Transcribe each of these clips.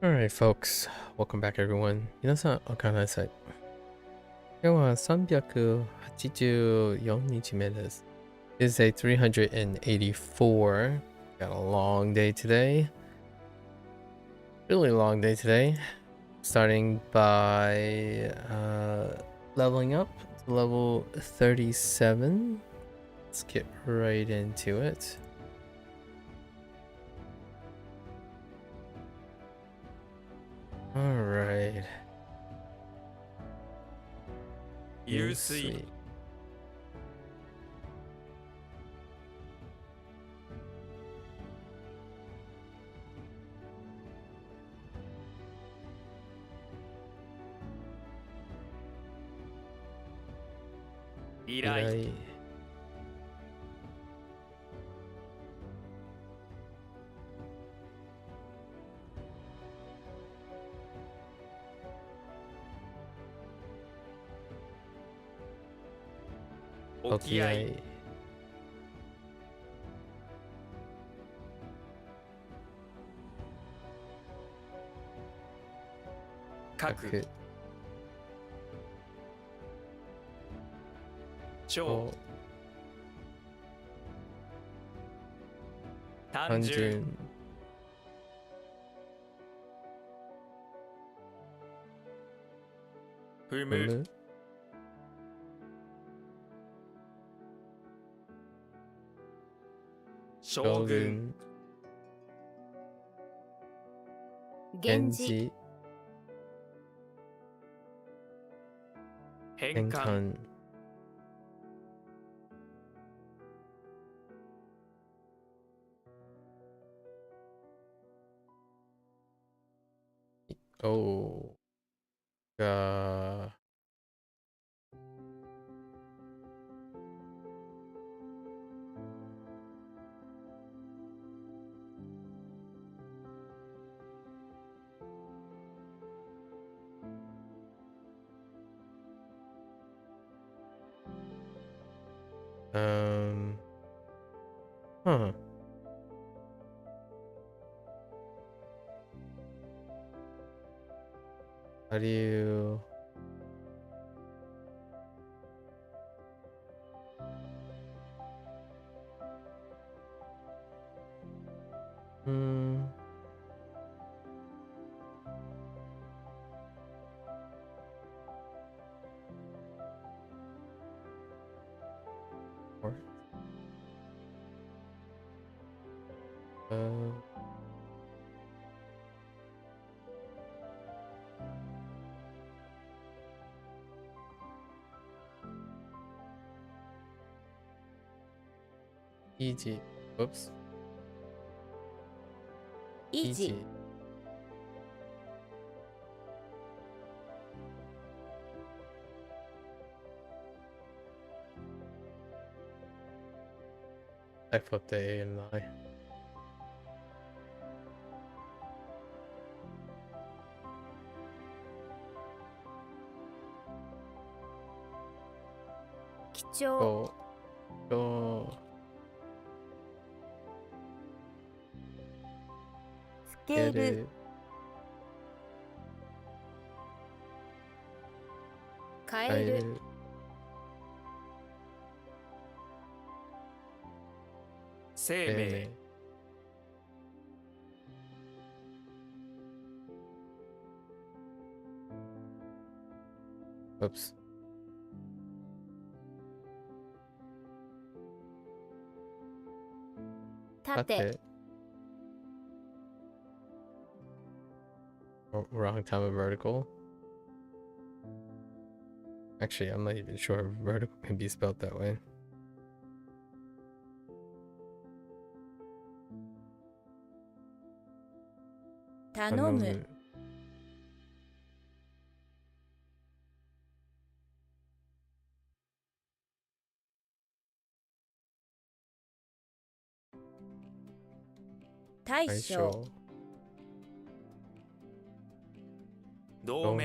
Alright, folks. Welcome back, everyone. 皆さん、おかえりなさい。今日は384日目です。This is day 384. Got a long day today. Really long day today. Starting by leveling up to level 37. Let's get right into it. Alright. 湧水 依頼 沖合 各 超 単純 踏む 将軍 源氏 返還 Oh. Huh. How do you... Or... Easy. Whoops. Easy. I flipped the A and the I. Go. Get Scale. it. カエル 生命 Whoops. 盾 Wrong time of vertical. Actually, I'm not even sure if vertical can be spelled that way. 頼む 大将 同盟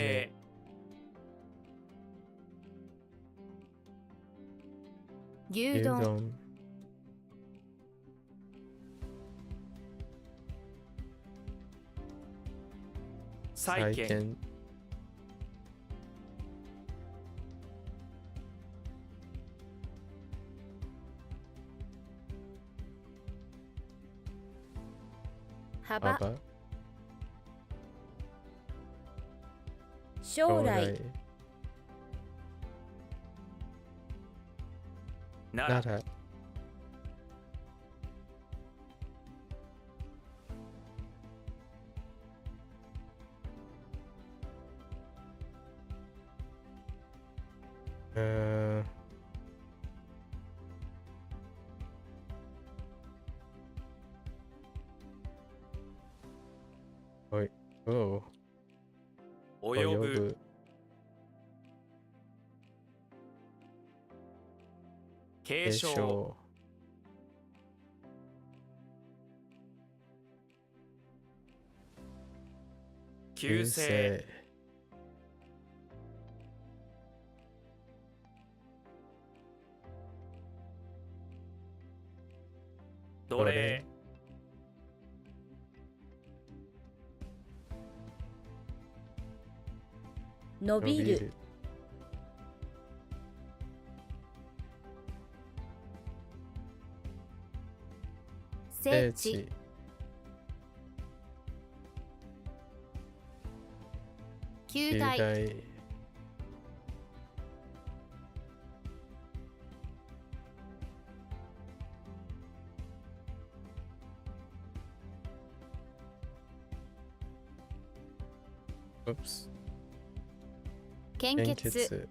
牛丼 Udon. 債券幅幅将来ならならおい、おう、及ぶ継継承承、旧姓奴隷伸びる聖地聖地、球球体体、Oops、献献血血、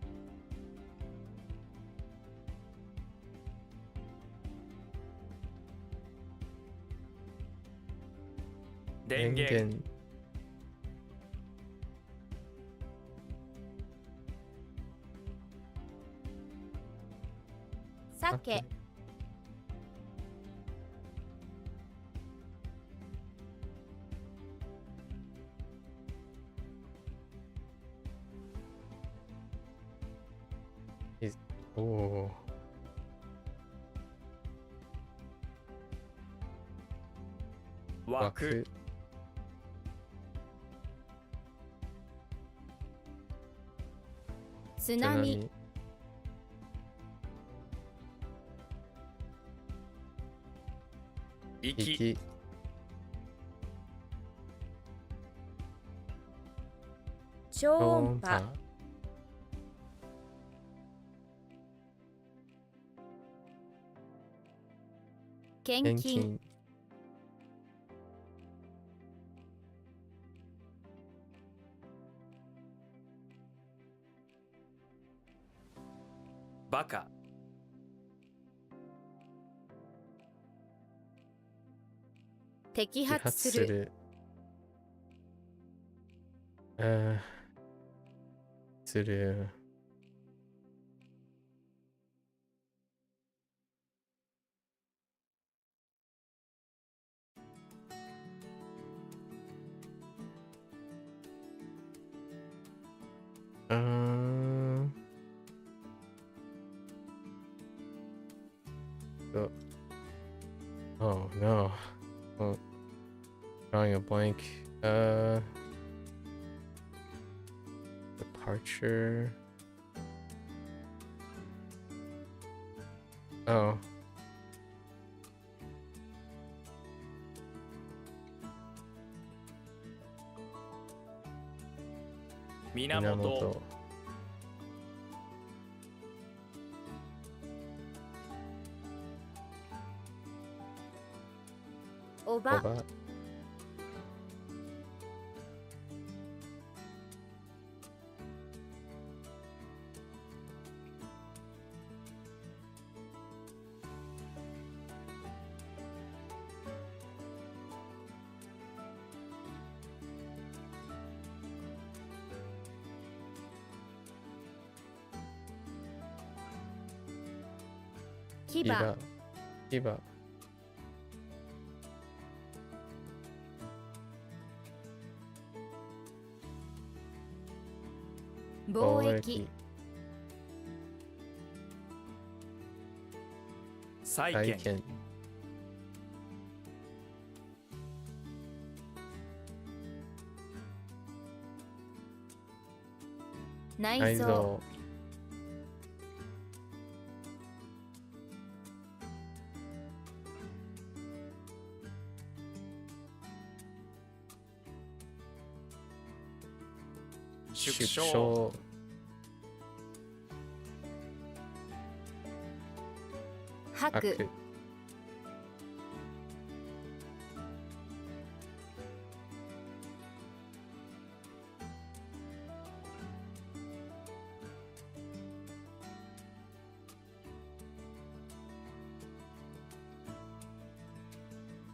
電源鮭おお、枠津波息息、超超音波音波、献金献金、バカ摘揮発する発する、する、うーん、Oh no. Oh, drawing a blank. Departure. Oh. 源おばおば、牙牙、牙、貿易債券債券、内臓内臓縮小小吐く吐く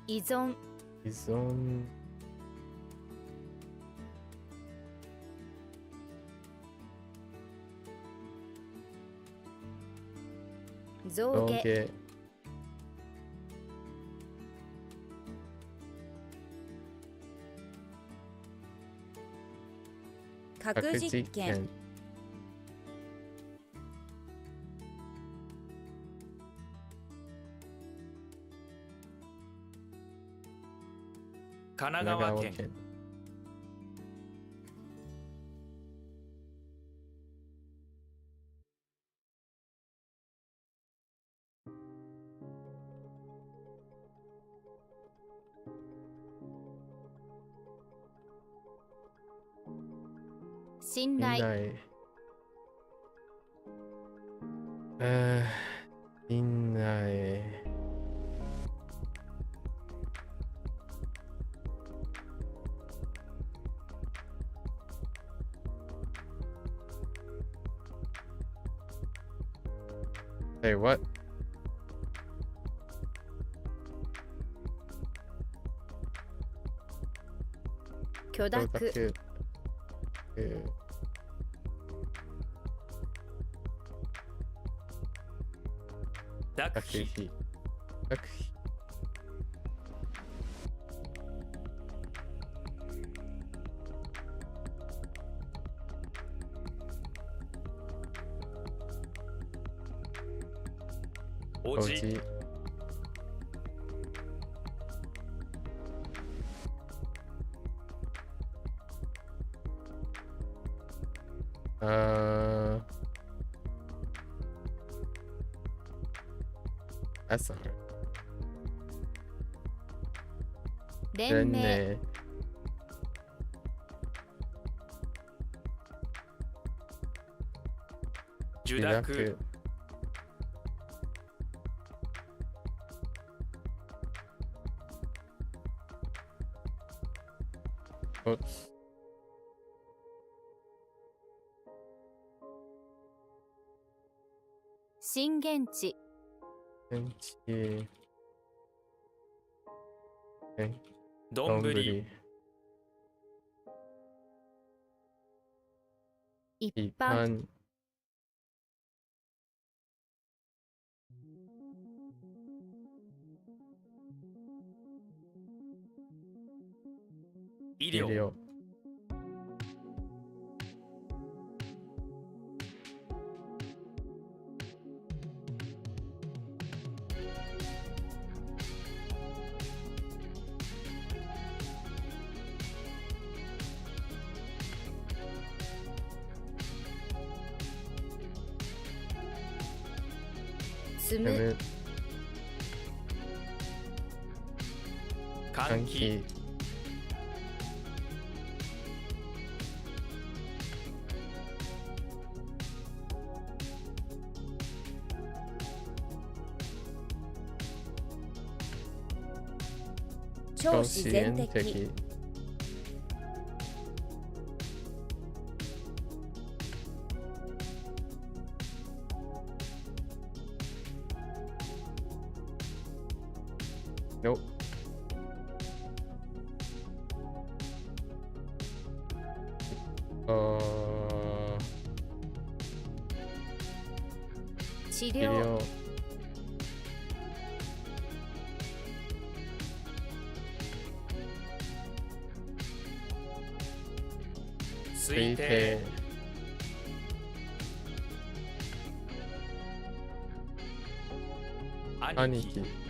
依存依存象牙象牙核核実験実験神奈神奈川県川県信頼信頼信頼Say what? 許承諾諾諾学費費学費おじおじThat's not hard. 連盟連受盟諾お震源地天地どんぶり一一般般医療医療積むむ換気超自然的の治医療療推推定定兄貴兄貴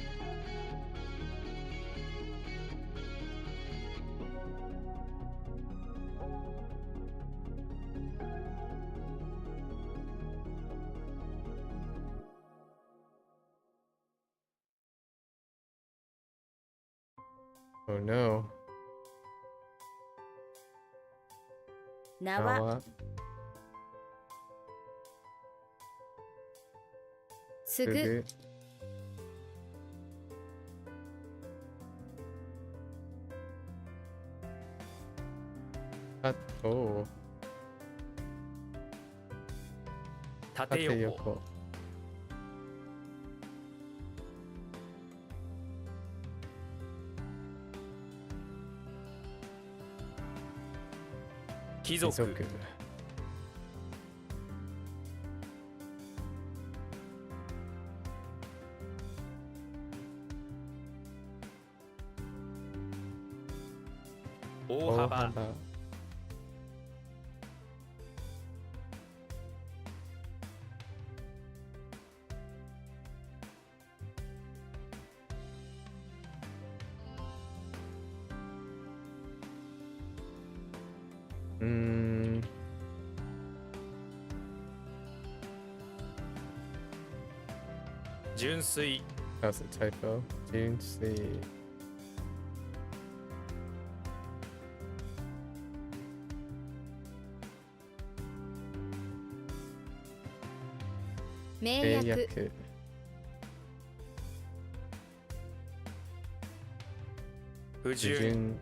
Oh no. 縄、縄、すぐ、すぐ、あと、縦縦横横、貴族貴族、大幅うーん、純粋 that's a typo. 純粋、名契約、約、不不純純、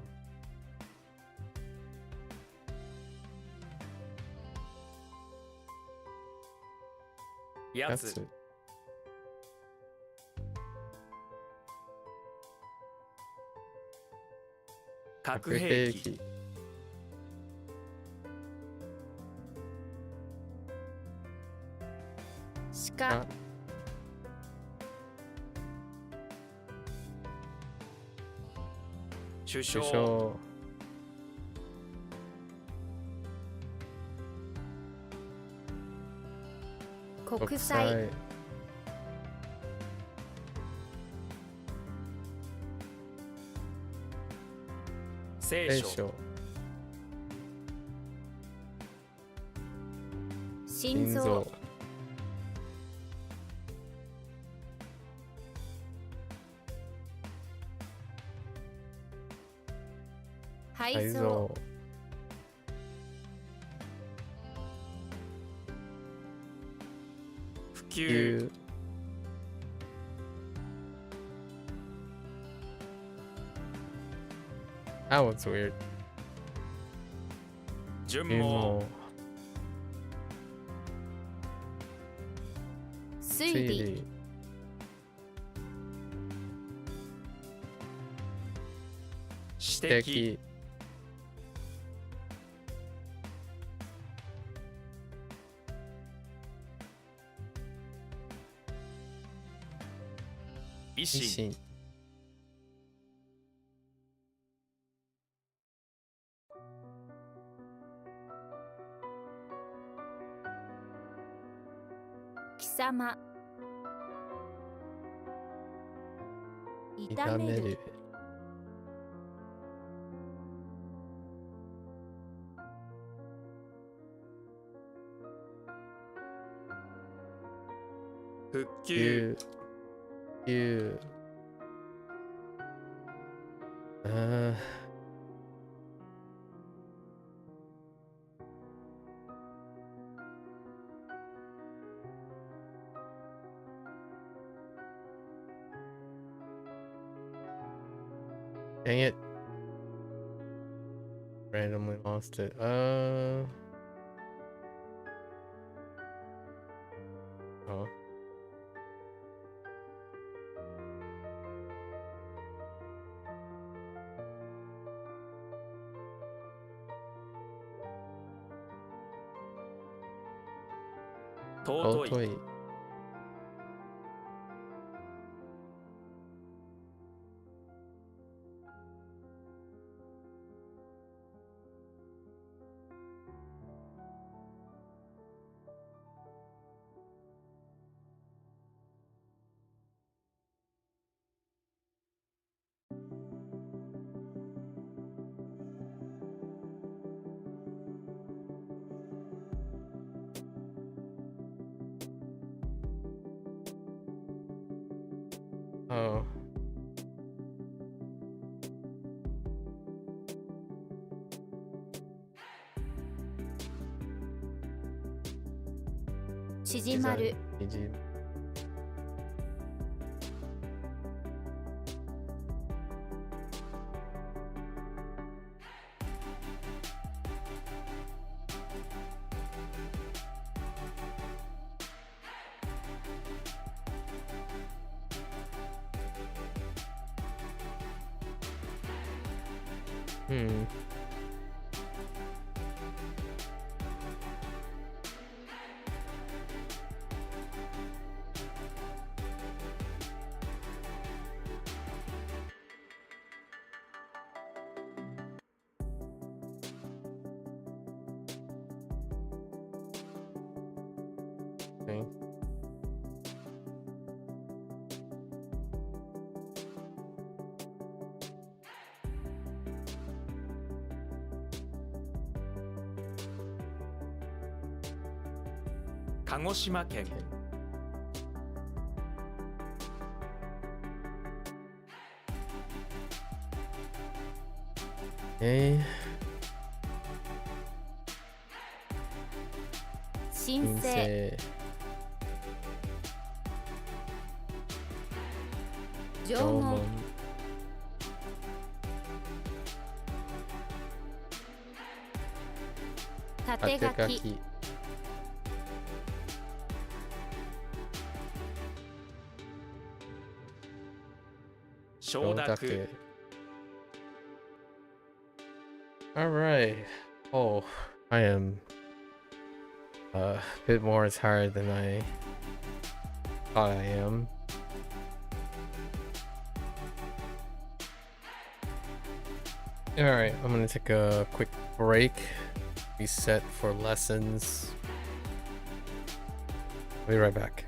ややつつ、核核兵器兵器、鹿あ、首首相相、国際、聖書聖書、心臓心臓、配送改造、普及急、That was weird. 順順毛毛、推理、推理、私指的摘、維維新新、貴様、炒める、復旧急、急、Dang it. Randomly lost it. Oh. 尊い尊い、Oh. 縮まる、縮Hmm. Okay. Kagoshima県 Okay. 申請、縄縄文、文縦書き、縦書き承諾 All right. Oh, I am a bit more tired than I thought I am. All right, I'm gonna take a quick break, reset for lessons. I'll be right back.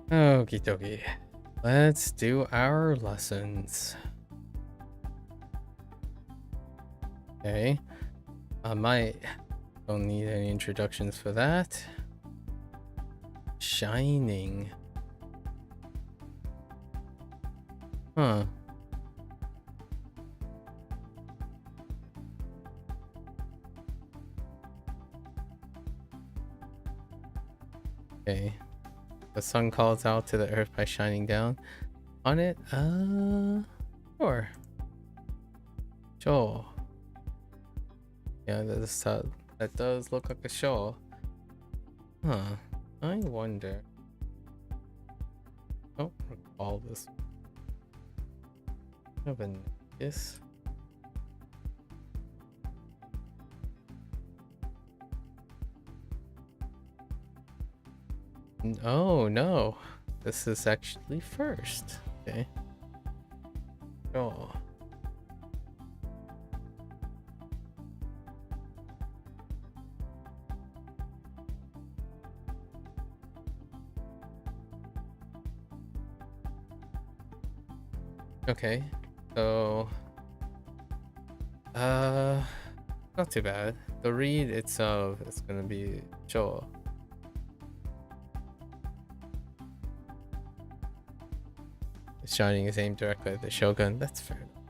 Okie dokie. Let's do our lessons. Okay. I might don't need any introductions for that. Shining. Huh. Okay. The sun calls out to the earth by shining down on it. Sure. Sure. Yeah, that does look like a shawl. Huh. I wonder. Oh, recall this. Yes. Oh no. This is actually first. Okay. Oh. Okay, so not too bad. The read itself is gonna be sure. The shining is aimed directly at the shogun. That's fair enough.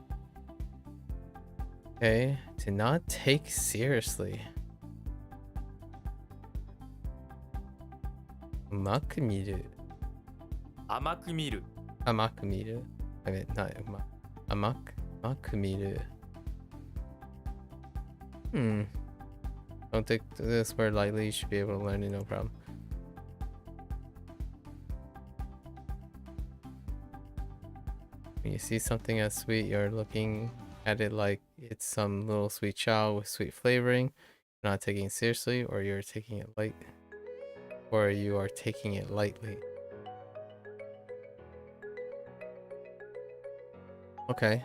Okay, to not take seriously. Amakumiru. 甘く見る Amakumiru. I mean, not amakumiru. Don't take this word lightly. You should be able to learn it, no problem. When you see something as sweet, you're looking at it like it's some little sweet chow with sweet flavoring. You're not taking it seriously, or you're taking it light, or you are taking it lightly. Okay.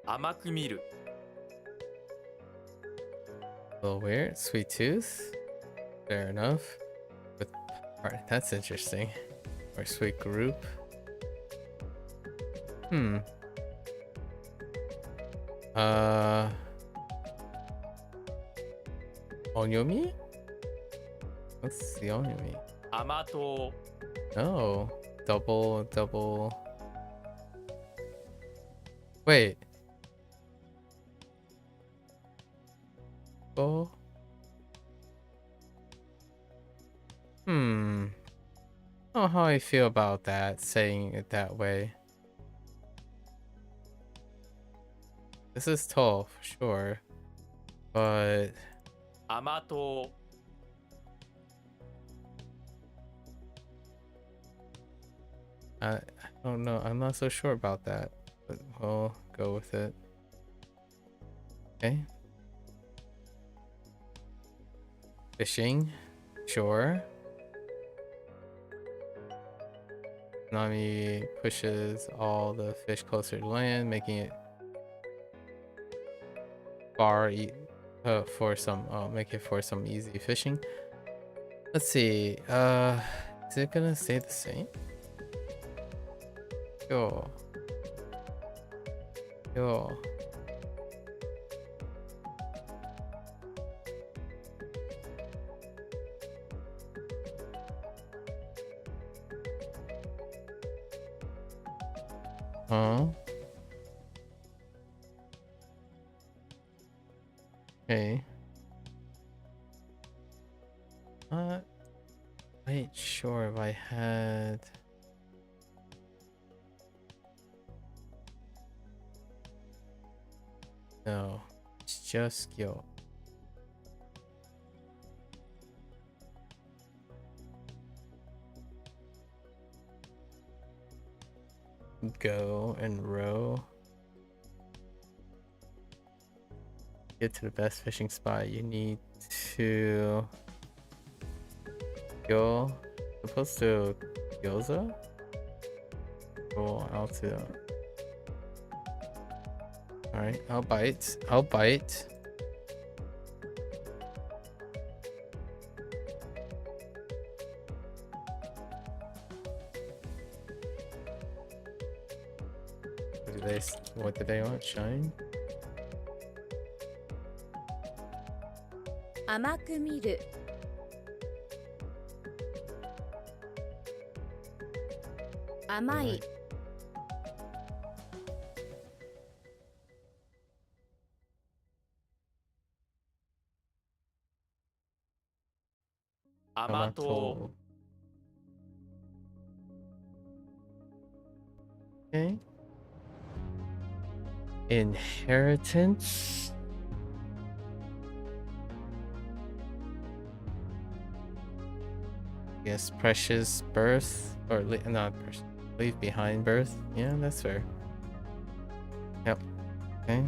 甘く見る A little weird. Sweet tooth. Fair enough. With alright, that's interesting. Or sweet group. Onyomi? What's the onyomi? 甘党 No. Double. Wait. Oh. I don't know how I feel about that, saying it that way. This is tall, for sure. But 甘党 I don't know. I'm not so sure about that. But we'll go with it. Okay. Fishing. Sure. Nami pushes all the fish closer to land, making it for some easy fishing. Let's see. Is it gonna stay the same? Yo. Huh? Okay. Not quite sure if I had. No, it's just skill. Go and row. Get to the best fishing spot. You need to go. Supposed to gyoza? Go out to. Alright, I'll bite. What do they want? Shine? 甘く見る 甘い 甘党 Okay. Inheritance. Yes, precious birth or not precious. Leave behind birth. Yeah, that's fair. Yep. Okay.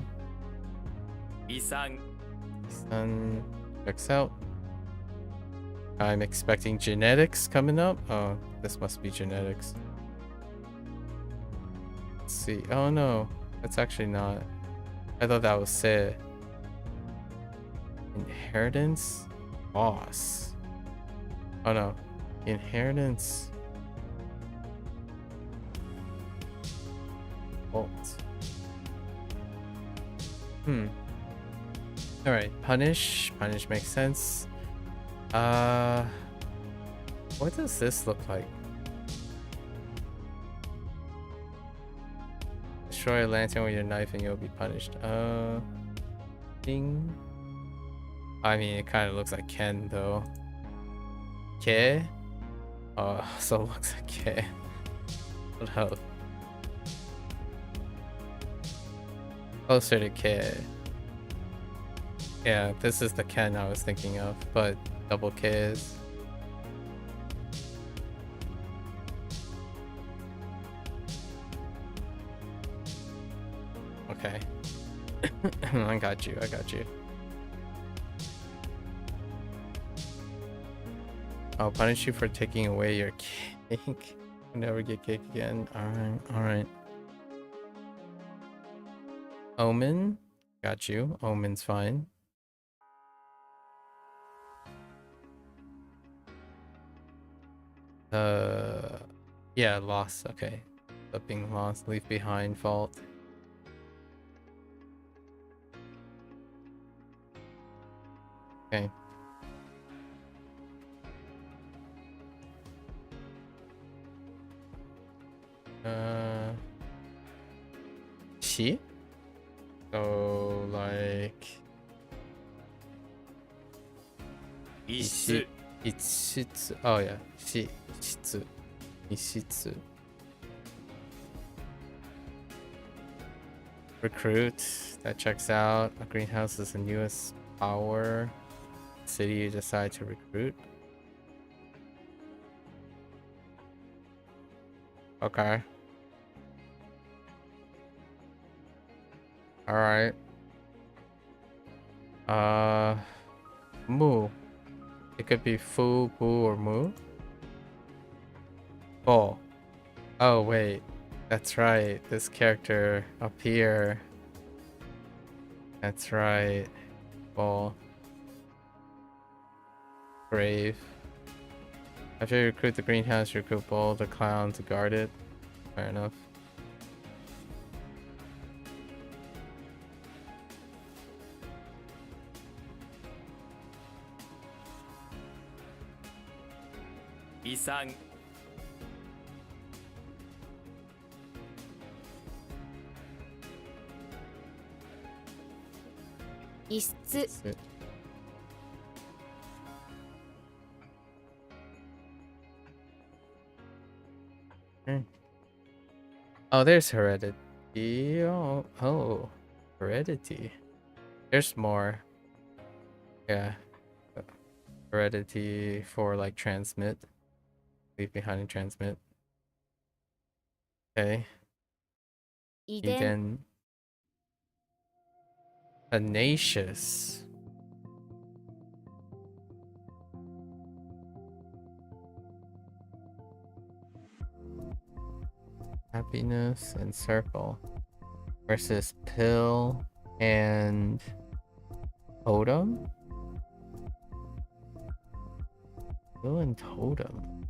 遺産 Sun checks out. I'm expecting genetics coming up. Oh, this must be genetics. Let's see. Oh no, that's actually not. I thought that was it. Inheritance? Boss. Oh no. Inheritance. Bolt. Alright, punish. Punish makes sense. What does this look like? Destroy a lantern with your knife and you'll be punished. Ding. I mean, it kind of looks like Ken though. Ke? Oh, so it looks like Ke. What else? Closer to Ke. Yeah, this is the Ken I was thinking of, but double Ks. Okay. I got you, I got you. I'll punish you for taking away your cake. You'll never get cake again. Alright, alright. Omen. Got you. Omen's fine. Yeah, loss. Okay. Flipping loss. Leave behind fault. Okay. She? So like 一室 Ichitsu. Oh yeah. Shi. Ichitsu. Ishitsu. Recruit. That checks out. A greenhouse is the newest power. City you decide to recruit. Okay. Alright. Moo. It could be Fu, Boo, or Moo. Oh. Oh, wait. That's right. This character up here. That's right. Ball. Brave. After you recruit the greenhouse, you recruit Bull, the clown, to guard it. Fair enough. Isan. Isitsu. Oh, there's heredity. Oh, heredity. There's more. Yeah. Heredity for like transmit. Leave behind and transmit. Okay. 遺伝 Then tenacious. Happiness and circle versus pill and totem. Pill and totem.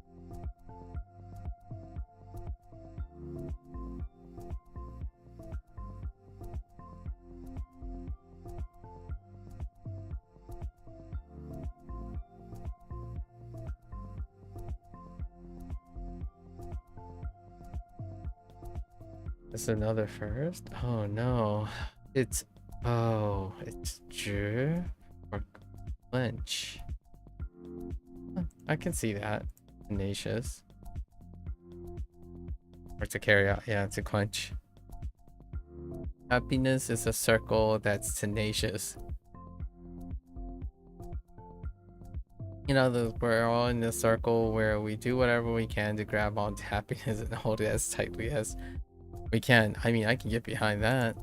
There's another first. Oh no. It's it's J or clench. I can see that. Tenacious. Or to carry out, yeah, to quench. Happiness is a circle that's tenacious. You know, we're all in a circle where we do whatever we can to grab onto happiness and hold it as tightly as we can. I mean, I can get behind that.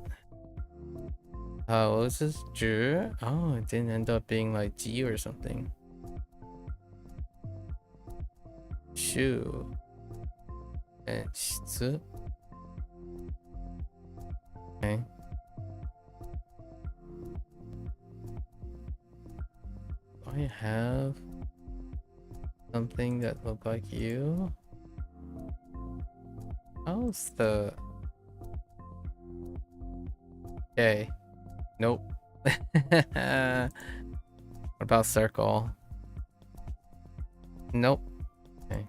What was this? Zhi? Oh, it didn't end up being like G or something. Shu. And Shitsu. Okay. Do I have something that look like you? How's the... Okay. Nope. What about circle? Nope. Okay.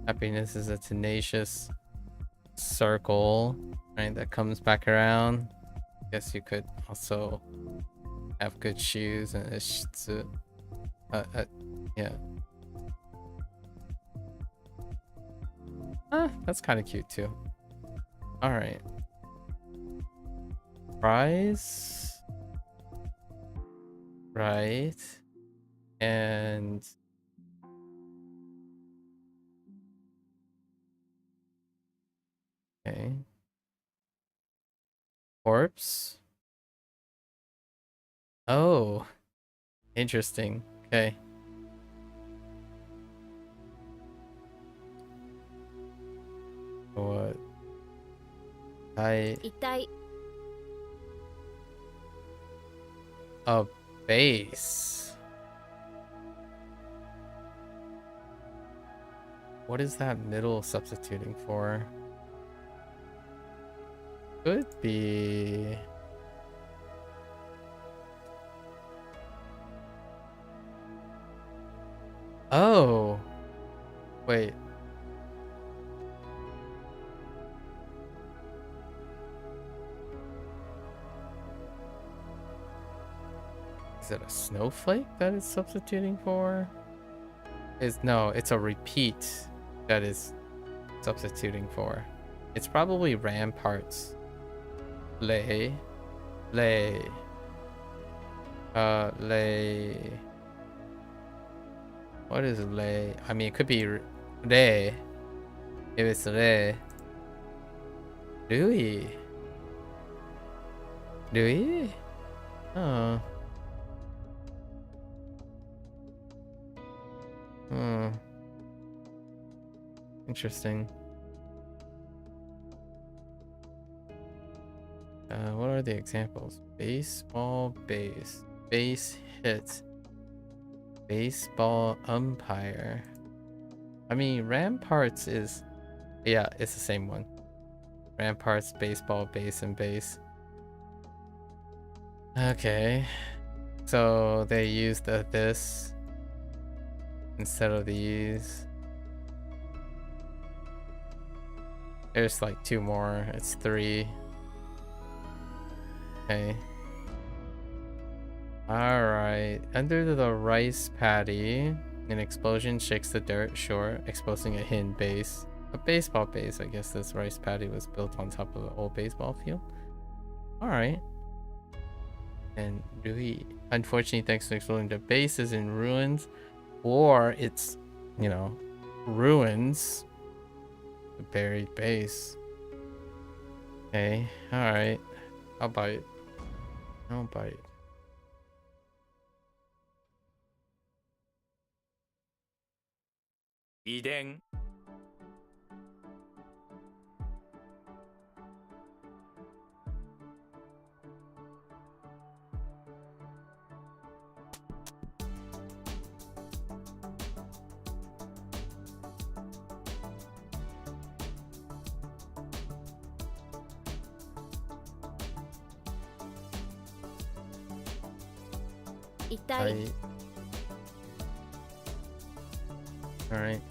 Happiness is a tenacious circle, right? That comes back around. Guess you could also have good shoes and a shitsu. Yeah. That's kind of cute too. All right. Prize. Right. And okay. Corpse. Oh, interesting. Okay. What? Itai. A base. What is that middle substituting for? Could be... Oh! Wait. Is it a snowflake that it's substituting for? No, it's a repeat that is substituting for. It's probably ramparts. Lay. Lay. Lay. What is lay? I mean, it could be re. If it's re. Rui. Rui? Oh. Hmm. Interesting. What are the examples? Baseball base. Base hit. Baseball umpire. I mean, ramparts is... Yeah, it's the same one. Ramparts, baseball, base, and base. Okay. So they used this instead of these. There's like 2 more. It's 3. Okay. Alright. Under the rice paddy, an explosion shakes the dirt shore, exposing a hidden base. A baseball base. I guess this rice paddy was built on top of an old baseball field. Alright. And Rui, unfortunately, thanks to explosion, the base is in ruins. Or it's, you know, ruins. The buried base. Okay. Alright. I'll bite. I'll bite. Iden. Itai. Alright.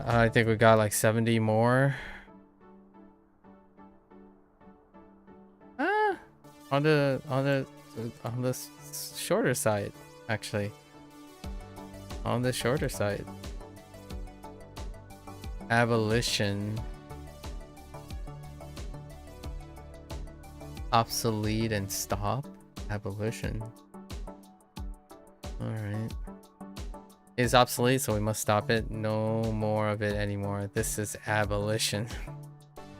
I think we got like 70 more. On the shorter side, actually. On the shorter side. Abolition. Obsolete and stop. Abolition. Alright. It's obsolete, so we must stop it. No more of it anymore. This is abolition.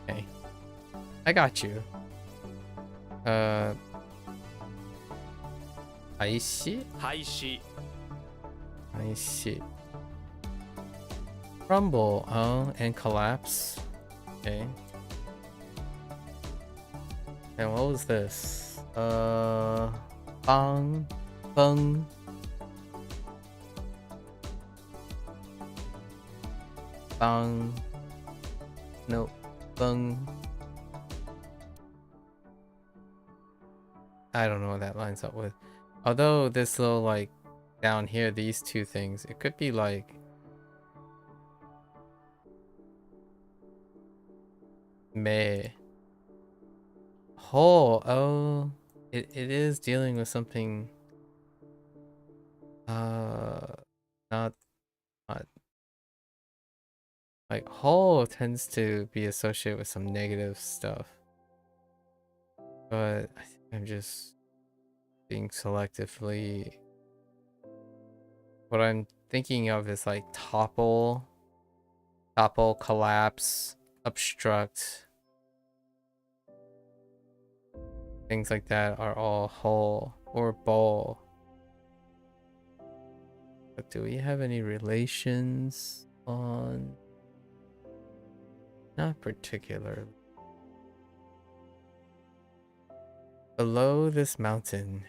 Okay. I got you. I see. 廃止 I see. Crumble, oh, and collapse. Okay. And what was this? Bang, bung. Bang. No, bung. I don't know what that lines up with. Although this little, like, down here, these two things, it could be like May. Oh, it is dealing with something not like whole tends to be associated with some negative stuff. But I think I'm just being selectively. What I'm thinking of is like topple, collapse, obstruct. Things like that are all whole or ball. But do we have any relations on? Not particularly. Below this mountain,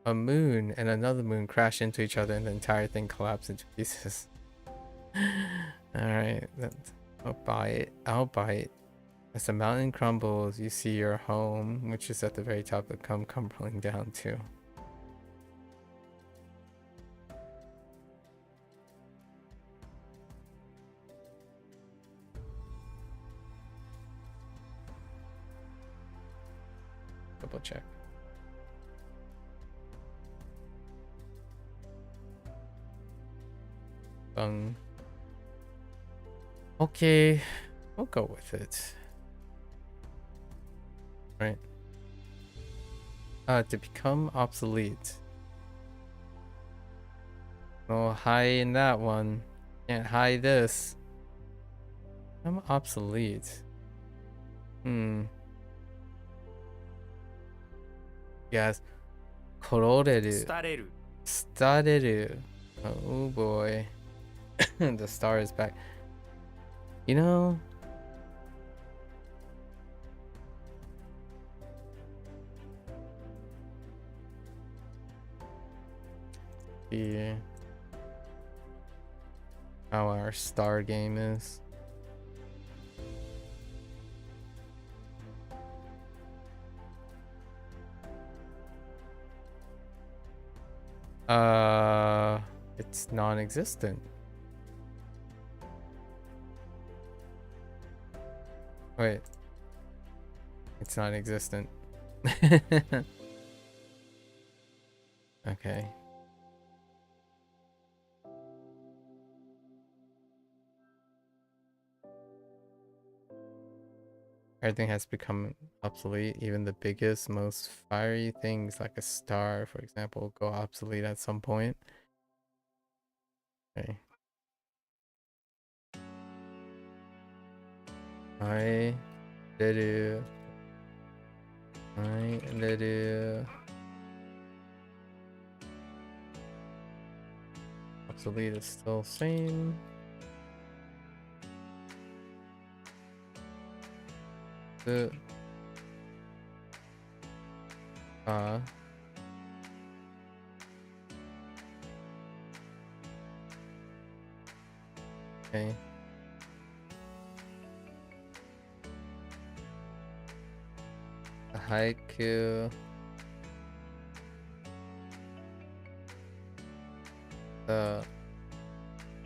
a moon and another moon crash into each other and the entire thing collapsed into pieces. Alright, I'll buy it. I'll buy it. As the mountain crumbles, you see your home, which is at the very top, that come crumbling down too. Double check. Okay, we'll go with it. Right. To become obsolete. No high in that one. Can't hide this. I'm obsolete. Yes. Kororeru. 廃れる Stareru. Oh boy. The star is back. You know, yeah, how our star game is. It's non-existent. Wait. It's non-existent. Okay. Everything has become obsolete. Even the biggest, most fiery things like a star, for example, will go obsolete at some point. Okay. I did obsolete is still same. The okay. A haiku.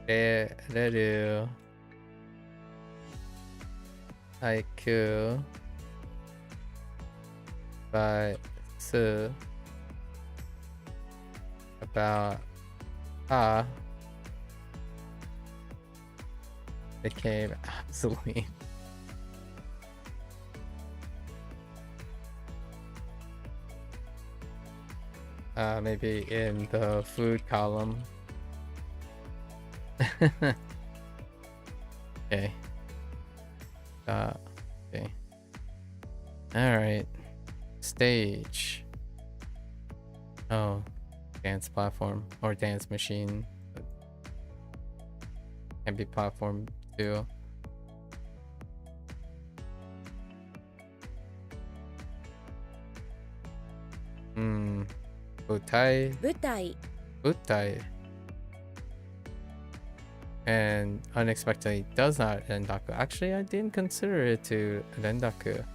Reru. haiku by Su about became obsolete. Maybe in the food column. Okay. Okay. Alright. Stage. Oh. Dance platform. Or dance machine. Can be platform too. Butai. 舞台 Butai. And unexpectedly does not rendaku. Actually, I didn't consider it to rendaku.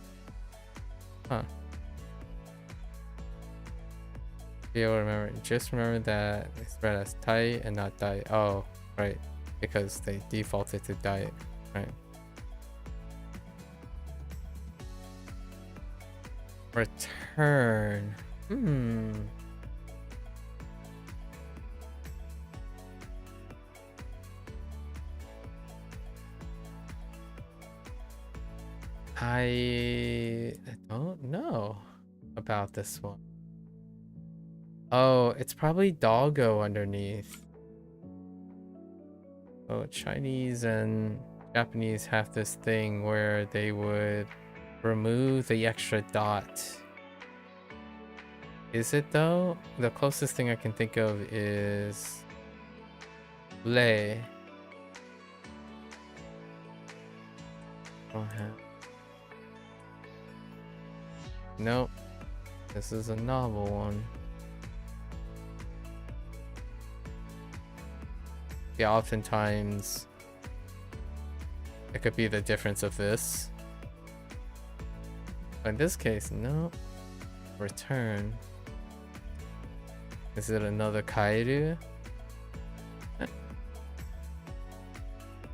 Huh. You'll remember. Just remember that it's read as tai and not dai. Oh, right. Because they defaulted to dai. Right. Return. I don't know about this one. Oh, it's probably doggo underneath. Oh, Chinese and Japanese have this thing where they would remove the extra dot. Is it though? The closest thing I can think of is le. Nope. This is a novel one. Yeah, oftentimes it could be the difference of this. But in this case, no. Return. Is it another Kairu?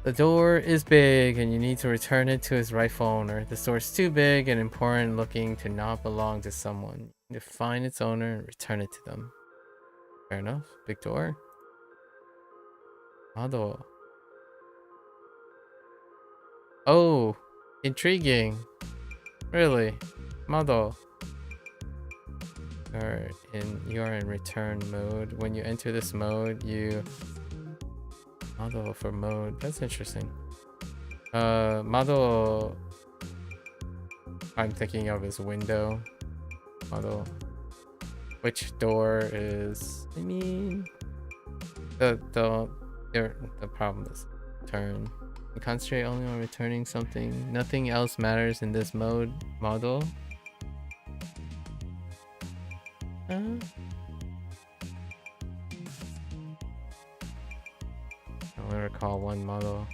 The door is big and you need to return it to its rightful owner. The door is too big and important looking to not belong to someone. You need to find its owner and return it to them. Fair enough. Big door. Mado. Oh, intriguing. Really? Mado. You are in return mode. When you enter this mode, you Mado for mode. That's interesting. Mado I'm thinking of as window. Mado. Which door is I mean the problem is turn. You concentrate only on returning something. Nothing else matters in this mode. Model. I only recall one model.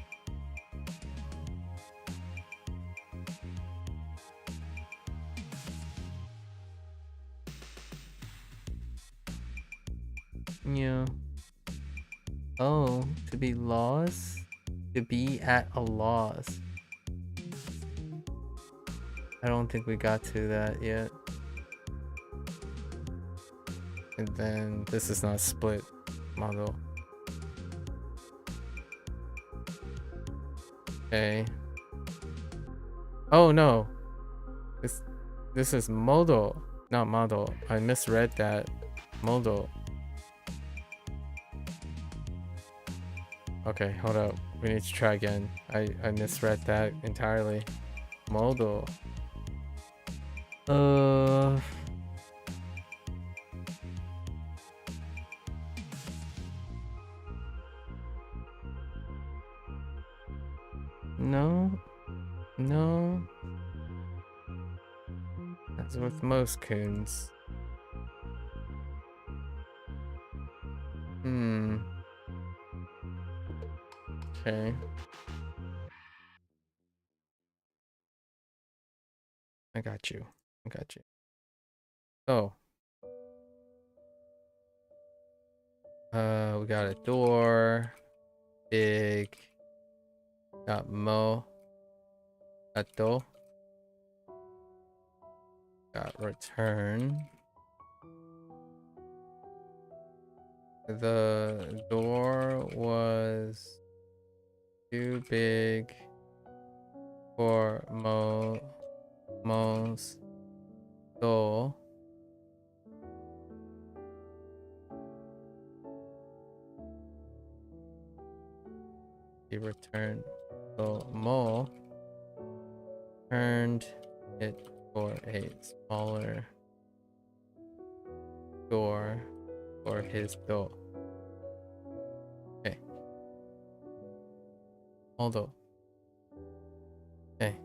Yeah. Oh, to be lost? To be at a loss. I don't think we got to that yet. And then this is not split model. Okay. Oh no. This is model, not model. I misread that. Model. Okay, hold up. We need to try again. I misread that entirely. Model. No. That's with most coons. Okay. I got you. Oh. We got a door. Big. Got Mo. That door got returned. The door was too big for Mo's door. He returned. So Mo turned it for a smaller door for his door. Okay. Hold on. Okay.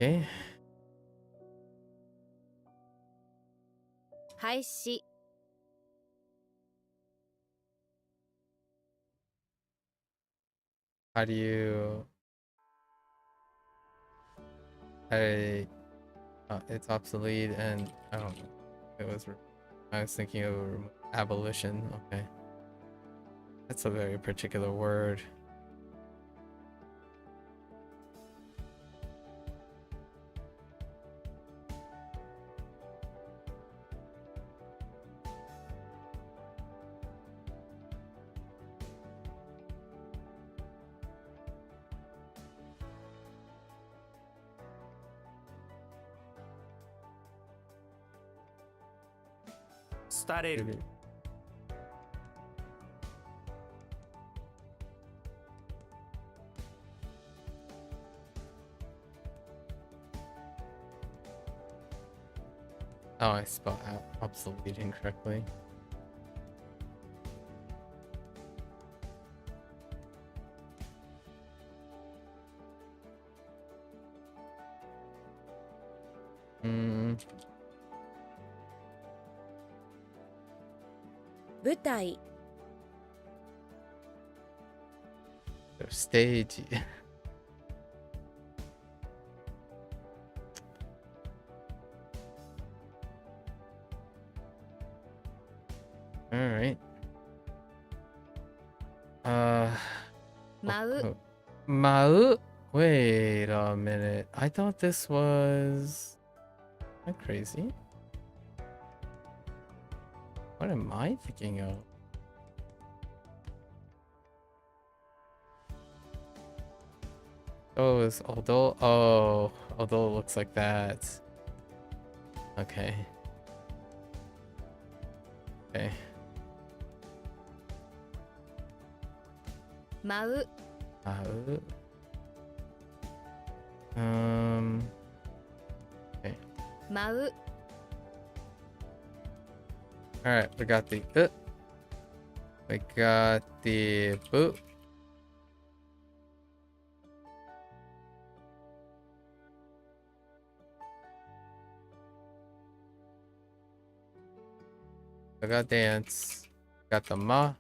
Okay. 廃止 How do you? It's obsolete and I don't know. I was thinking of abolition. Okay. That's a very particular word. Started. Oh, I spelled out obsolete incorrectly. Hmm. 舞台 Stage. All right. 舞う Mau? Wait a minute. I thought this was... Am I crazy? What am I thinking of? Oh, it's although... Oh, although it looks like that. Okay. Okay. 舞う Mau. Okay. 舞う All right, we got the we got the boot. I got dance. Got the ma.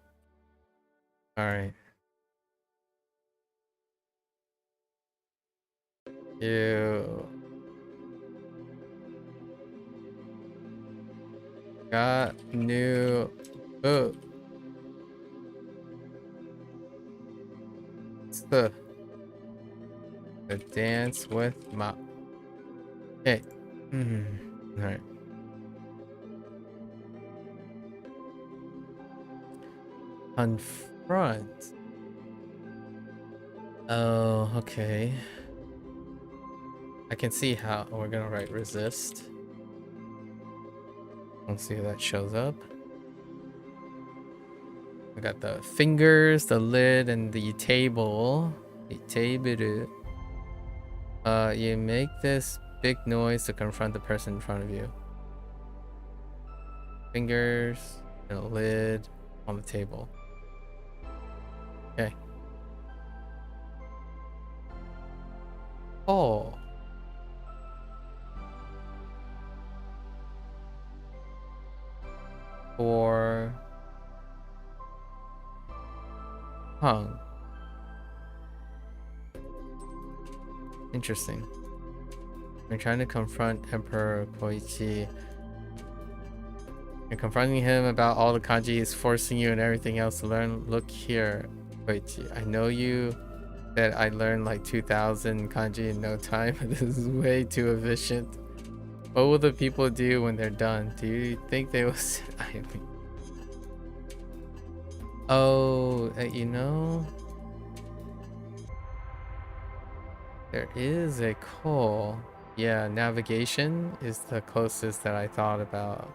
All right. You got new boot. The dance with ma. Okay. All right. Confront. Oh, okay. I can see how we're gonna write resist. Let's see if that shows up. We got the fingers, the lid, and the table. The table. You make this big noise to confront the person in front of you. Fingers and a lid on the table. Okay. Oh. For Hoang. Interesting. You're trying to confront Emperor Koichi. You're confronting him about all the kanji he's forcing you and everything else to learn. Look here, Koichi. I know you that I learned like 2,000 kanji in no time. This is way too efficient. What will the people do when they're done? Do you think they will I mean, oh, you know, there is a call. Yeah, navigation is the closest that I thought about.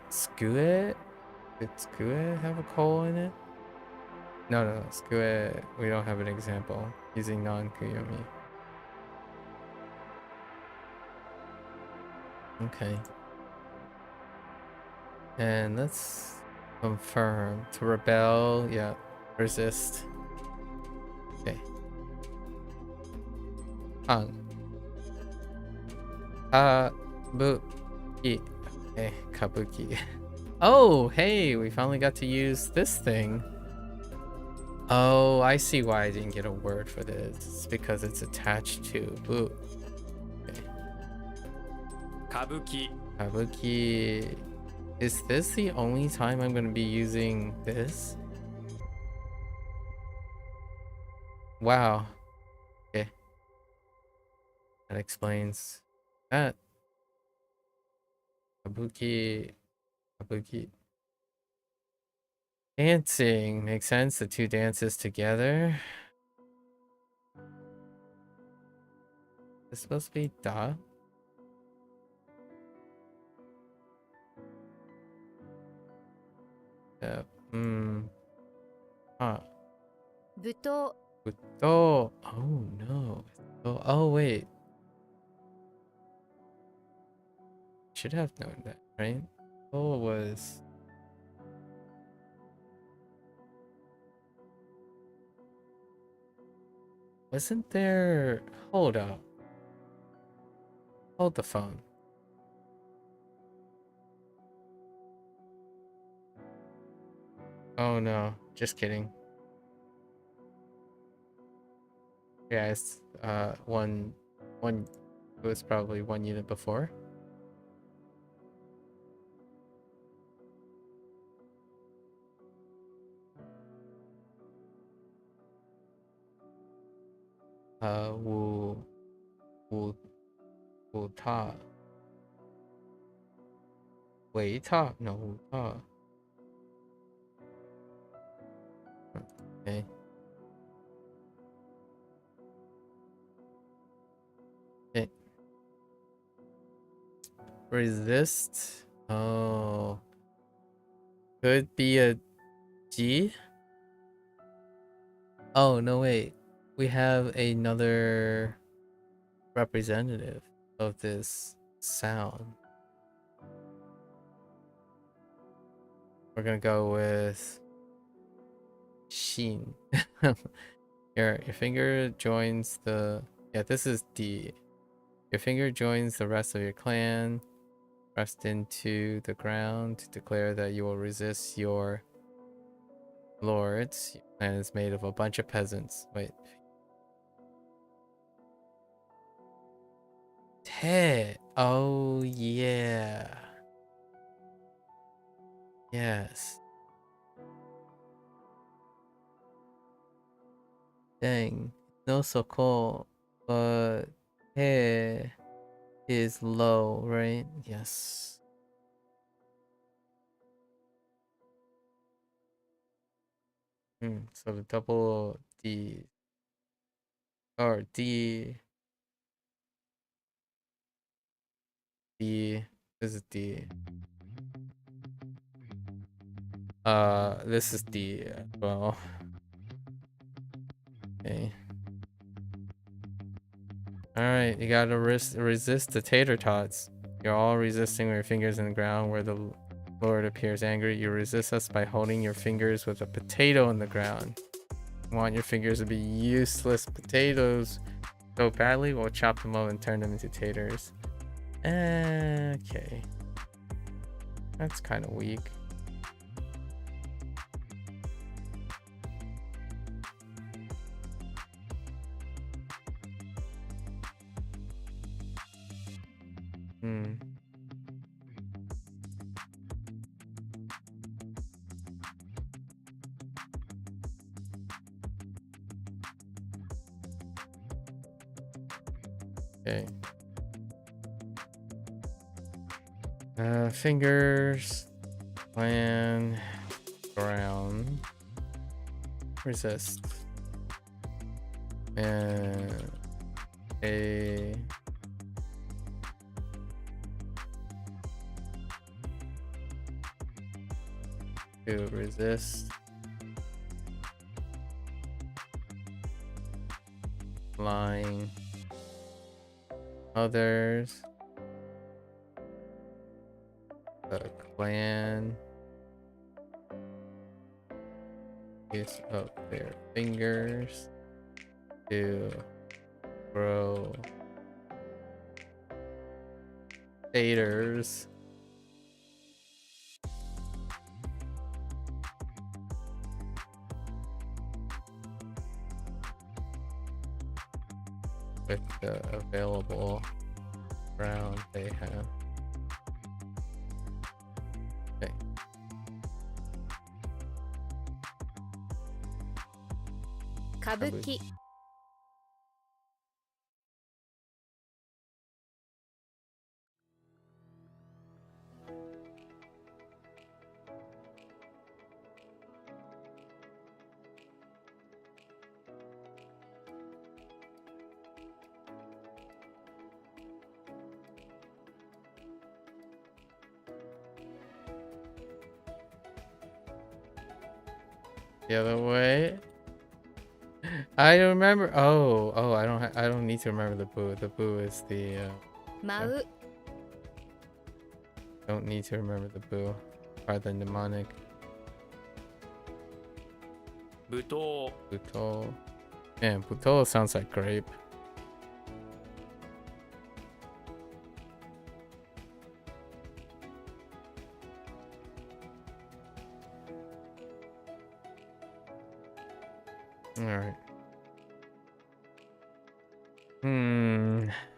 Skue? Did Skue have a coal in it? No, no, Skue, we don't have an example using non-Kuyomi. Okay. And let's confirm. To rebel, yeah. Resist. Okay. Hang. Kabuki. Okay, kabuki. Oh, hey, we finally got to use this thing. Oh, I see why I didn't get a word for this. It's because it's attached to bu. Okay. Kabuki. Kabuki. Is this the only time I'm going to be using this? Wow. Okay. That explains that. Kabuki. Kabuki. Dancing. Makes sense. The two dances together. It's supposed to be da. Yeah. Huh. 舞踏 Oh. Oh no. Oh wait. Should have known that, right? Oh, it was. Wasn't there? Hold up. Hold the phone. Oh no. Just kidding. Yeah, it's one. It was probably one unit before. Wu wu wu ta. Wei ta. No, wu ta. Okay. Okay. Resist. Oh. Could be a G. Oh no, wait. We have another representative of this sound. We're gonna go with Shin. Your finger joins the, yeah, this is D. Your finger joins the rest of your clan. Pressed into the ground to declare that you will resist your lords. Your clan is made of a bunch of peasants. Wait. Te. Oh yeah. Yes. Dang. No so cool. But Te is low, right? Yes. So the double D or D this is D. This is D as well. Okay. Alright, you gotta resist the tater tots. You're all resisting with your fingers in the ground where the Lord appears angry. You resist us by holding your fingers with a potato in the ground. You want your fingers to be useless potatoes so badly, we'll chop them up and turn them into taters. Okay. That's kind of weak. Okay. Fingers, plan, ground, resist, and a to resist, line, others, the clan, use of their fingers to grow taters. With the available ground they have. Okay. Kabuki. The other way. I don't remember. Oh, I don't need to remember the boo. The boo is the. Mau. Don't need to remember the boo. Or the mnemonic. Buto. Buto. Man, buto sounds like grape. Alright.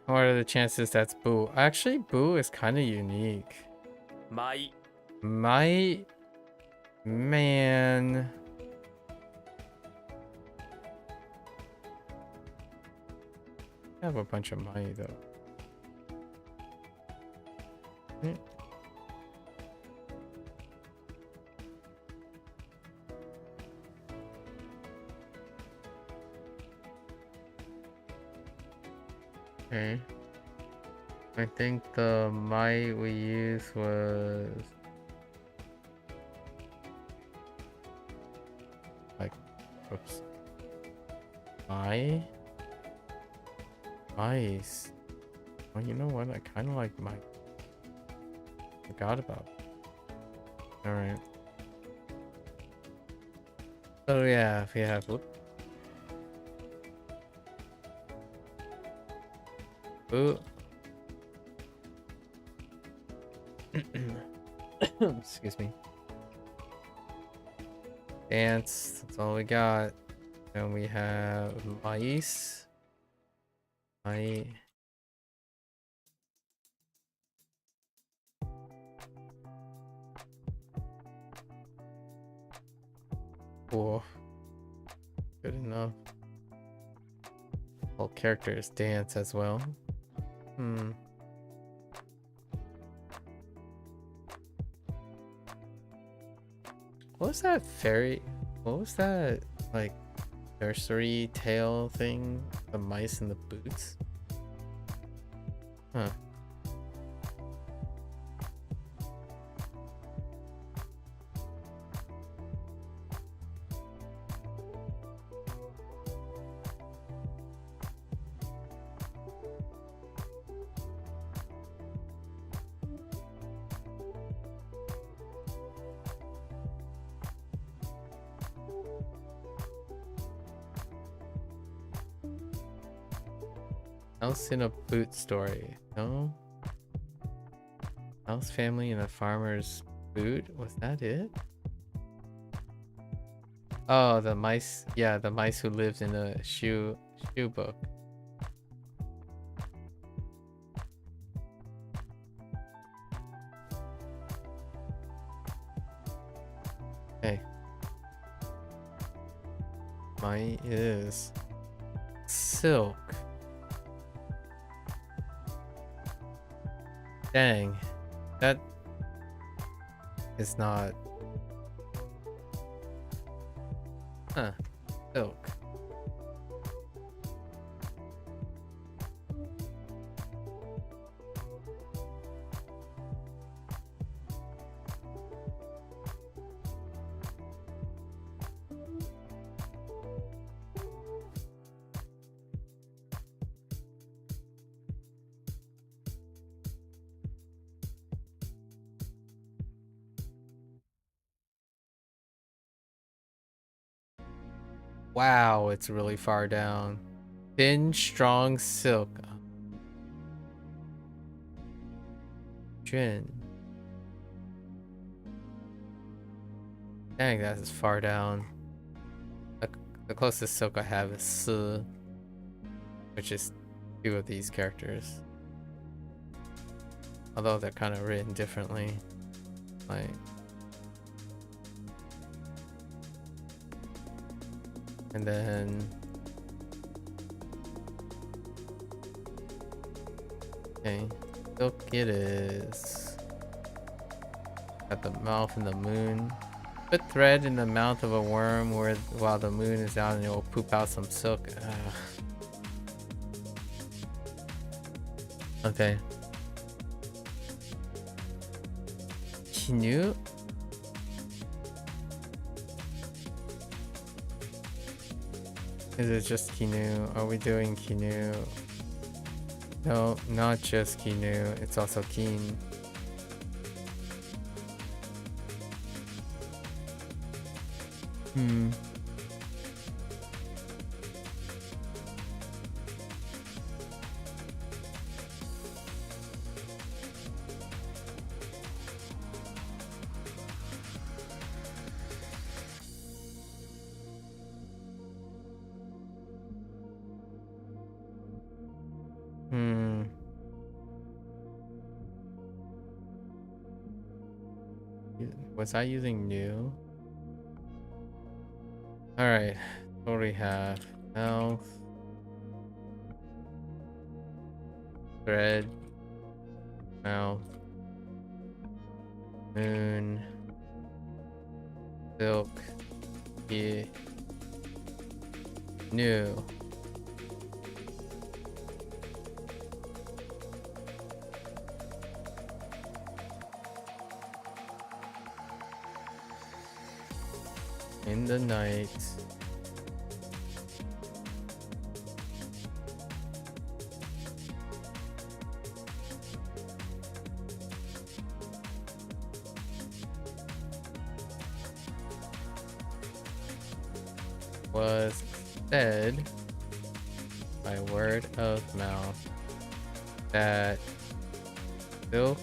What are the chances that's boo? Actually, boo is kind of unique. Mai. My man. I have a bunch of money though. Okay. I think the might we used was like, oops. Mice. Well, you know what? I kind of like mice. Forgot about it. All right. So yeah, we have. Whoop. Ooh. Excuse me. Dance. That's all we got. And we have mice. Mice. Cool. Good enough. All characters dance as well. What was that fairy? What was that like nursery tale thing? The mice and the boots? Huh. House in a boot story. No? House family in a farmer's boot? Was that it? Oh, the mice. Yeah, the mice who lived in a shoe book. Hey. Mine is silk. Dang. That is not... Huh. Silk. Wow, it's really far down. Thin, strong silk. Jin. Dang, that is far down. The closest silk I have is Si, which is 2 of these characters. Although they're kind of written differently. Like... And then... Okay, silk it is. Got the mouth and the moon. Put thread in the mouth of a worm while the moon is out and it will poop out some silk. Okay. Kinu? Is it just Kinu? Are we doing Kinu? No, not just Kinu. It's also Kin. Was I using new? Alright, what do we have? Mouth. Thread. Mouth. Moon. Silk. Yeah. New. In the night. Was said by word of mouth that silk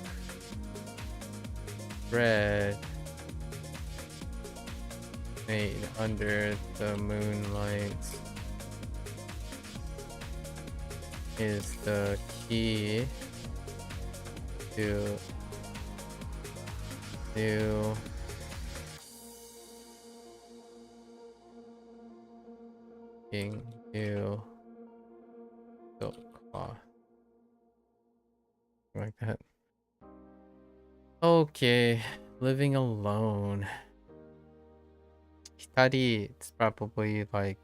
thread made under the moonlight is the key to new new silk cloth. Like that. Okay, living alone. Hitari, it's probably like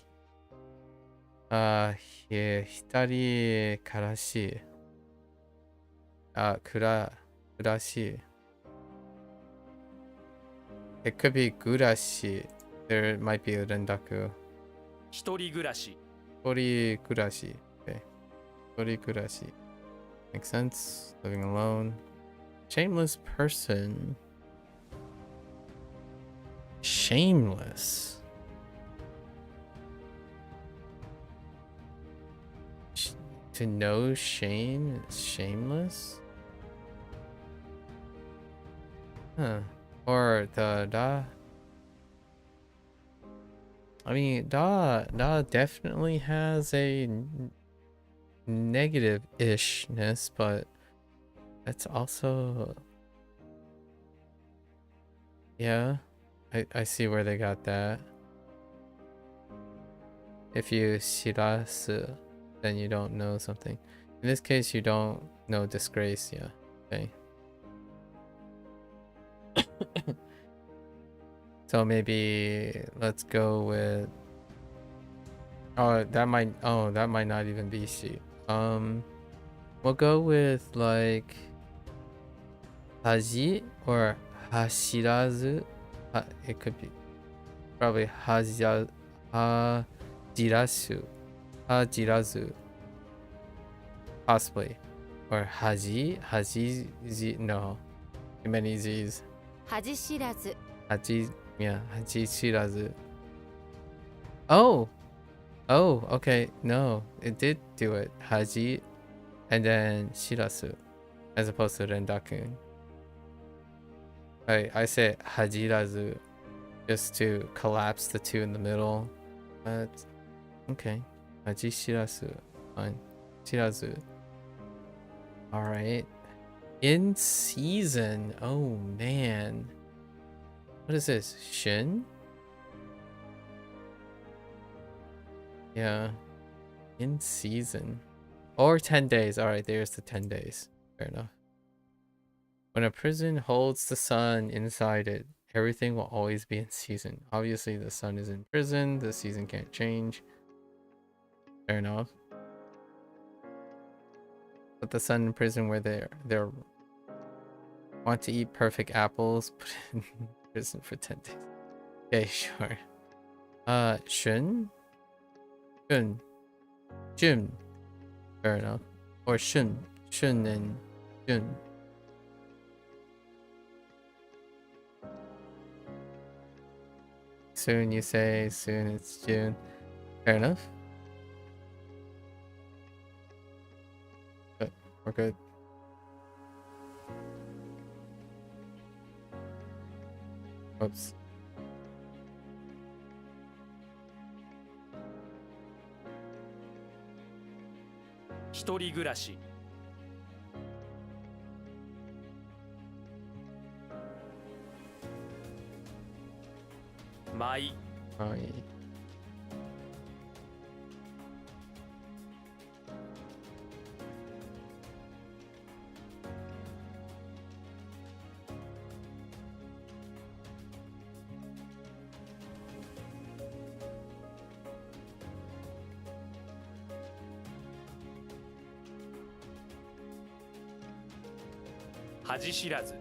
yeah, hitari karashi. Kurashi. It could be gurashi. There might be a rendaku. 一人暮らし Tori kurashi. Okay. Tori kurashi. Makes sense. Living alone. Shameless person. Shameless. To know shame is shameless? Huh. Or the da. I mean, da definitely has a negative-ishness, but that's also... Yeah, I see where they got that. If you shirasu, then you don't know something. In this case, you don't know disgrace, yeah. Okay. So maybe let's go with. Oh, that might not even be she. We'll go with like haji or hashirazu. It could be probably hajirazu, possibly, or haji, no, too many z's. 恥知らず Yeah, haji shirazu. Oh, okay, no, it did do it. Haji, and then shirasu, as opposed to rendaku. I say hajirazu just to collapse the two in the middle, but okay. Haji shirasu, fine. Shirazu. All right. In season. Oh man. What is this? Shin? Yeah. In season. Or 10 days. All right, there's the 10 days. Fair enough. When a prison holds the sun inside it, everything will always be in season. Obviously, the sun is in prison. The season can't change. Fair enough. But the sun in prison where they're want to eat perfect apples, put in prison for 10 days. Okay, sure. Shun? Shun. Jun. Fair enough. Or Shun. Shun and Jun. Soon you say, soon it's June. Fair enough. But we're good. Oops.一人暮らし 舞 恥知らず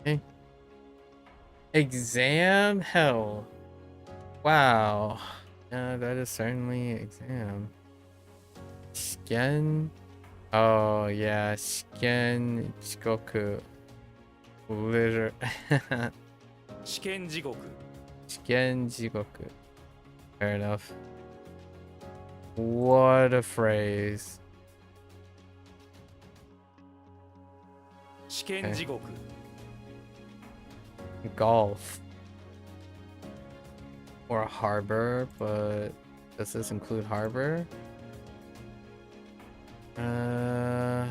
Okay. Exam hell. Wow. Yeah, that is certainly exam. Shiken. Oh yeah, Shiken Chikoku. Liter 試験地獄 Shiken Jigoku. Fair enough. What a phrase. 試験地獄 Golf. Or a harbor, but does this include harbor? I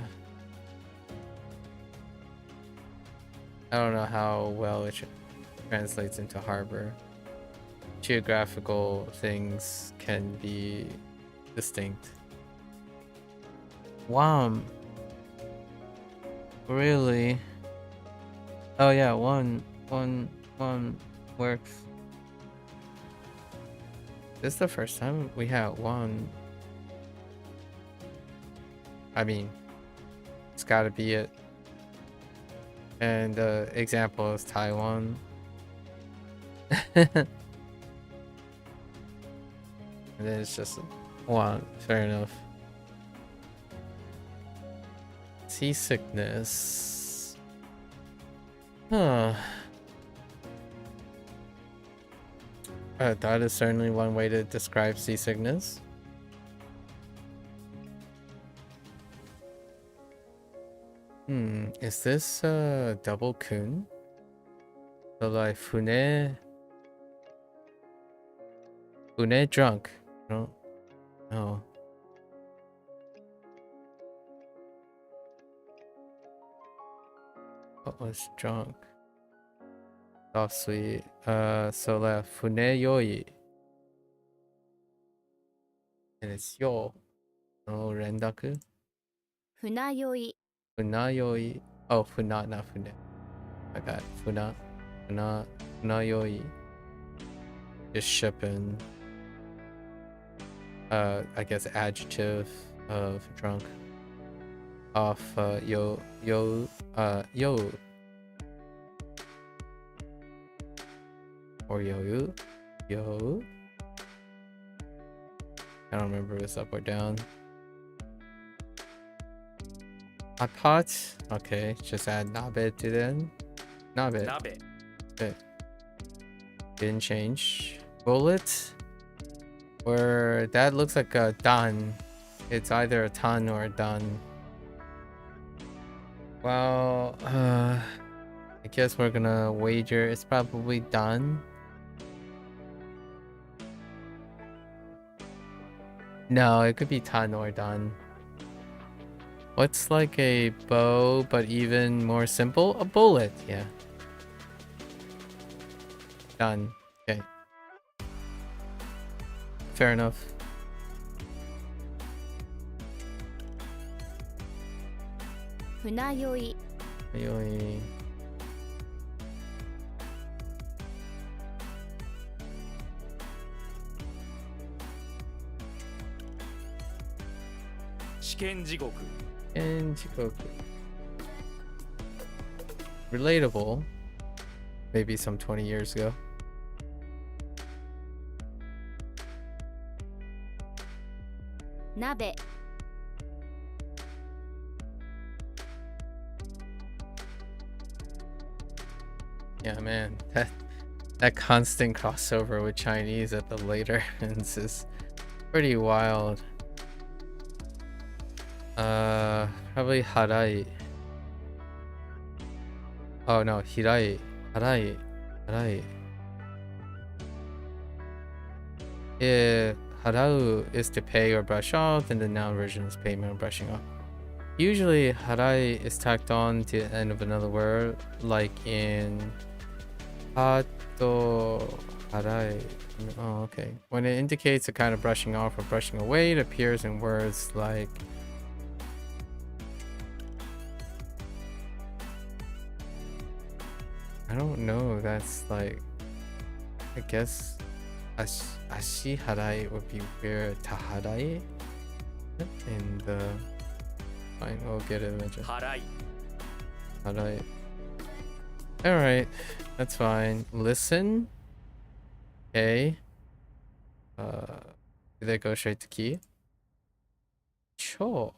don't know how well it translates into harbor. Geographical things can be distinct. Wow. Really? Oh yeah, one works. This is the first time we had one. I mean, it's gotta be it. And the example is Taiwan. And then it's just one. Fair enough. Seasickness. Huh. That is certainly one way to describe seasickness. Is this double kun? So like fune drunk? No. was drunk. Soft sweet. So la fune yoi. And it's yo. No rendaku. 船酔い Funa yoi. Oh, funa, not fune. My bad. Funa. Funa yoi. Just shipping. I guess adjective of drunk. Off yo. Yo. Or yo. Yo. I don't remember if it's up or down. Hot pot. Okay, just add nabe to then. Nabe. 鍋 Okay. Didn't change. Bullet. Or that looks like a dan. It's either a tan or a dan. Well, I guess we're gonna wager it's probably dan. No, it could be tan or dan. What's like a bow but even more simple? A bullet, yeah. Done. Okay. Fair enough. 船酔い Really. 試験地獄 And Chikoku. Relatable. Maybe some 20 years ago. 鍋 Yeah, man. That constant crossover with Chinese at the later ends is pretty wild. Probably harai. Oh no, hirai. Harai. Harai. Yeah, harau is to pay or brush off, and the noun version is payment or brushing off. Usually, harai is tacked on to the end of another word, like in hato harai. Oh, okay. When it indicates a kind of brushing off or brushing away, it appears in words like I don't know. That's like, I guess, ashi harai would be where taharai, and fine, we'll get it eventually. 払い Harai. All right, that's fine. Listen. Okay. Do they go straight to key? Cho.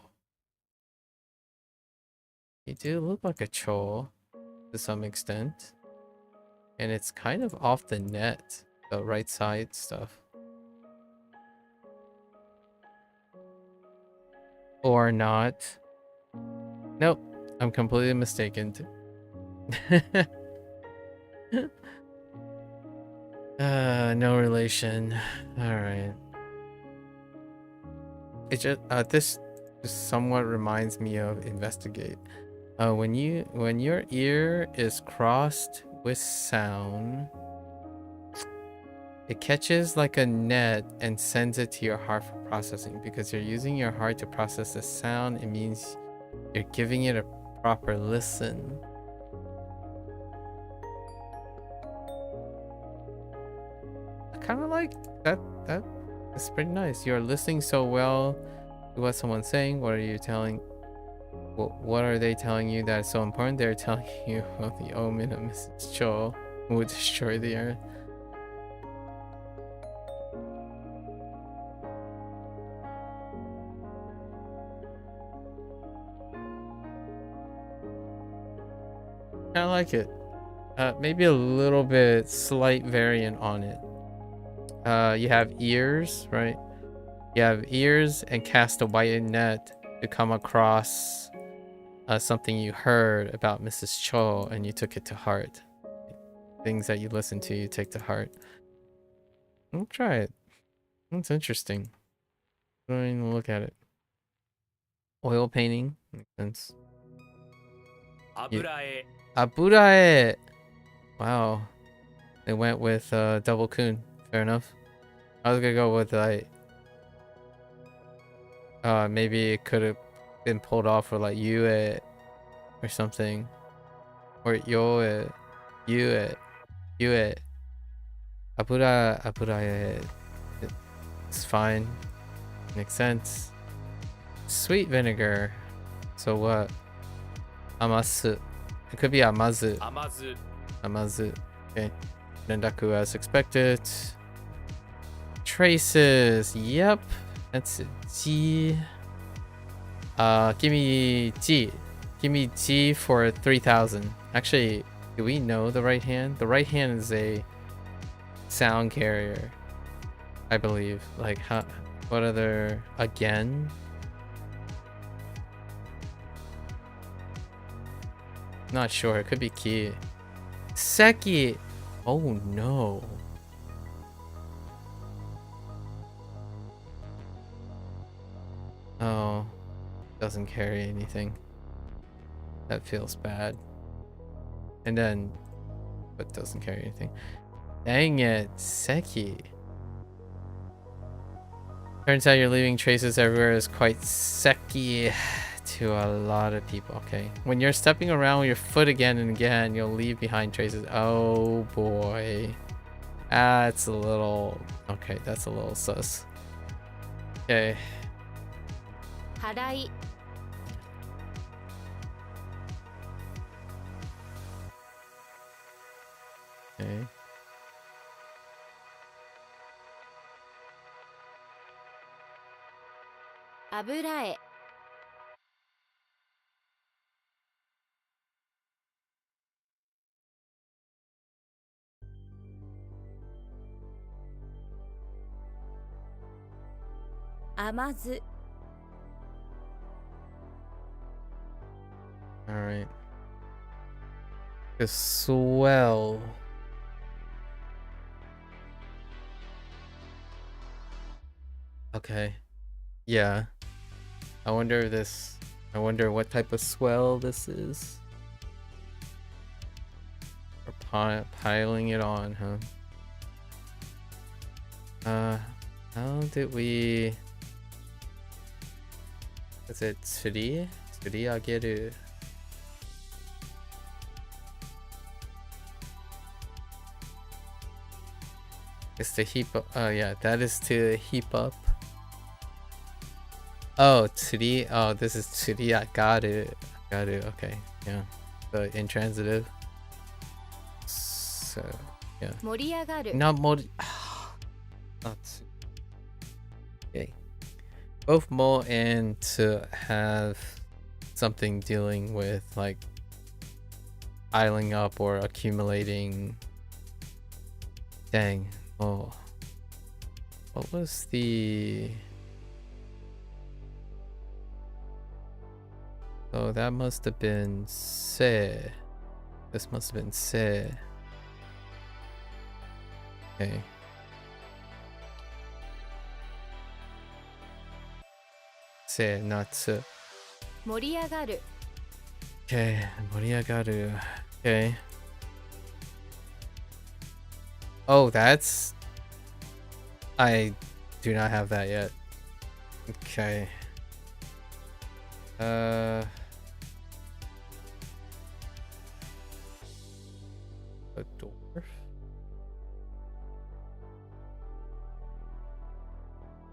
You do look like a cho to some extent. And it's kind of off the net, the right side stuff. Or not. Nope, I'm completely mistaken. No relation. Alright. It just, this just somewhat reminds me of Investigate. When your ear is crossed with sound, it catches like a net and sends it to your heart for processing. Because you're using your heart to process the sound, it means you're giving it a proper listen. I kind of like that. That's pretty nice. You're listening so well to what someone's saying. What are you telling? What are they telling you that is so important? They're telling you of the omen of Mrs. Cho who would destroy the earth. I like it. Maybe a little bit slight variant on it. You have ears, right? You have ears and cast a white net to come across something you heard about Mrs. Cho and you took it to heart. Things that you listen to, you take to heart. I'll try it. That's interesting. Going to look at it. Oil painting makes sense. 油絵 Aburae. Wow. They went with double kun. Fair enough. I was gonna go with like maybe it could have been pulled off for like yue or something. Or yue. Yue. Aburae. It's fine. Makes sense. Sweet vinegar. So what? Amasu. It could be amazu. 甘酢 Amazu. Okay. Rendaku as expected. Traces. Yep. That's it. G. Give me G. Give me G for 3,000. Actually, do we know the right hand? The right hand is a sound carrier, I believe. Like, how? What other? Again? Not sure. It could be key. Seki. Oh no. Oh, doesn't carry anything. That feels bad. And then, but doesn't carry anything. Dang it, Seki. Turns out you're leaving traces everywhere is quite Seki to a lot of people. Okay, when you're stepping around with your foot again and again, you'll leave behind traces. Oh boy, that's a little. Okay, that's a little sus. Okay. 払い Okay. 油絵 甘酢 All right. The swell. Okay. Yeah. I wonder what type of swell this is. We're piling it on, huh? How did we... Is it tsuri? Tsuri ageru. It's to heap up. Oh yeah, that is to heap up. Oh, tsuri. Oh, this is tsuri. I got it. Okay, yeah. The intransitive. So, yeah. 盛り上がる Not more. Not. Okay. Both mo and to have something dealing with like piling up or accumulating. Dang. Oh. What was the... Oh, that must have been se. This must have been se. Okay. Se, not se. 盛り上がる Okay, moriagaru. Okay. Oh, that's... I do not have that yet. Okay. A dwarf?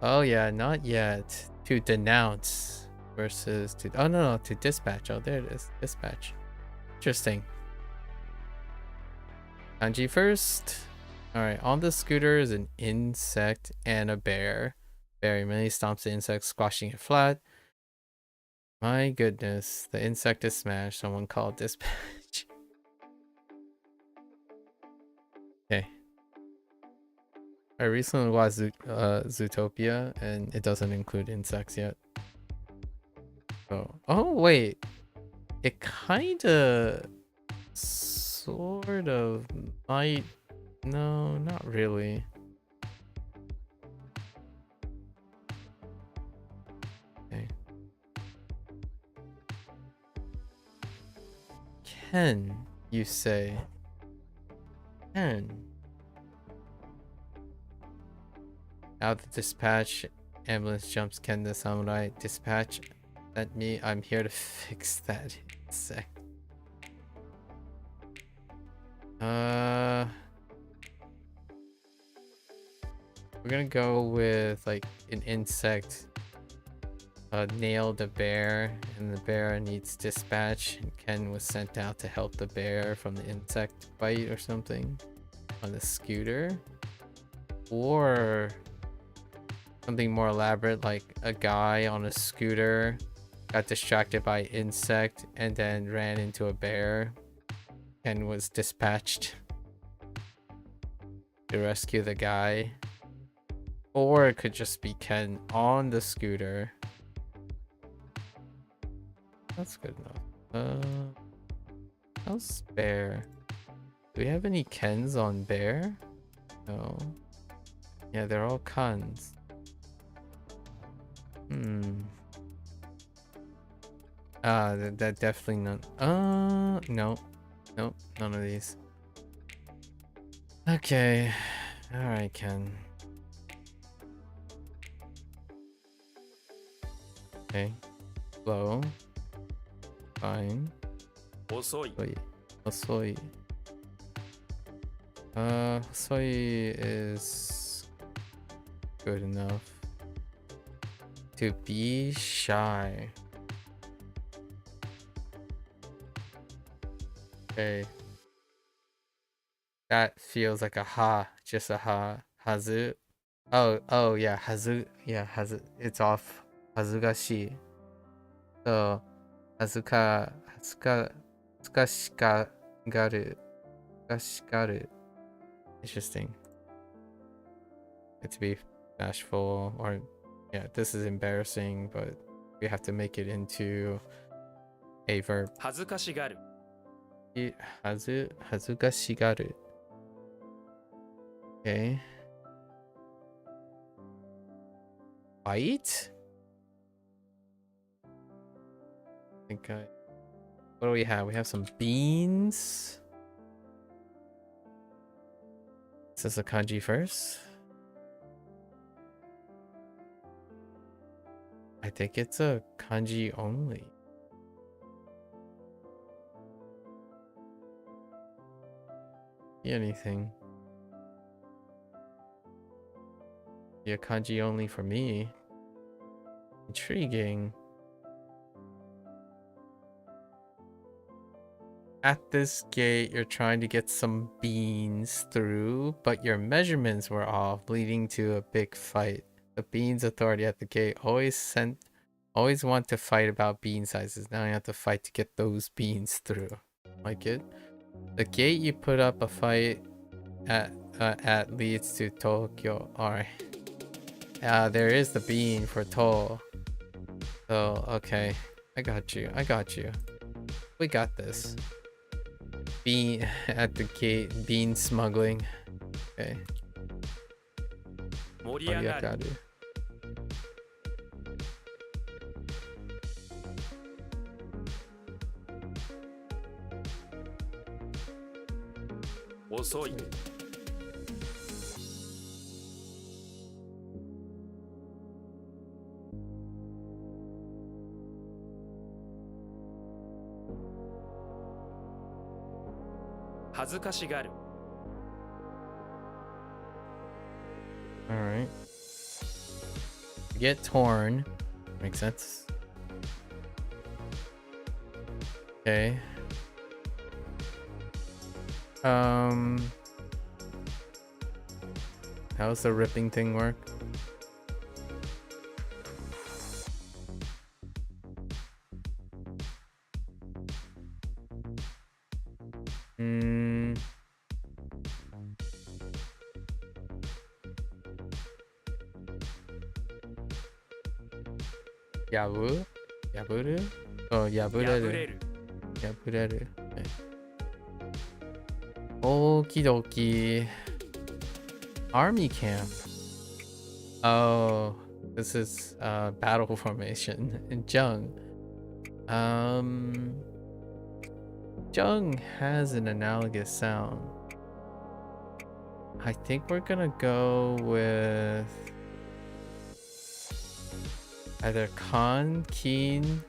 Oh yeah, not yet. To denounce versus to... Oh no, to dispatch. Oh, there it is. Dispatch. Interesting. Kanji first. Alright, on the scooter is an insect and a bear. Very many stomps the insect, squashing it flat. My goodness, the insect is smashed. Someone called dispatch. Okay. I recently watched Zootopia, and it doesn't include insects yet. Oh wait. It kinda... Sort of might... No, not really. Okay. Ken. you say. Ken. Out the dispatch. Ambulance jumps Ken the samurai. Dispatch sent me. I'm here to fix that insect. We're gonna go with like an insect. Nailed a bear, and the bear needs dispatch, and Ken was sent out to help the bear from the insect bite or something on the scooter. Or something more elaborate, like a guy on a scooter got distracted by insect and then ran into a bear and was dispatched to rescue the guy. Or it could just be Ken on the scooter. That's good enough. How's bear? Do we have any Kens on bear? No. Yeah, they're all Kans. That definitely none. No. Nope, none of these. Okay. Alright, Ken. Okay. Slow. Fine. 遅い Osoi. Osoi is good enough. To be shy. Okay. That feels like a ha. Just a ha. Hazu. Oh yeah, hazu. Yeah, hazu. It's off. Hazugashi. So, tsukashikaru. Interesting. It's to be bashful, or yeah, this is embarrassing, but we have to make it into a verb. 恥ずかしがる Hazugashigaru. Okay. Fight? What do we have? We have some beans. Is this a kanji first? I think it's a kanji only. Anything. Yeah, kanji only for me. Intriguing. At this gate, you're trying to get some beans through, but your measurements were off, leading to a big fight. The beans authority at the gate always want to fight about bean sizes. Now you have to fight to get those beans through. Like it? The gate you put up a fight at leads to Tokyo. Alright. There is the bean for toll. So, okay. I got you. We got this. Bean at the gate. Bean smuggling. Okay. 盛り上がる Arigaru. 遅い 恥ずかしがる Alright. Get torn. Makes sense. Okay. How's the ripping thing work? Yaburu? Oh, 破 yabureru. れる Yabureru. Okay. Okie dokie. Army camp. Oh, this is battle formation in Jung. Jung has an analogous sound. I think we're gonna go with either Kan, Keen,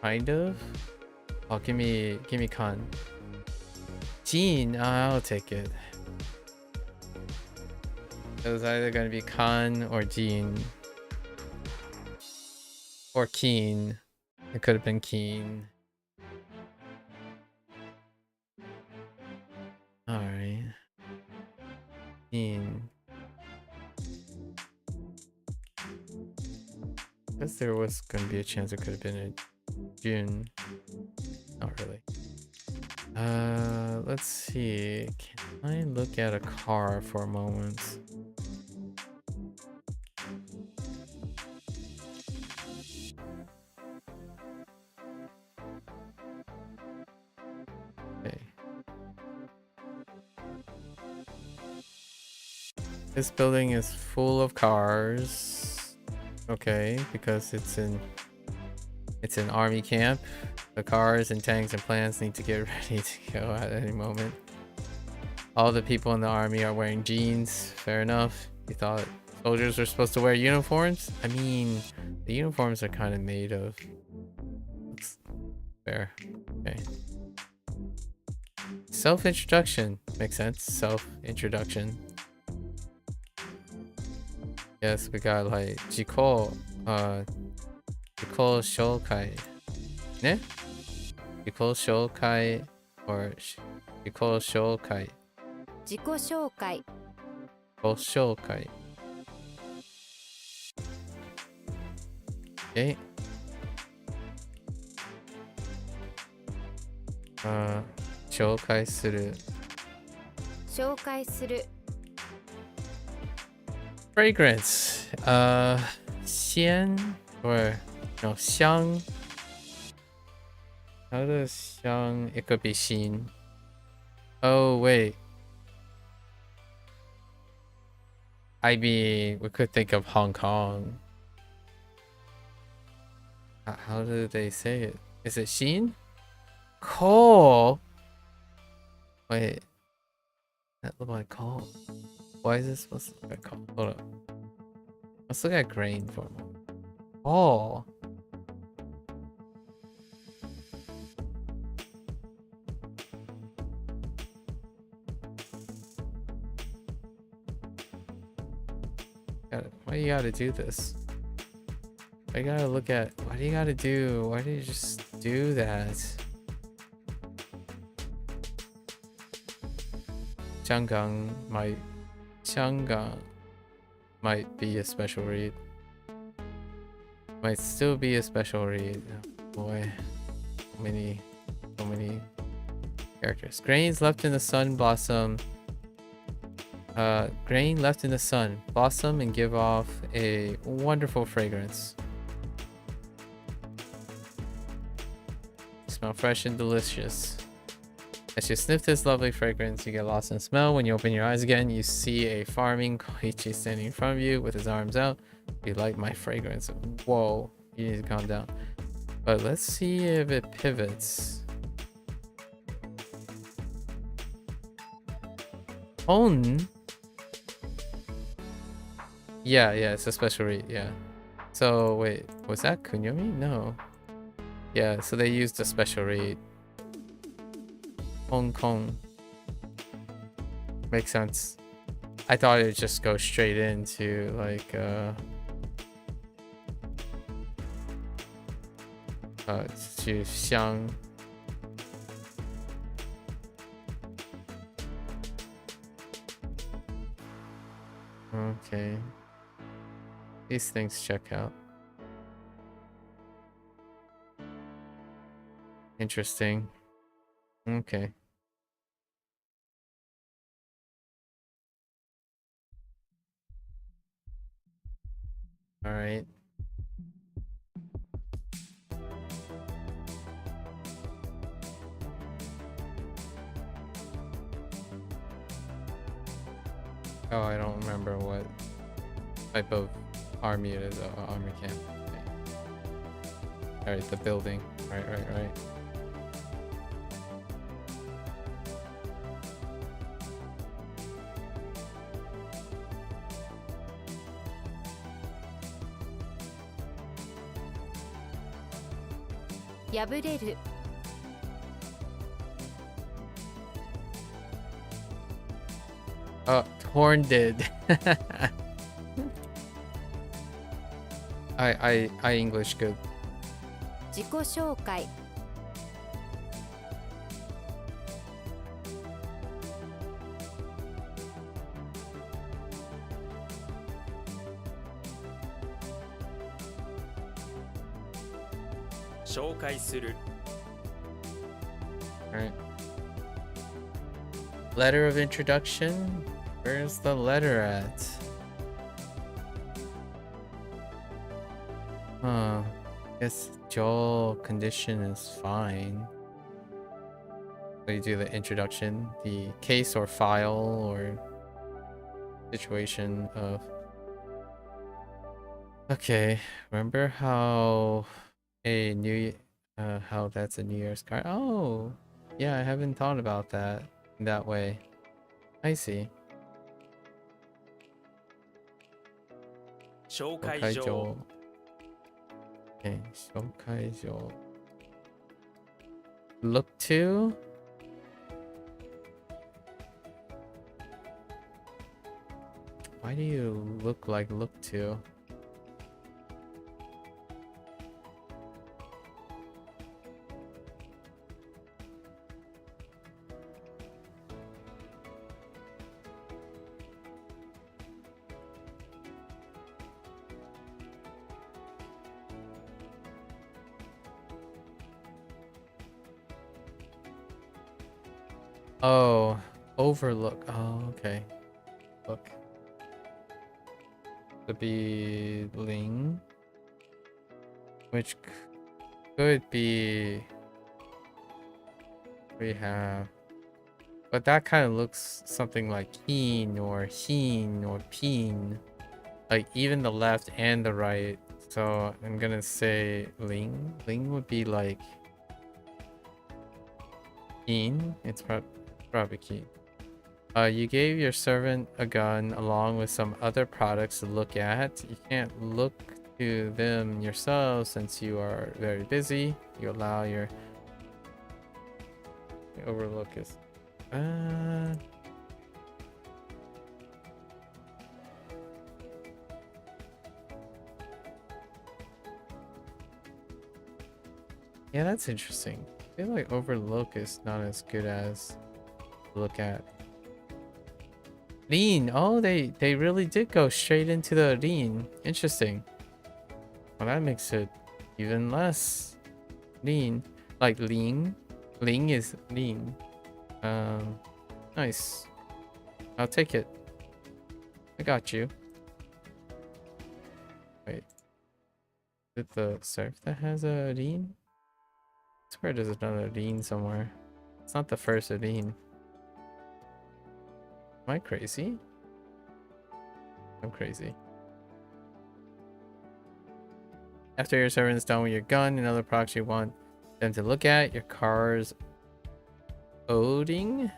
kind of. Oh, give me Kan. Jin, I'll take it. It was either gonna be Kan or Jin. Or Keen. It could have been Keen. Alright. Keen. Guess there was gonna be a chance it could have been a June. Not really. Let's see. Can I look at a car for a moment? Okay. This building is full of cars. Okay, because it's an army camp. The cars and tanks and plants need to get ready to go at any moment. All the people in the army are wearing jeans. Fair enough. You thought soldiers were supposed to wear uniforms? I mean, the uniforms are kind of made of... That's fair. Okay. Self-introduction. Makes sense. Self-introduction. Yes, we got like Jiko Shoukai. Ne? Jiko Shoukai or Jiko Shoukai. 自己紹介 Shoukai. Okay. 紹介する紹介する fragrance. 香 or no 香. How does 香? It could be 新. Oh wait. I mean, we could think of Hong Kong. How do they say it? Is it Sheen? Coal? Wait. That look like coal. Why is this supposed to look like coal? Hold up. Let's look at grain for a moment. Oh. Why you gotta do this? Why you gotta look at... Why do you gotta do... Why do you just do that? Changgang might be a special read. Might still be a special read. Oh boy. So many characters. Grains left in the sun blossom. Grain left in the sun blossom and give off a wonderful fragrance. Smell fresh and delicious. As you sniff this lovely fragrance, you get lost in smell. When you open your eyes again, you see a farming Koichi standing in front of you with his arms out. You like my fragrance. Whoa, you need to calm down. But let's see if it pivots. Hoang? Yeah, it's a special read, yeah. So wait, was that Kunyomi? No. Yeah, so they used a special read. Hong Kong. Makes sense. I thought it would just go straight into like to Xiang. Okay. These things check out. Interesting. Okay. All right. Oh, I don't remember what type of army it is. Army camp. Okay. All right, the building. Right. 破れる Horn did. I English good. 自己紹介 紹介する Alright. Letter of introduction? Where's the letter at? Huh. Guess jaw condition is fine. So you do the introduction, the case or file or situation of... Okay, remember how how that's a New Year's card? Oh, yeah, I haven't thought about that that way. I see. 紹介状 Shokaijo. Okay, Shokaijo. Look to? Why do you look like look to? Oh, overlook. Oh, okay. Look. To be Ling, which could be we have, but that kind of looks something like Heen or Heen or Peen, like even the left and the right. So I'm gonna say Ling. Ling would be like Keen. It's probably Keen. You gave your servant a gun along with some other products to look at. You can't look to them yourself since you are very busy. You allow your overlook is yeah, that's interesting. I feel like overlook is not as good as look at. Lean. Oh, they really did go straight into the lean. Interesting. Well, that makes it even less lean. Like lean. Ling is lean. Nice. I'll take it. I got you. Wait. Is it the surf that has a lean? I swear there's another lean somewhere. It's not the first lean. Am I crazy? I'm crazy. After your servant is done with your gun and other products you want them to look at, your car's oding.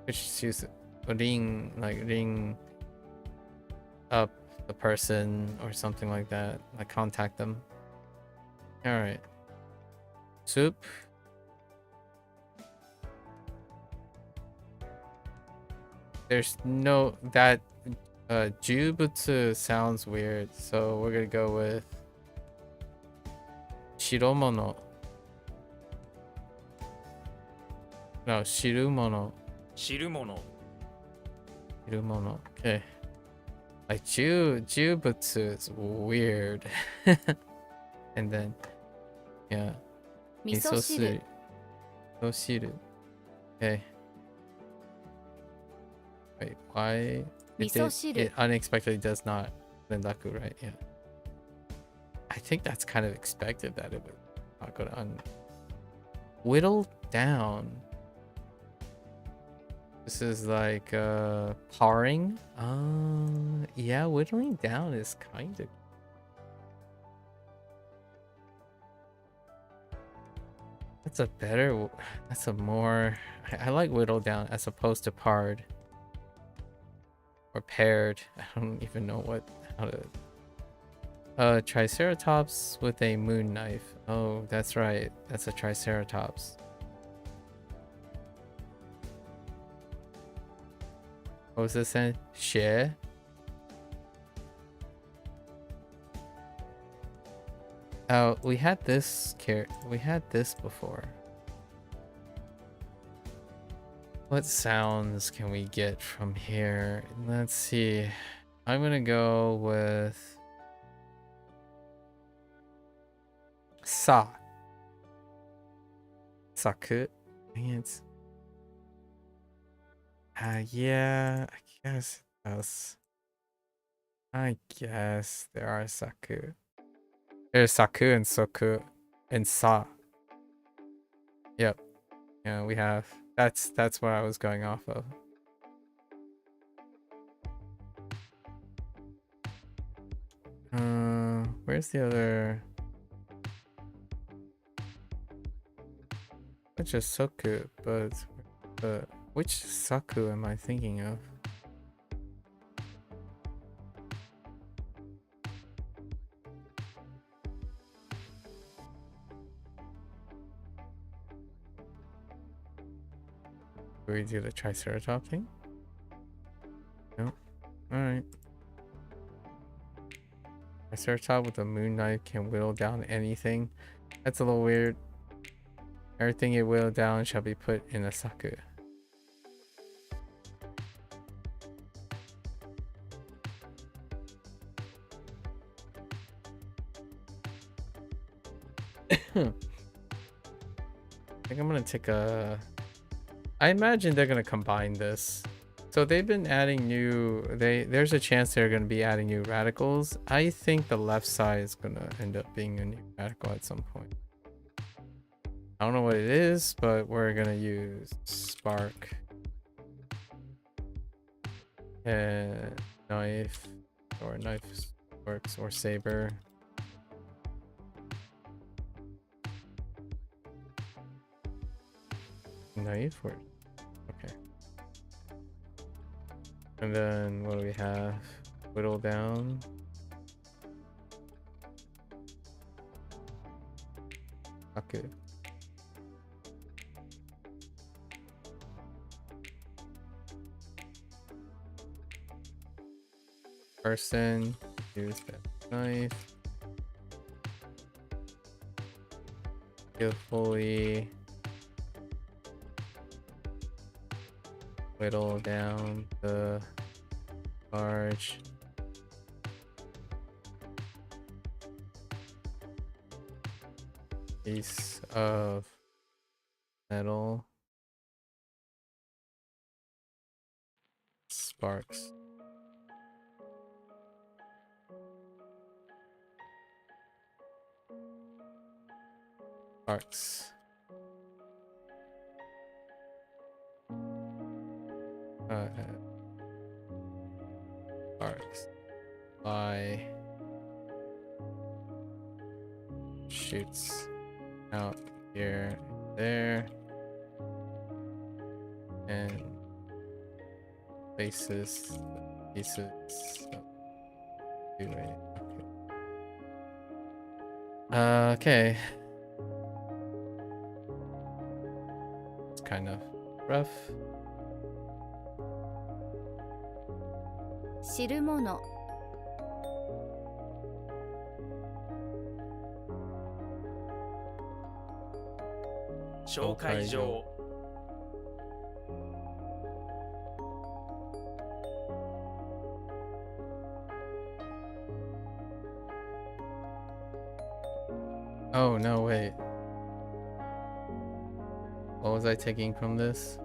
Which use oding, like ring up the person or something like that. Like contact them. Alright. Soup. There's no that Jubutsu sounds weird, so we're gonna go with Shiromono. No, Shirumono. 知るもの Shirumono. Okay. Like Jubutsu is weird. And then yeah. 味噌汁 Misoshiru. Okay. Wait, why? It unexpectedly does not Rendaku, right? Yeah. I think that's kind of expected that it would not go to whittle down. This is like paring. Yeah, whittling down is kind of. That's a better. That's a more. I like whittle down as opposed to pared. Or paired. I don't even know how to Triceratops with a moon knife. Oh, that's right. That's a Triceratops. What was this in? Xie? Oh, we had this before. What sounds can we get from here? Let's see. I'm gonna go with sa. Saku. Dang it. Yeah, I guess it does. I guess there are saku. There's saku and soku and sa. Yep. Yeah, we have. That's what I was going off of. Where's the other? Which is soku, but which saku am I thinking of? Do we do the Triceratops thing? No. Alright. Triceratops with a moon knife can whittle down anything. That's a little weird. Everything it whittled down shall be put in a saku. I think I'm gonna take a... I imagine they're gonna combine this. So they've been adding new... There's a chance they're gonna be adding new radicals. I think the left side is gonna end up being a new radical at some point. I don't know what it is, but we're gonna use spark and knife, or knife works, or saber. Knife or okay. And then what do we have? Whittle down. Okay. Person, use that knife. Skillfully whittle down the large piece of metal. Sparks. Sparks. Sparks. Fly. Shoots out here and there. And places the pieces of okay. Okay. It's kind of rough. 知るもの、紹介状 Oh no, wait. What was I taking from this?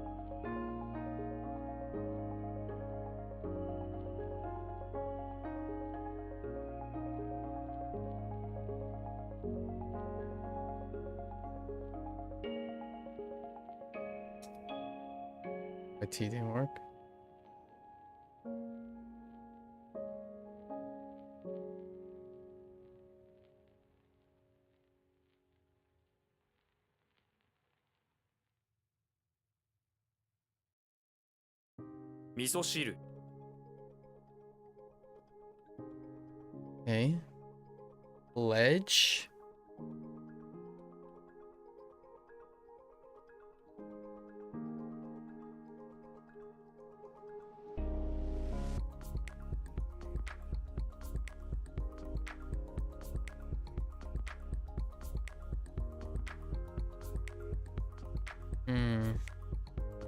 My T didn't work. Miso shiru. Okay. Pledge?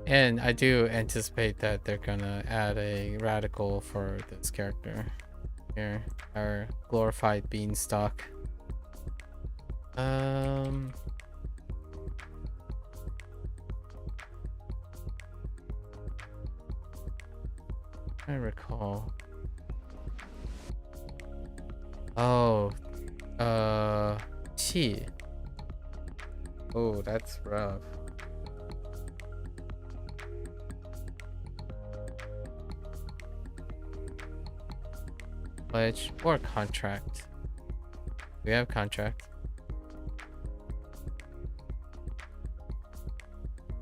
And I do anticipate that they're gonna add a radical for this character here, our glorified beanstalk. I recall. Oh, Chi. Oh, that's rough. Pledge or contract. We have contract.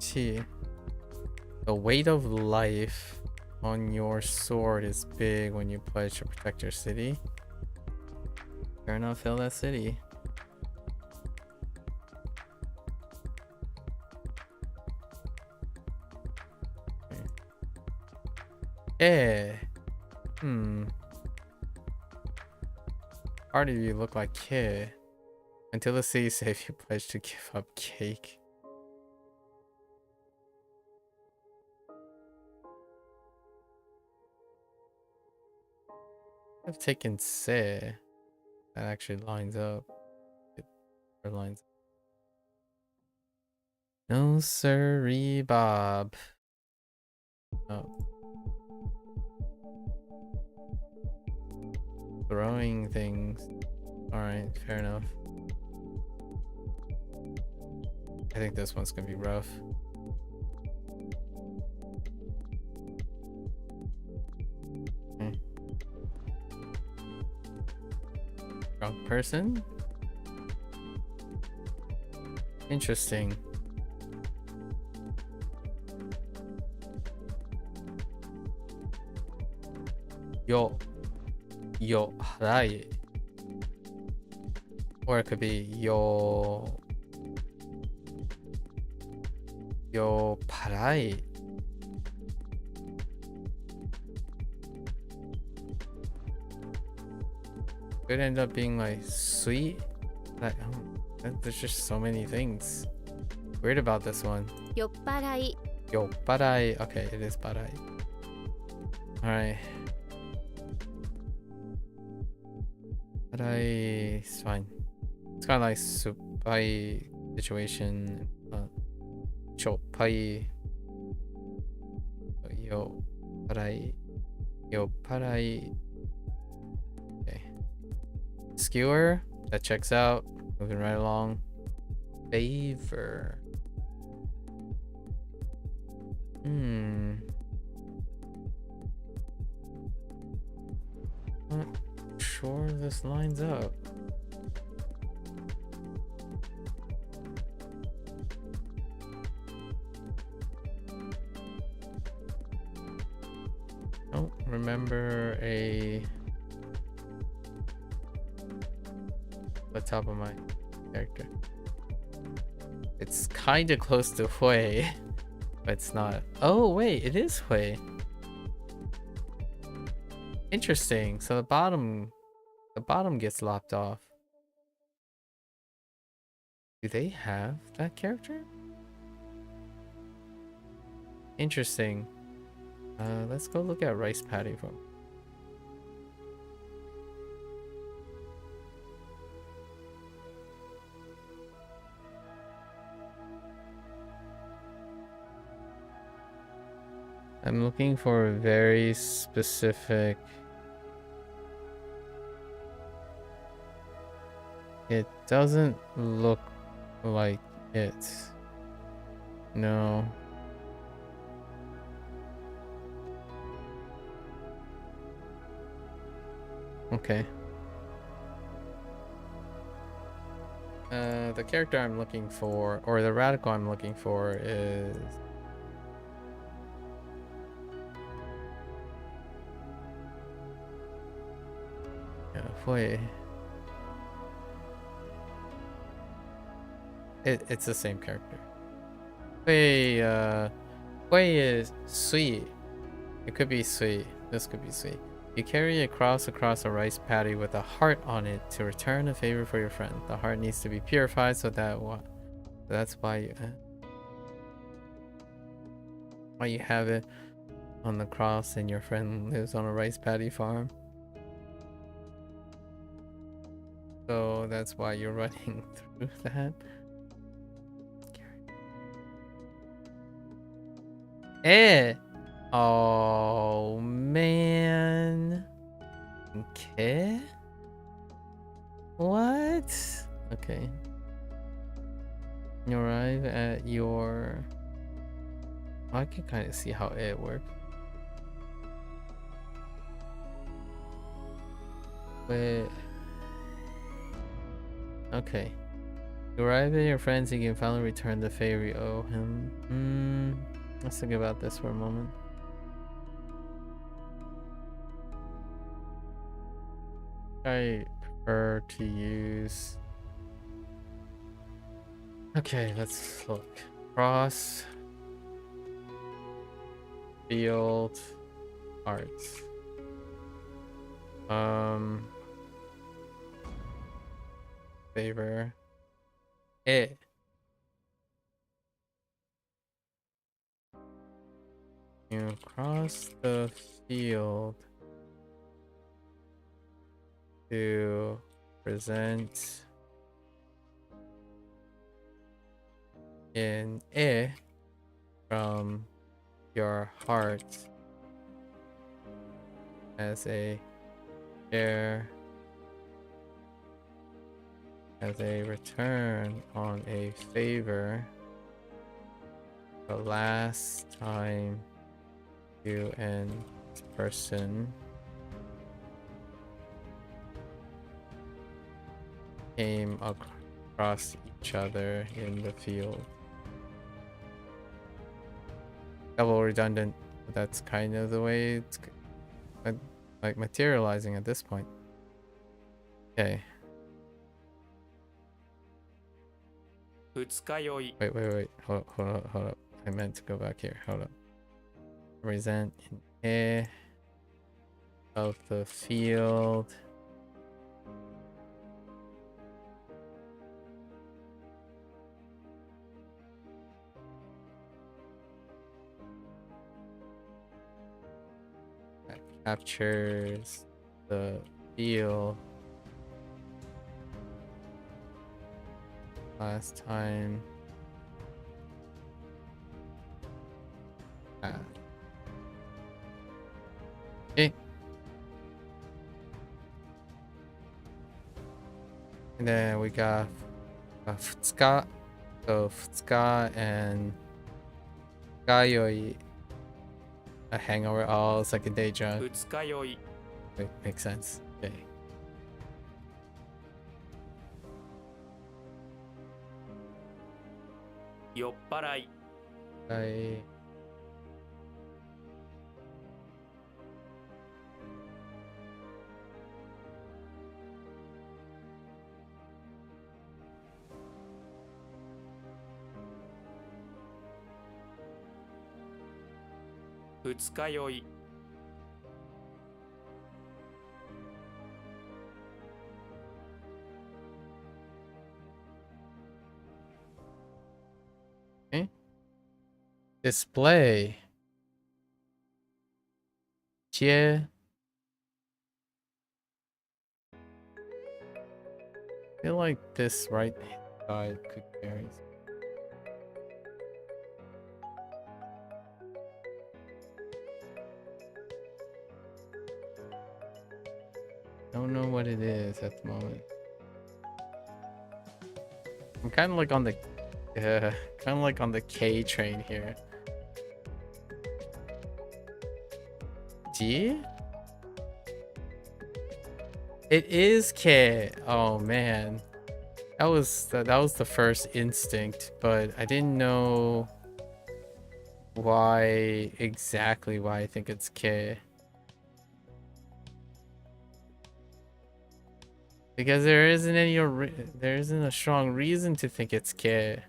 See, the weight of life on your sword is big when you pledge to protect your city. Fair enough, fill that city. Yeah. Part of you look like kid. Until the city safe, you pledge to give up cake. I've taken se. That actually lines up. It lines up. No sirree, Bob. Oh. Throwing things. Alright, fair enough. I think this one's gonna be rough. Okay. Drunk person? Interesting. Yo harai. Or it could be yo parai. Could end up being like sweet. Like, there's just so many things weird about this one. Yopparai. Yo parai. Okay, it is parai. Alright. Parai is fine. It's kind of like supai situation. Chopai. Yo parai. Yo parai. Okay. Skewer. That checks out. Moving right along. Favor. Not sure this lines up. Don't remember the top of my character. It's kind of close to Hui, but it's not. Oh wait, it is Hui. Interesting. So the bottom gets lopped off. Do they have that character? Interesting. Let's go look at Rice Patty for. I'm looking for a very specific. It doesn't look like it. No. Okay. The character I'm looking for, or the radical I'm looking for, is Hui. It's the same character. Hui, Hui is sui. It could be sui. This could be sui. You carry a cross across a rice paddy with a heart on it to return a favor for your friend. The heart needs to be purified so that's why you have it on the cross and your friend lives on a rice paddy farm. So that's why you're running through that. Oh man. Okay. What? Okay. You arrive at your... I can kind of see how it works. Wait. Okay. You arrive at your friends, you can finally return the favor you owe him. Let's think about this for a moment. I prefer to use... Okay, let's look. Cross. Field. Arts. Favor. You cross the field to present in from your heart as a share as a return on a favor the last time you and this person came across each other in the field. Double redundant, but that's kind of the way it's like materializing at this point. Okay. Wait. Hold up. I meant to go back here. Hold up. Present in of the field. That captures the field. Last time. Okay. And then we got Futsuka. So Futsuka and Gayoi. A hangover. Oh, it's like a day job. Makes sense. Okay. Yopparai. Futsukayoi. Okay. Display. Jie. I feel like this right side could carry. Don't know what it is at the moment. I'm kind of like on the K train here. G? It is K. Oh man, that was the first instinct, but I didn't know why I think it's K. Because there isn't there isn't a strong reason to think it's K.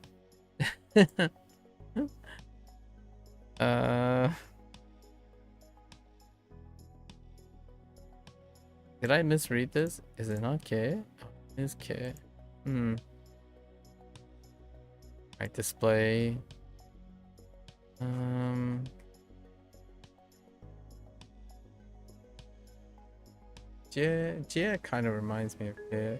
Did I misread this? Is it not K? Oh, it is K. Alright, display. Jia kind of reminds me of K.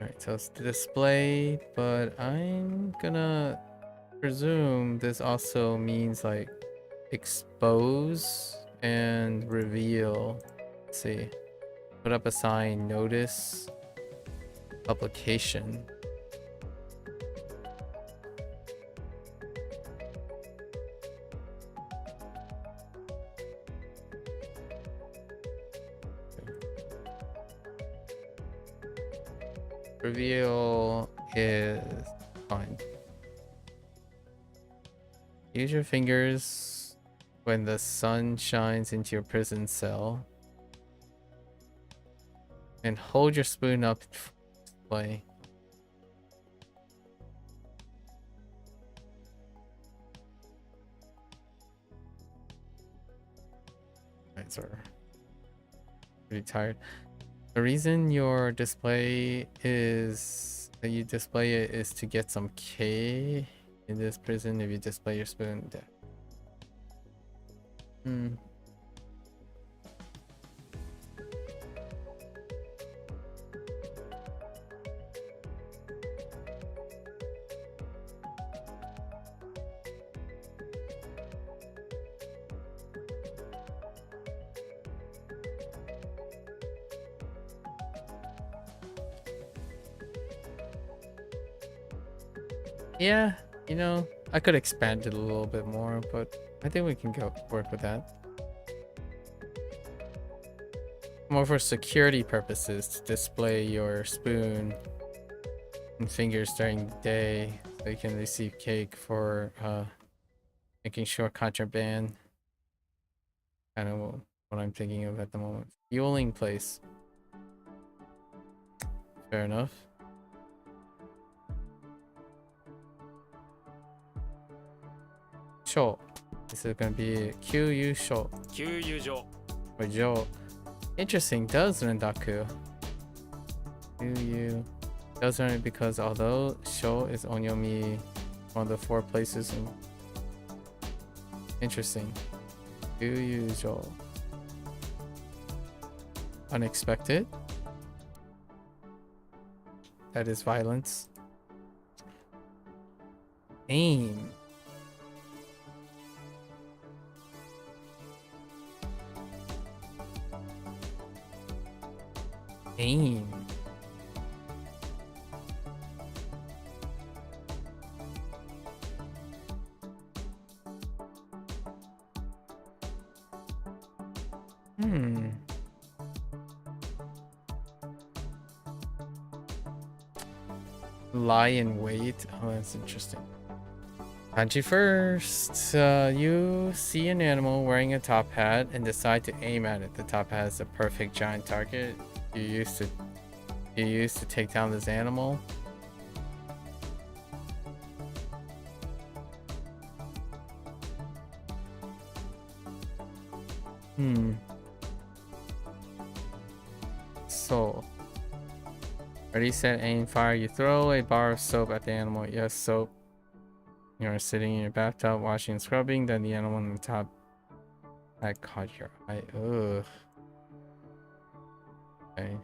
Alright, so it's the display, but I'm gonna presume this also means like expose and reveal. Let's see. Put up a sign, notice, publication. Reveal is fine. Use your fingers when the sun shines into your prison cell. And hold your spoon up for display. Guys are pretty tired. The reason your display is that you display it is to get some K in this prison if you display your spoon there. Yeah, you know, I could expand it a little bit more, but I think we can go work with that. More for security purposes, to display your spoon and fingers during the day so you can receive cake for making sure contraband. Kind of what I'm thinking of at the moment. Fueling place. Fair enough. Show. This is gonna be Kyūyū Show. 給油所 Or Joe. Interesting. Does Rendaku. Kyūyū. Does learn it because although Show is Onyomi, one of the 4 places in. Interesting. Kyūyū Show. Unexpected. That is violence. Aim. Aim. Lie in wait. Oh, that's interesting. Kanji first. You see an animal wearing a top hat and decide to aim at it. The top hat is the perfect giant target you used to take down this animal. So, ready, set, aim, fire. You throw a bar of soap at the animal. Yes, soap. You are sitting in your bathtub, washing and scrubbing. Then the animal on the top hat caught your eye. Ugh. Okay.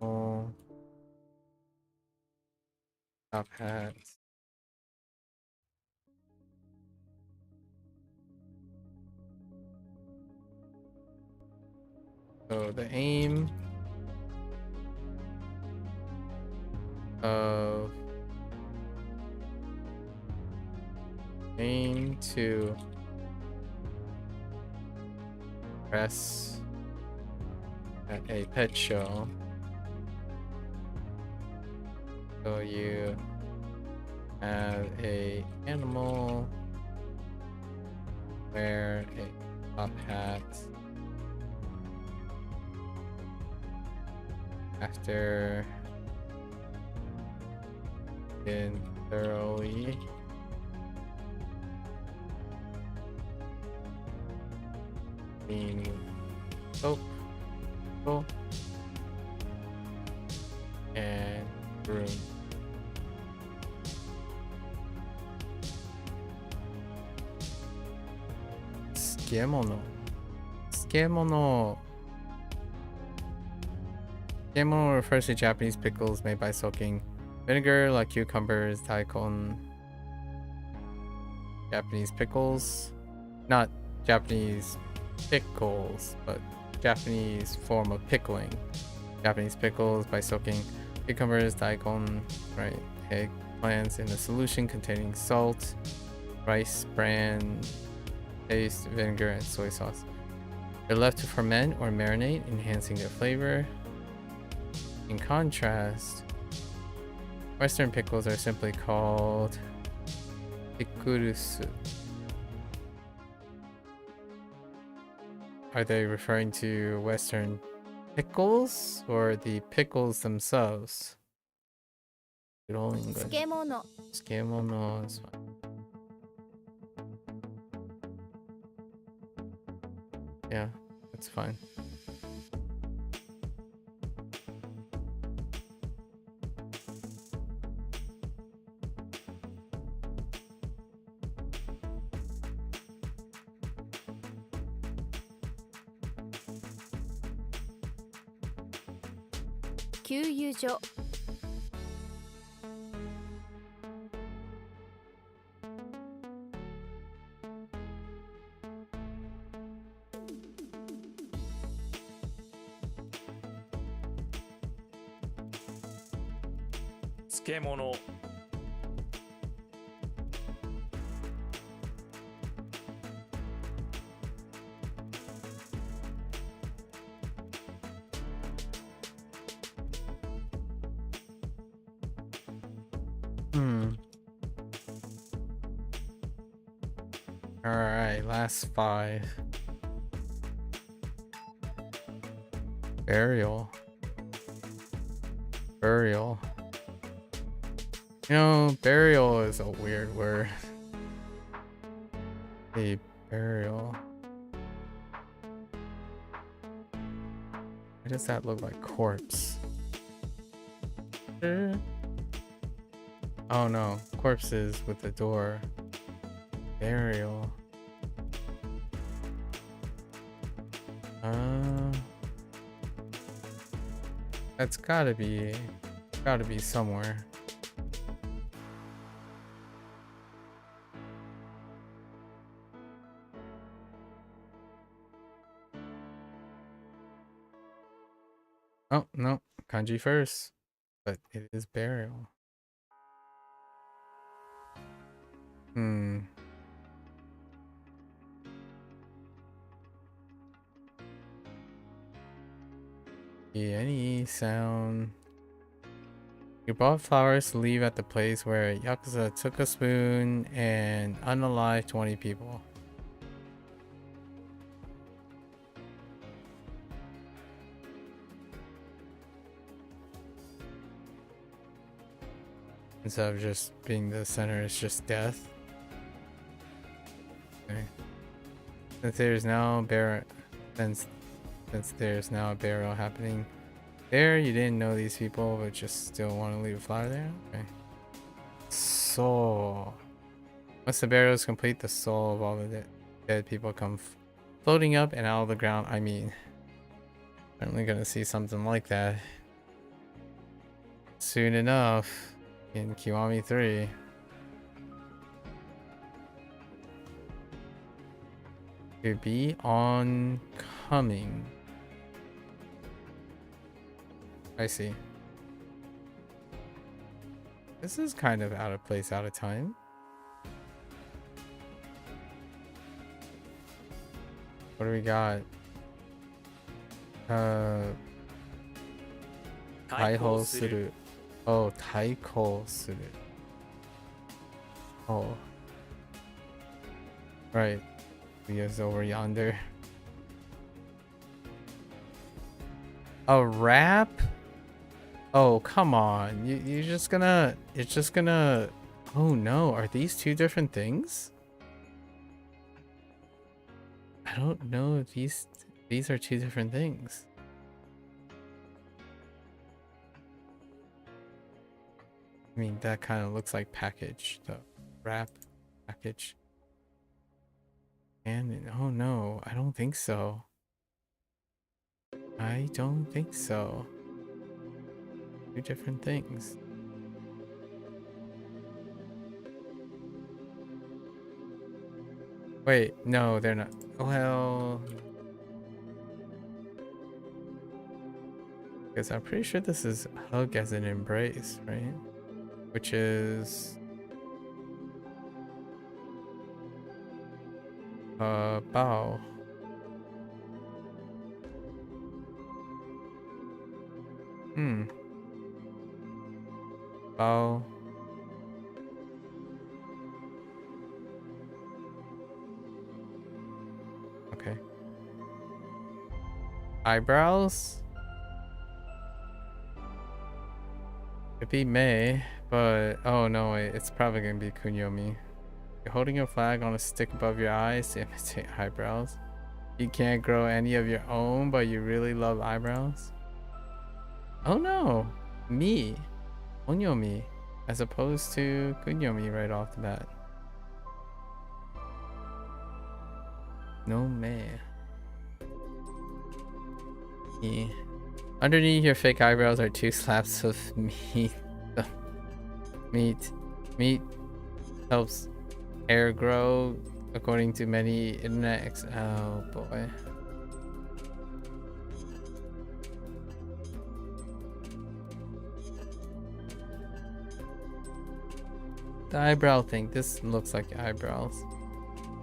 Oh. Top hats. So the aim of aim to press at a pet show. So you Add a animal. Wear a top hat. After been thoroughly clean soap, and broom. Tsukemono. Tsukemono. Tsukemono refers to Japanese pickles made by soaking vinegar like cucumbers, daikon. Japanese pickles. Not Japanese pickles, but Japanese form of pickling. Japanese pickles by soaking cucumbers, daikon, right? Eggplants in a solution containing salt, rice bran, paste, vinegar, and soy sauce. They're left to ferment or marinate, enhancing their flavor. In contrast, Western pickles are simply called pikurusu. Are they referring to Western pickles or the pickles themselves? Good old English. 漬物 Tsukemono is fine. Yeah, that's fine. "給油所 漬物 Alright, last 5. Burial. Burial. You know, burial is a weird word. A burial. Why does that look like corpse? Oh no, corpses with the door. Burial. That's gotta be somewhere. Oh no, kanji first, but it is burial. Any sound. You bought flowers to leave at the place where Yakuza took a spoon and unalived 20 people. Instead of just being the center, it's just death. Okay. Since there's now since there's now a burial happening there, you didn't know these people, but just still want to leave a flower there? Okay. Soul. Once the burial is complete, the soul of all the dead people come floating up and out of the ground. I mean, certainly gonna see something like that soon enough in Kiwami 3. To be oncoming. I see. This is kind of out of place, out of time. What do we got? Taiho suru. Oh, taiko suru. Oh. Right. He is over yonder. A wrap? Oh, come on. You're just gonna... It's just gonna... Oh no, are these two different things? I don't know if these are two different things. I mean, that kind of looks like package, the wrap package. And oh no, I don't think so. I don't think so. Two different things. Wait, no, they're not. Well, because I'm pretty sure this is hug as an embrace, right? Which is bow. Bow. Okay. Eyebrows? It'd be May, but oh no, wait, it's probably gonna be Kunyomi. You're holding your flag on a stick above your eyes to imitate eyebrows. You can't grow any of your own, but you really love eyebrows? Oh no! Me. Onyomi. As opposed to Kunyomi right off the bat. No man. Me. Underneath your fake eyebrows are two slabs of meat. Meat helps hair grow, according to many internet oh boy. The eyebrow thing, this looks like eyebrows.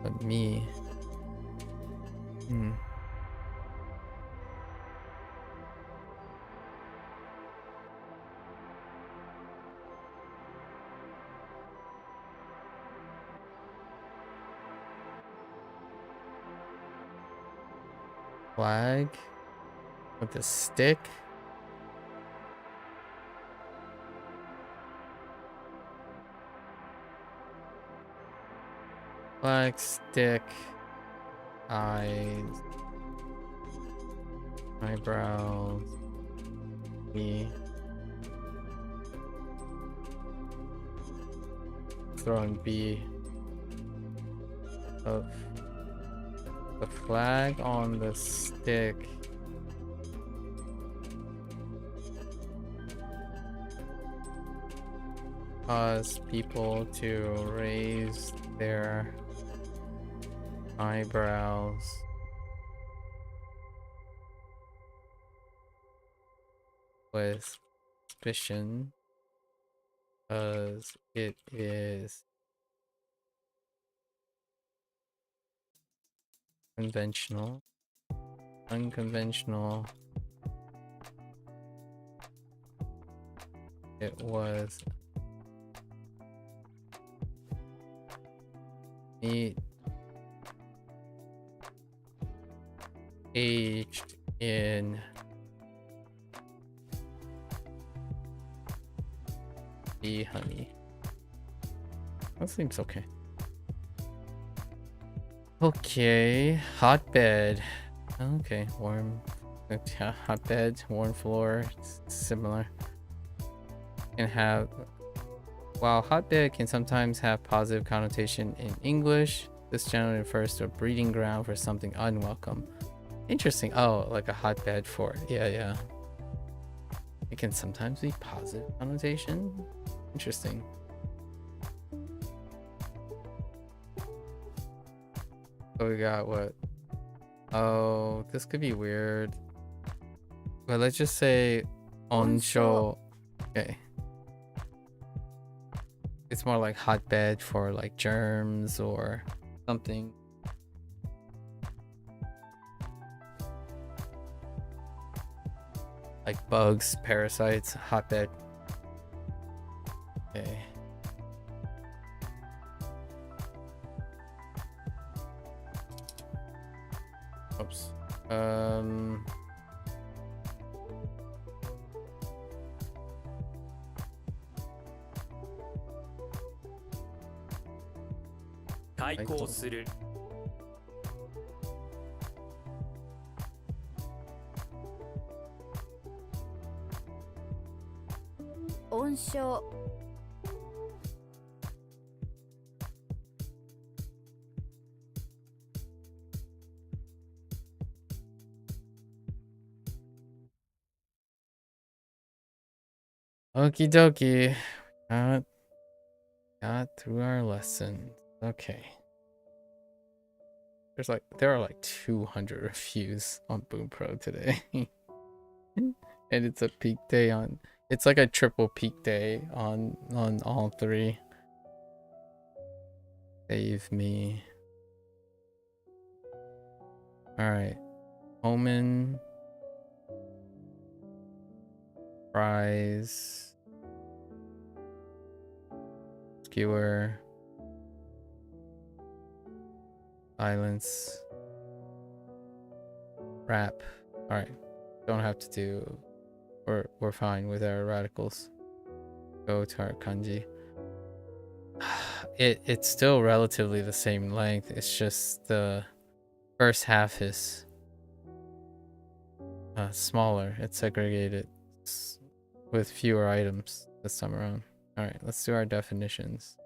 But me. Flag with a stick. Flag, stick, eyes, eyebrows, me. Throwing B of the flag on the stick. Cause people to raise their eyebrows with suspicion, because it is conventional, unconventional. It was meat aged in bee honey. That seems okay. Okay, hotbed. Okay, warm. Yeah, hotbed, warm floor. It's similar. Can have. While hotbed can sometimes have positive connotation in English, this generally refers to a breeding ground for something unwelcome. Interesting. Oh, like a hotbed for yeah. It can sometimes be positive connotation. Interesting. So we got what? Oh, this could be weird. But let's just say onsho. Okay. It's more like hotbed for like germs or something. Like bugs, parasites, hotbed. Okay. Oops.対抗する 温床 Okie dokie. Got through our lesson. Okay. There are like 200 reviews on Bunpro today. And it's a peak day on, it's like a triple peak day on all three. Save me. Alright. Omen. Fries. Skewer. Silence. Wrap. Alright. Don't have to do, we're fine with our radicals. Go to our kanji. It's still relatively the same length. It's just the first half is smaller. It's segregated with fewer items this time around. All right, let's do our definitions.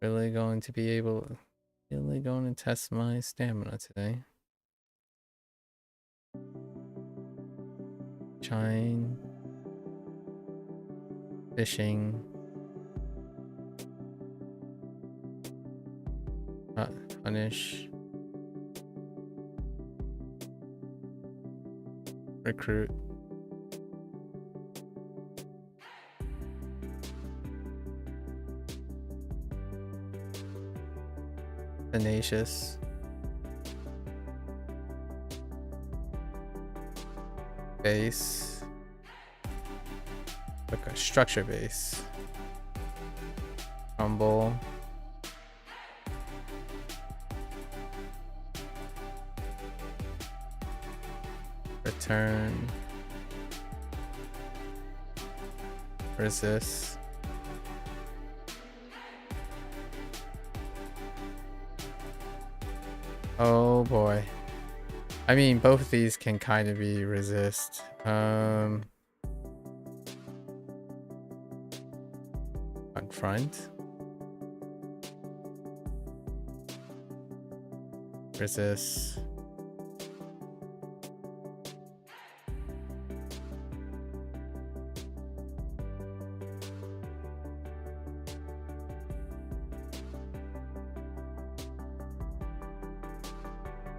Really going to test my stamina today. Chine. Fishing. Punish. Recruit. Tenacious. Base. Like a structure base. Rumble. Return. Resist. Oh boy. I mean, both of these can kind of be resist. Confront. Resist.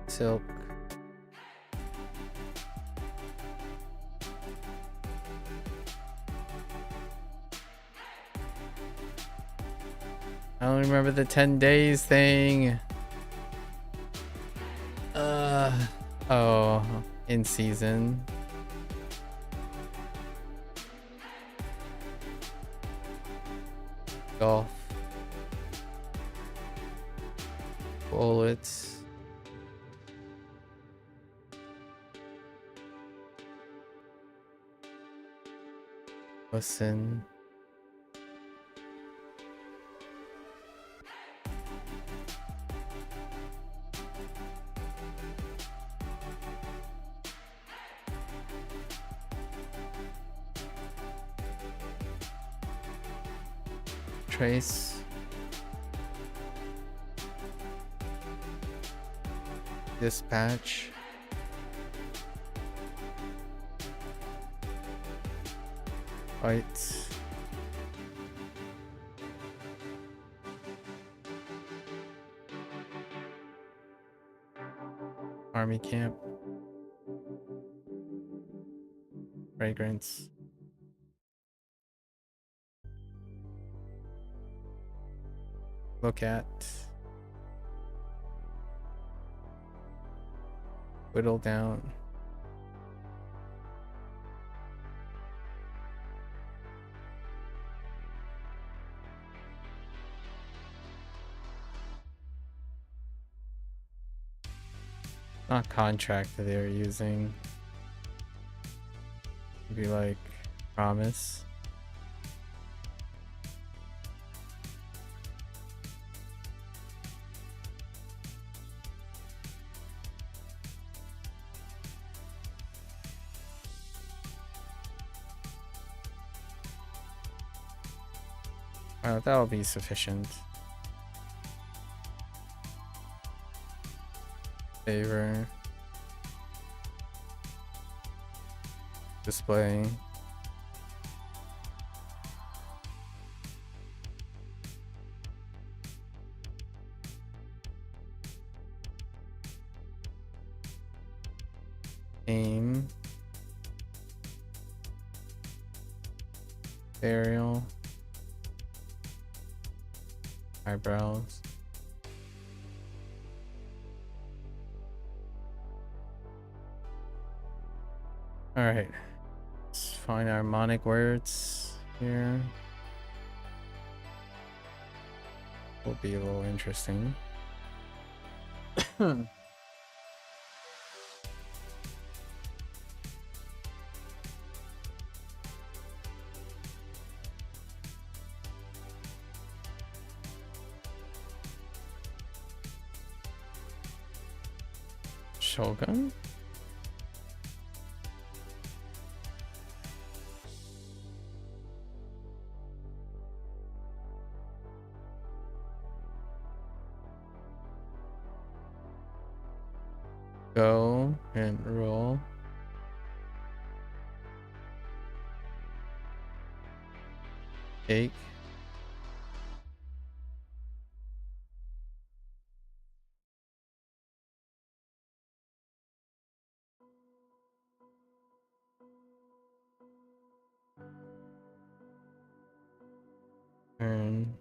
Silk. I don't remember the 10 days thing. Oh, in season. Golf. Bullets. Listen. Trace. Dispatch. Fight. Army camp. Fragrance. Look at. Whittle down. Not contract that they're using. Maybe like promise. That'll be sufficient. Favor. Display. Aim. Burial. Eyebrows. All right, let's find our mnemonic words here. Will be a little interesting. Shogun? Go and roll. Take. Turn.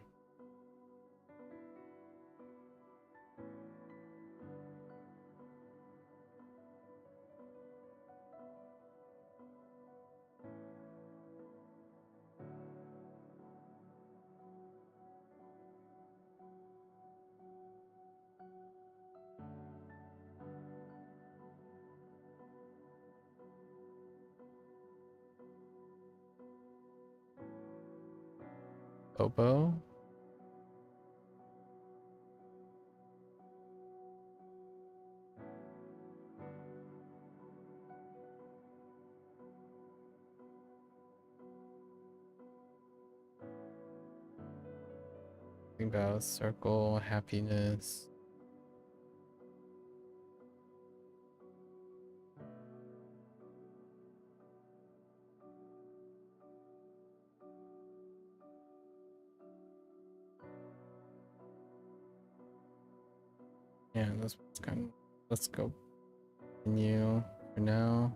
Oboe. Think about circle, happiness. Yeah, that's kind of, let's go continue for now.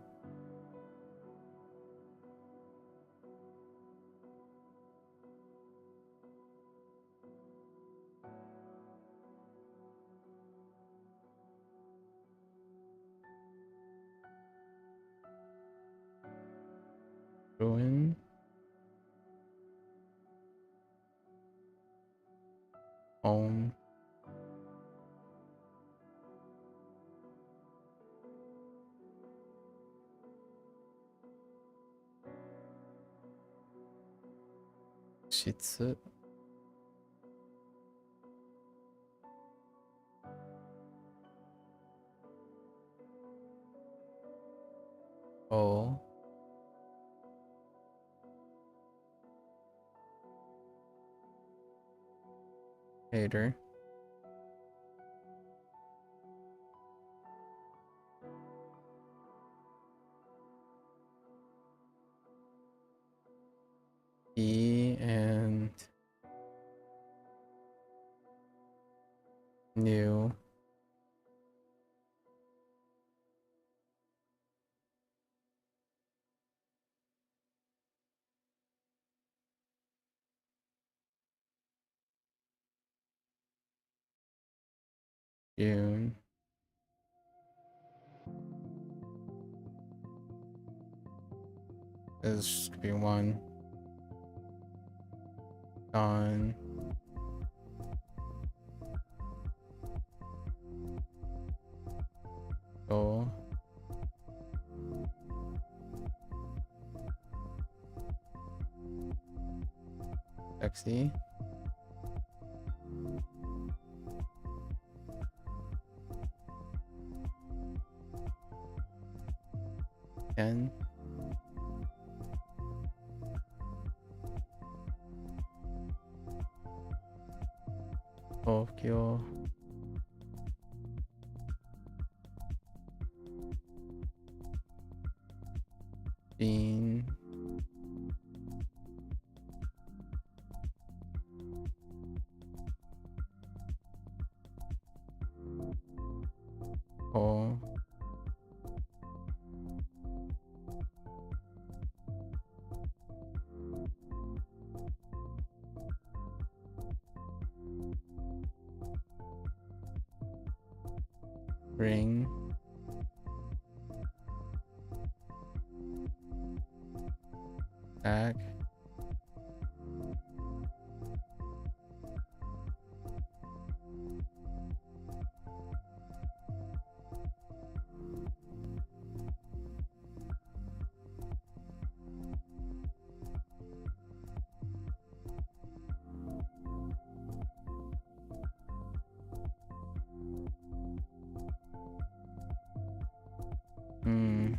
Ruin. Home. Shitsu. Oh. Hater. E and new. June. This could be one. Dawn. Pepsi. Ken. Tokyo. Bean. Oh. Ring. Back. Hmm.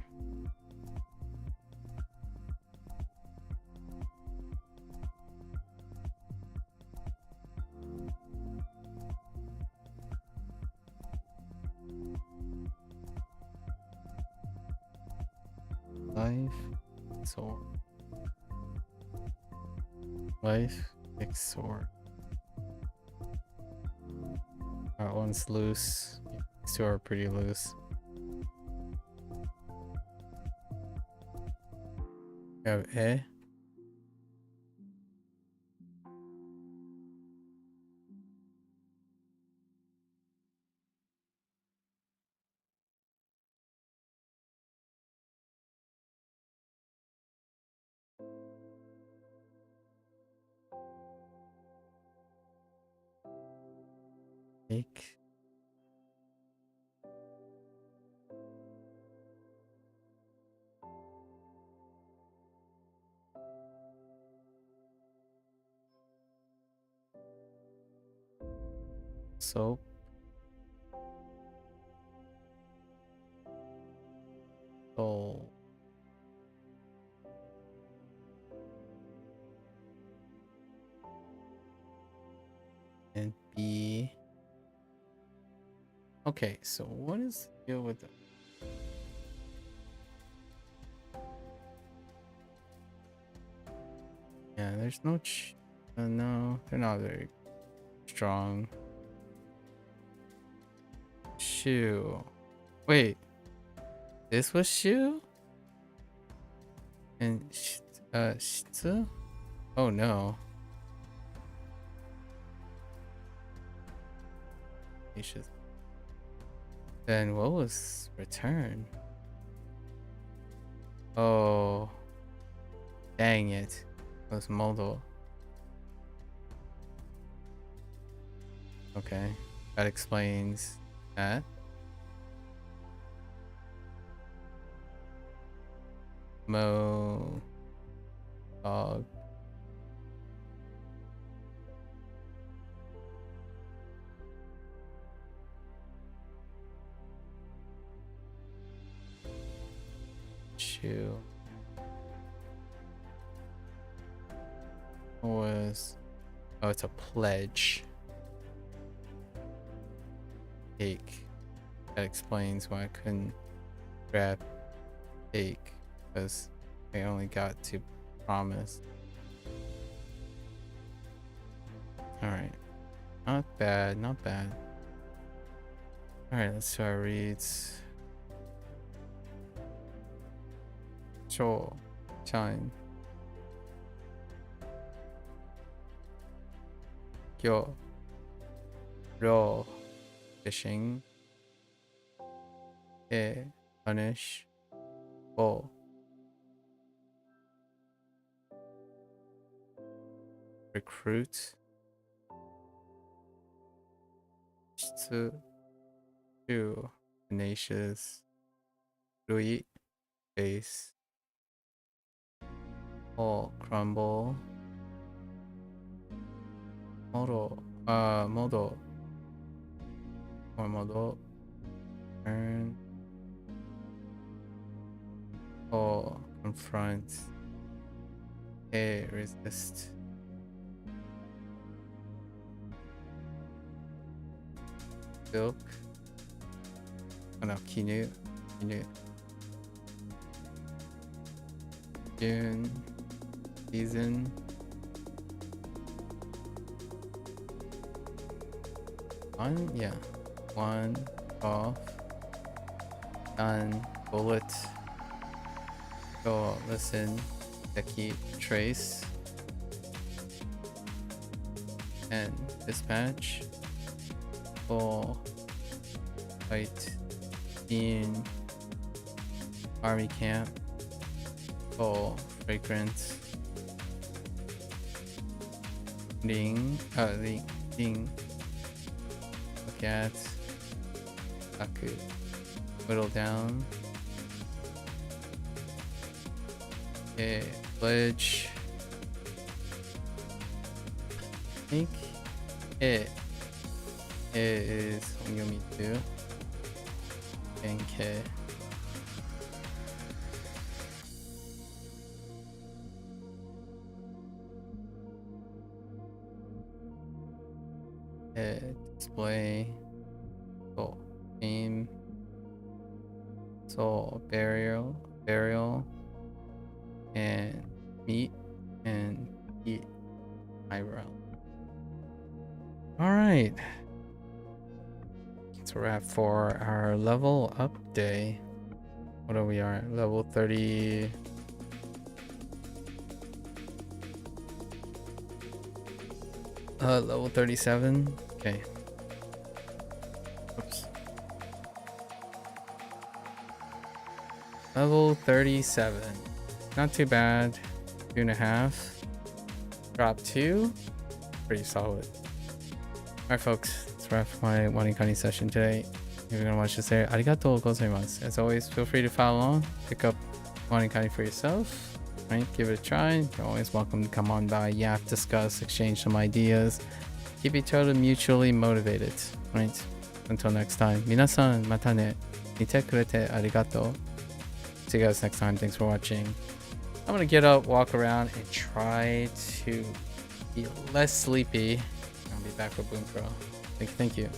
Life. Sword. Life. Big sword. That one's loose. These two are pretty loose. You have A. Take. Soap. Soul. And B. Okay, so what is the deal with the... Yeah, there's no no, they're not very strong. Shoe. Wait, this was shoe? And shitsu? Oh no. Then what was return? Oh, dang it. It was modal. Okay, that explains that. Mo. Dog. Chew. Was... Oh, it's a pledge. Take. That explains why I couldn't grab take, because I only got to promise. Alright. Not bad, not bad. Alright, let's try reads. Sure. Chime. Kyo. Ro. Fishing. E. Punish. O. Recruit. Shitsu. Two. Tenacious. Rui. Base. All. Crumble. Model. Model. Or model. Turn. Oh, confront. Okay, resist. Silk. Oh no, Kinu. Kinu. June. Season. One? Yeah. One. Off. Done. Bullet. Go listen. Deki. Trace. And dispatch. Full. Fight. In. Army camp. Full. Fragrance. Ding. Ding. Look at. Aku. Whittle down. Okay. Pledge. I think it is Yomi 2 and K. Display. Soul. Aim. Soul. Burial. And meat. And eat. Eyebrow. Alright. That's a wrap for our level up day. What are we at? Level 30. Level 37. Okay. Oops. Level 37. Not too bad. 2.5. Drop 2. Pretty solid. Alright folks, that's a wrap for my WaniKani session today. If you're gonna watch this there, arigatou gozaimasu. As always, feel free to follow along, pick up WaniKani for yourself, right? Give it a try. You're always welcome to come on by, yap, discuss, exchange some ideas, keep each other mutually motivated, right? Until next time, minasan mata ne, mite kurete arigatou. See you guys next time. Thanks for watching. I'm gonna get up, walk around, and try to be less sleepy. I'll be back with Bunpro. Thank you.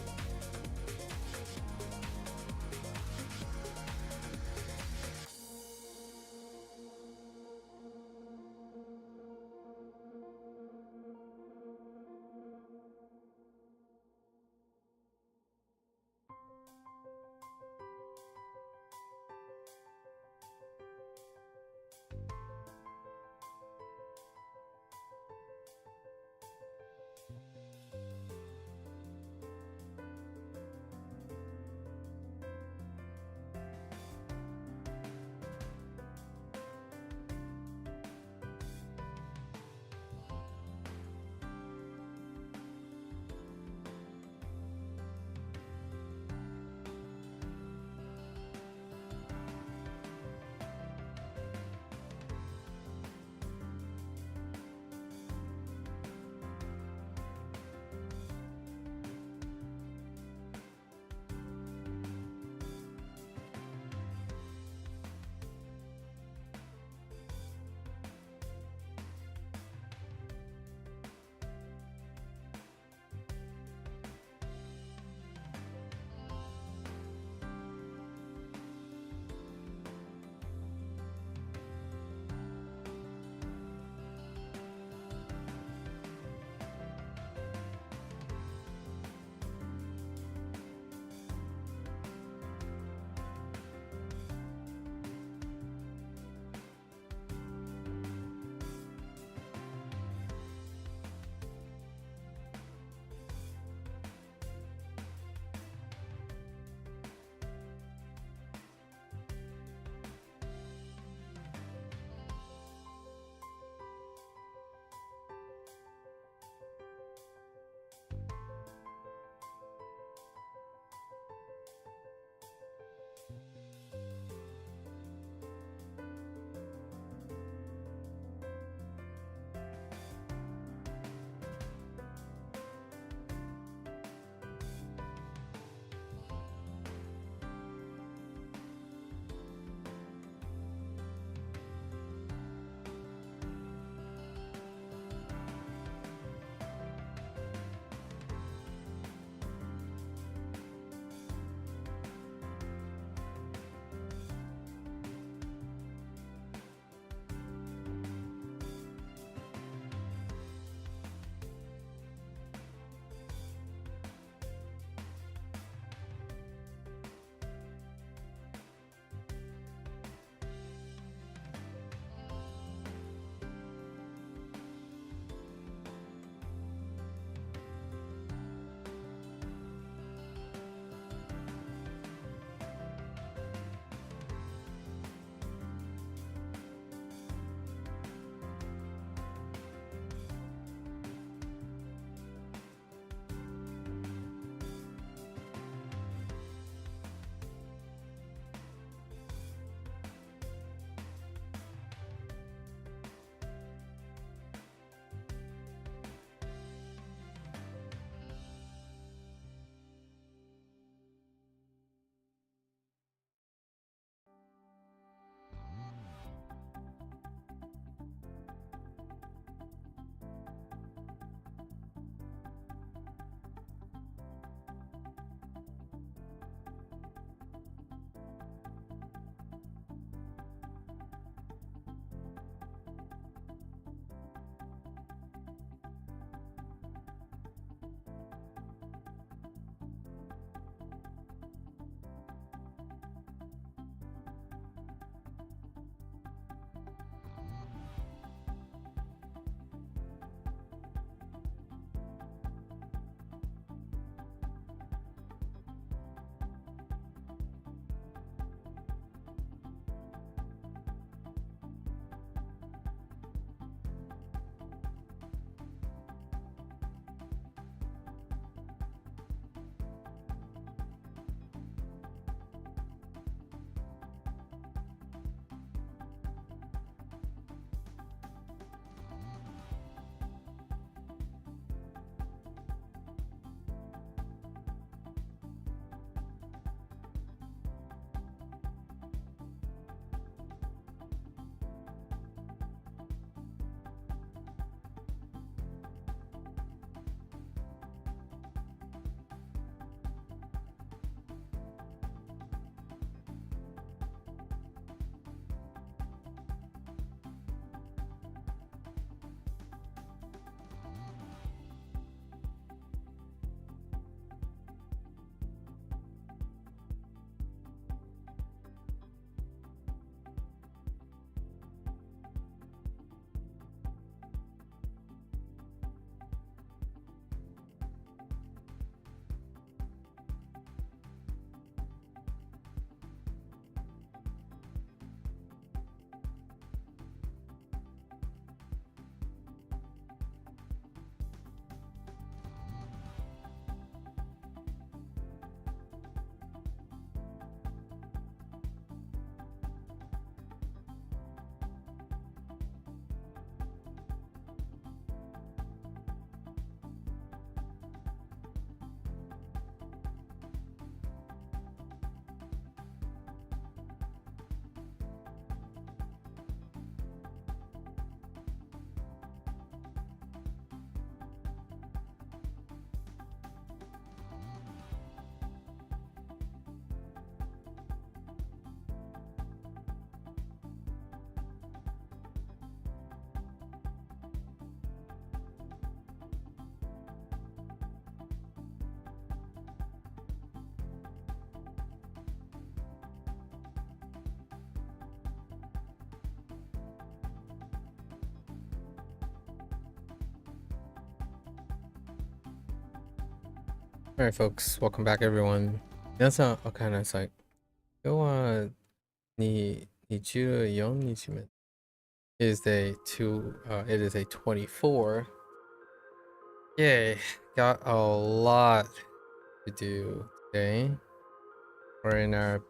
Alright folks, welcome back everyone. 皆さん、おかえりなさい。今日は24日目。It is it is a 24. Yay, got a lot to do today. We're in our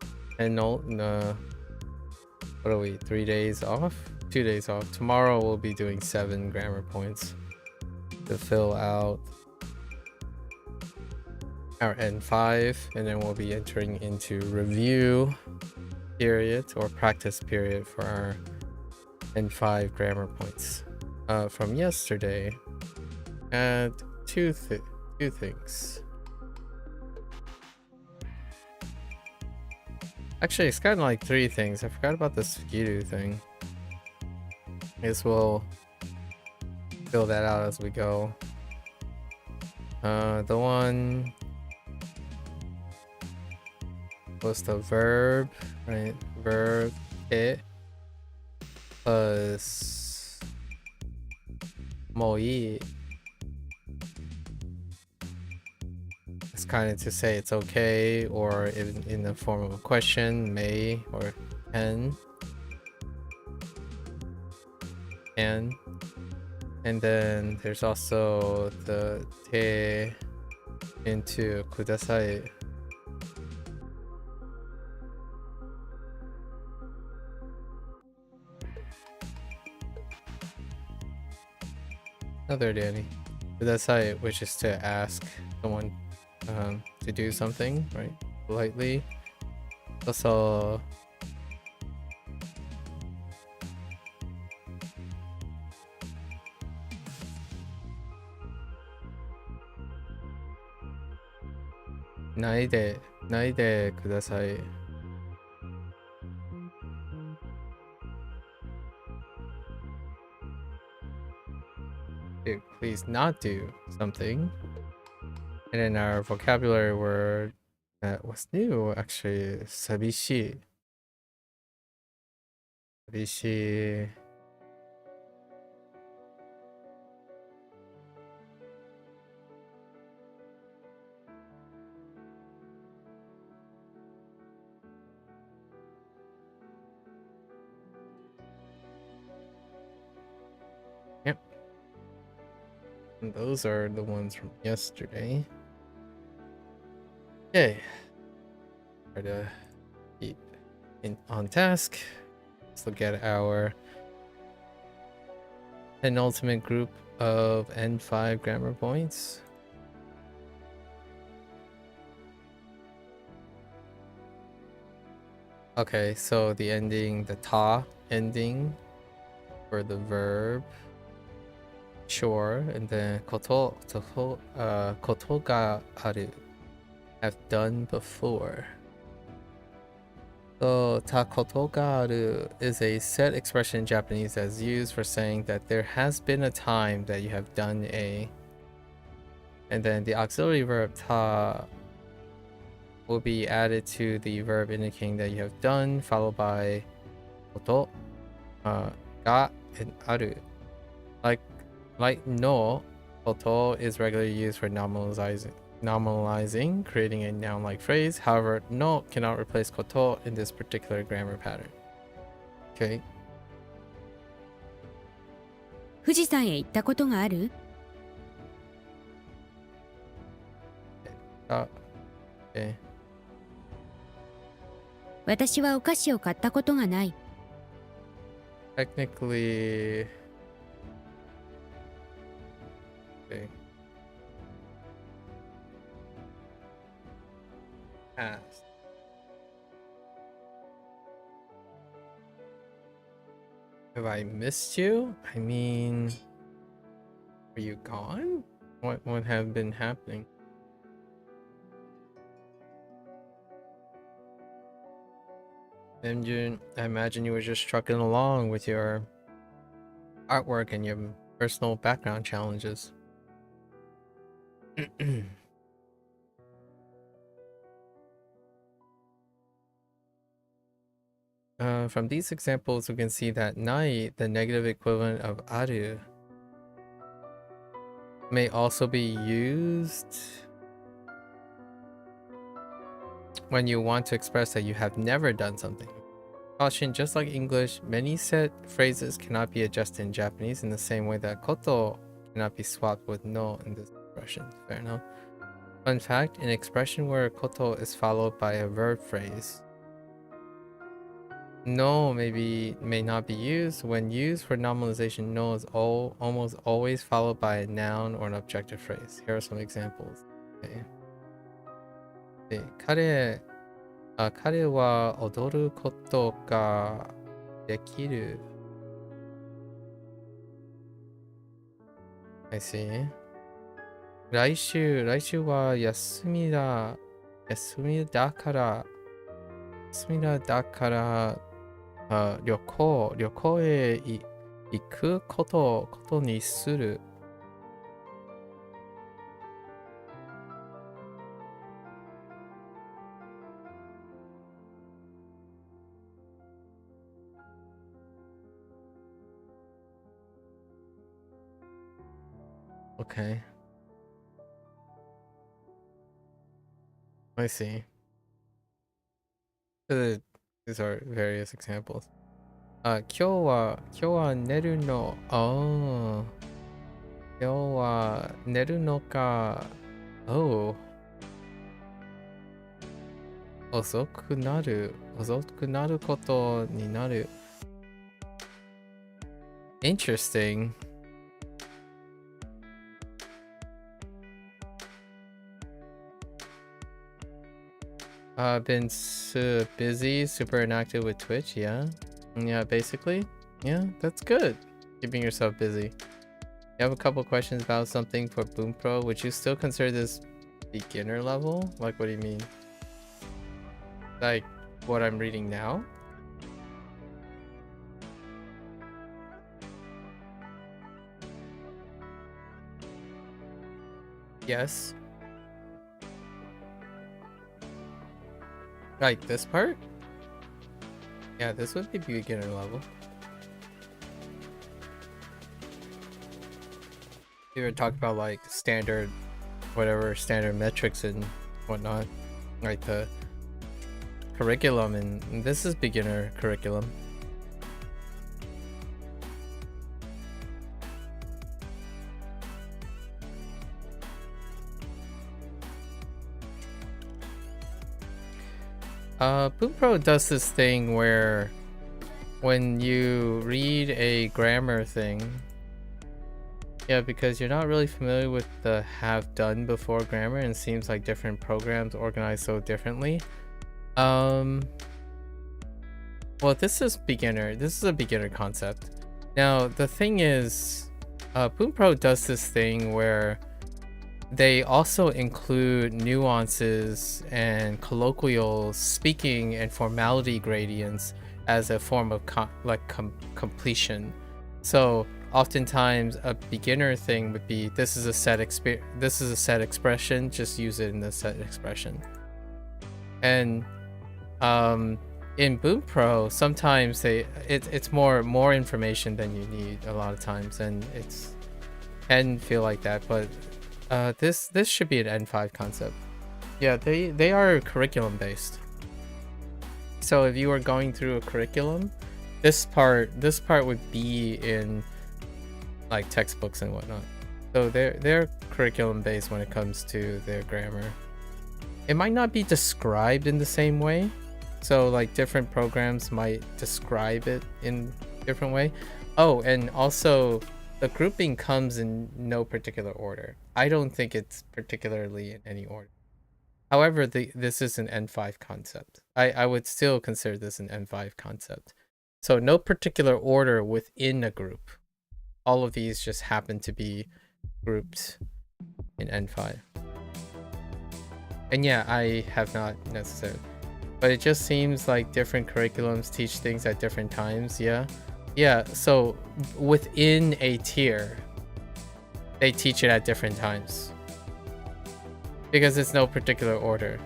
what are we, 3 days off? 2 days off. Tomorrow we'll be doing 7 grammar points to fill out our N5, and then we'll be entering into review period or practice period for our N5 grammar points from yesterday. And two things. Actually, it's kind of like 3 things. I forgot about this Skidu thing. I guess we'll fill that out as we go. The one was the verb, right? Verb it plus moi. It's kind of to say it's okay, or in the form of a question, may or can. And then there's also the te into kudasai. Another Danny. Kudasai, which is to ask someone to do something, right? Politely. Also, naide kudasai. Please not do something. And in our vocabulary word that was new, actually, sabishi. Sabishi. Yep. And those are the ones from yesterday. Okay. Try to keep on task. Let's look at our penultimate group of N5 grammar points. Okay, so the ending, the ta ending for the verb, sure, and then koto ga aru, have done before. So ta koto ga aru is a set expression in Japanese that's used for saying that there has been a time that you have done a, and then the auxiliary verb ta will be added to the verb indicating that you have done, followed by koto, ga, and aru. Like no, koto is regularly used for nominalizing, creating a noun-like phrase. However, no cannot replace koto in this particular grammar pattern. Okay. 富士山へ行ったことがある? Okay. 私はお菓子を買ったことがない。 Technically, okay. Past. Have I missed you? I mean, are you gone? What would have been happening? And I imagine you were just trucking along with your artwork and your personal background challenges. From these examples, we can see that nai, the negative equivalent of aru, may also be used when you want to express that you have never done something. Caution, just like English, many set phrases cannot be adjusted in Japanese in the same way that koto cannot be swapped with no in this expression. Fair enough. Fun fact, an expression where koto is followed by a verb phrase, no may not be used. When used for nominalization, no is almost always followed by a noun or an objective phrase. Here are some examples. Okay. 彼は踊ることができる。I see. 来週は休みだから、旅行へ行くことにする。Okay. I see. These are various examples. 今日は寝るの。今日は寝るのか。遅くなることになる。Interesting. Been busy, super inactive with Twitch, yeah, basically, yeah, that's good. Keeping yourself busy. You have a couple questions about something for Bunpro. Would you still consider this beginner level? Like, what do you mean? Like what I'm reading now? Yes. Like this part? Yeah, this would be beginner level. We were talking about like standard metrics and whatnot, like the curriculum, and this is beginner curriculum. Bunpro does this thing where when you read a grammar thing, yeah, because you're not really familiar with the have done before grammar, and it seems like different programs organize so differently. Well, this is beginner. This is a beginner concept. Now, the thing is, Bunpro does this thing where they also include nuances and colloquial speaking and formality gradients as a form of completion. So oftentimes a beginner thing would be, this is a set expression, just use it in the set expression. And in Bunpro, sometimes it's more information than you need a lot of times, and it can feel like that, but this should be an N5 concept. Yeah, they are curriculum based. So if you were going through a curriculum, this part would be in like textbooks and whatnot. So they're curriculum based when it comes to their grammar. It might not be described in the same way. So like different programs might describe it in different way. Oh, and also the grouping comes in no particular order. I don't think it's particularly in any order. However, this is an N5 concept. I would still consider this an N5 concept. So no particular order within a group. All of these just happen to be grouped in N5. And yeah, I have not necessarily. But it just seems like different curriculums teach things at different times, yeah? Yeah, so within a tier, they teach it at different times. Because it's no particular order.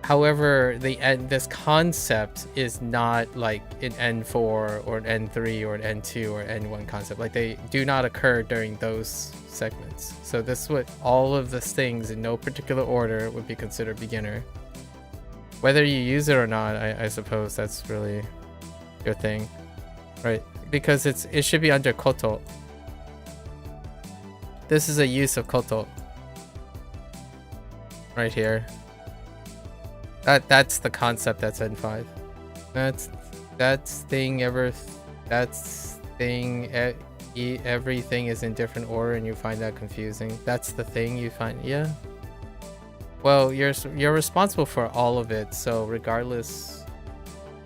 However, this concept is not like an N4 or an N3 or an N2 or N1 concept. Like they do not occur during those segments. So this would, all of these things in no particular order would be considered beginner. Whether you use it or not, I suppose that's really your thing, right? Because it should be under koto. This is a use of koto right here. That's the concept that's N5. Everything is in different order and you find that confusing. That's the thing you find. Yeah. Well, you're responsible for all of it, so regardless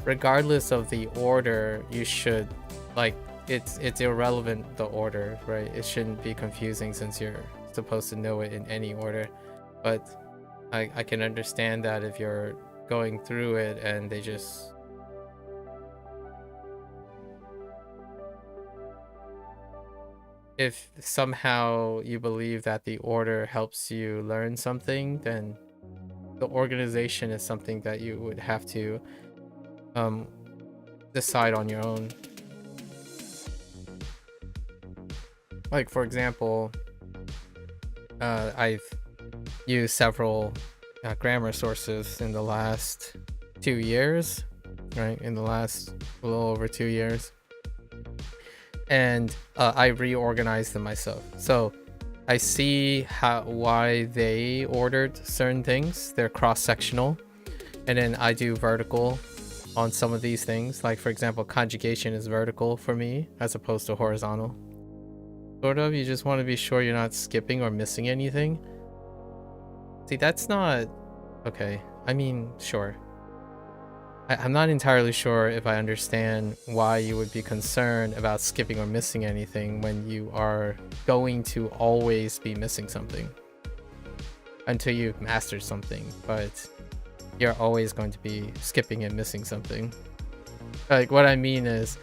of the order, you should, like, it's irrelevant the order, right? It shouldn't be confusing since you're supposed to know it in any order. But I can understand that if you're going through it and they just if somehow you believe that the order helps you learn something, then the organization is something that you would have to decide on your own. Like, for example, I've used several grammar sources in the last 2 years, right? In the last a little over 2 years. And I reorganized them myself. So I see why they ordered certain things. They're cross-sectional. And then I do vertical on some of these things. Like, for example, conjugation is vertical for me as opposed to horizontal. Sort of, you just want to be sure you're not skipping or missing anything. See, that's not... Okay, I mean, sure. I'm not entirely sure if I understand why you would be concerned about skipping or missing anything when you are going to always be missing something. Until you've mastered something, but you're always going to be skipping and missing something. Like, what I mean is,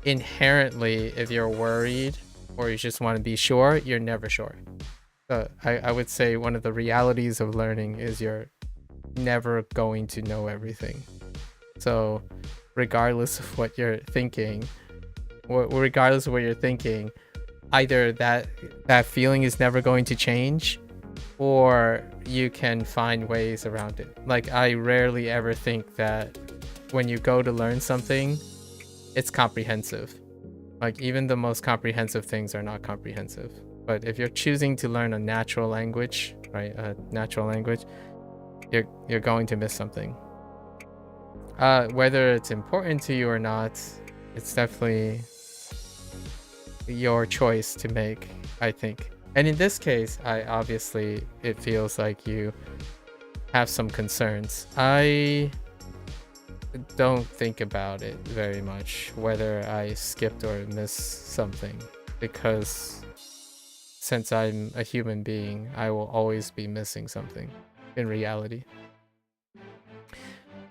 inherently, if you're worried or you just want to be sure, you're never sure. I would say one of the realities of learning is you're never going to know everything. So regardless of what you're thinking, either that feeling is never going to change, or you can find ways around it. Like, I rarely ever think that when you go to learn something, it's comprehensive. Like, even the most comprehensive things are not comprehensive. But if you're choosing to learn a natural language, right, you're going to miss something. Whether it's important to you or not, it's definitely your choice to make, I think. And in this case, it feels like you have some concerns. I don't think about it very much, whether I skipped or missed something, because since I'm a human being, I will always be missing something in reality.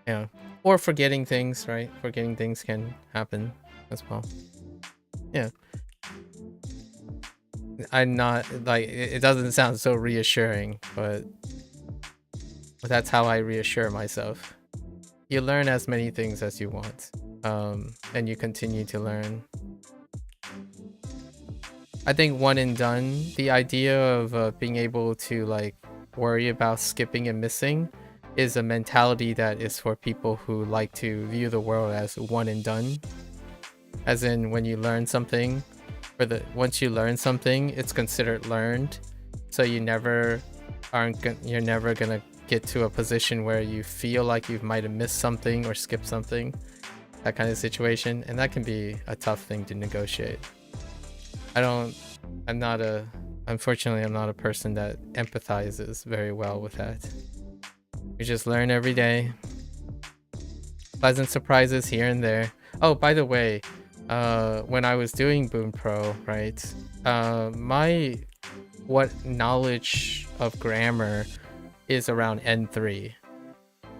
Yeah. Or forgetting things, right? Forgetting things can happen as well. Yeah. I'm not, like, it doesn't sound so reassuring, but that's how I reassure myself. You learn as many things as you want, and you continue to learn. I think one and done, the idea of being able to, like, worry about skipping and missing is a mentality that is for people who like to view the world as one and done. As in, when you learn something, once you learn something, it's considered learned. So you're never gonna get to a position where you feel like you might have missed something or skipped something. That kind of situation, and that can be a tough thing to negotiate. Unfortunately, I'm not a person that empathizes very well with that. You just learn every day. Pleasant surprises here and there. Oh, by the way, when I was doing Bunpro, right, what knowledge of grammar is around N3.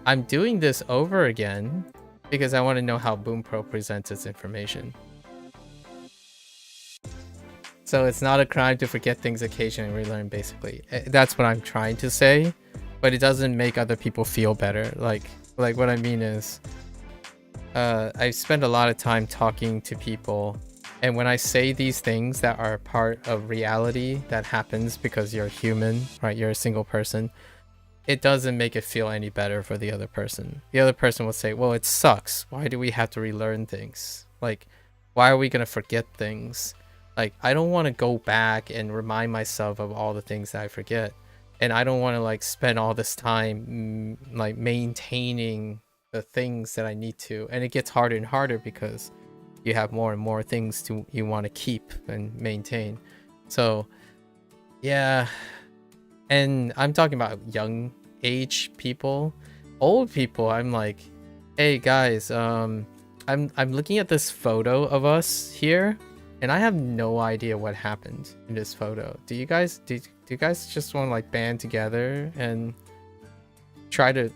I'm doing this over again because I want to know how Bunpro presents its information. So it's not a crime to forget things occasionally and relearn, basically. That's what I'm trying to say. but it doesn't make other people feel better. Like what I mean is, I spend a lot of time talking to people, and when I say these things that are part of reality that happens because you're human, right? You're a single person. It doesn't make it feel any better for the other person. The other person will say, well, it sucks. Why do we have to relearn things? Like, why are we going to forget things? Like, I don't want to go back and remind myself of all the things that I forget. And I don't want to like spend all this time like maintaining the things that I need to. And it gets harder and harder because you have more and more things you want to keep and maintain. So, yeah. And I'm talking about young age people. Old people, I'm like, hey guys, I'm looking at this photo of us here, and I have no idea what happened in this photo. Do you guys just want to like band together and try to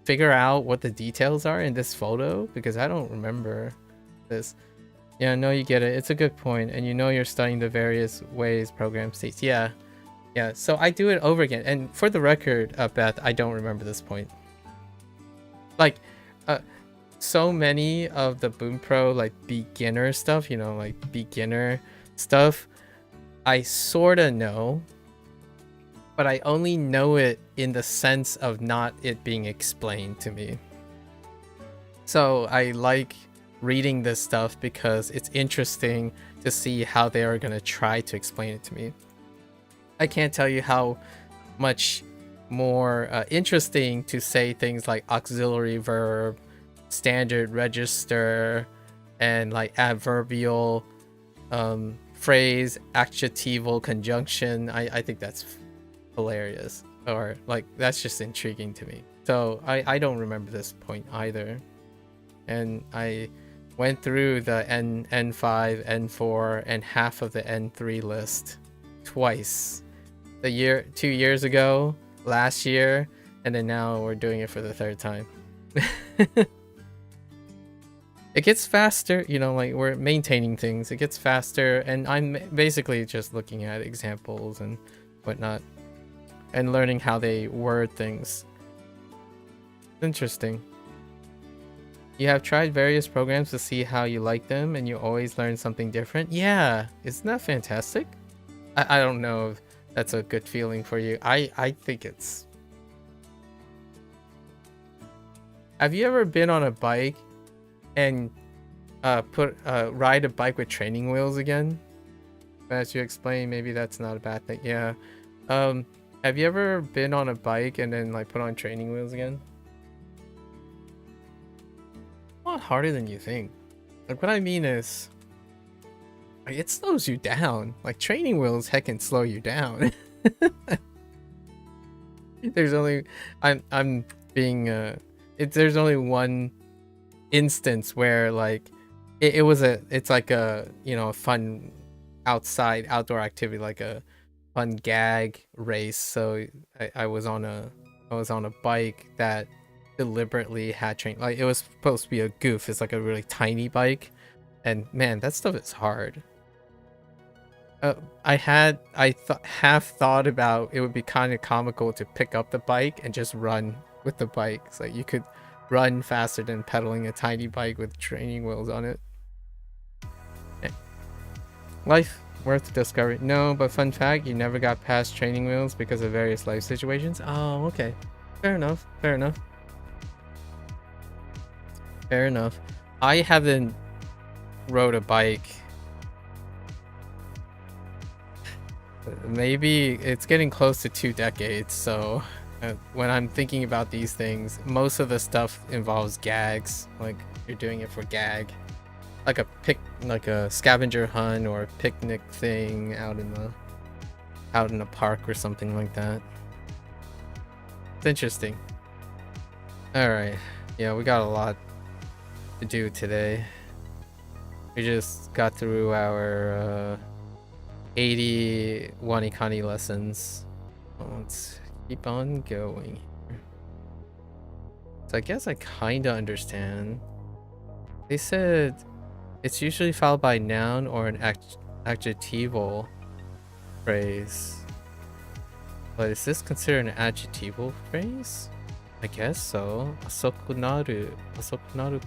figure out what the details are in this photo? Because I don't remember this. Yeah, no, you get it. It's a good point. And you know you're studying the various ways program states. Yeah, so I do it over again. And for the record, Beth, I don't remember this point. Like, so many of the Bunpro like beginner stuff, you know, like beginner stuff, I sort of know, but I only know it in the sense of not it being explained to me. So I like reading this stuff because it's interesting to see how they are going to try to explain it to me. I can't tell you how much more interesting to say things like auxiliary verb, standard register, and like adverbial phrase, adjectival conjunction. I think that's hilarious, or like that's just intriguing to me. So I don't remember this point either. And I went through the N5, N4, and half of the N3 list twice. 2 years ago, last year, and then now we're doing it for the third time. It gets faster, you know, like we're maintaining things. It gets faster, and I'm basically just looking at examples and whatnot and learning how they word things. Interesting. You have tried various programs to see how you like them, and you always learn something different. Yeah, isn't that fantastic? I don't know if that's a good feeling for you. I think it's... Have you ever been on a bike and ride a bike with training wheels again? As you explain, maybe that's not a bad thing. Yeah. Have you ever been on a bike and then like put on training wheels again? A lot harder than you think. Like what I mean is, like, it slows you down. Like training wheels heckin' slow you down. There's only there's only one instance where like it's like a, you know, a fun outdoor activity, like a fun gag race. So I was on a bike that deliberately had train, like it was supposed to be a goof. It's like a really tiny bike, and man, that stuff is hard. I half thought about it would be kind of comical to pick up the bike and just run with the bike. So you could run faster than pedaling a tiny bike with training wheels on it. Life worth discovery. No, but fun fact, you never got past training wheels because of various life situations. Oh, okay. Fair enough. I haven't rode a bike. Maybe it's getting close to 2 decades, so when I'm thinking about these things, most of the stuff involves gags. Like you're doing it for gag, like a scavenger hunt or a picnic thing out in a park or something like that. It's interesting. All right, yeah, we got a lot to do today. We just got through our 80 WaniKani lessons. Let's keep on going. So I guess I kind of understand. They said it's usually followed by noun or an adjectival phrase. But is this considered an adjectival phrase? I guess so. Asoku naru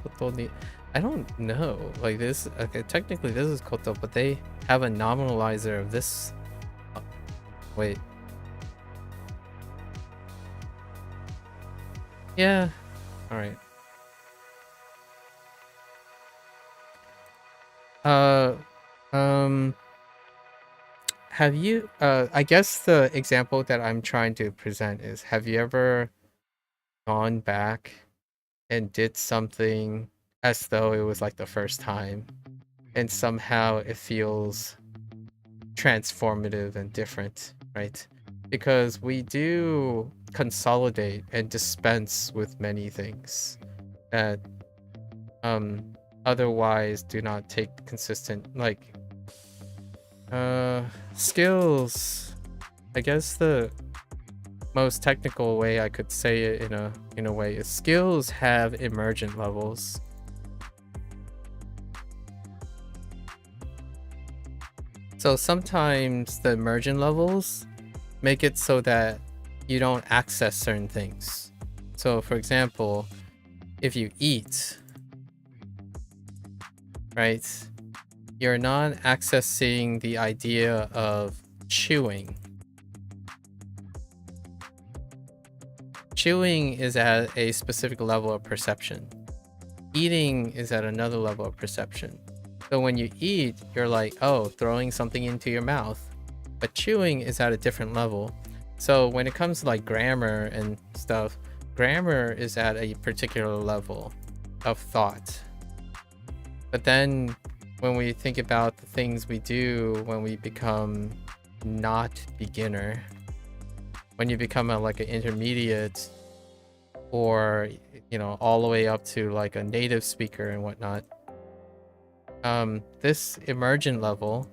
koto ni. I don't know. Like this, okay, technically this is koto, but they have a nominalizer of this. Wait. Yeah. All right. Have you I guess the example that I'm trying to present is, have you ever gone back and did something as though it was like the first time, and somehow it feels transformative and different, right? Because we do consolidate and dispense with many things that otherwise do not take consistent, like skills. I guess the most technical way I could say it in a way is skills have emergent levels. So sometimes the emergent levels make it so that you don't access certain things. So for example, if you eat, right, you're not accessing the idea of chewing. Chewing is at a specific level of perception. Eating is at another level of perception. So when you eat, you're like, oh, throwing something into your mouth. But chewing is at a different level. So when it comes to like grammar and stuff, grammar is at a particular level of thought. But then when we think about the things we do when we become not beginner, when you become like an intermediate, or all the way up to like a native speaker and whatnot, this emergent level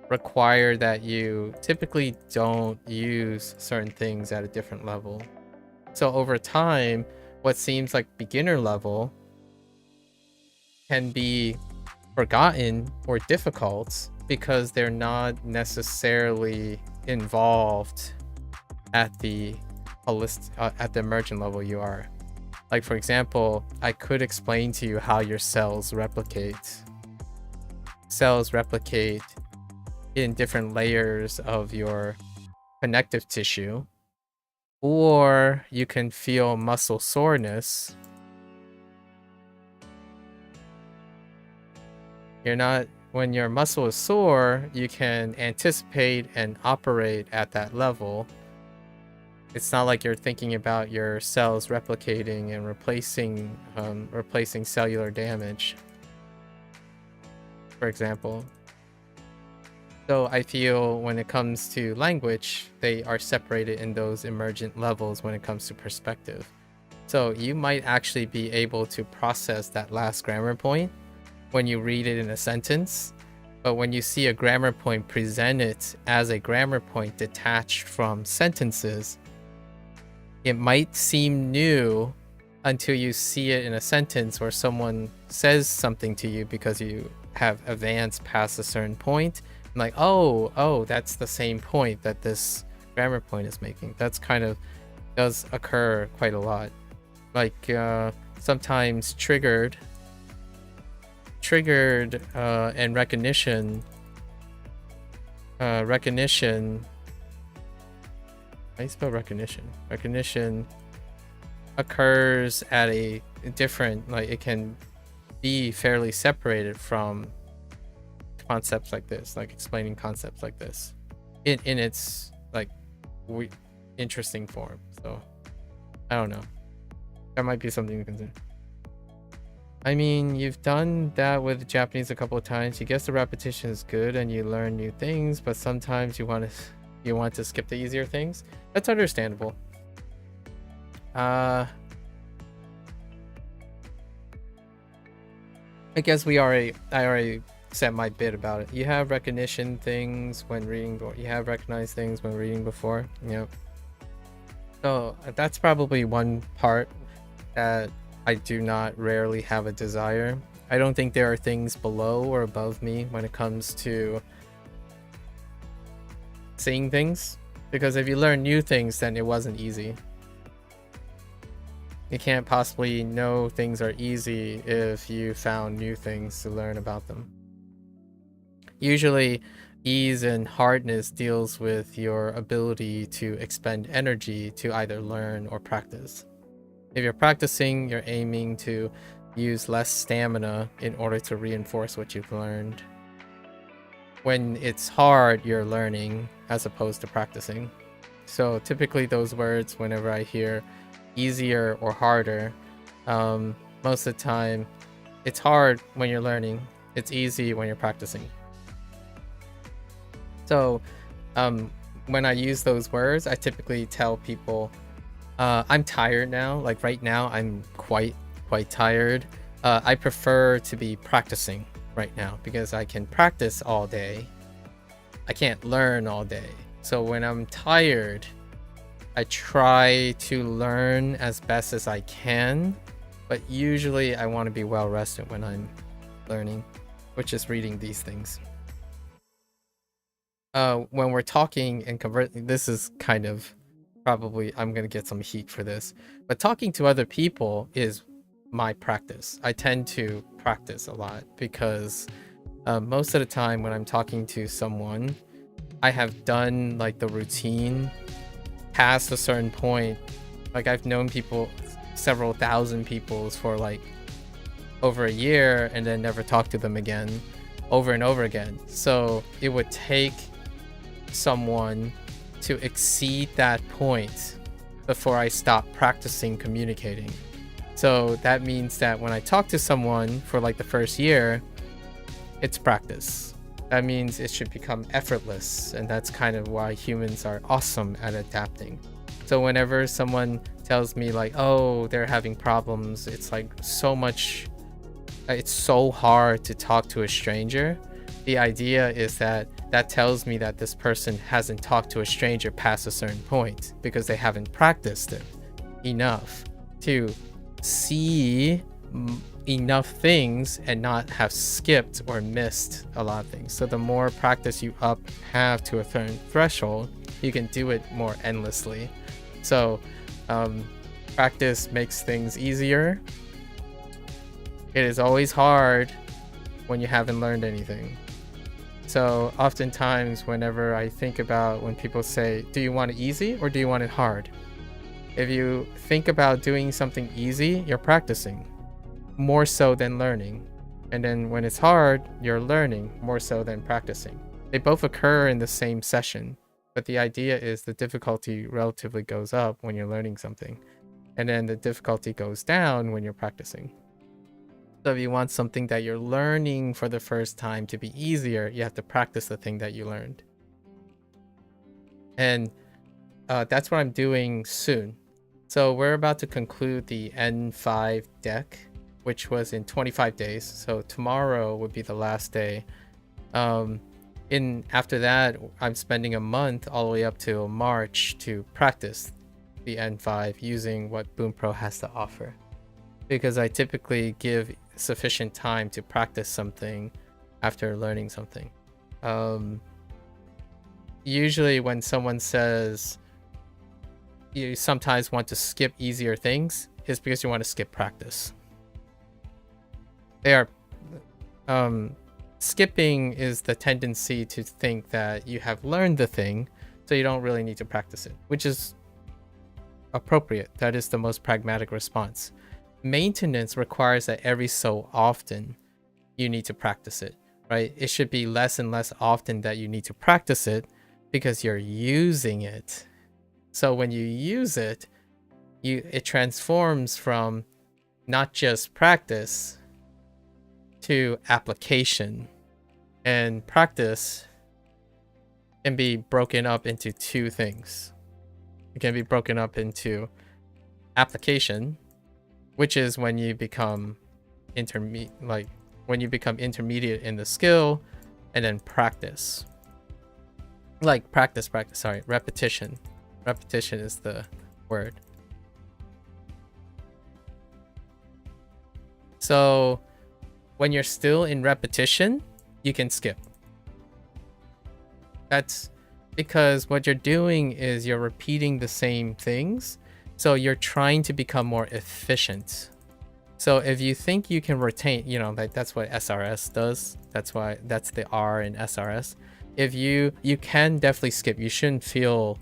require that you typically don't use certain things at a different level. So over time, what seems like beginner level can be forgotten or difficult because they're not necessarily involved at the emergent level you are. Like for example, I could explain to you how your cells replicate. Cells replicate in different layers of your connective tissue, or you can feel muscle soreness. When your muscle is sore, you can anticipate and operate at that level. It's not like you're thinking about your cells replicating and replacing cellular damage, for example. So I feel when it comes to language, they are separated in those emergent levels when it comes to perspective. So you might actually be able to process that last grammar point when you read it in a sentence, but when you see a grammar point presented as a grammar point detached from sentences, it might seem new until you see it in a sentence where someone says something to you because you have advanced past a certain point. I'm like, oh, that's the same point that this grammar point is making. That's kind of does occur quite a lot. Like sometimes triggered and recognition how do you spell recognition? Recognition occurs at a different, like it can be fairly separated from concepts like this, like explaining concepts like this in its like interesting form. So I don't know, that might be something to consider. I mean, you've done that with Japanese a couple of times. You guess the repetition is good and you learn new things, but sometimes you want to skip the easier things. That's understandable. I guess I already said my bit about it. You have recognition things when reading, or you have recognized things when reading before. Yep. So that's probably one part that I do not rarely have a desire. I don't think there are things below or above me when it comes to seeing things. Because if you learn new things, then it wasn't easy. You can't possibly know things are easy if you found new things to learn about them. Usually, ease and hardness deals with your ability to expend energy to either learn or practice. If you're practicing, you're aiming to use less stamina in order to reinforce what you've learned. When it's hard, you're learning as opposed to practicing. So typically those words, whenever I hear easier or harder, most of the time it's hard when you're learning, it's easy when you're practicing. So when I use those words, I typically tell people I'm tired now. Like right now I'm quite tired. I prefer to be practicing right now because I can practice all day. I can't learn all day. So when I'm tired, I try to learn as best as I can, but usually I want to be well rested when I'm learning, which is reading these things. When we're talking and conversing, this is kind of probably, I'm going to get some heat for this, but talking to other people is my practice. I tend to practice a lot because most of the time when I'm talking to someone, I have done like the routine past a certain point. Like I've known people, several thousand people for like over a year and then never talked to them again over and over again. So it would take someone to exceed that point before I stop practicing communicating. So that means that when I talk to someone for like the first year, it's practice. That means it should become effortless, and that's kind of why humans are awesome at adapting. So whenever someone tells me like, oh, they're having problems, it's like it's so hard to talk to a stranger. The idea is that tells me that this person hasn't talked to a stranger past a certain point because they haven't practiced it enough to see enough things and not have skipped or missed a lot of things. So the more practice you have to a certain threshold, you can do it more endlessly. So practice makes things easier. It is always hard when you haven't learned anything. So oftentimes whenever I think about when people say, do you want it easy or do you want it hard? If you think about doing something easy, you're practicing more so than learning. And then when it's hard, you're learning more so than practicing. They both occur in the same session, but the idea is the difficulty relatively goes up when you're learning something, and then the difficulty goes down when you're practicing. So if you want something that you're learning for the first time to be easier, you have to practice the thing that you learned. And that's what I'm doing soon. So we're about to conclude the N5 deck, which was in 25 days. So tomorrow would be the last day. After that, I'm spending a month all the way up till March to practice the N5 using what Bunpro has to offer. Because I typically give sufficient time to practice something after learning something. Usually when someone says you sometimes want to skip easier things, is because you want to skip practice. Skipping is the tendency to think that you have learned the thing, so you don't really need to practice it, which is appropriate. That is the most pragmatic response. Maintenance requires that every so often you need to practice it, right? It should be less and less often that you need to practice it because you're using it. So when you use it, it transforms from not just practice to application. And practice can be broken up into two things. It can be broken up into application, which is when you become intermediate in the skill, and then practice. Repetition. Repetition is the word. So when you're still in repetition, you can skip. That's because what you're doing is you're repeating the same things. So you're trying to become more efficient. So if you think you can retain, you know, like that's what SRS does. That's why that's the R in SRS. If you can definitely skip. You shouldn't feel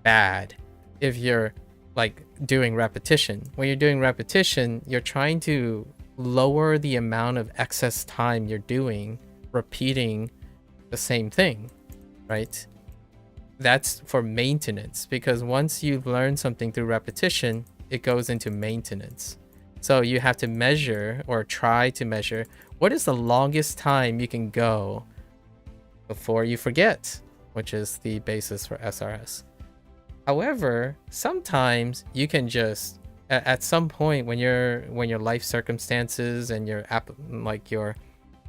bad if you're like doing repetition. When you're doing repetition, you're trying to lower the amount of excess time you're doing repeating the same thing, right? That's for maintenance, because once you've learned something through repetition, it goes into maintenance. So you have to measure, or try to measure, what is the longest time you can go before you forget, which is the basis for SRS. However, sometimes you can just at some point when your life circumstances and your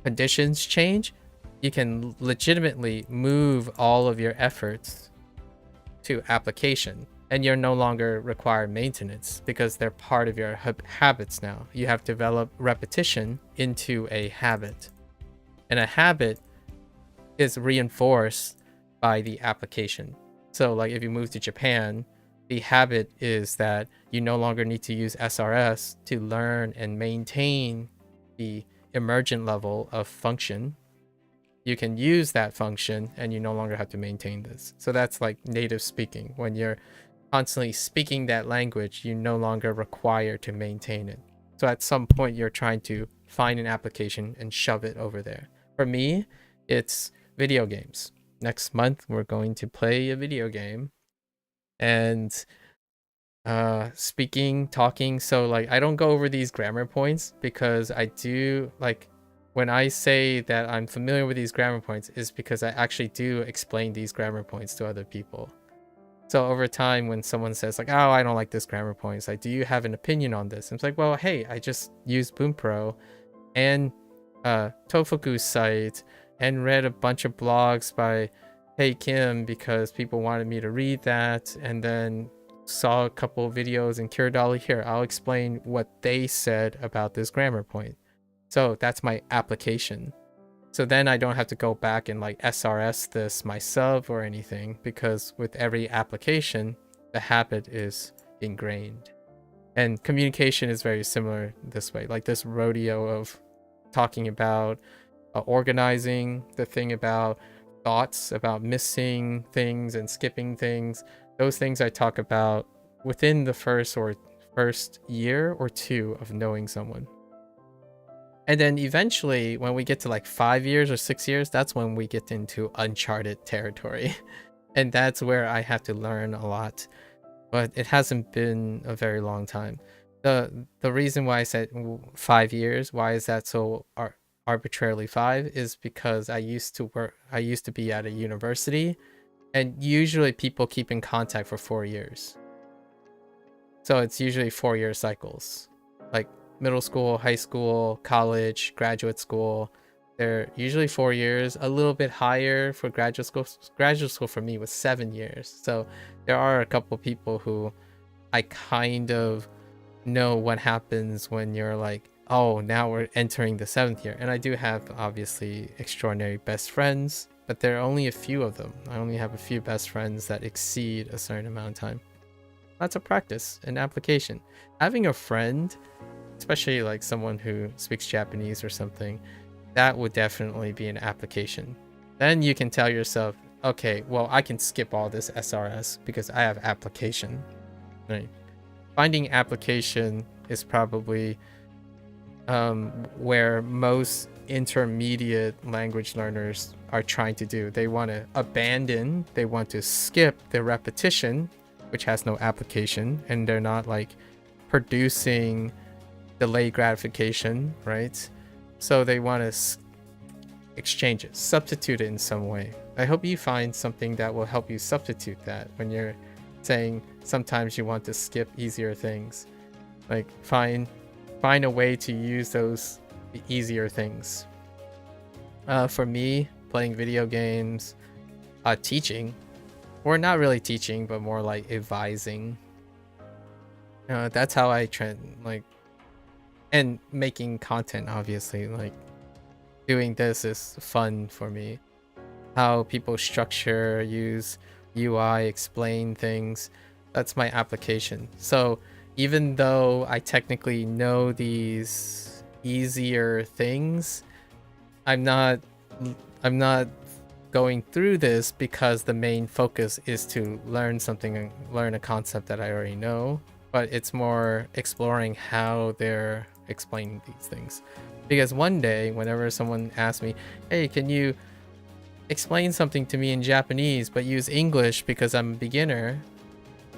conditions change, you can legitimately move all of your efforts to application, and you're no longer require maintenance because they're part of your habits now. You have developed repetition into a habit, and a habit is reinforced by the application. So like if you move to Japan, the habit is that you no longer need to use SRS to learn and maintain the emergent level of function. You can use that function and you no longer have to maintain this. So that's like native speaking. When you're constantly speaking that language, you no longer require to maintain it. So at some point you're trying to find an application and shove it over there. For me, it's video games. Next month we're going to play a video game, and speaking, talking. So like I don't go over these grammar points, because I do, like, when I say that I'm familiar with these grammar points is because I actually do explain these grammar points to other people. So over time, when someone says like, oh, I don't like this grammar point, it's like, do you have an opinion on this? And it's like, well, hey, I just used Bunpro and Tofugu's site and read a bunch of blogs by Hey Kim because people wanted me to read that, and then saw a couple of videos in Kiradali. Here, I'll explain what they said about this grammar point. So that's my application. So then I don't have to go back and like SRS this myself or anything, because with every application, the habit is ingrained. And communication is very similar this way, like this rodeo of talking about organizing, the thing about thoughts, about missing things and skipping things. Those things I talk about within the first year or two of knowing someone. And then eventually when we get to like 5 years or 6 years, that's when we get into uncharted territory. And that's where I have to learn a lot. But it hasn't been a very long time. The reason why I said 5 years, why is that so arbitrarily 5, is because I used to be at a university, and usually people keep in contact for 4 years. So it's usually 4-year cycles, like middle school, high school, college, graduate school. They're usually 4 years, a little bit higher for graduate school. Graduate school for me was 7 years. So there are a couple people who I kind of know what happens when you're like, oh, now we're entering the 7th year. And I do have obviously extraordinary best friends, but there are only a few of them. I only have a few best friends that exceed a certain amount of time. That's a practice, an application. Having a friend, especially like someone who speaks Japanese or something, that would definitely be an application. Then you can tell yourself, okay, well, I can skip all this SRS because I have application. Right? Finding application is probably where most intermediate language learners are trying to do. They want to abandon, they want to skip the repetition, which has no application, and they're not like producing delayed gratification, right? So they want to exchange it, substitute it in some way. I hope you find something that will help you substitute that when you're saying sometimes you want to skip easier things. Like find a way to use those easier things. For me, playing video games, teaching, or not really teaching, but more like advising. That's how I and making content, obviously. Like doing this is fun for me. how people structure, use UI, explain things. That's my application. So even though I technically know these easier things, I'm not going through this because the main focus is to learn something, learn a concept that I already know, but it's more exploring how they're explaining these things. Because one day, whenever someone asks me, hey, can you explain something to me in Japanese but use English because I'm a beginner,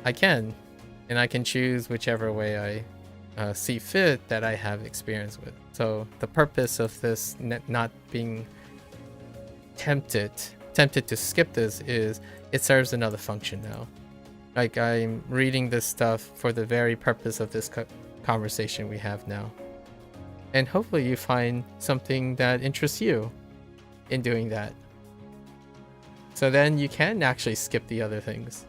I can, and I can choose whichever way I see fit that I have experience with. So the purpose of this not being tempted to skip this is it serves another function now. Like, I'm reading this stuff for the very purpose of this conversation we have now, and hopefully you find something that interests you in doing that, so then you can actually skip the other things.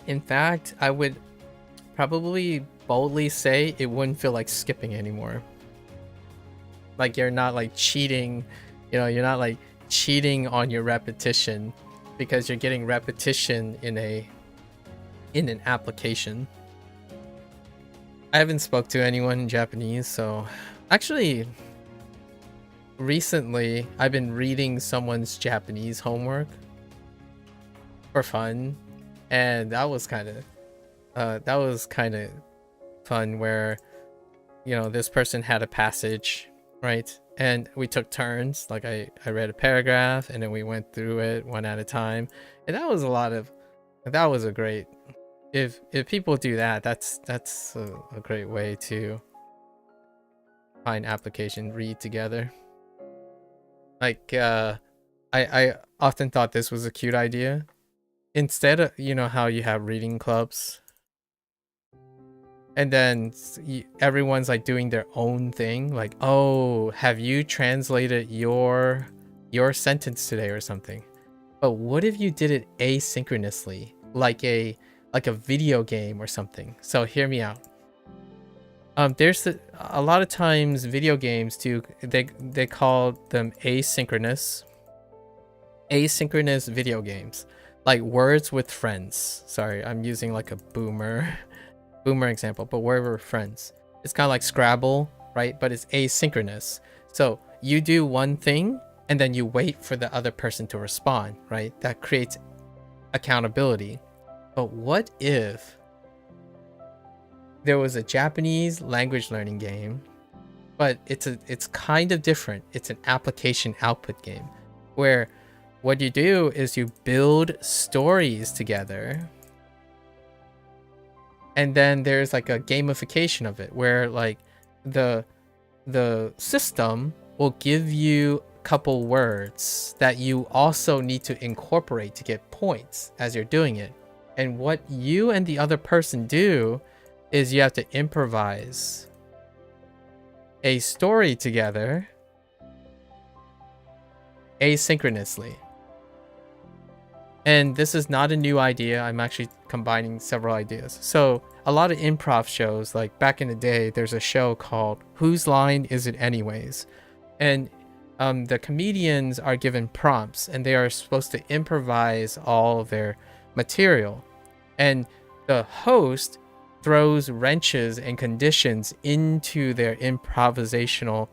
In fact, I would probably boldly say it wouldn't feel like skipping anymore. Like, you're not like cheating, you know, you're not like cheating on your repetition, because you're getting repetition in an application. I haven't spoke to anyone in Japanese, so actually recently I've been reading someone's Japanese homework for fun, and that was kind of fun, where, you know, this person had a passage, right, and we took turns. Like, I read a paragraph and then we went through it one at a time, and that was a great, if people do that, that's a great way to find application, read together. Like, I often thought this was a cute idea. Instead of, you know how you have reading clubs, and then everyone's like doing their own thing, like, oh, have you translated your sentence today or something? But what if you did it asynchronously, like a video game or something? So hear me out. There's a lot of times video games too, they call them asynchronous video games, like Words with Friends. Sorry, I'm using like a boomer example, but we're friends. It's kind of like Scrabble, right? But it's asynchronous. So you do one thing and then you wait for the other person to respond, right? That creates accountability. But what if there was a Japanese language learning game, but it's kind of different. It's an application output game, where what you do is you build stories together, and then there's like a gamification of it, where like the system will give you a couple words that you also need to incorporate to get points as you're doing it. And what you and the other person do is you have to improvise a story together asynchronously. And this is not a new idea. I'm actually combining several ideas. So a lot of improv shows, like back in the day, there's a show called Whose Line Is It Anyways? And the comedians are given prompts and they are supposed to improvise all of their material. And the host throws wrenches and conditions into their improvisational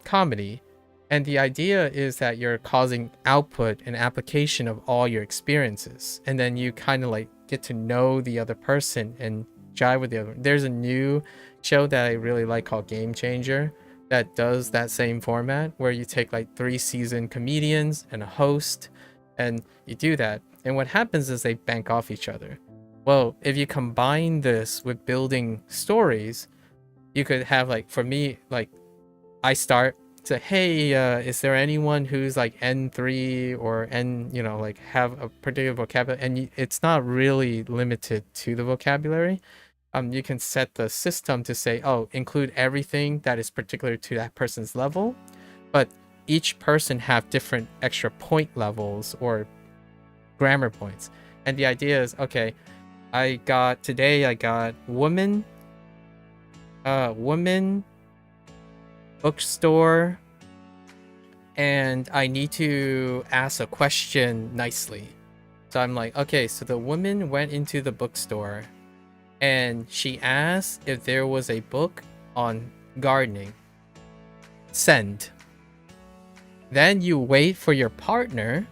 comedy. And the idea is that you're causing output and application of all your experiences. And then you kind of like get to know the other person and jive with the other. There's a new show that I really like called Game Changer that does that same format, where you take like 3 seasoned comedians and a host and you do that. And what happens is they bank off each other. Well, if you combine this with building stories, you could have, like, for me, like, I start to, hey, is there anyone who's like N3 or N, you know, like have a particular vocabulary? And it's not really limited to the vocabulary. You can set the system to say, oh, include everything that is particular to that person's level, but each person have different extra point levels or grammar points. And the idea is, okay, I got woman, bookstore, and I need to ask a question nicely. So I'm like, okay, so the woman went into the bookstore and she asked if there was a book on gardening. Send. Then you wait for your partner.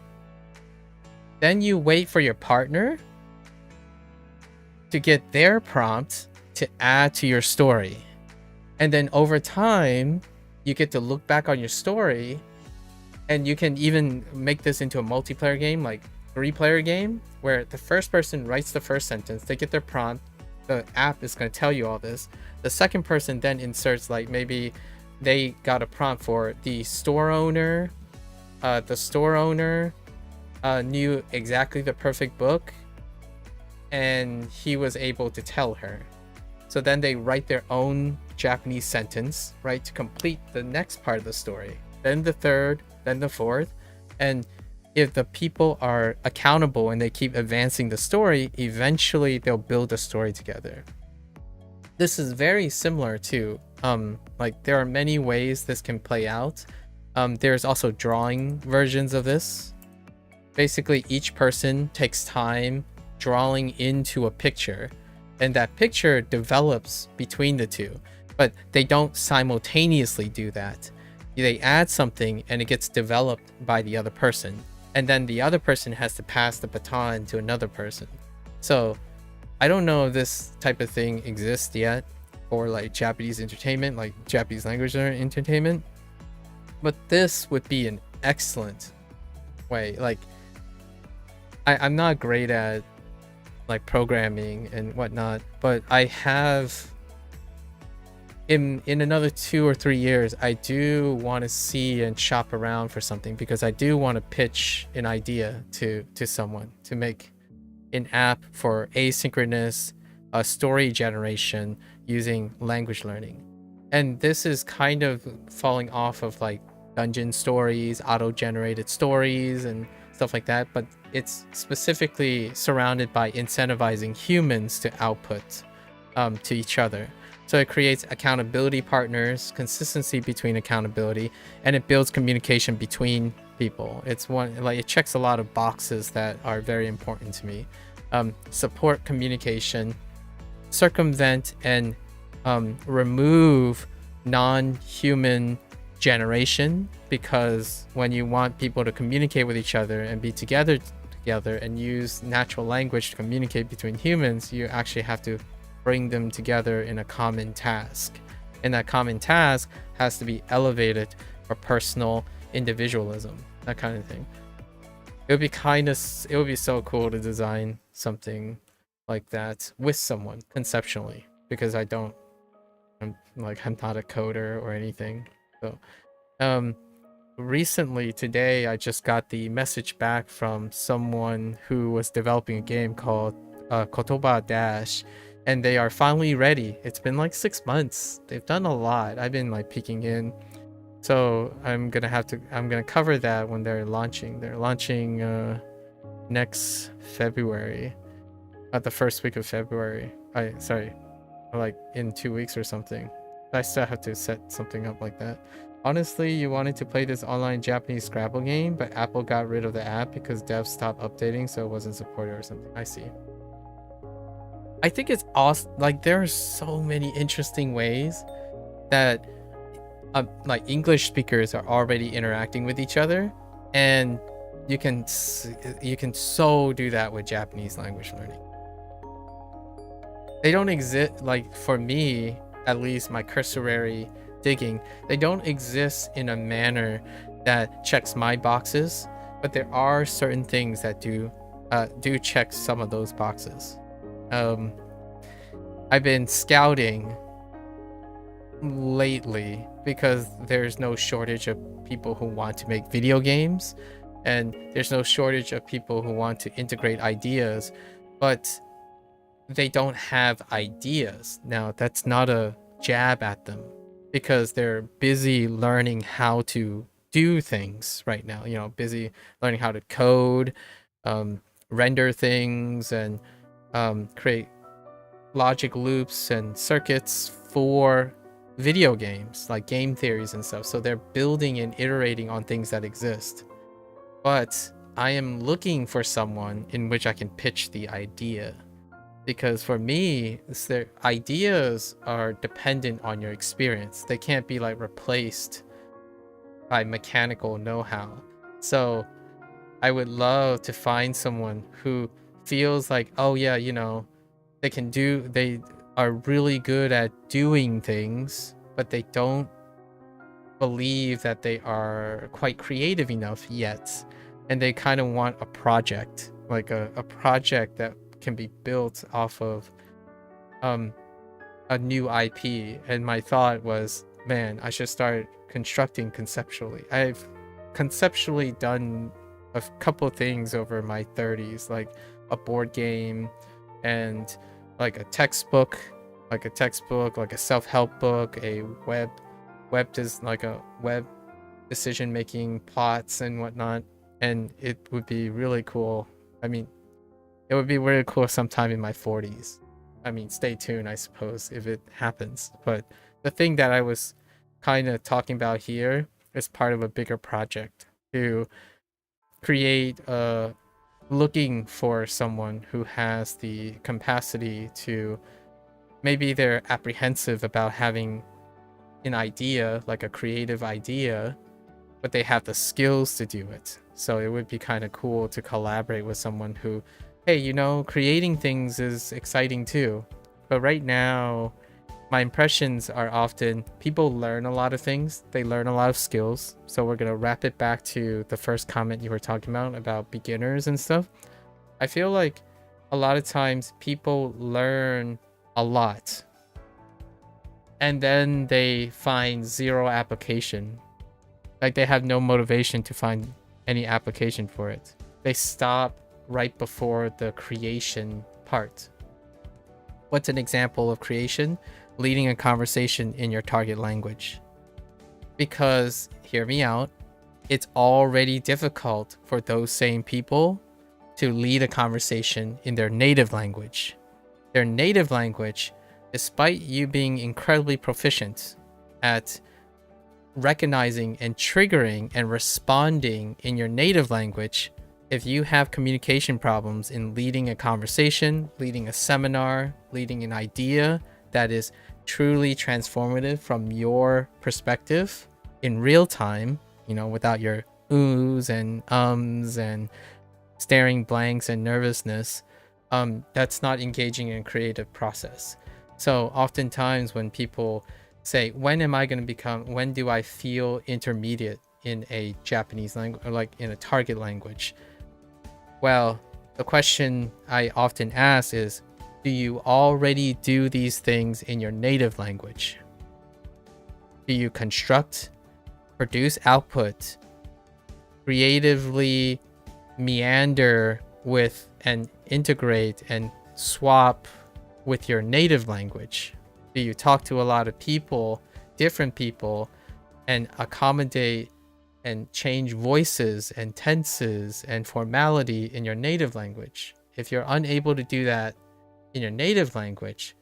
To get their prompt to add to your story. And then over time, you get to look back on your story, and you can even make this into a multiplayer game, like 3-player game, where the first person writes the first sentence, they get their prompt, the app is going to tell you all this. The second person then inserts, like, maybe they got a prompt for the store owner. The store owner knew exactly the perfect book, and he was able to tell her. So then they write their own Japanese sentence, right, to complete the next part of the story. Then the third, then the fourth. And if the people are accountable and they keep advancing the story, eventually they'll build a story together. This is very similar to, like, there are many ways this can play out. There's also drawing versions of this. Basically, each person takes time drawing into a picture, and that picture develops between the two, but they don't simultaneously do that. They add something and it gets developed by the other person, and then the other person has to pass the baton to another person. So I don't know if this type of thing exists yet for like Japanese entertainment, like Japanese language entertainment, but this would be an excellent way. Like, I'm not great at like programming and whatnot, but I have in another 2 or 3 years, I do want to see and shop around for something, because I do want to pitch an idea to someone to make an app for asynchronous story generation using language learning. And this is kind of falling off of like dungeon stories, auto-generated stories and stuff like that, but it's specifically surrounded by incentivizing humans to output to each other. So it creates accountability partners, consistency between accountability, and it builds communication between people. It's one, like, it checks a lot of boxes that are very important to me. Support communication, circumvent and remove non-human generation, because when you want people to communicate with each other and be together and use natural language to communicate between humans, you actually have to bring them together in a common task, and that common task has to be elevated for personal individualism, that kind of thing. It would be so cool to design something like that with someone conceptually, because I'm not a coder or anything. So recently, today, I just got the message back from someone who was developing a game called Kotoba Dash, and they are finally ready. It's been like 6 months. They've done a lot. I've been like peeking in. So I'm gonna cover that when they're launching. They're launching next February, at the first week of February. Like in 2 weeks or something. I still have to set something up like that. Honestly, you wanted to play this online Japanese Scrabble game, but Apple got rid of the app because devs stopped updating, so it wasn't supported or something. I see. I think it's awesome. Like, there are so many interesting ways that like English speakers are already interacting with each other, and you can so do that with Japanese language learning. They don't exist, like, for me at least, my cursory digging, they don't exist in a manner that checks my boxes, but there are certain things that do check some of those boxes. I've been scouting lately because there's no shortage of people who want to make video games, and there's no shortage of people who want to integrate ideas, but they don't have ideas. Now, that's not a jab at them, because they're busy learning how to do things right now, you know, busy learning how to code, render things, and create logic loops and circuits for video games, like game theories and stuff. So they're building and iterating on things that exist. But I am looking for someone in which I can pitch the idea. Because for me, their ideas are dependent on your experience. They can't be like replaced by mechanical know-how. So I would love to find someone who feels like, oh yeah, you know, they are really good at doing things, but they don't believe that they are quite creative enough yet. And they kind of want a project, like a project that can be built off of a new IP. And my thought was, man, I should start constructing conceptually. I've conceptually done a couple things over my 30s, like a board game and like a textbook, like a self-help book, a web decision making plots and whatnot. And it would be really cool. I mean, it would be really cool sometime in my 40s. I mean, stay tuned, I suppose, if it happens. But the thing that I was kind of talking about here is part of a bigger project to create looking for someone who has the capacity to, maybe they're apprehensive about having an idea, like a creative idea, but they have the skills to do it. So it would be kind of cool to collaborate with someone who, hey, you know, creating things is exciting too. But right now, my impressions are often people learn a lot of things. They learn a lot of skills. So we're going to wrap it back to the first comment you were talking about beginners and stuff. I feel like a lot of times people learn a lot and then they find zero application. Like they have no motivation to find any application for it. They stop right before the creation part. What's an example of creation? Leading a conversation in your target language. Because, hear me out, it's already difficult for those same people to lead a conversation in their native language. Their native language, despite you being incredibly proficient at recognizing and triggering and responding in your native language, if you have communication problems in leading a conversation, leading a seminar, leading an idea that is truly transformative from your perspective in real time, you know, without your oohs and ums and staring blanks and nervousness, that's not engaging in a creative process. So oftentimes when people say, when do I feel intermediate in a Japanese language, or like in a target language? Well, the question I often ask is, do you already do these things in your native language? Do you construct, produce output, creatively meander with and integrate and swap with your native language? Do you talk to a lot of people, different people, and accommodate and change voices and tenses and formality in your native language? If you're unable to do that in your native language,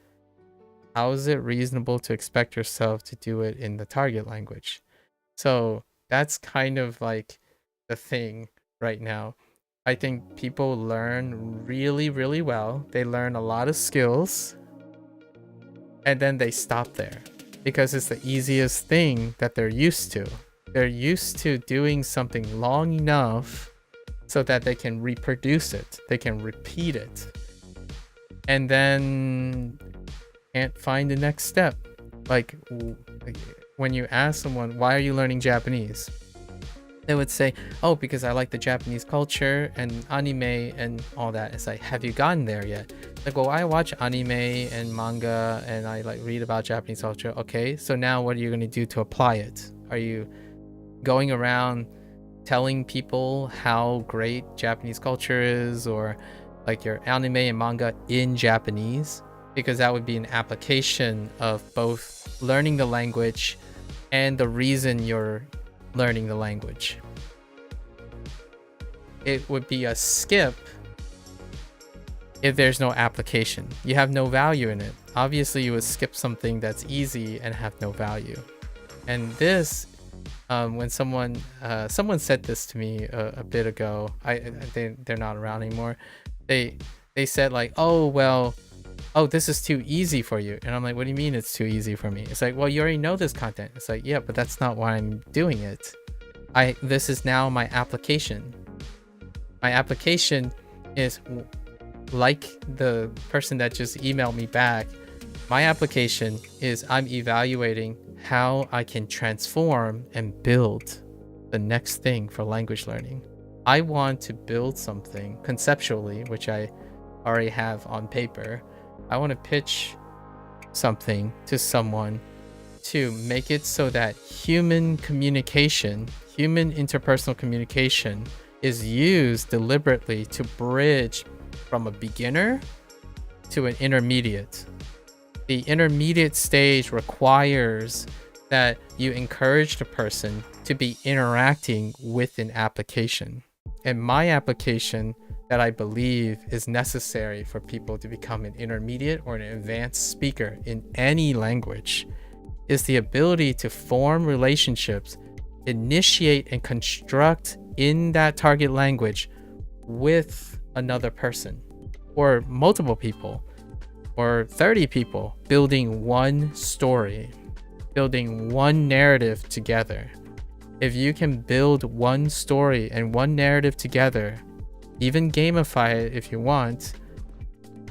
how is it reasonable to expect yourself to do it in the target language? So that's kind of like the thing right now. I think people learn really, really well. They learn a lot of skills and then they stop there because it's the easiest thing that they're used to. They're used to doing something long enough so that they can reproduce it. They can repeat it. And then can't find the next step. Like when you ask someone, why are you learning Japanese? They would say, oh, because I like the Japanese culture and anime and all that. It's like, have you gotten there yet? Like, well, I watch anime and manga and I like read about Japanese culture. Okay, so now what are you going to do to apply it? Are you going around telling people how great Japanese culture is, or like your anime and manga in Japanese? Because that would be an application of both learning the language and the reason you're learning the language. It would be a skip if there's no application. You have no value in it. Obviously, you would skip something that's easy and have no value. And this, when someone said this to me a bit ago, they're not around anymore. They said like, oh, this is too easy for you. And I'm like, what do you mean it's too easy for me? It's like, well, you already know this content. It's like, yeah, but that's not why I'm doing it. This is now my application. My application is like the person that just emailed me back. My application is I'm evaluating how I can transform and build the next thing for language learning. I want to build something conceptually, which I already have on paper. I want to pitch something to someone to make it so that human communication, human interpersonal communication is used deliberately to bridge from a beginner to an intermediate. The intermediate stage requires that you encourage the person to be interacting with an application. And my application that I believe is necessary for people to become an intermediate or an advanced speaker in any language is the ability to form relationships, initiate and construct in that target language with another person or multiple people or 30 people, building one story, building one narrative together. If you can build one story and one narrative together, even gamify it if you want,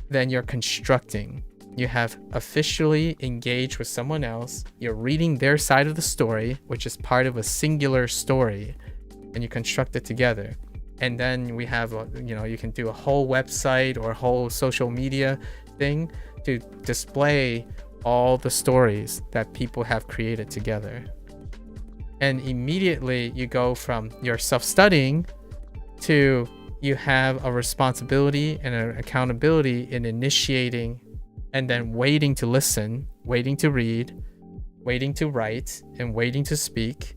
then you're constructing. You have officially engaged with someone else. You're reading their side of the story, which is part of a singular story, and you construct it together. And then we have, you can do a whole website or a whole social media thing to display all the stories that people have created together. And immediately you go from your self-studying to you have a responsibility and an accountability in initiating and then waiting to listen, waiting to read, waiting to write, and waiting to speak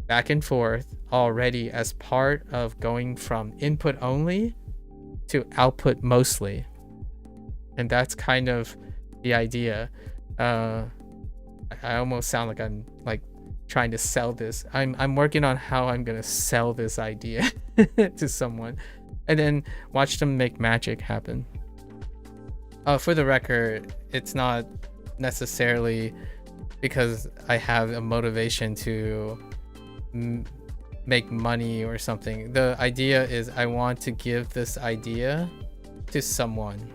back and forth already as part of going from input only to output mostly. And that's kind of the idea. I almost sound like I'm like trying to sell this. I'm working on how I'm gonna sell this idea to someone and then watch them make magic happen. For the record, it's not necessarily because I have a motivation to make money or something. The idea is I want to give this idea to someone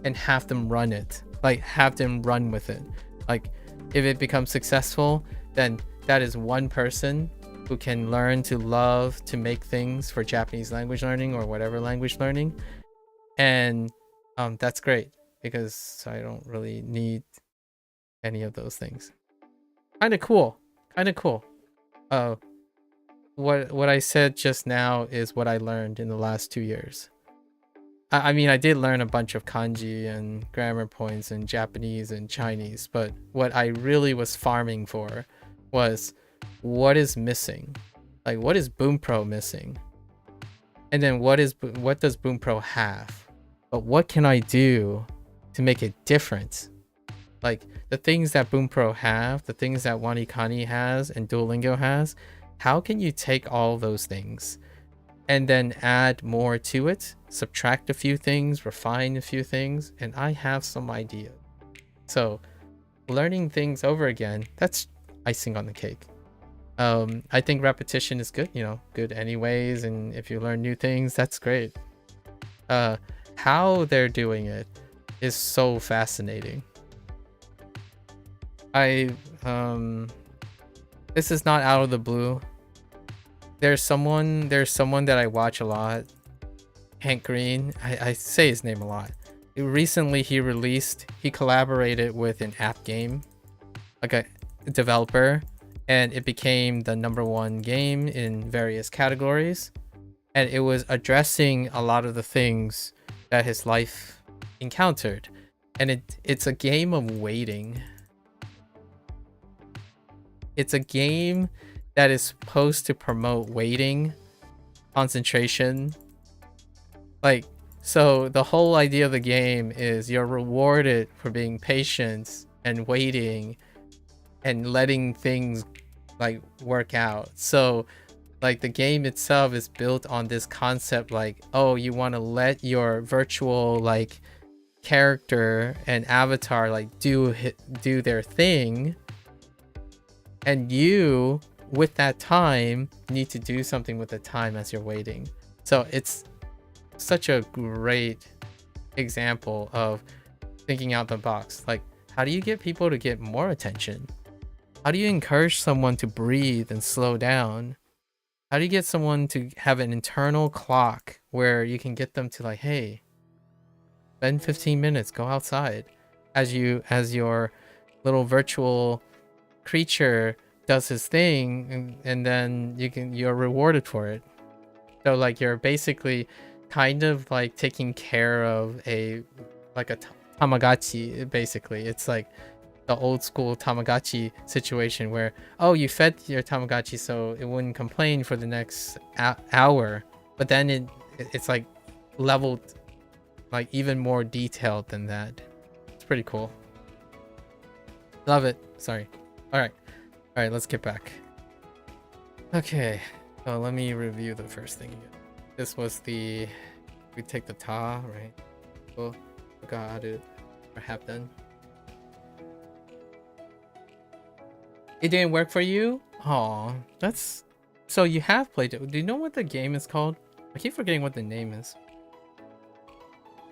and have them run it, like have them run with it. Like if it becomes successful, then that is one person who can learn to love to make things for Japanese language learning or whatever language learning. And that's great because I don't really need any of those things. Kind of cool. What I said just now is what I learned in the last 2 years. I mean, I did learn a bunch of kanji and grammar points in Japanese and Chinese, but what I really was farming for was what is missing? Like, what is Bunpro missing? And then what does Bunpro have? But what can I do to make it different? Like, the things that Bunpro have, the things that WaniKani has and Duolingo has, how can you take all those things and then add more to it, subtract a few things, refine a few things, and I have some idea. So learning things over again, that's icing on the cake. I think repetition is good, good anyways, and if you learn new things, that's great. How they're doing it is so fascinating. This is not out of the blue. There's someone that I watch a lot, Hank Green. I say his name a lot. Recently he collaborated with an app game, like a developer, and it became the #1 game in various categories. And it was addressing a lot of the things that his life encountered. And it's a game of waiting. It's a game that is supposed to promote waiting, concentration. Like, So the whole idea of the game is you're rewarded for being patient and waiting and letting things like work out. So like the game itself is built on this concept like, oh, you want to let your virtual like character and avatar like do their thing, and you with that time need to do something with the time as you're waiting. So it's such a great example of thinking out the box. Like, how do you get people to get more attention? How do you encourage someone to breathe and slow down? How do you get someone to have an internal clock where you can get them to like, hey, spend 15 minutes, go outside, as your little virtual creature does his thing, and then you're rewarded for it. So like you're basically kind of like taking care of a Tamagotchi. Basically, it's like the old school Tamagotchi situation where, oh, you fed your Tamagotchi so it wouldn't complain for the next hour, but then it's like leveled like even more detailed than that. It's pretty cool. Love it. Sorry. All right, let's get back. Okay, so let me review the first thing again. This was we take the ta, right? Cool. Got it. Or have done. It didn't work for you? Oh, that's... So you have played it. Do you know what the game is called? I keep forgetting what the name is.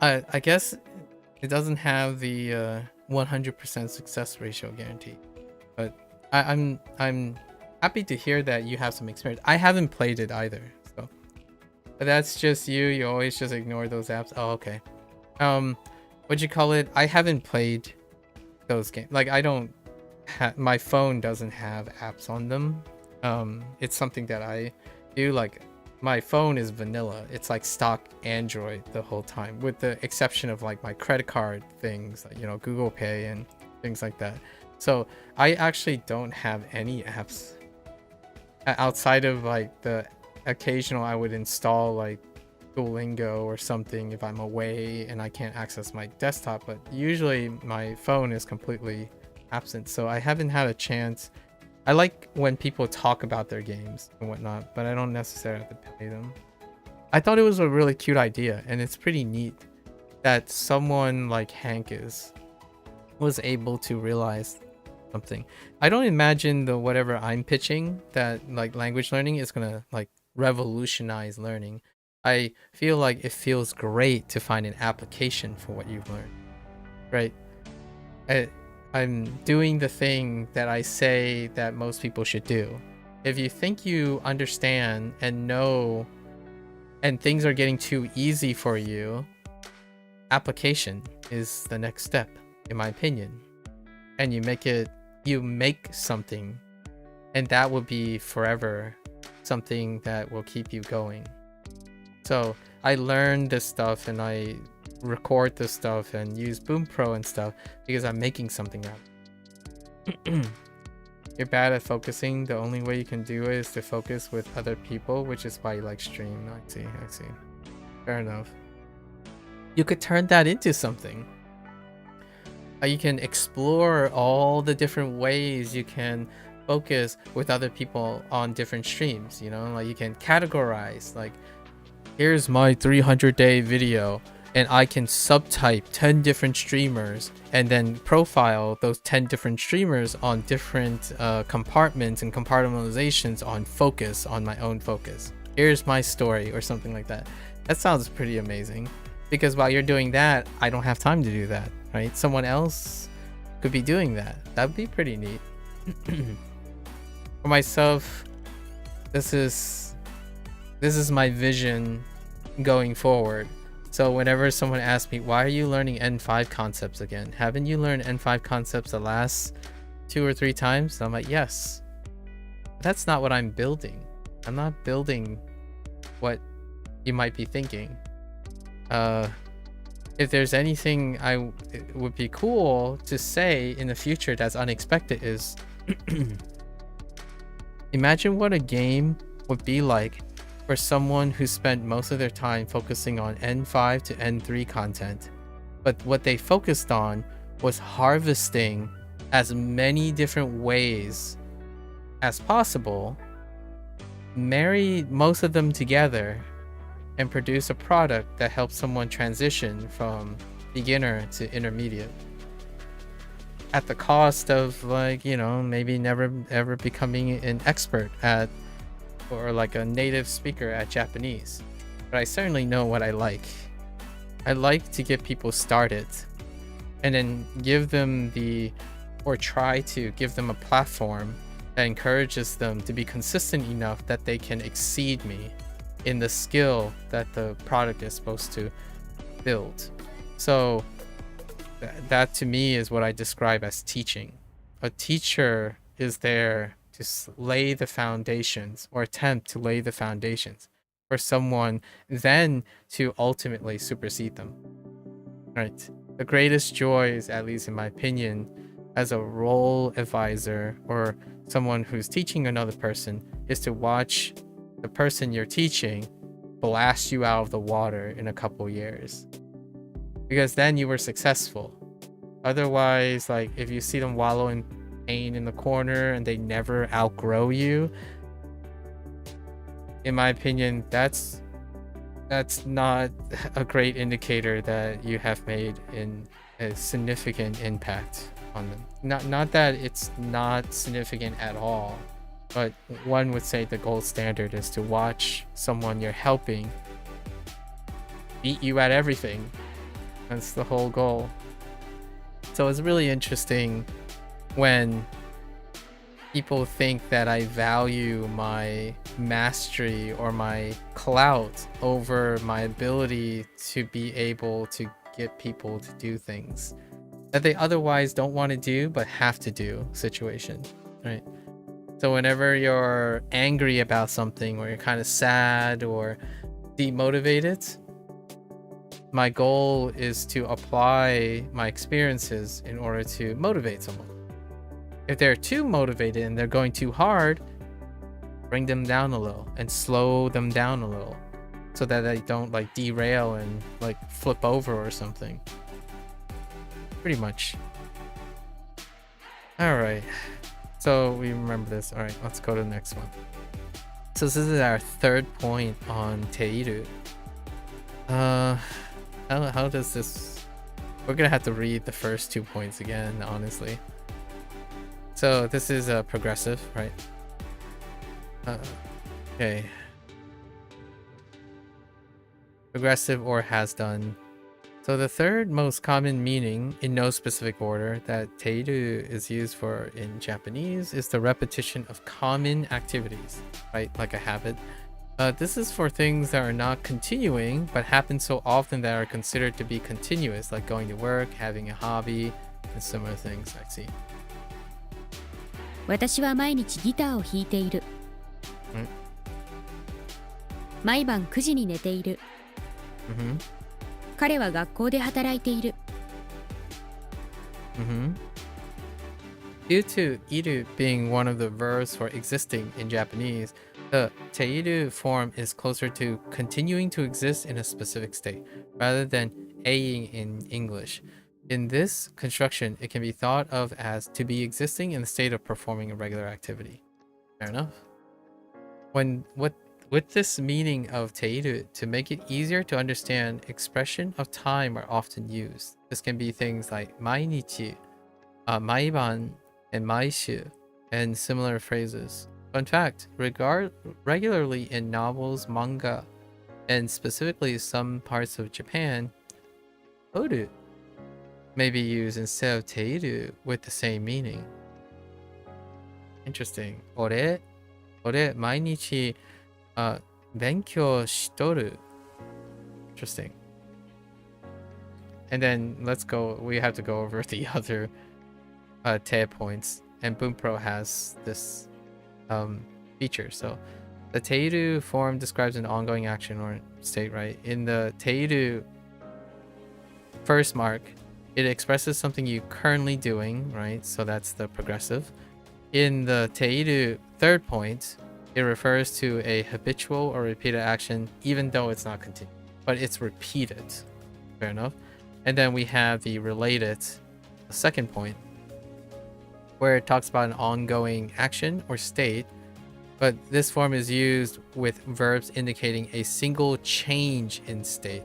I guess it doesn't have the 100% success ratio guarantee. But I'm happy to hear that you have some experience. I haven't played it either, so... But that's just you. You always just ignore those apps. Oh, okay. What'd you call it? I haven't played those games. Like, I don't... my phone doesn't have apps on them. It's something that I do. Like, my phone is vanilla. It's like stock Android the whole time, with the exception of like my credit card things, like, you know, Google Pay and things like that. So I actually don't have any apps outside of like the occasional I would install like Duolingo or something if I'm away and I can't access my desktop, but usually my phone is completely absent. So I haven't had a chance. I like when people talk about their games and whatnot, but I don't necessarily have to play them. I thought it was a really cute idea, and it's pretty neat that someone like Hank was able to realize something. I don't imagine the whatever I'm pitching, that like language learning, is gonna like revolutionize learning. I feel like it feels great to find an application for what you've learned, right? I'm doing the thing that I say that most people should do. If you think you understand and know and things are getting too easy for you, application is the next step, in my opinion. And you make something, and that will be forever something that will keep you going. So I learned this stuff and I record this stuff and use Bunpro and stuff because I'm making something out. You're bad at focusing. The only way you can do it is to focus with other people, which is why you like stream. I see. Fair enough. You could turn that into something. You can explore all the different ways you can focus with other people on different streams, you know? Like, you can categorize, like, here's my 300-day video, and I can subtype 10 different streamers and then profile those 10 different streamers on different compartments and compartmentalizations on focus, on my own focus. Here's my story, or something like that. That sounds pretty amazing, because while you're doing that, I don't have time to do that, right? Someone else could be doing that. That'd be pretty neat. For myself, this is my vision going forward. So whenever someone asks me, why are you learning N5 concepts again? Haven't you learned N5 concepts the last 2 or 3 times? I'm like, yes. That's not what I'm building. I'm not building what you might be thinking. If there's anything it would be cool to say in the future that's unexpected is imagine what a game would be like for someone who spent most of their time focusing on N5 to N3 content, but what they focused on was harvesting as many different ways as possible, marry most of them together, and produce a product that helps someone transition from beginner to intermediate at the cost of, like, you know, maybe never ever becoming an expert at or like a native speaker at Japanese. But I certainly know what I like. I like to get people started and then give them or try to give them a platform that encourages them to be consistent enough that they can exceed me in the skill that the product is supposed to build. So that to me is what I describe as teaching. A teacher is there to lay the foundations, or attempt to lay the foundations for someone then to ultimately supersede them. Right? The greatest joys, at least in my opinion, as a role advisor or someone who's teaching another person, is to watch the person you're teaching blast you out of the water in a couple years. Because then you were successful. Otherwise, like, if you see them wallow in pain in the corner and they never outgrow you, in my opinion, that's not a great indicator that you have made a significant impact on them. Not that it's not significant at all, but one would say the gold standard is to watch someone you're helping beat you at everything. That's the whole goal. So it's really interesting when people think that I value my mastery or my clout over my ability to be able to get people to do things that they otherwise don't want to do but have to do situation, right? So whenever you're angry about something, or you're kind of sad or demotivated, my goal is to apply my experiences in order to motivate someone. If they're too motivated and they're going too hard, bring them down a little and slow them down a little so that they don't like derail and like flip over or something. Pretty much. All right. So we remember this. All right, let's go to the next one. So this is our third point on teiru. How does this... We're gonna have to read the first 2 points again, honestly. So this is progressive, right? Okay. Progressive or has done. So the third most common meaning, in no specific order, that teiru is used for in Japanese is the repetition of common activities, right? Like a habit. This is for things that are not continuing, but happen so often that are considered to be continuous, like going to work, having a hobby, and similar things. I see. 私は毎日ギターを弾いている。毎晩9時に寝ている。彼は学校で働いている。Due to iru being one of the verbs for existing in Japanese, the teiru form is closer to continuing to exist in a specific state, rather than aing in English. In this construction, it can be thought of as to be existing in the state of performing a regular activity. Fair enough. With this meaning of teiru, to make it easier to understand, expression of time are often used. This can be things like mainichi, maiban, and maishu, and similar phrases. Fun fact, regularly in novels, manga, and specifically some parts of Japan, oru may be used instead of teiru with the same meaning. Interesting. Ore mainichi benkyou shitoru. Interesting. And then we have to go over the other te points. And Bunpro has this feature. So the teiru form describes an ongoing action or state, right? In the teiru first mark, it expresses something you're currently doing, right? So that's the progressive. In the teiru third point, It refers to a habitual or repeated action, even though it's not continuous, but it's repeated. Fair enough. And then we have the related, the second point, where it talks about an ongoing action or state, but this form is used with verbs indicating a single change in state,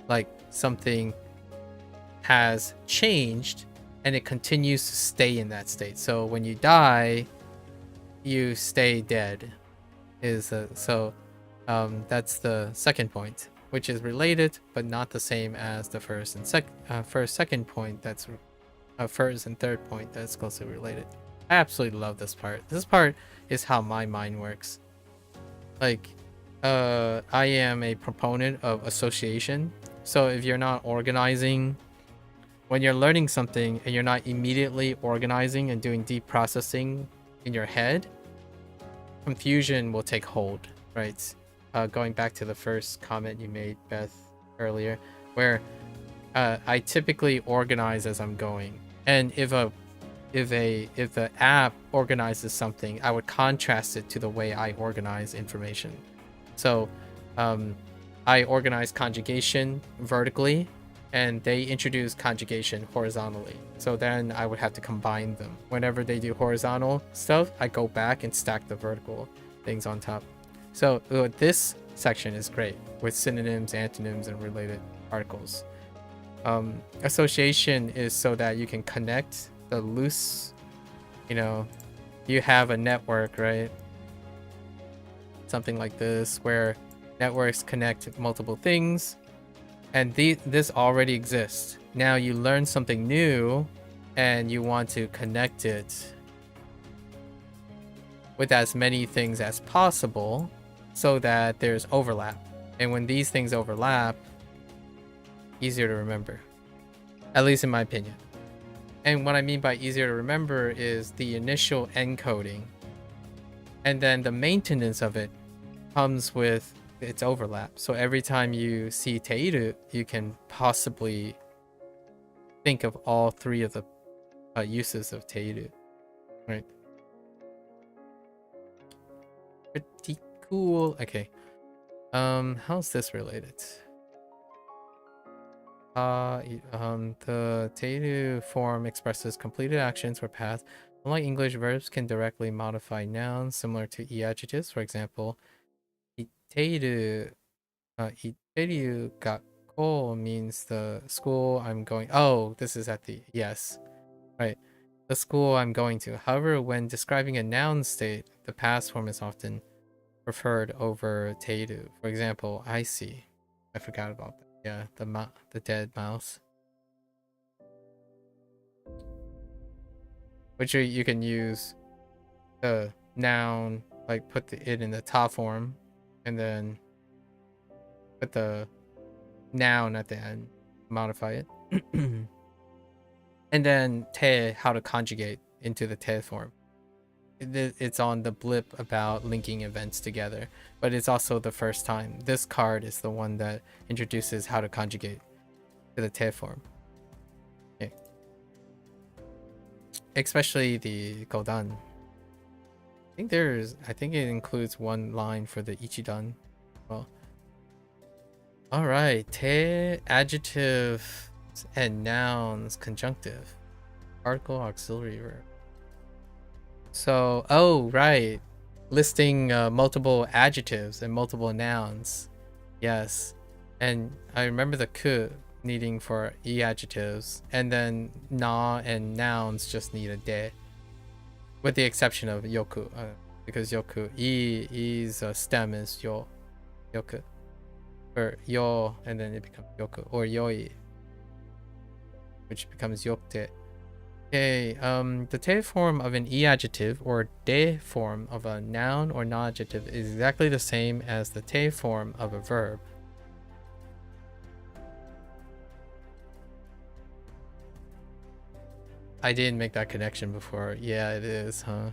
like something has changed and it continues to stay in that state. So when you die, you stay dead. That's the second point, which is related but not the same as the first and second point. That's first and third point that's closely related. I absolutely love this part. This part is how my mind works. Like, I am a proponent of association. So if you're not organizing, when you're learning something and you're not immediately organizing and doing deep processing in your head, confusion will take hold, right? Going back to the first comment you made, Beth, earlier, where I typically organize as I'm going. And if the app organizes something, I would contrast it to the way I organize information. So I organize conjugation vertically, and they introduce conjugation horizontally. So then I would have to combine them. Whenever they do horizontal stuff, I go back and stack the vertical things on top. So this section is great with synonyms, antonyms, and related articles. Association is so that you can connect the loose, you have a network, right? Something like this, where networks connect multiple things, and this already exists. Now you learn something new and you want to connect it with as many things as possible so that there's overlap. And when these things overlap, easier to remember, at least in my opinion. And what I mean by easier to remember is the initial encoding, and then the maintenance of it comes with its overlap. So every time you see teiru, you can possibly think of all three of the uses of teiru, right? Pretty cool. Okay. How's this related? The teiru form expresses completed actions or paths. Unlike English, verbs can directly modify nouns, similar to e-adjectives. For example, iteru gakko means the school I'm going. Oh, this is at the yes, right. The school I'm going to. However, when describing a noun state, the past form is often preferred over teiru. For example, I see. I forgot about that. Yeah, the dead mouse. Which you can use the noun, like put it in the ta form, and then put the noun at the end, modify it. And then te, how to conjugate into the te form. It's on the blip about linking events together, but it's also the first time. This card is the one that introduces how to conjugate to the te form. Okay. Especially the godan. I think it includes one line for the ichidan. Well, all right. Te, adjective and nouns, conjunctive, article, auxiliary verb. So, oh, right. Listing multiple adjectives and multiple nouns. Yes. And I remember the ku needing for e adjectives, and then na and nouns just need a de. With the exception of yoku, because yoku, i's stem is yoku. Or yo, and then it becomes yoku. Or yoi, which becomes yokte. Okay, the te form of an e adjective or de form of a noun or non-adjective is exactly the same as the te form of a verb. I didn't make that connection before. Yeah, it is, huh?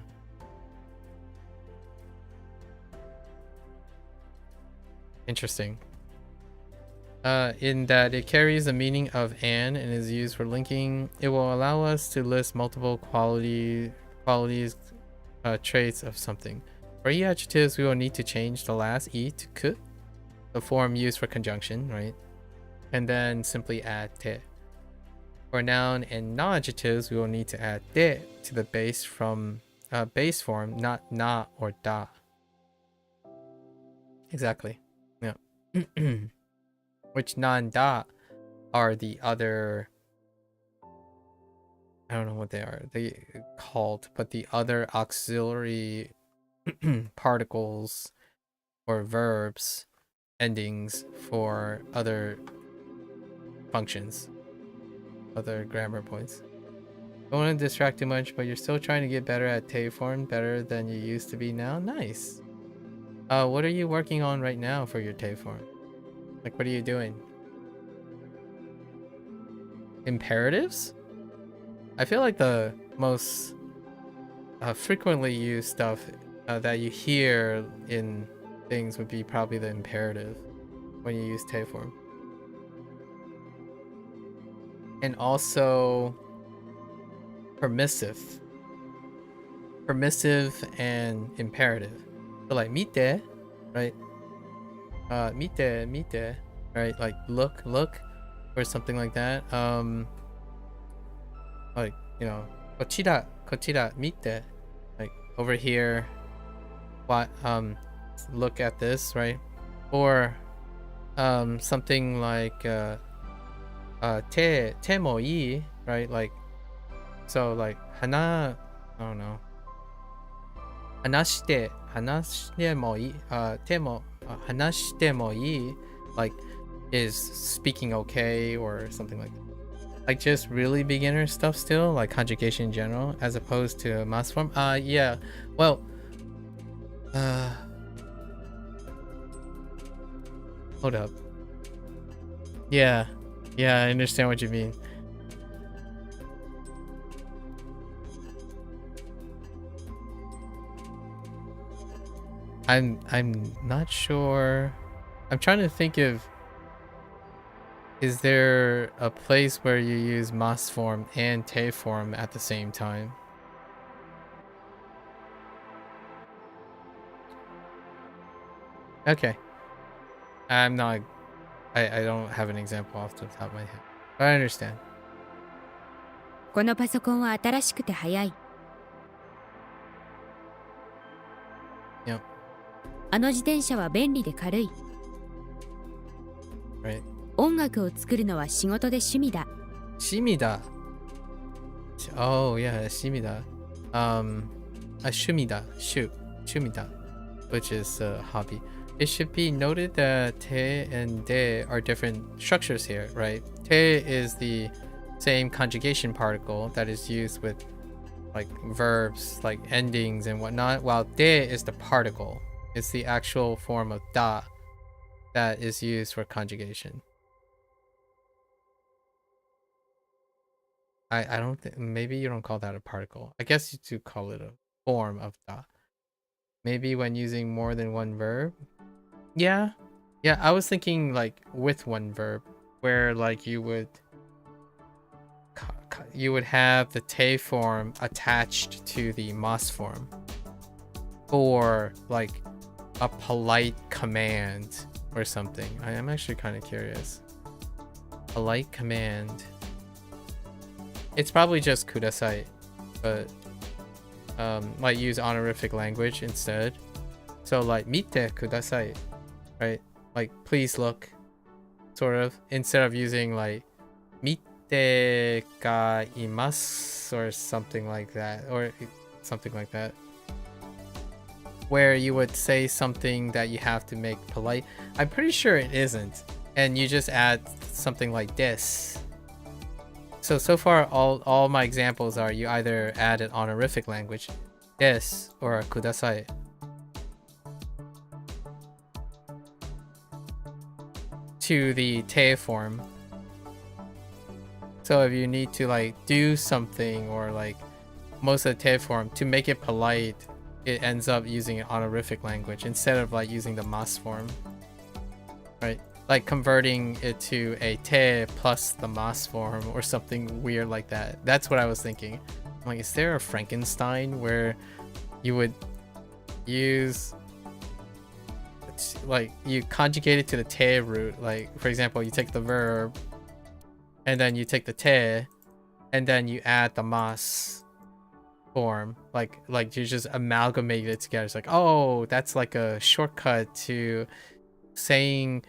Interesting. In that it carries the meaning of and is used for linking. It will allow us to list multiple traits of something. For E adjectives, we will need to change the last E to ku, the form used for conjunction, right? And then simply add te. For noun and non-adjectives, we will need to add de to the base form, not na or da. Exactly. Yeah. Which na and da are the other, I don't know what they are. They called, but the other auxiliary particles or verbs endings for other functions, other grammar points. Don't want to distract too much, but you're still trying to get better at te form, better than you used to be now. Nice. What are you working on right now for your te form? Like, what are you doing? Imperatives? I feel like the most frequently used stuff that you hear in things would be probably the imperative when you use te form. And also permissive and imperative. So like mite, right? Mite, right? Like look, or something like that. Like, you know, kochira mite, like over here. What? Look at this, right? Or something like te mo ii, right? Like, so like hana, I don't know. Hanashite mo ii, te mo hanashite mo ii, like, is speaking okay or something like that. Like just really beginner stuff still, like conjugation in general, as opposed to mass form. Yeah. Well, hold up. Yeah, I understand what you mean. I'm not sure. I'm trying to think of, is there a place where you use mas form and te form at the same time? Okay. I'm not, I don't have an example off the top of my head, but I understand. このパソコンは新しくて早い。 Yep. あの自転車は便利で軽い。 Right. 音楽を作るのは仕事で趣味だ。 Shimida. Oh yeah, shimida. Shumida. Shumida, which is a hobby. It should be noted that te and de are different structures here, right? Te is the same conjugation particle that is used with like verbs, like endings and whatnot, while de is the particle. It's the actual form of da that is used for conjugation. I don't think, maybe you don't call that a particle. I guess you do call it a form of da. Maybe when using more than one verb. Yeah, I was thinking like with one verb, where like you would have the te form attached to the mas form, or like a polite command or something. I am actually kind of curious. Polite command. It's probably just kudasai, but might use honorific language instead. So like mite kudasai, right? Like please look, sort of, instead of using like mite ga imasu or something like that, where you would say something that you have to make polite. I'm pretty sure it isn't, and you just add something like this. So far, all my examples are you either add an honorific language, des, or a kudasai. To the te form. So if you need to like do something, or like most of the te form, to make it polite, it ends up using an honorific language instead of like using the mas form, right? Like converting it to a te plus the mas form or something weird like that. That's what I was thinking. I'm like, is there a Frankenstein where you would use, like, you conjugate it to the te root. Like, for example, you take the verb, and then you take the te, and then you add the mas form. Like you just amalgamate it together. It's like, oh, that's like a shortcut to saying,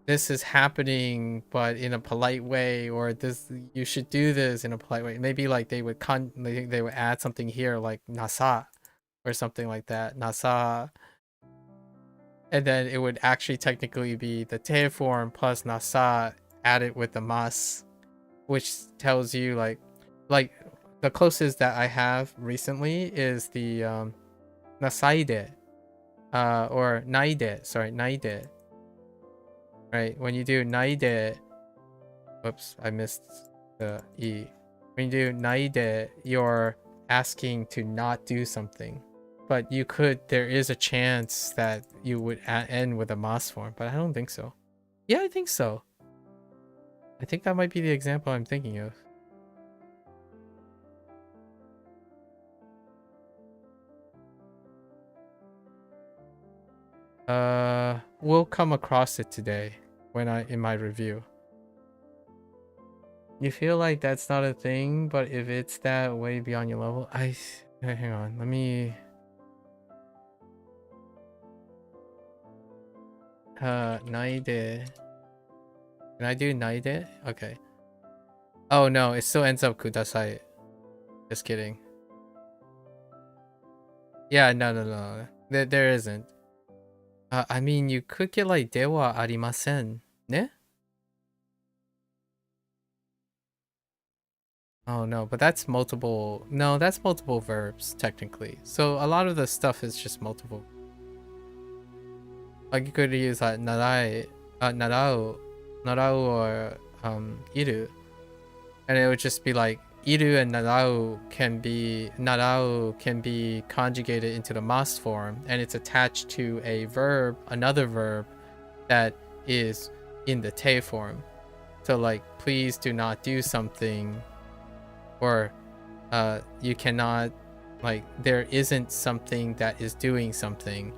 this is happening, but in a polite way, or this, you should do this in a polite way. Maybe like they would they would add something here like nasa or something like that, nasa, and then it would actually technically be the te form plus nasa added with the mas, which tells you like the closest that I have recently is the nasaide, or naide, sorry, naide. Right, when you do naide, whoops, I missed the e. When you do naide, you're asking to not do something, but you could, there is a chance that you would end with a mas form, but I don't think so. Yeah, I think so. I think that might be the example I'm thinking of. We'll come across it today when in my review. You feel like that's not a thing, but if it's that way beyond your level, hang on, let me naide. Can I do naide? Okay. Oh no, it still ends up kudasai. Just kidding. Yeah, no. There isn't. I mean, you could get like dewa arimasen, ne? Oh no, but that's multiple. No, that's multiple verbs technically. So a lot of the stuff is just multiple. Like you could use like narai, narau, or iru, and it would just be like iru and narau can be conjugated into the mas form, and it's attached to a verb, another verb that is in the te form. So like, please do not do something, or you cannot, like, there isn't something that is doing something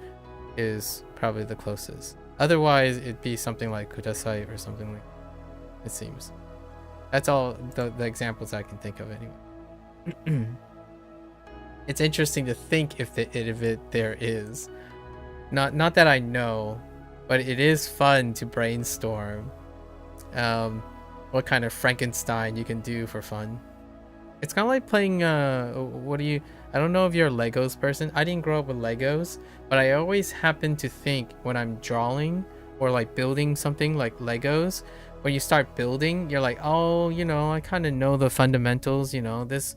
is probably the closest. Otherwise it'd be something like kudasai or something like, it seems. That's all the examples I can think of anyway. It's interesting to think if there is. Not that I know, but it is fun to brainstorm what kind of Frankenstein you can do for fun. It's kind of like playing I don't know if you're a Legos person. I didn't grow up with Legos, but I always happen to think when I'm drawing or like building something like Legos, when you start building, you're like, oh, you know, I kind of know the fundamentals, you know, this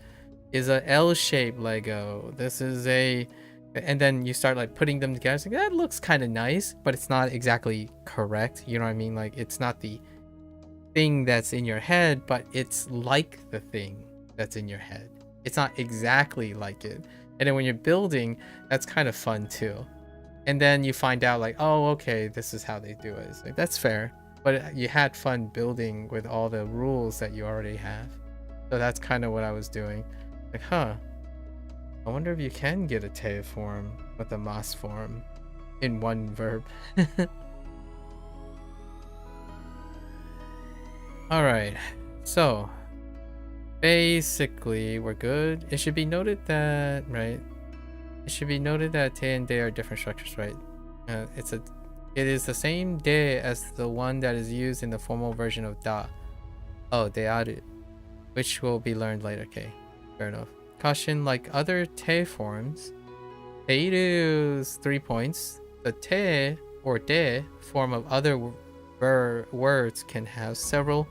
is a L-shaped Lego, this is a, and then you start like putting them together. It's like, that looks kind of nice, but it's not exactly correct, you know what I mean? Like, it's not the thing that's in your head, but it's like the thing that's in your head. It's not exactly like it. And then when you're building, that's kind of fun too. And then you find out like, oh, okay, this is how they do it. It's like, that's fair. But you had fun building with all the rules that you already have. So that's kind of what I was doing. Like, huh, I wonder if you can get a te form with a mas form in one verb. All right, so basically we're good. It should be noted that, right? It should be noted that te and de are different structures, right? It is the same de as the one that is used in the formal version of da. Oh, dearu, which will be learned later. Okay, fair enough. Caution, like other te forms, teiru's 3 points. The te or de form of other words can have several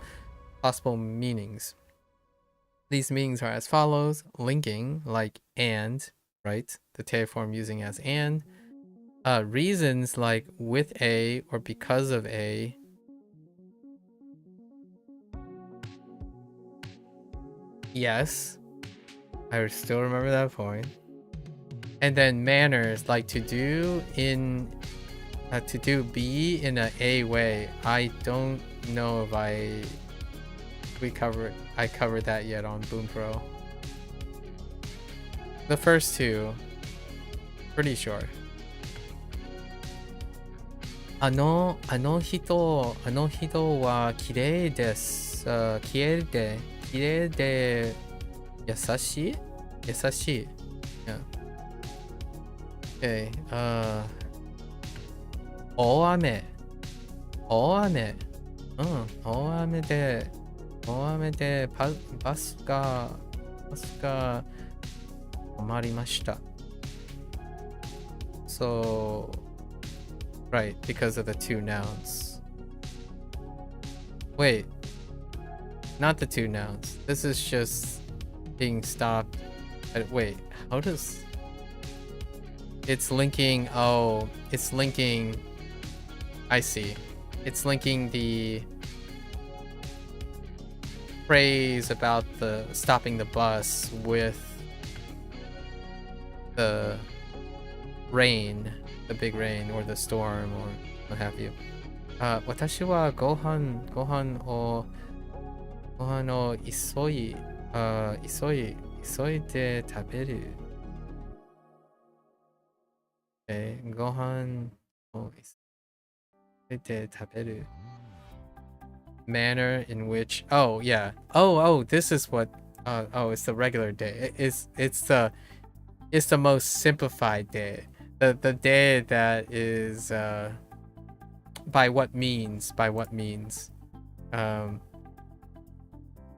possible meanings. These meanings are as follows: linking, like and, right? The te form using as and. Reasons like with a or because of a. Yes, I still remember that point. And then manners, like to do in be in a way. I don't know if I covered that yet on Bunpro. The first two, pretty sure. あの人は綺麗です。綺麗で優しい。Yeah. Okay. 大雨。大雨でバスが止まりました。So, right, because of the two nouns. Wait, not the two nouns. This is just being stopped. Wait, how does... It's linking... Oh, it's linking... I see. It's linking the phrase about the stopping the bus with the rain, the big rain or the storm or what have you. 私はご飯を急いで食べる。ご飯を急いで食べる。Manner in which... Oh, yeah. Oh, this is what... oh, it's the regular day. It's the most simplified day. The day that is... by what means?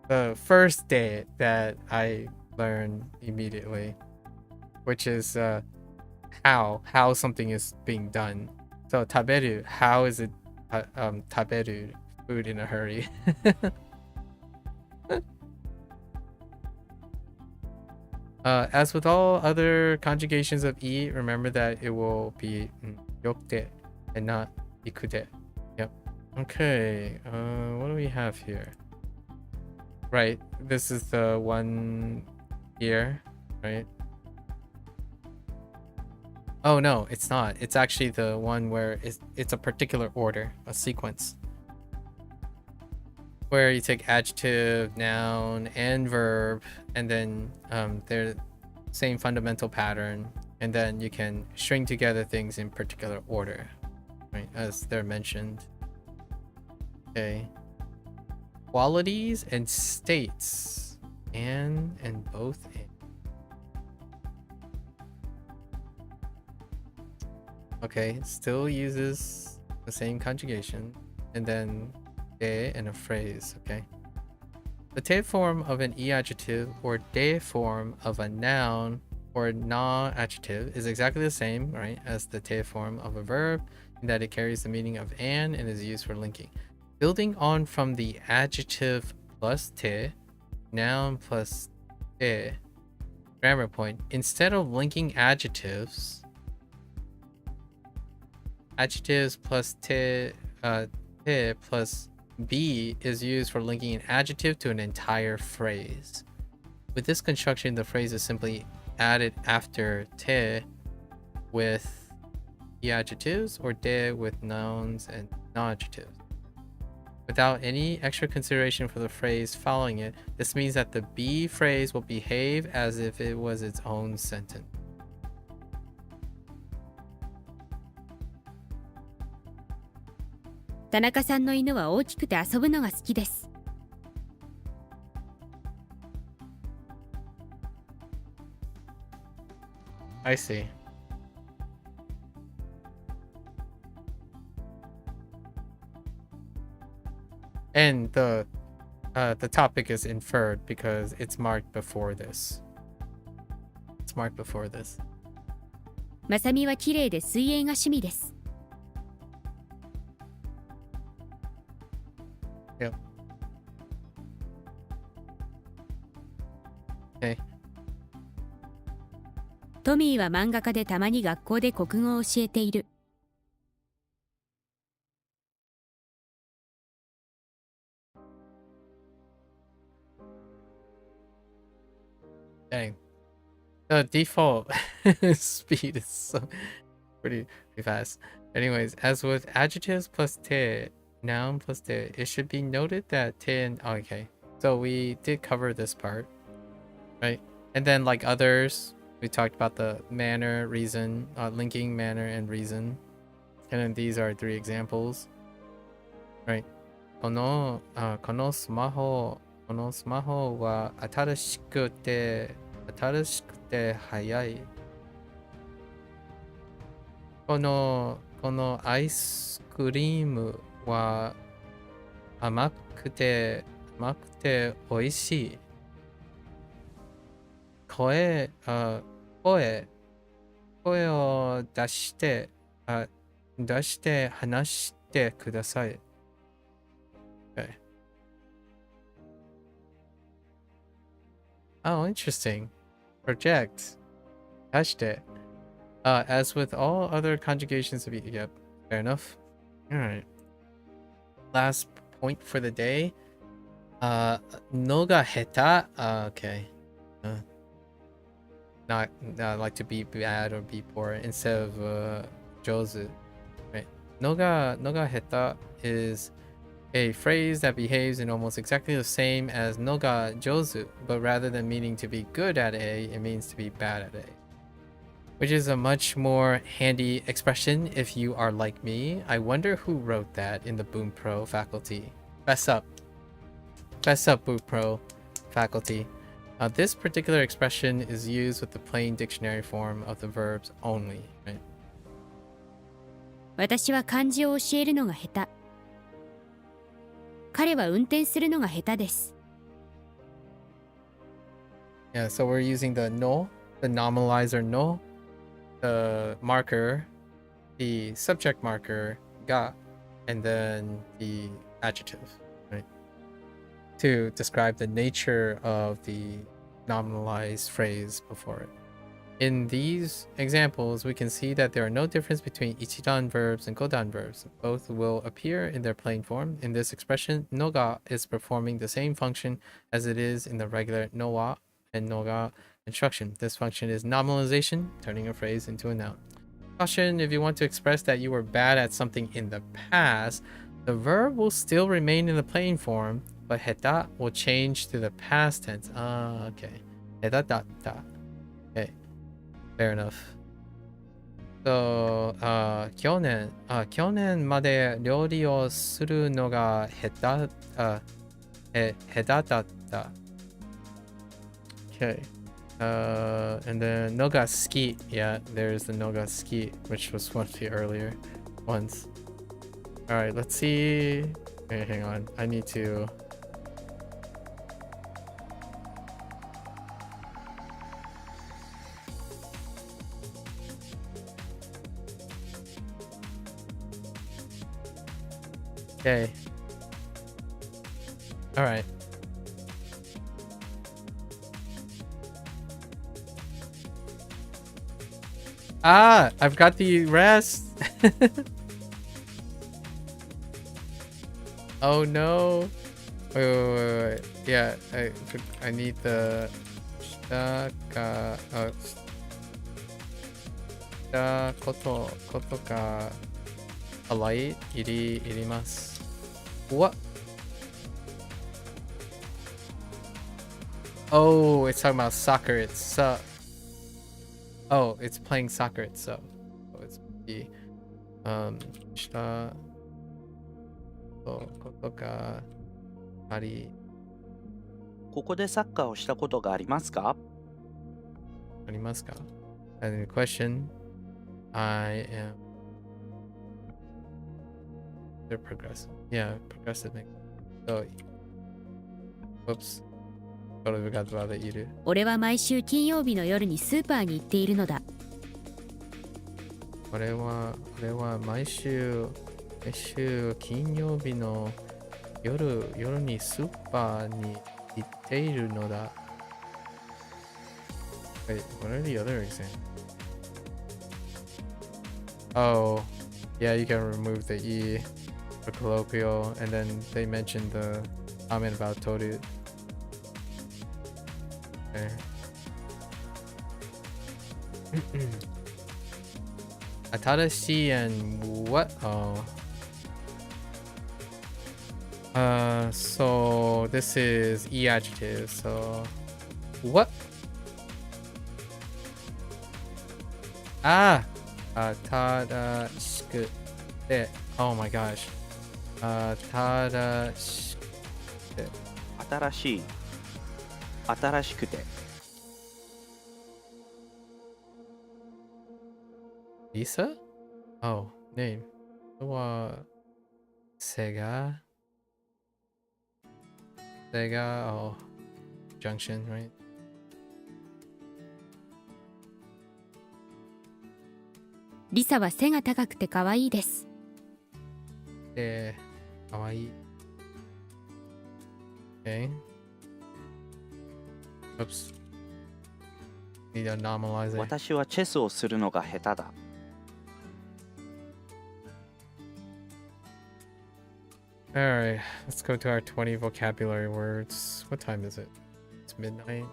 The first day that I learned immediately, which is how something is being done. So taberu, how is it taberu, food in a hurry? As with all other conjugations of eat, remember that it will be yokde and not ikude. Yep. Okay. What do we have here? Right. This is the one here, right? Oh no, it's not. It's actually the one where it's a particular order, a sequence, where you take adjective, noun, and verb, and then they're same fundamental pattern, and then you can string together things in particular order, right, as they're mentioned. Okay. Qualities and states, and both in. Okay, it still uses the same conjugation, and then de in a phrase, okay? The te form of an e adjective or de form of a noun or na adjective is exactly the same, right, as the te form of a verb, in that it carries the meaning of and is used for linking. Building on from the adjective plus te, noun plus de, grammar point, instead of linking adjectives plus te plus be is used for linking an adjective to an entire phrase. With this construction, the phrase is simply added after te with the adjectives or de with nouns and non-adjectives. Without any extra consideration for the phrase following it, this means that the be phrase will behave as if it was its own sentence. Tanaka さんの犬は大きくて遊ぶのが好きです。I see. And the topic is inferred because it's marked before this. It's marked before this. まさみは綺麗で水泳が趣味です。Yep. Okay. トミーは漫画家でたまに学校で国語を教えている。Dang. The default speed is so pretty fast. Anyways, as with adjectives plus te, noun plus te, it should be noted that te and... okay. So we did cover this part, right? And then like others, We talked about the manner, reason, linking manner and reason. And then these are 3 examples. Right. このスマホは新しくて速い。このアイスクリームは甘くて美味しい。声を出して話してください。Okay. Oh, interesting. Project. Hashtag. As with all other conjugations of yep, fair enough. Alright. Last point for the day. No ga heta. Okay. Not like to be bad or be poor instead of jozu. Right. No ga heta is a phrase that behaves in almost exactly the same as noga jozu, but rather than meaning to be good at A, it means to be bad at A. Which is a much more handy expression if you are like me. I wonder who wrote that in the Bunpro faculty. Fess up, Bunpro faculty. This particular expression is used with the plain dictionary form of the verbs only. Right? 私は漢字を教えるのが下手。彼は運転するのが下手です。Yeah, so we're using the no, the nominalizer no, the marker, the subject marker ga, and then the adjective, right? To describe the nature of the nominalized phrase before it. In these examples, we can see that there are no difference between ichidan verbs and kodan verbs. Both will appear in their plain form. In this expression, noga is performing the same function as it is in the regular nowa and noga instruction. This function is nominalization, turning a phrase into a noun. Caution: if you want to express that you were bad at something in the past, the verb will still remain in the plain form, but heta will change to the past tense. Okay. Heta datta. Okay. Fair enough. So, 去年まで料理をするのが下手だった。Okay. And then noga ski. Yeah, there's the noga ski, which was one of the earlier ones. All right, let's see. Okay, hang on. I need to. Okay. All right. I've got the rest. Oh no. Wait. Yeah, I need the shita koto ka alai irimasu. What? Oh, it's talking about soccer itself. Oh, it's playing soccer itself. So it's the shita koto ka ari. ここでサッカーをしたことがありますか？ありますか? And the question, I am. They're progressive. Yeah, progressive. So, whoops. Totally forgot about the iru. 俺は毎週金曜日の夜にスーパーに行っているのだ。俺は毎週金曜日の夜にスーパーに行っているのだ。Wait, what are the other examples? Oh, yeah, you can remove the e for colloquial, and then they mentioned the comment about toru. Okay. Atarashi and what? Oh. So this is e adjective. So what? Ah! Tadashikute. Oh my gosh. Tadashikute. 新しい。新しくて。Lisa? Oh, name. Sega? Sega, oh. Junction, right? リサは背が高くて可愛いです。Kawaii. Okay. Oops. Need to normalize it. 私はチェスをするのが下手だ。Alright, let's go to our 20 vocabulary words. What time is it? It's midnight.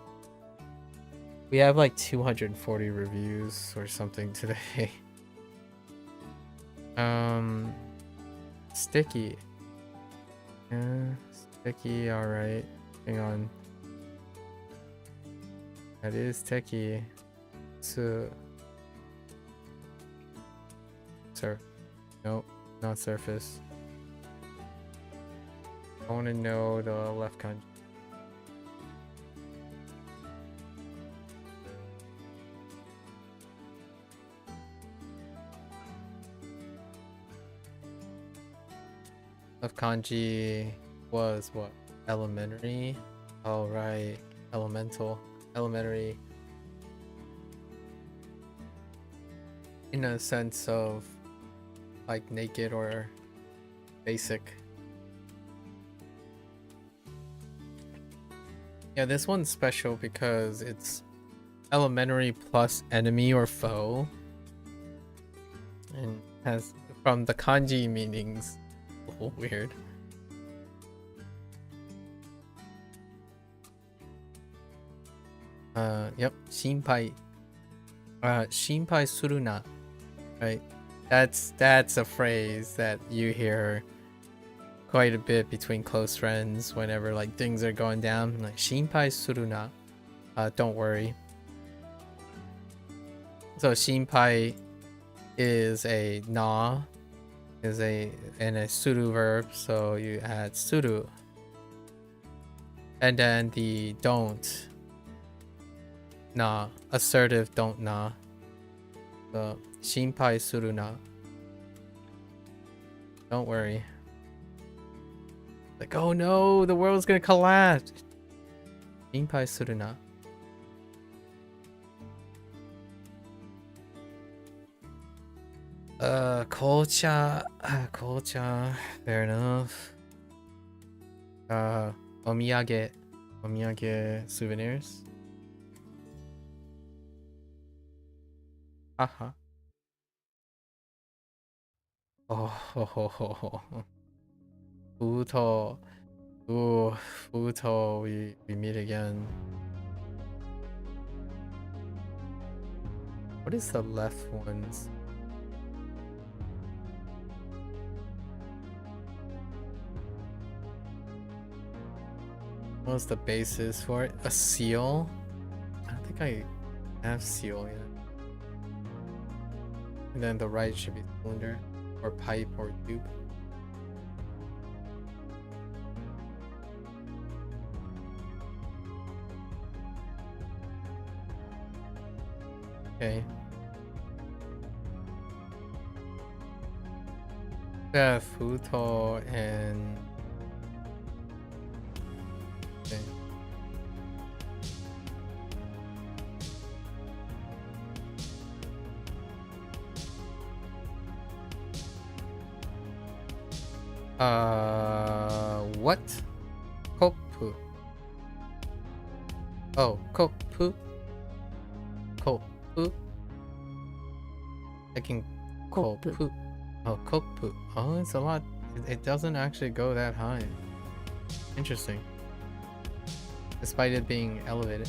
We have like 240 reviews or something today. Sticky. Yeah, sticky, alright. Hang on. That is sticky. Sir. Nope, not surface. I want to know the left kanji. Left kanji was what? Elementary? Oh, right. Elemental. Elementary. In a sense of like naked or basic. Yeah, this one's special because it's elementary plus enemy or foe. And has from the kanji meanings. A little weird. Yep, shinpai. Shinpai suru na. Right? That's a phrase that you hear quite a bit between close friends whenever like things are going down. Like shinpai suru na. Don't worry. So shinpai is a na, is a suru verb, so you add suru. And then the don't. Na, assertive don't na. So shinpai suru na. Don't worry. Like, oh no, the world's gonna collapse. Shinpai suru na. Koichi. Koichi. Fair enough. Omiyage. Omiyage souvenirs. Haha. Oh, ho, ho, ho, ho. Futo. Ooh, Futo, we meet again. What is the left ones? What was the basis for it? A seal? I don't think I have seal yet. And then the right should be cylinder or pipe or tube. Okay. Yeah, Futo and okay. What? Kopu. Oh, kopu. Kopu. I can kopu. Oh, kopu. Oh, it's a lot. It doesn't actually go that high. Interesting. Despite it being elevated.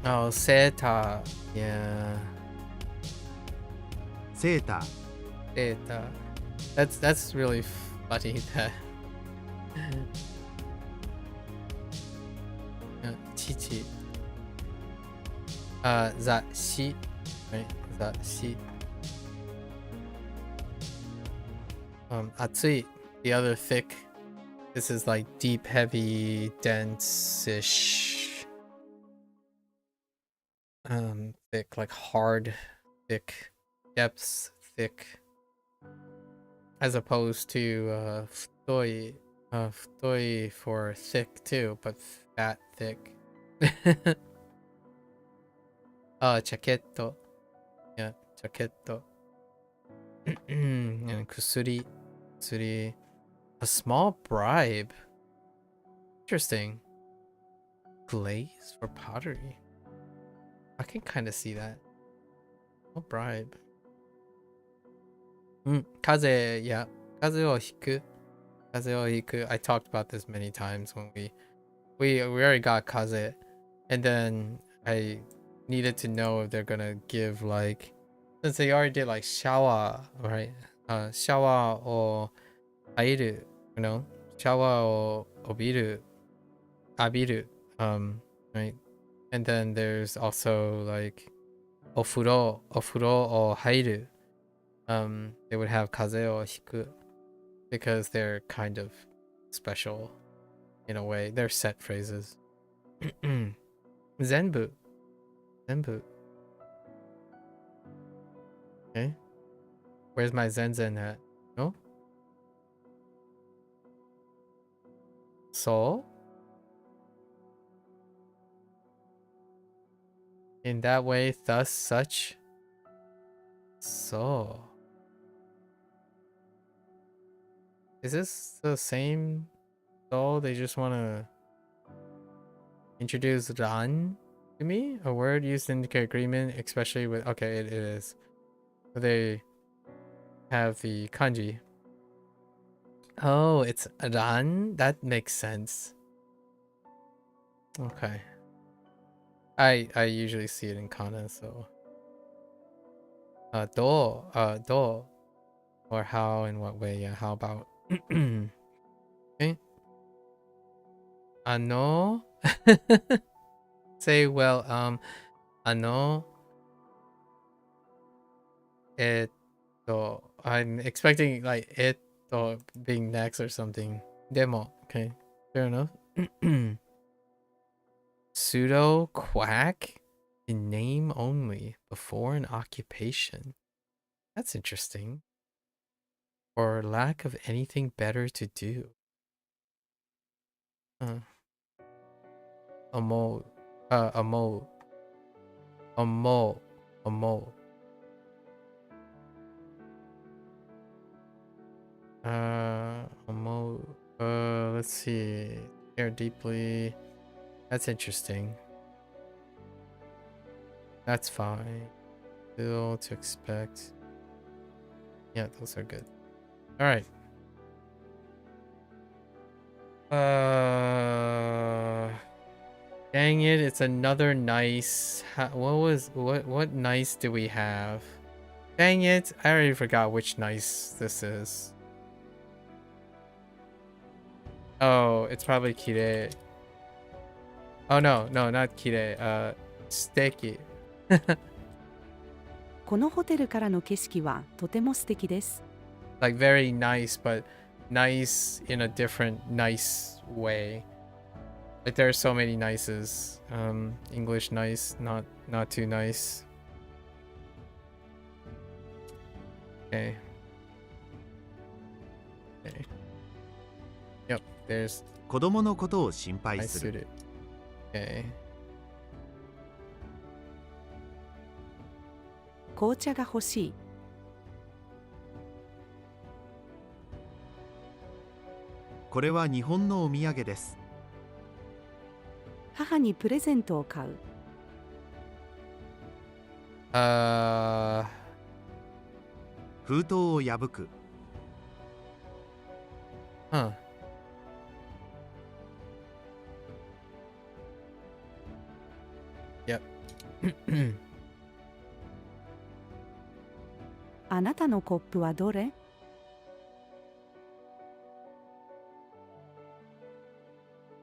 Oh, seta. Yeah. Seta. Seta. That's really funny that Chichi. zashi, right? Zashi. Atsui, the other thick. This is like deep, heavy, dense-ish. Thick, like hard, thick, depths, thick. As opposed to futoi, futoi for thick too, but fat, thick. Chaketto. Yeah, chaketto. And kusuri. Kusuri. A small bribe. Interesting. Glaze for pottery. I can kind of see that. Small bribe. Kaze, yeah. Kaze o hiku. Kaze o hiku. I talked about this many times when we already got kaze. And then I needed to know if they're gonna give like, since they already did like shower, right? Shower or airu, you know? Shower or obiru, abiru, right? And then there's also like ofuro or hairu. They would have kaze or hiku because they're kind of special in a way. They're set phrases. Zenbu. Zenbu. Okay. Where's my Zenzen at? No? So? In that way, thus, such. So. Is this the same soul? They just want to introduce ran to me? A word used to indicate agreement, especially with... Okay, it is. They have the kanji. Oh, it's ran? That makes sense. Okay. I usually see it in kana, so... do. Or how, in what way, yeah, how about... Okay. Ano? Say, well, ano... I'm expecting like it or being next or something. Demo. Okay. Fair enough. Pseudo quack in name only before an occupation. That's interesting. Or lack of anything better to do. Amo. Amo. Amo. Amo. Let's see. Care deeply. That's interesting. That's fine. Still to expect. Yeah, those are good. All right. Dang it! It's another nice. What nice do we have? Dang it! I already forgot which nice this is. Oh, it's probably kirei. Oh no, not kirei. Steki. このホテルからの景色はとても素敵です。 Like very nice, but nice in a different nice way. Like there are so many nices. English nice, not too nice. Okay. Okay. Yep, there's 子供のことを心配 I する。 suited. Okay. 紅茶が欲しい。これは日本のお土産です。母にプレゼントを買う。封筒を破く。Huh. Yep. あなたのコップはどれ？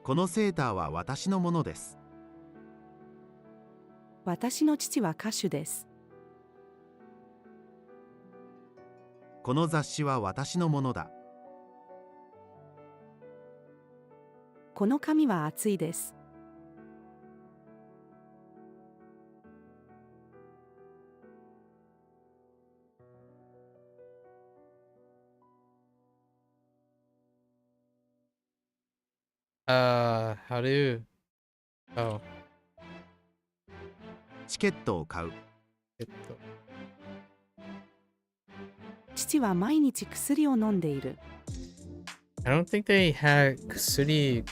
このセーターは私のものです。私の父は歌手です。この雑誌は私のものだ。この髪は熱いです。How do oh チケットを買う。父は毎日薬を飲んでいる。I don't think they had kusuri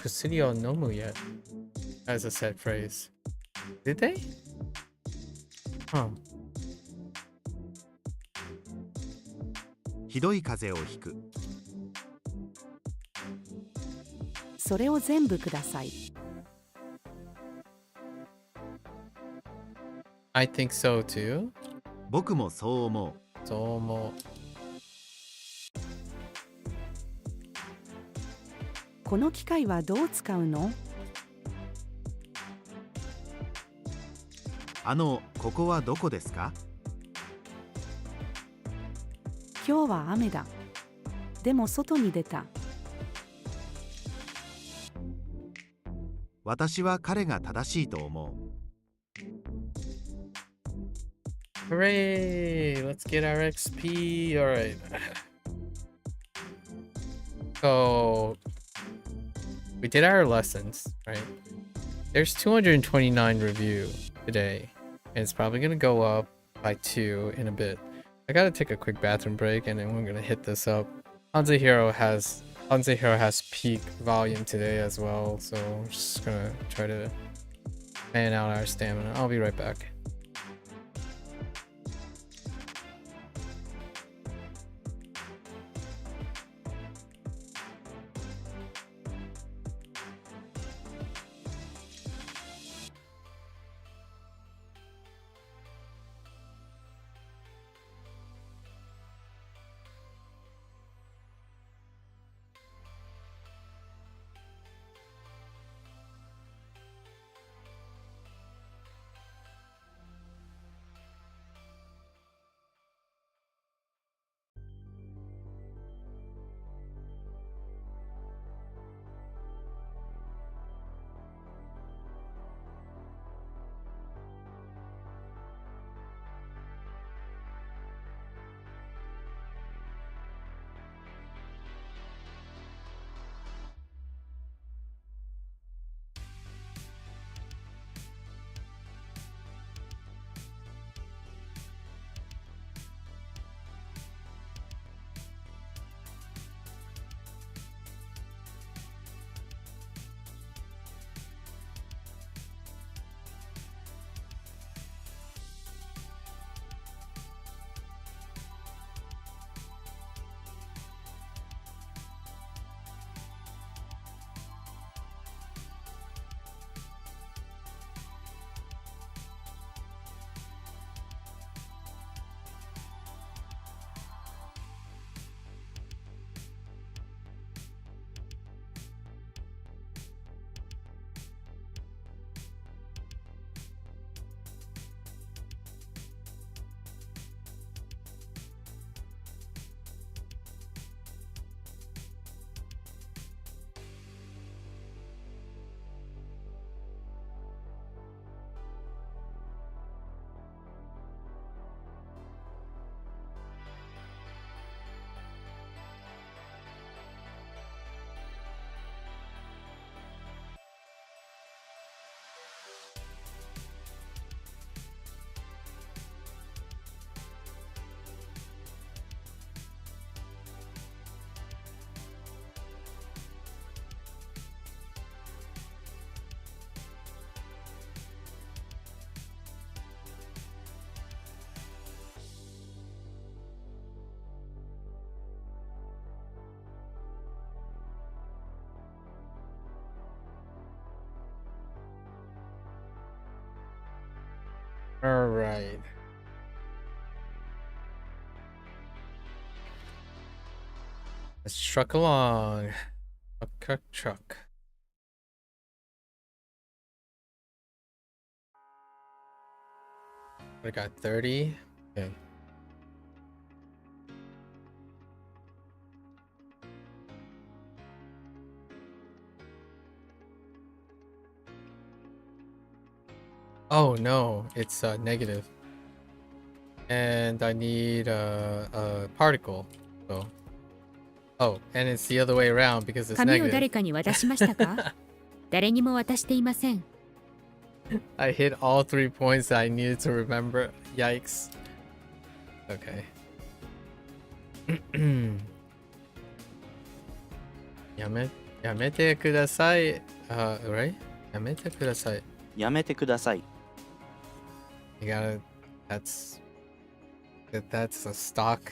o nomu yet as a set phrase. Did they? Huh. ひどい風邪をひく。それを全部ください。I think so too. 僕もそう思う。そう思う。この機械はどう使うの？ここはどこですか？今日は雨だ。でも外に出た。私は彼が正しいと思う。Hooray! Let's get our XP. All right. So we did our lessons, right? There's 229 review today, and it's probably gonna go up by 2 in a bit. I gotta take a quick bathroom break, and then we're gonna hit this up. HanziHero has peak volume today as well, so we're just gonna try to fan out our stamina. I'll be right back. All right. Let's truck along. Truck. I got 30. Okay. Oh no, it's negative. And I need a particle. So. Oh, and it's the other way around because it's 紙を negative. 誰かに渡しましたか？誰にも渡していません。I hit all 3 points that I needed to remember. Yikes. Okay. やめてください。Right? やめてください。やめてください。 You gotta. That's a stock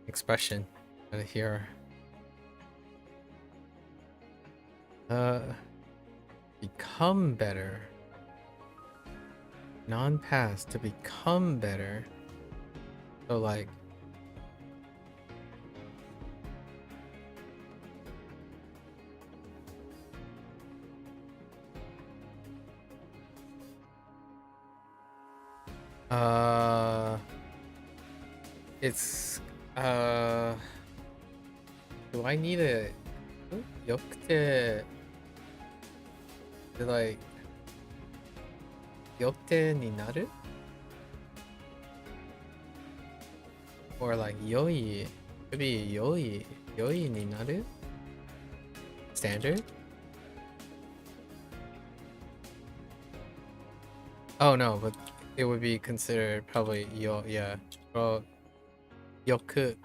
expression. Gotta hear. Become better. Non-past to become better. So like. It's do I need a よくて like よくてになる or like 良い could be 良いになる standard. Oh no, but it would be considered probably yeah. Well, よく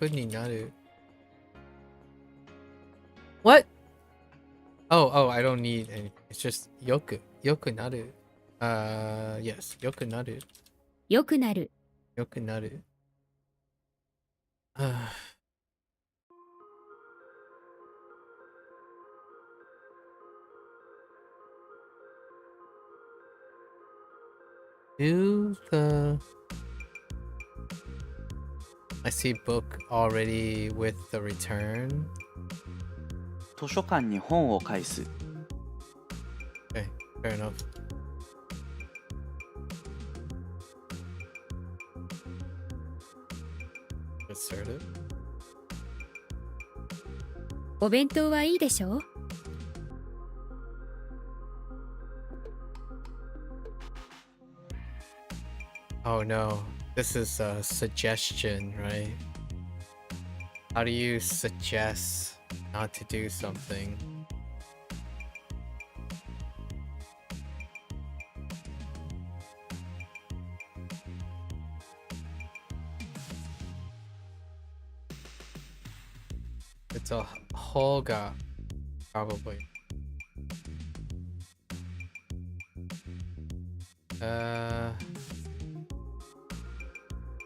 になる What? Oh, I don't need any. It's just よくなる yes, よくなる良くなる。よくなるDo the I see book already with the return. 図書館に本を返す。 Okay, fair enough. Assertive. お弁当はいいでしょう？ Oh no, this is a suggestion, right? How do you suggest not to do something? It's a Holga, probably.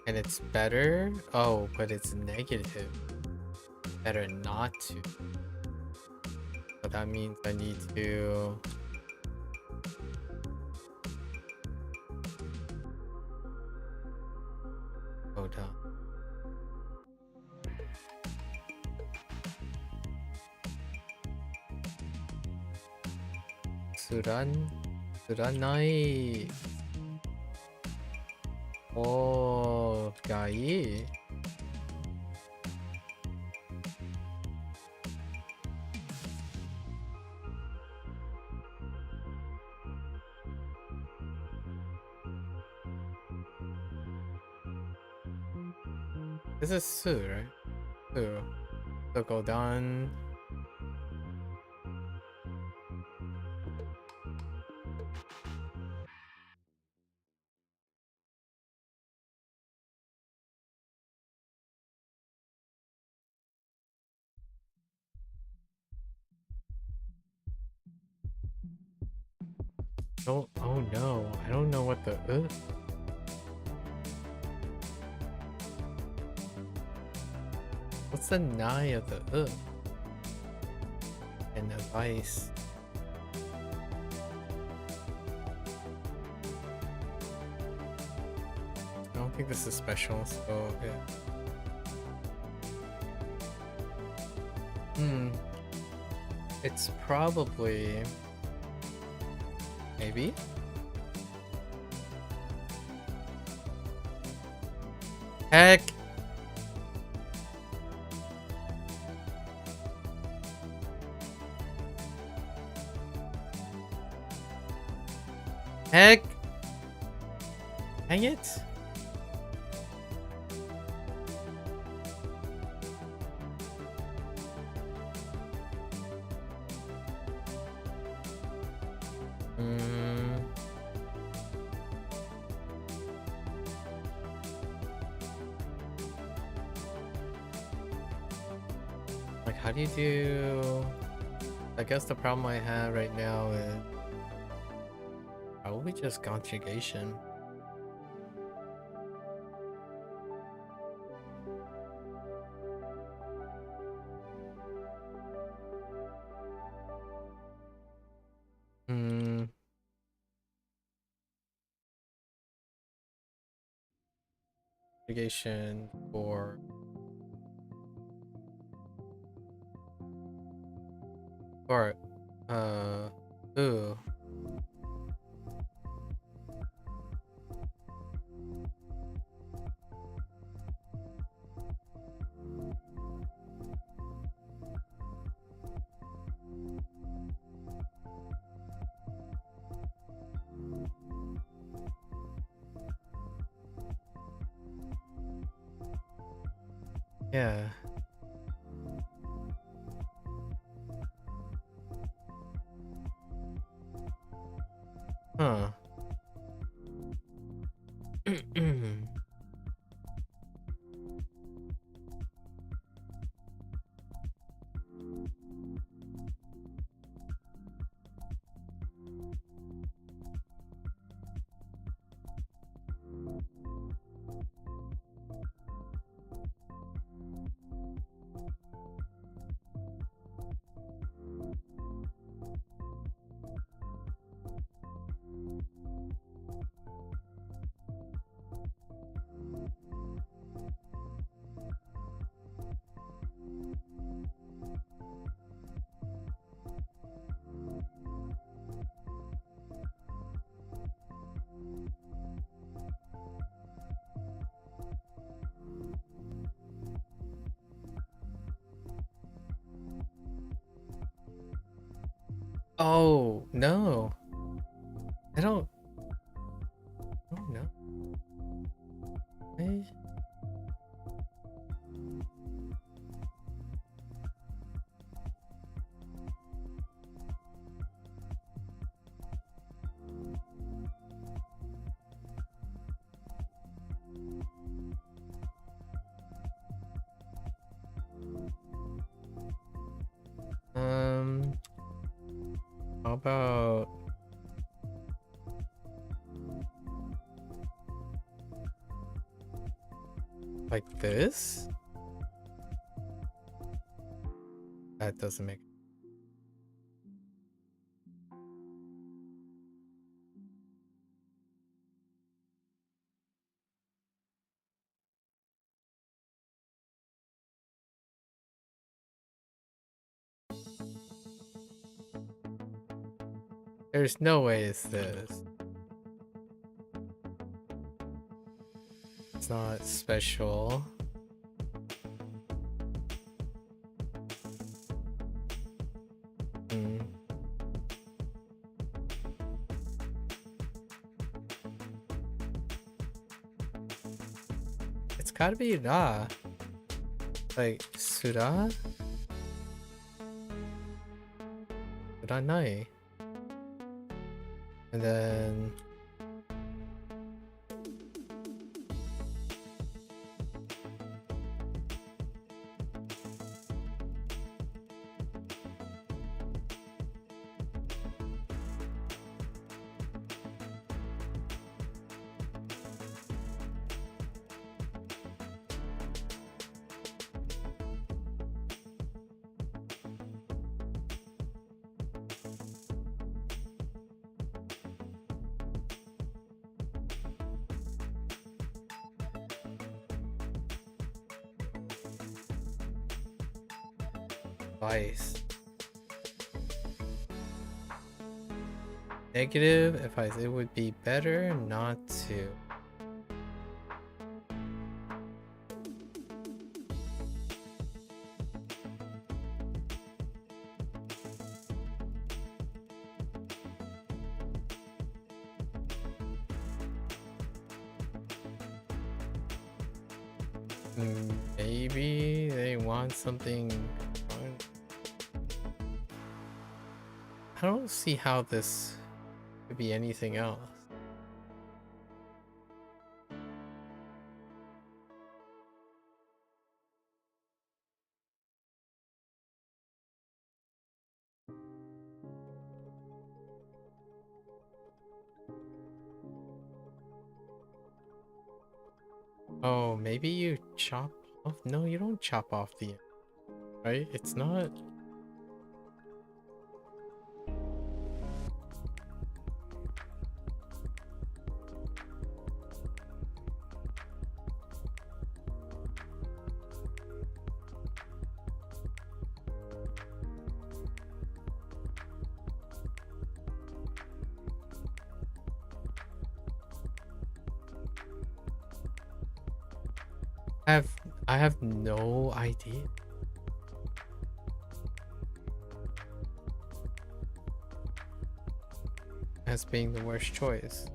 And it's better? Oh, but it's negative. Better not to. But that means I need to... Go down. Suranai. Oh, gai. This is Su, right? Su. So go down. Oh no, I don't know what the What's the nigh of the and advice? I don't think this is special, so yeah. It's probably maybe Heck. Heck. Dang it. Like, how do you do? I guess the problem I have right now is probably just conjugation. Conjugation for ooh. Yeah. Huh. Oh no, I don't. Oh no. Hey. How about like this? That doesn't make. There's no way it's this. It's not special. It's gotta be Ra. Like, Sura? Suranai. And then... Vice. Negative, it would be better not to. Maybe they want something. I don't see how this could be anything else. Oh, maybe you chop off? No, you don't chop off the end, right? It's not. I have no idea. As being the worst choice.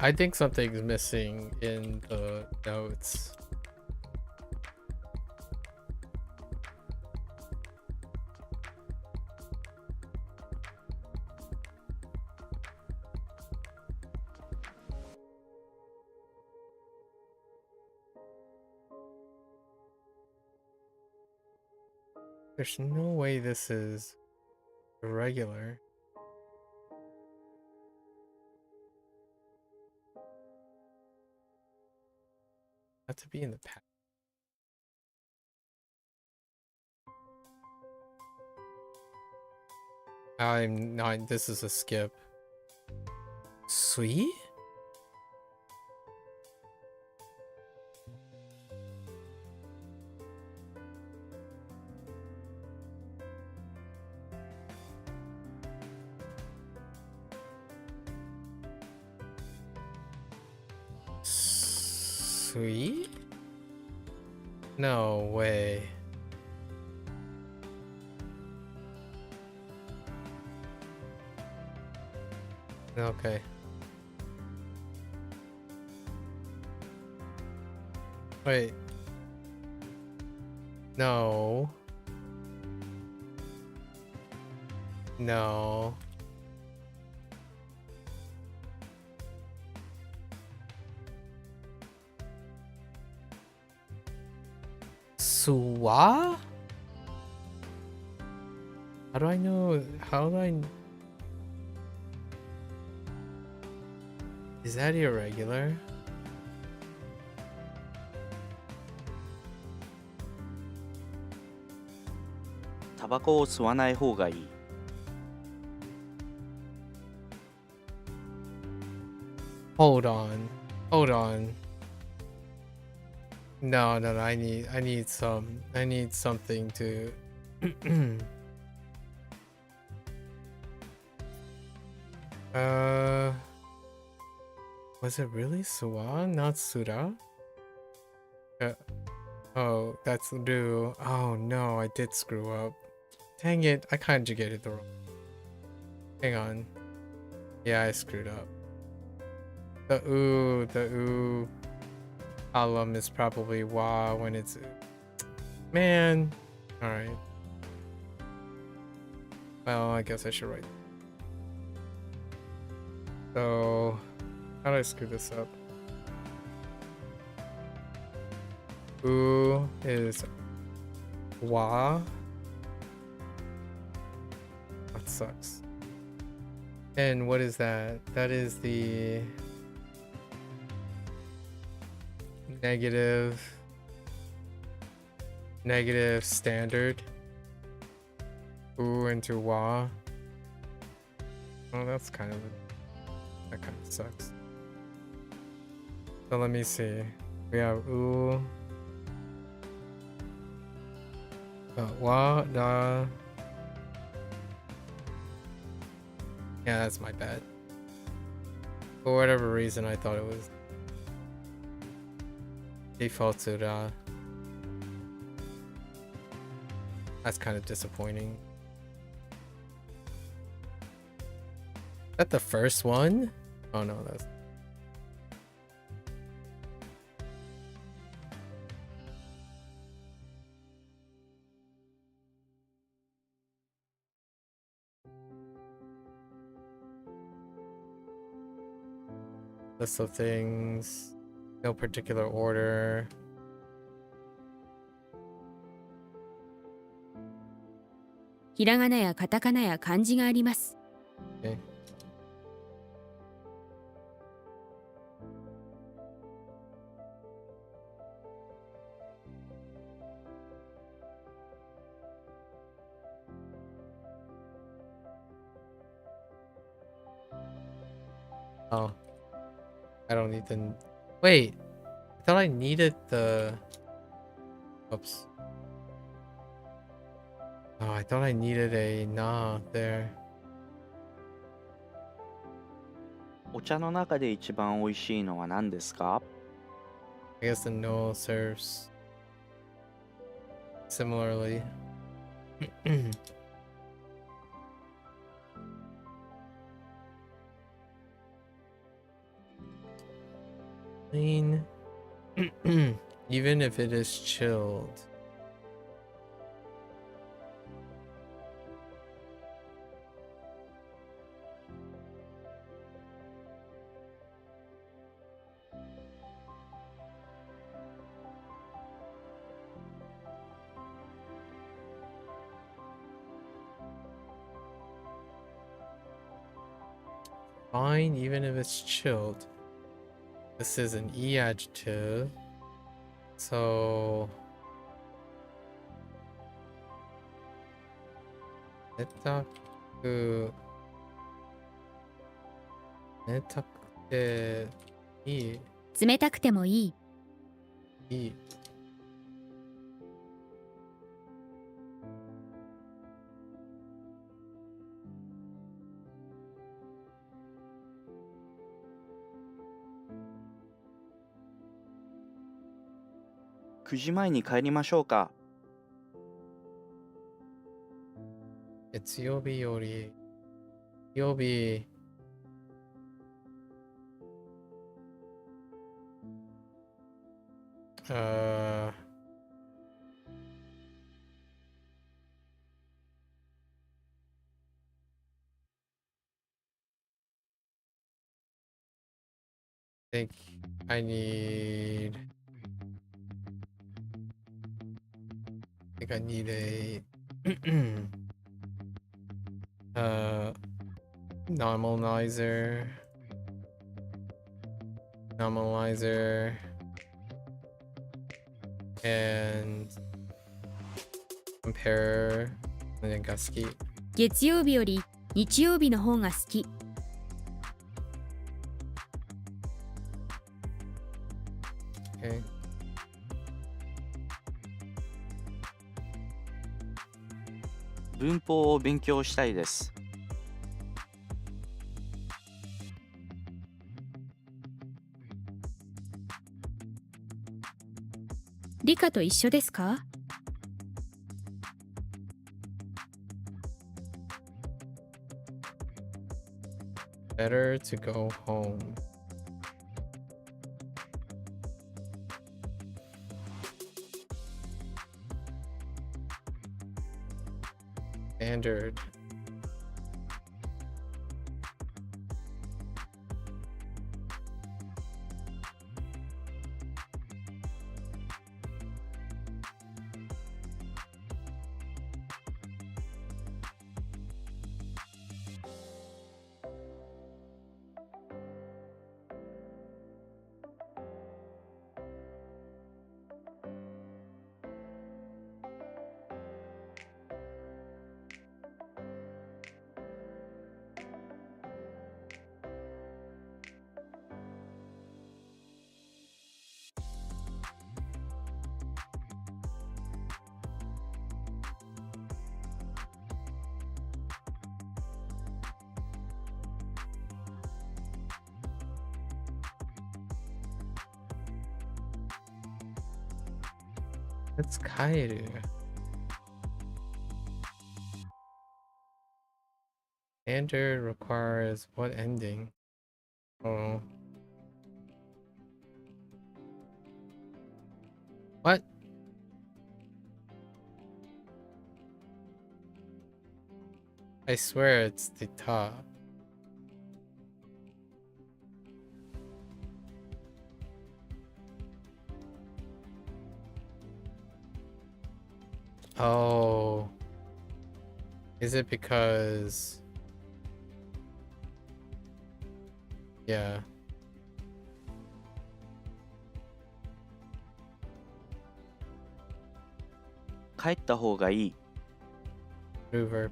I think something's missing in the notes. There's no way this is irregular. Have to be in the past. I'm not. This is a skip. Sweet? Sweet? No way. Okay. Wait. No. No. Suwa? How do I know? How do I? Is that irregular?タバコを吸わない方がいい。Hold on. Hold on. No, no, no. I need something to. Was it really Suwa, not Sura? Oh, that's Ru. Oh no, I did screw up. Dang it, I conjugated the wrong. Hang on. Yeah, I screwed up. The oo column is probably wa when it's man. Alright. Well, I guess I should write. So how do I screw this up? Oo is wa. That sucks. And what is that? That is the negative standard. Oo into wa. Oh, that kind of sucks. So let me see. We have U. Wa, da. Yeah, that's my bad. For whatever reason, I thought it was default to da. That's kind of disappointing. Is that the first one? Oh no, that's... List of things, no particular order. "ひらがなやカタカナや漢字があります。Okay. Oh, I don't need the... Wait, I thought I needed the... Oops. Oh, I thought I needed a na there. お茶の中で一番美味しいのは何ですか？ I guess the no serves similarly. Clean. Even if it is chilled. Fine, even if it's chilled. This is an E adjective. So... Netaku... Netakute... I... 冷たくてもいい。I... 9時前に帰りましょうか。月曜日より曜日think I need a normalizer and compare が好き。月曜日より日曜日の方が好き。Okay. 文法を勉強したいです。理科と一緒ですか？ Better to go home. Standard. That's Kairu. Standard requires what ending? Oh. What? I swear it's the top. Oh. Is it because... Yeah.帰った方がいい。 New verb.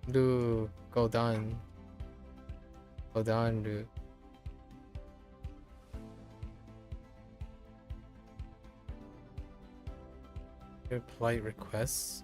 Ru Godan. Godan Ru. Your polite requests.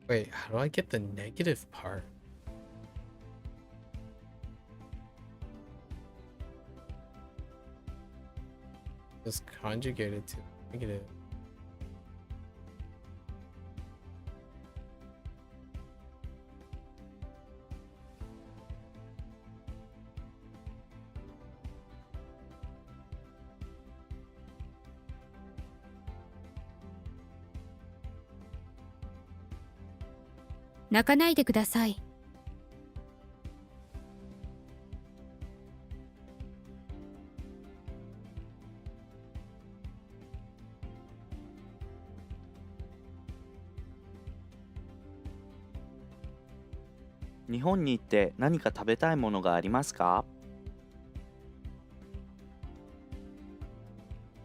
Wait, how do I get the negative part? Just conjugate it to negative.「泣かないでください」日本に行って何か食べたいものがありますか？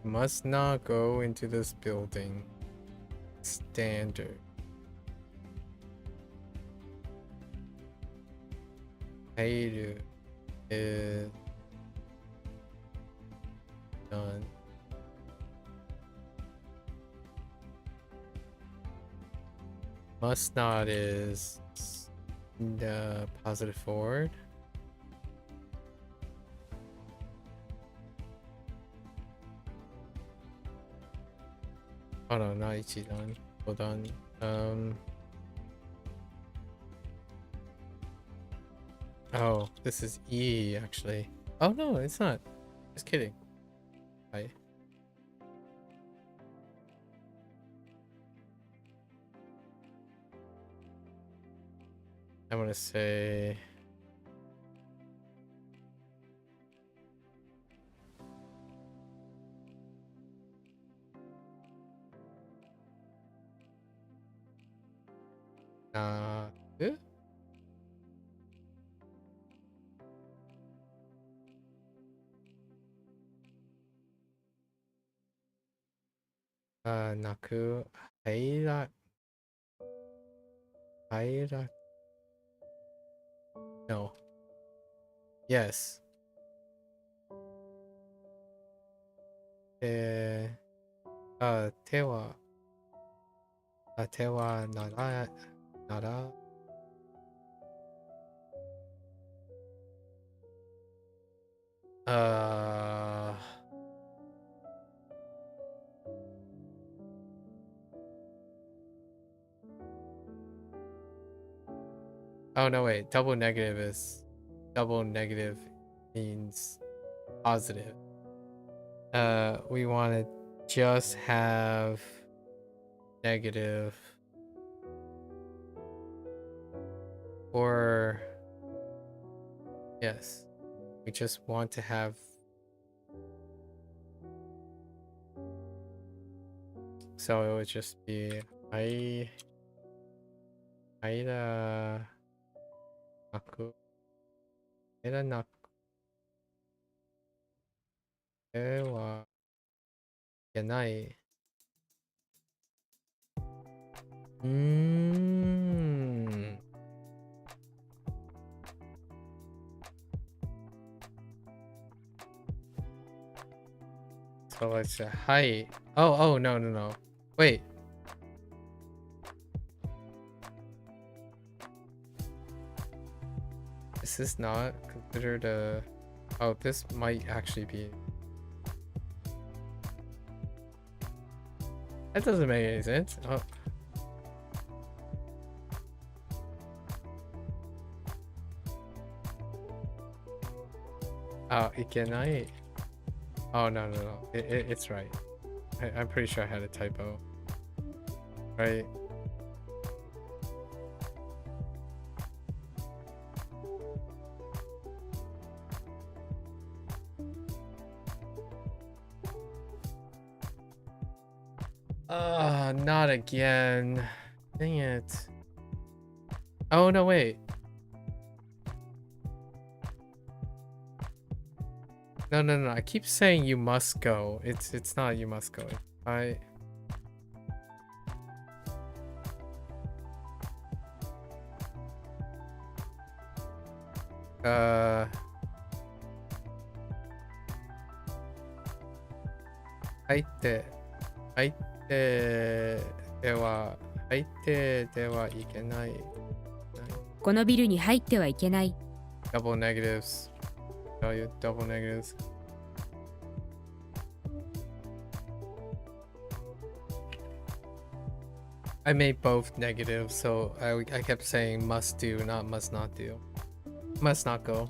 Must not go into this building. Standard. Heiru is done. Must not is the positive forward. Oh no, not Ichidan. Hold on. Oh, this is E actually. Oh no, it's not. Just kidding. Hi. I'm gonna say eh? Naku Haira No. Yes. Tewa Nara Oh no, wait. Double negative means positive. We want to just have negative or yes, we just want to have so it would just be Aida Aku Era na. Wa. Yanai. Mmm. So it's a height. Oh, no. Wait. Is this not considered a... Oh, this might actually be... That doesn't make any sense. Oh. Oh, ikenai. Oh, no. It's right. I'm pretty sure I had a typo. Right? Not again. Dang it. Oh, no, wait. No. I keep saying you must go. It's not you must go. I...このビルに入ってはいけない。 Double negatives. Value double negatives. I made both negative, so I kept saying must do, not must not do. Must not go.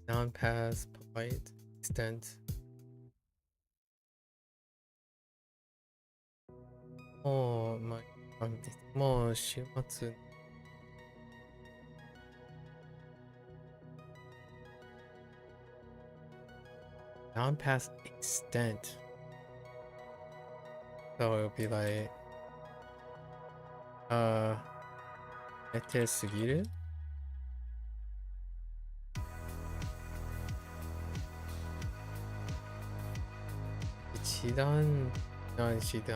Non-pass, polite, extent. Oh my god, もう週末。Non-pass extent. So it'll be like, 得てすぎる? Ichidan, non-ichidan.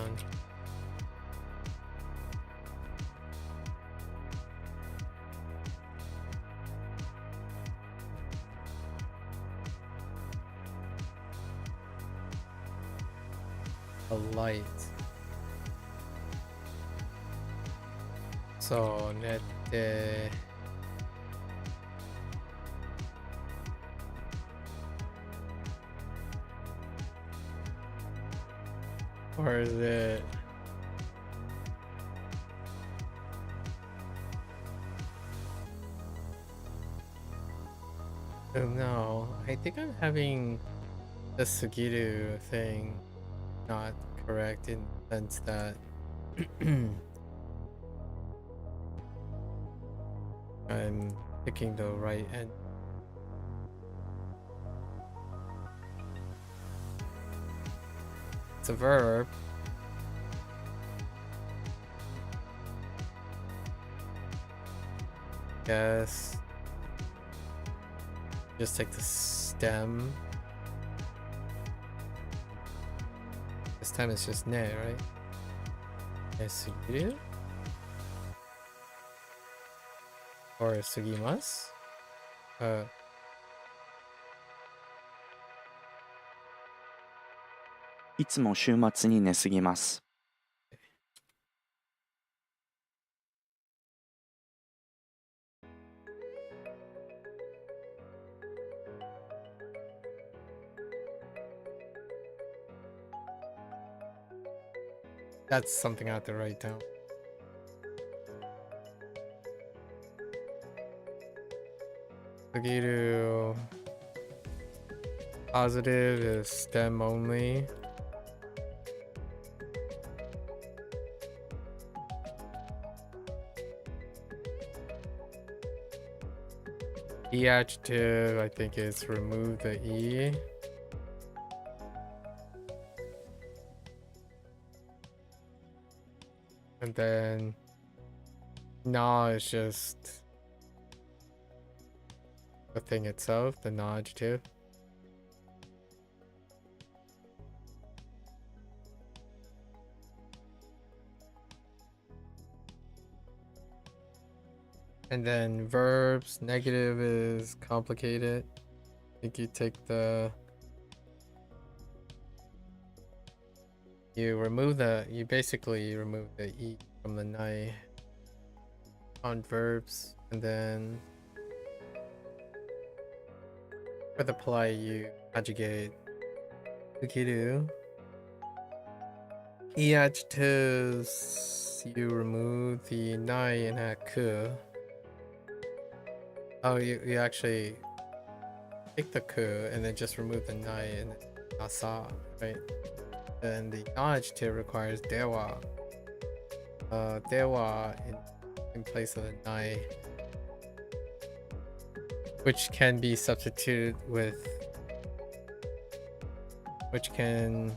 A light. So nette. Or is it? No, I think I'm having the Sugiru thing not correct in the sense that I'm picking the right end. It's a verb. Guess just take the stem. This time it's just ne, right? Nesugiru? Or sugimasu? いつも週末に寝すぎます。 That's something I have to write down. Sugiru. Positive is stem only. E adjective, I think is remove the E. And then na is just the thing itself, the na adjective. And then verbs, negative is complicated. I think you take you basically remove the e from the nai on verbs, and then for the polite you adjugate ukiru. E adjectives, you remove the nai and add ku. Oh, you actually take the ku and then just remove the nai and asa, right? And the adjective requires dewa. Dewa in place of the nai, which can be substituted with, which can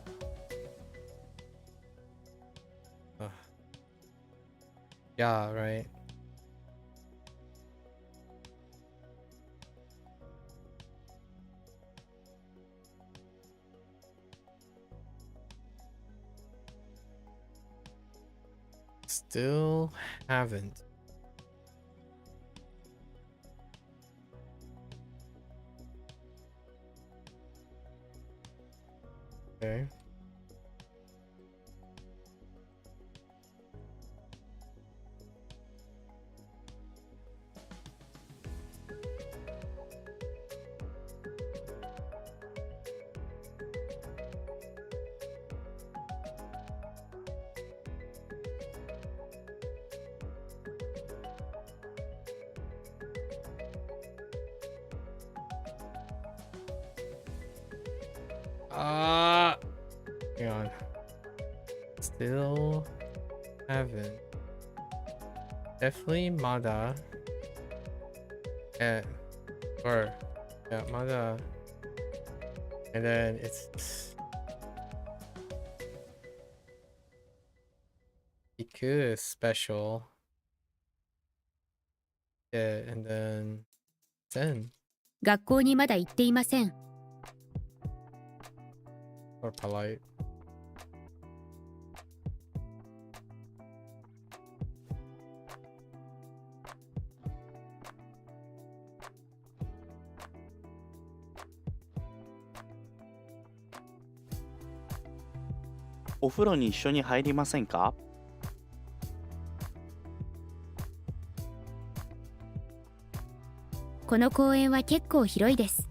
yeah, right. Still haven't. Okay. Hang on. Still haven't. Definitely mada. Or yeah, mada. And then it's iku is special. Yeah, and then sen 学校にまだ行っていません。 or polite.「お風呂に一緒に入りませんか?」この公園は結構広いです。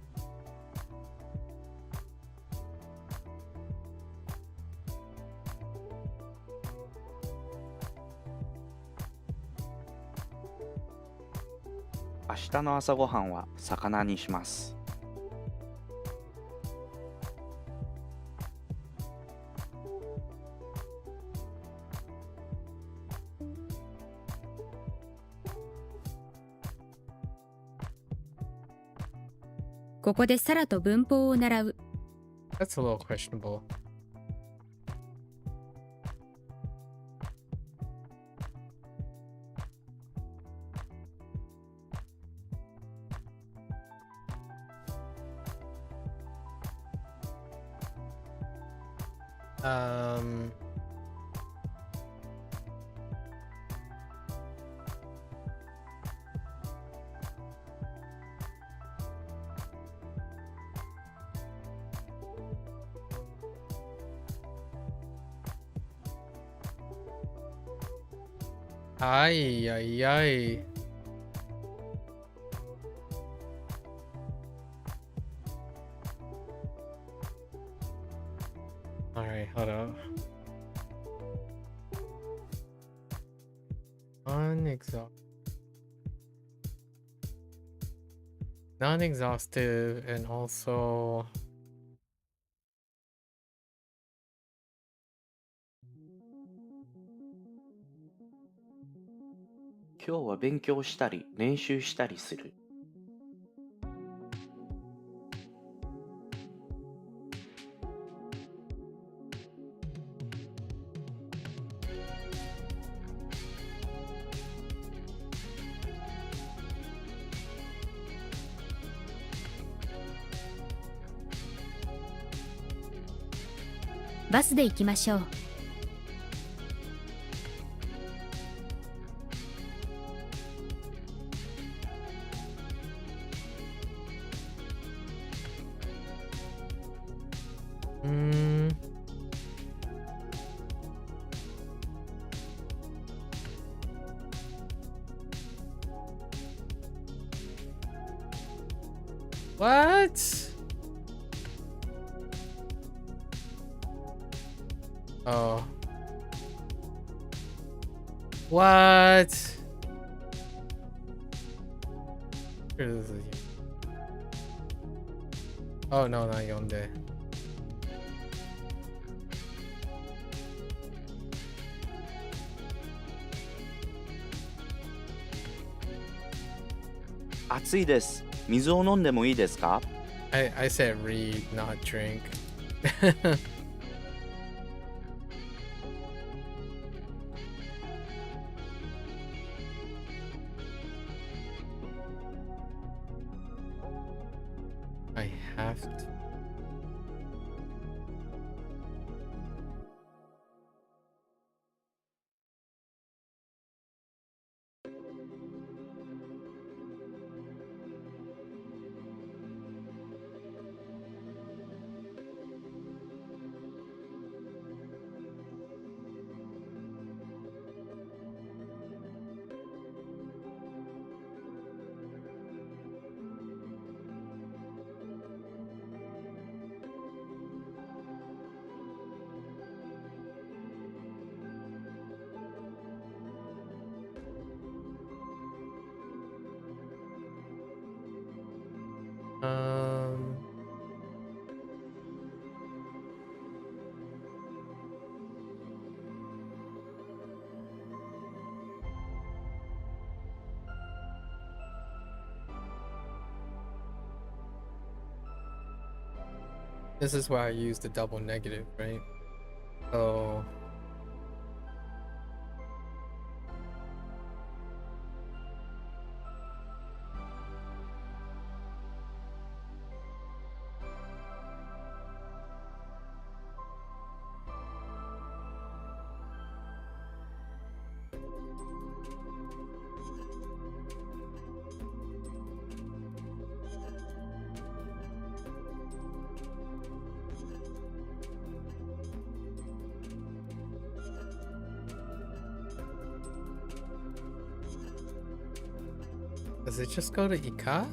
明日の朝ごはんは魚にします。ここでサラと文法を習う。 That's a little questionable. Ay, ay, ay. Alright, hold up. Non-exhaustive and also「今日は勉強したり練習したりする」。バスで行きましょう。What? Oh. What? Here, this is Oh no, not Yonde. I said read, not drink. I have to. This is why I use the double negative, right? So does it just go to Ika?3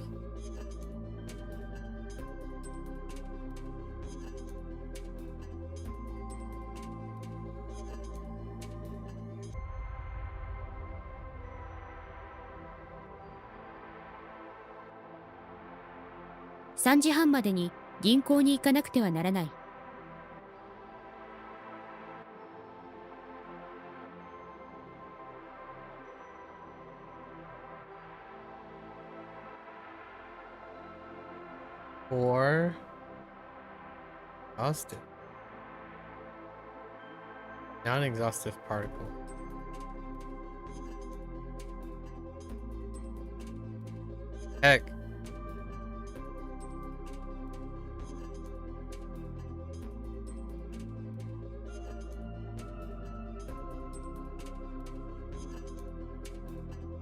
時半までに銀行に行かなくてはならない。Or exhaustive. Non-exhaustive particle. Heck.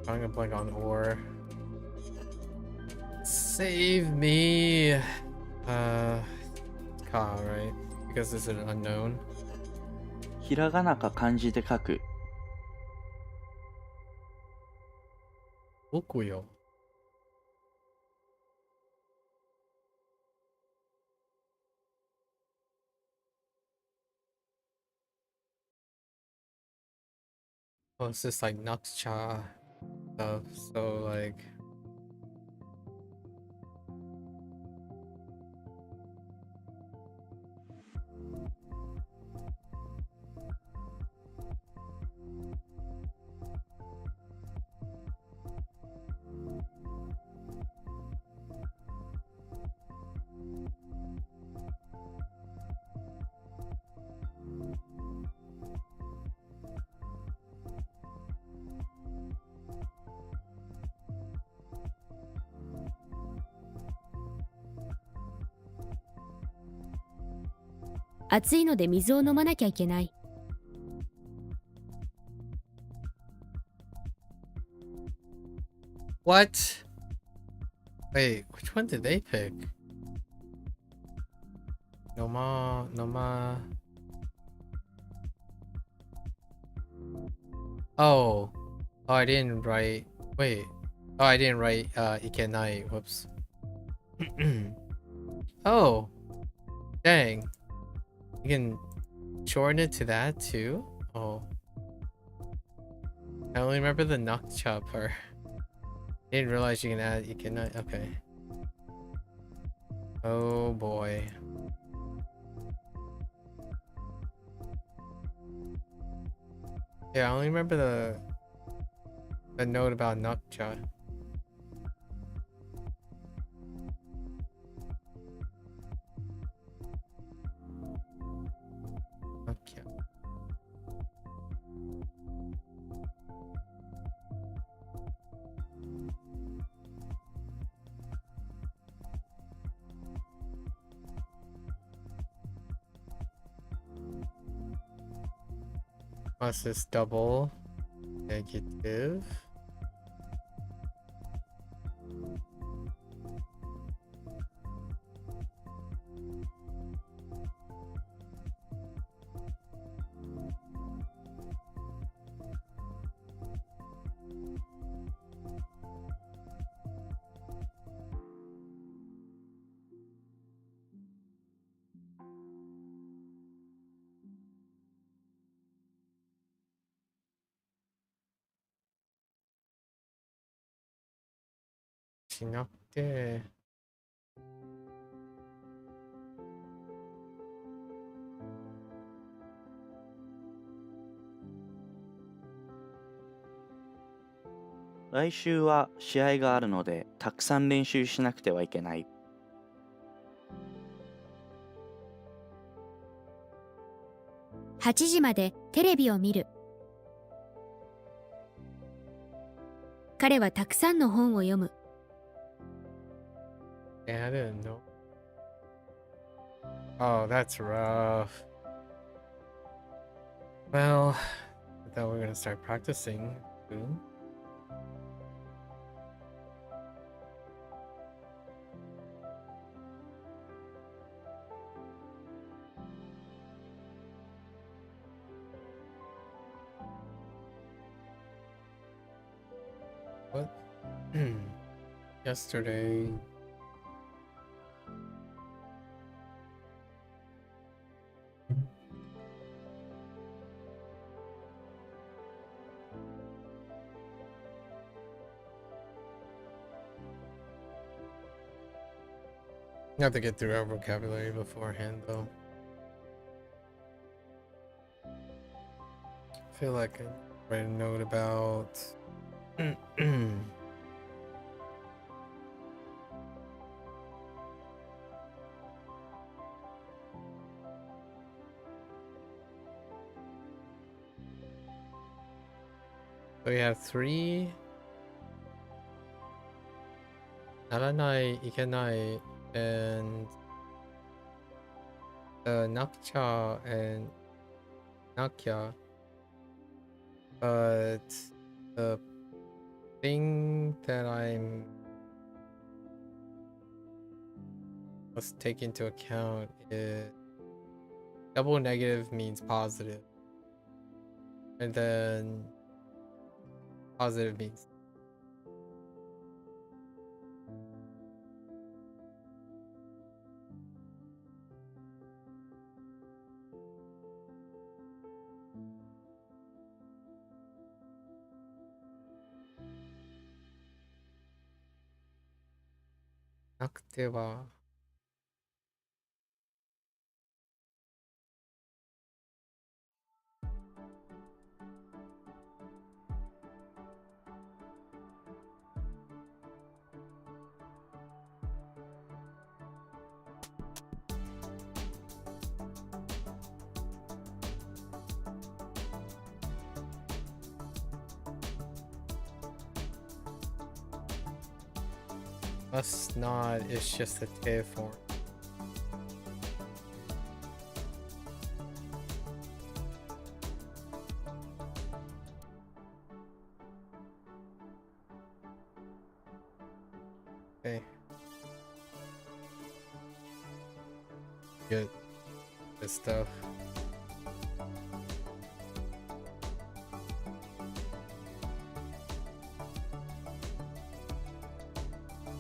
I'm gonna blank on or. Save me. Ka, right? Because this is an unknown. ひらがなか漢字で書く。Okuyo. Oh, it's just like Naksha stuff. So like. 暑いので水を飲まなきゃいけない。What? Wait, which one did they pick? Noma, Noma. Oh, I didn't write. Wait. Oh, I didn't write ikenai. Whoops. Oh, dang. You can shorten it to that too? Oh. I only remember the nakcha part. Didn't realize you can add ikenai. Okay. Oh boy. Yeah, I only remember the note about nakcha. Okay. What's this double negative? Shinakute. "来週は試合があるのでたくさん練習しなくてはいけない」。8時までテレビを見る。彼はたくさんの本を読む。Yeah, I didn't know. Oh, that's rough. Well, I thought we were gonna start practicing soon. What? Yesterday. You have to get through our vocabulary beforehand, though. I feel like I read a note about. So we have 3. Naranai, ikenai, and nakcha and nakya. But the thing that I'm must take into account is double negative means positive, and then positive means nakute wa must not, it's just a te form. Okay. Good. Good stuff.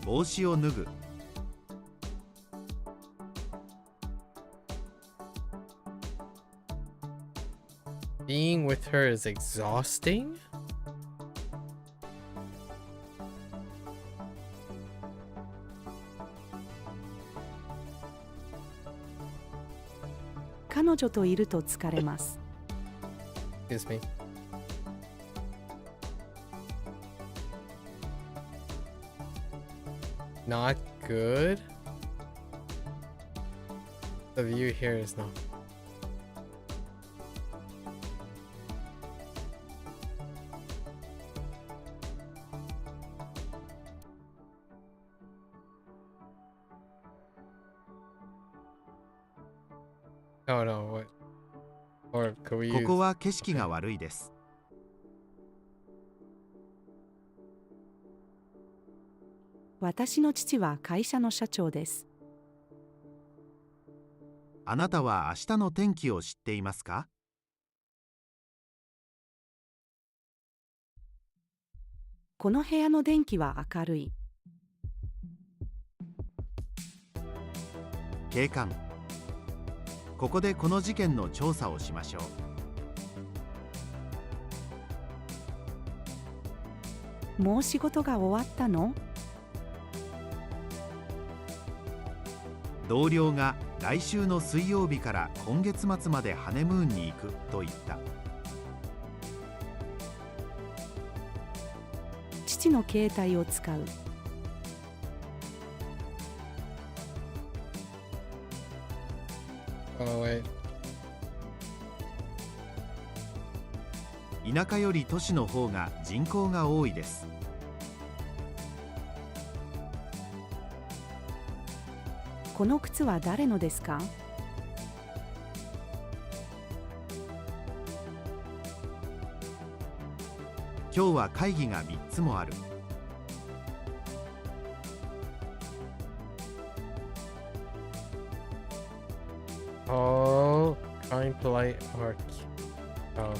帽子を脱ぐ。 Being with her is exhausting? 彼女といると疲れます。Excuse me. Not good? The view here is not. Oh no, what? Or could we こ use... こは景色が悪いです。私の父は会社の社長です。あなたは明日の天気を知っていますか？この部屋の電気は明るい。警官。ここでこの事件の調査をしましょう。もう仕事が終わったの？同僚が来週の水曜日から今月末までハネムーンに行くと言った。父の携帯を使う。Oh wait. 田舎より都市の方が人口が多いです。この靴は誰のですか？今日は会議が3つもある。Oh, kind, polite, or... Oh.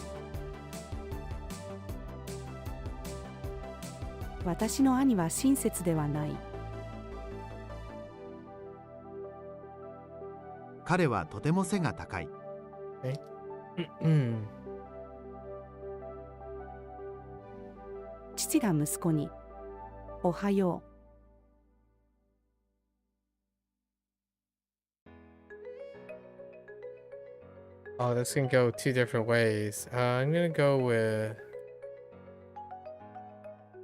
私の兄は親切ではない。彼はとても背が高い。父が息子に、おはよう。Oh, this can go two different ways. I'm gonna go with...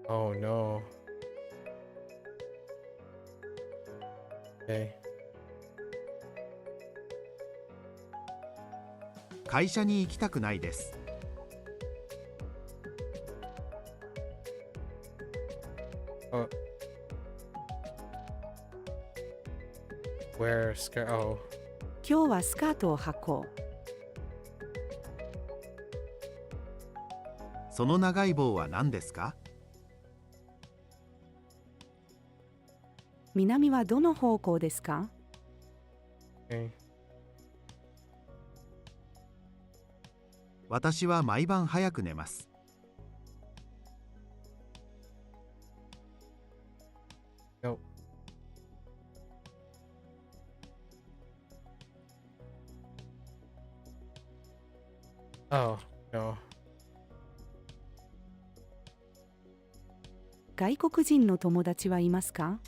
Oh no. Okay. 会社に行きたくないです。Oh. Wear skirt. Oh. 今日はスカートを履こう。その長い棒は何ですか？南はどの方向ですか？ Okay. 私は毎晩早く寝ます。Nope. Oh, no. 外国人の友達はいますか？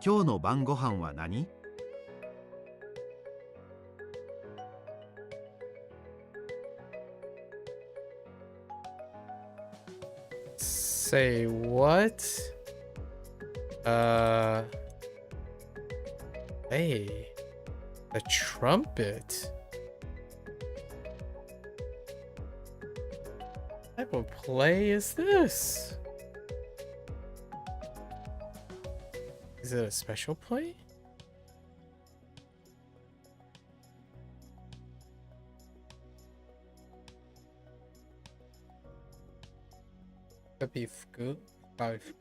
今日の晩ご飯は何？ Say what? Hey, the trumpet. What type of play is this? Is it a special play? 深く深い服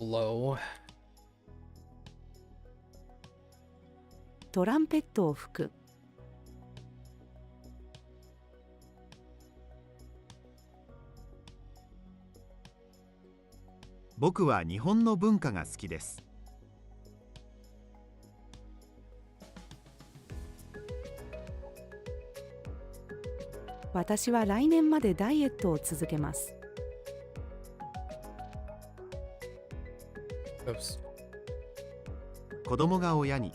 low トランペットを吹く。僕は日本の文化が好きです。私は来年までダイエットを続けます。oops 子供が親に、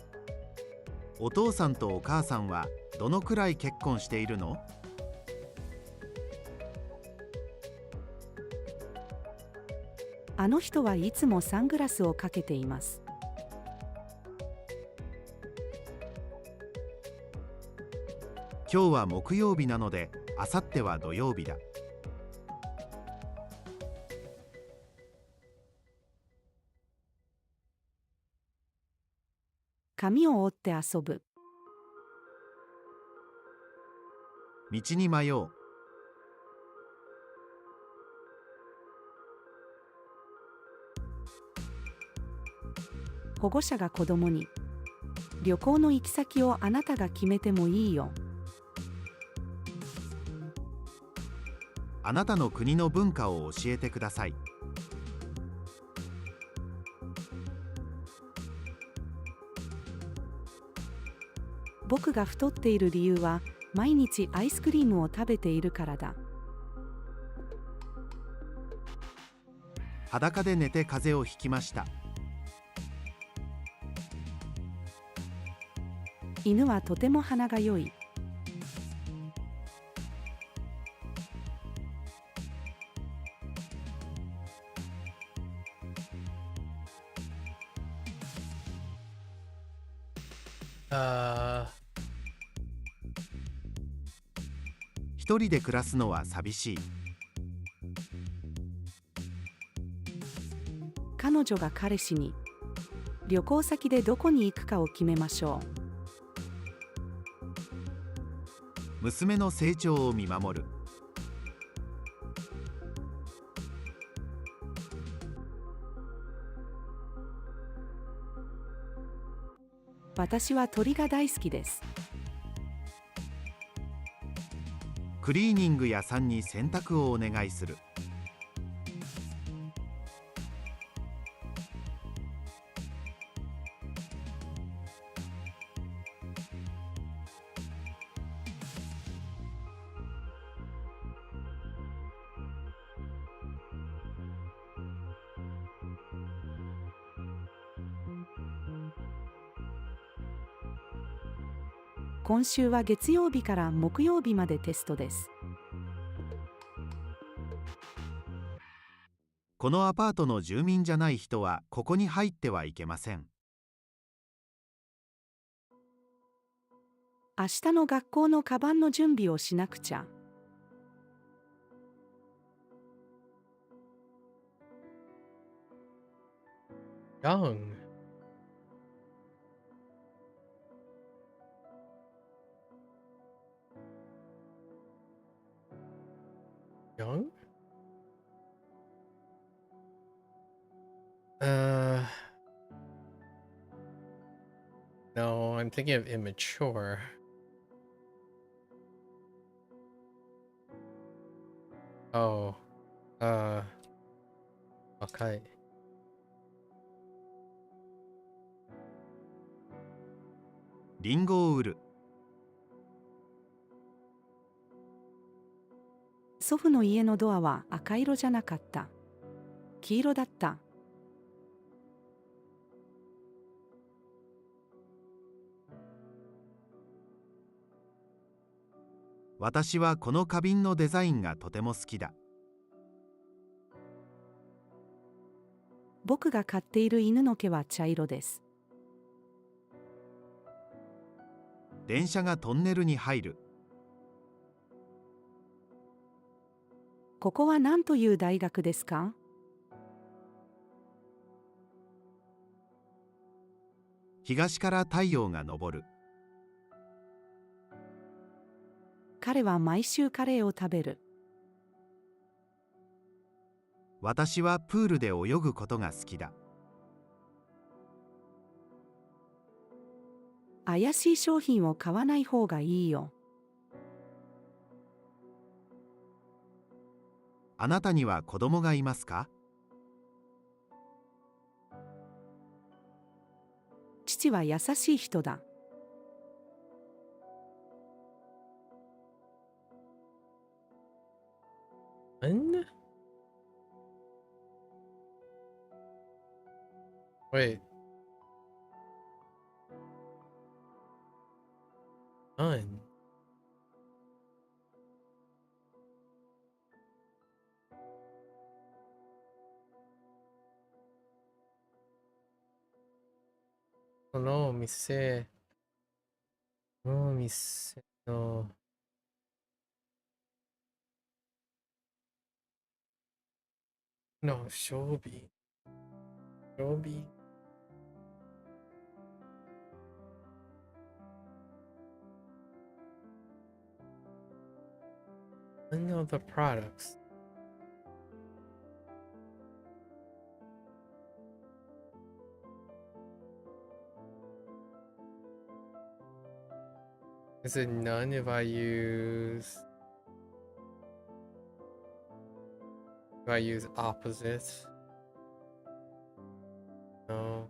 お父さんとお母さんはどのくらい結婚しているの？あの人はいつもサングラスをかけています。今日は木曜日なので、あさっては土曜日だ。髪を折って遊ぶ。道に迷う。保護者が子供に、旅行の行き先をあなたが決めてもいいよ。あなたの国の文化を教えてください。僕が太っている理由は、毎日アイスクリームを食べているからだ。裸で寝て風邪をひきました。犬はとても鼻が良い。一人で暮らすのは寂しい。彼女が彼氏に、旅行先でどこに行くかを決めましょう。娘の成長を見守る。私は鳥が大好きです。クリーニング屋さんに洗濯をお願いする。今週は月曜日から木曜日までテストです。このアパートの住民じゃない人はここに入ってはいけません。明日の学校のカバンの準備をしなくちゃ。young young no, I'm thinking of immature. Oh, okay. リンゴを売る。祖父の家のドアは赤色じゃなかった。黄色だった。私はこの花瓶のデザインがとても好きだ。僕が飼っている犬の毛は茶色です。電車がトンネルに入る。ここは何という大学ですか？東から太陽が昇る。彼は毎週カレーを食べる。私はプールで泳ぐことが好きだ。怪しい商品を買わない方がいいよ。あなたには子供がいますか？父は優しい人だ。One? Wait. None. Oh no, mise. No, mise. No. No, shobi. Shobi. None of the products. Is it none if I use opposite? No.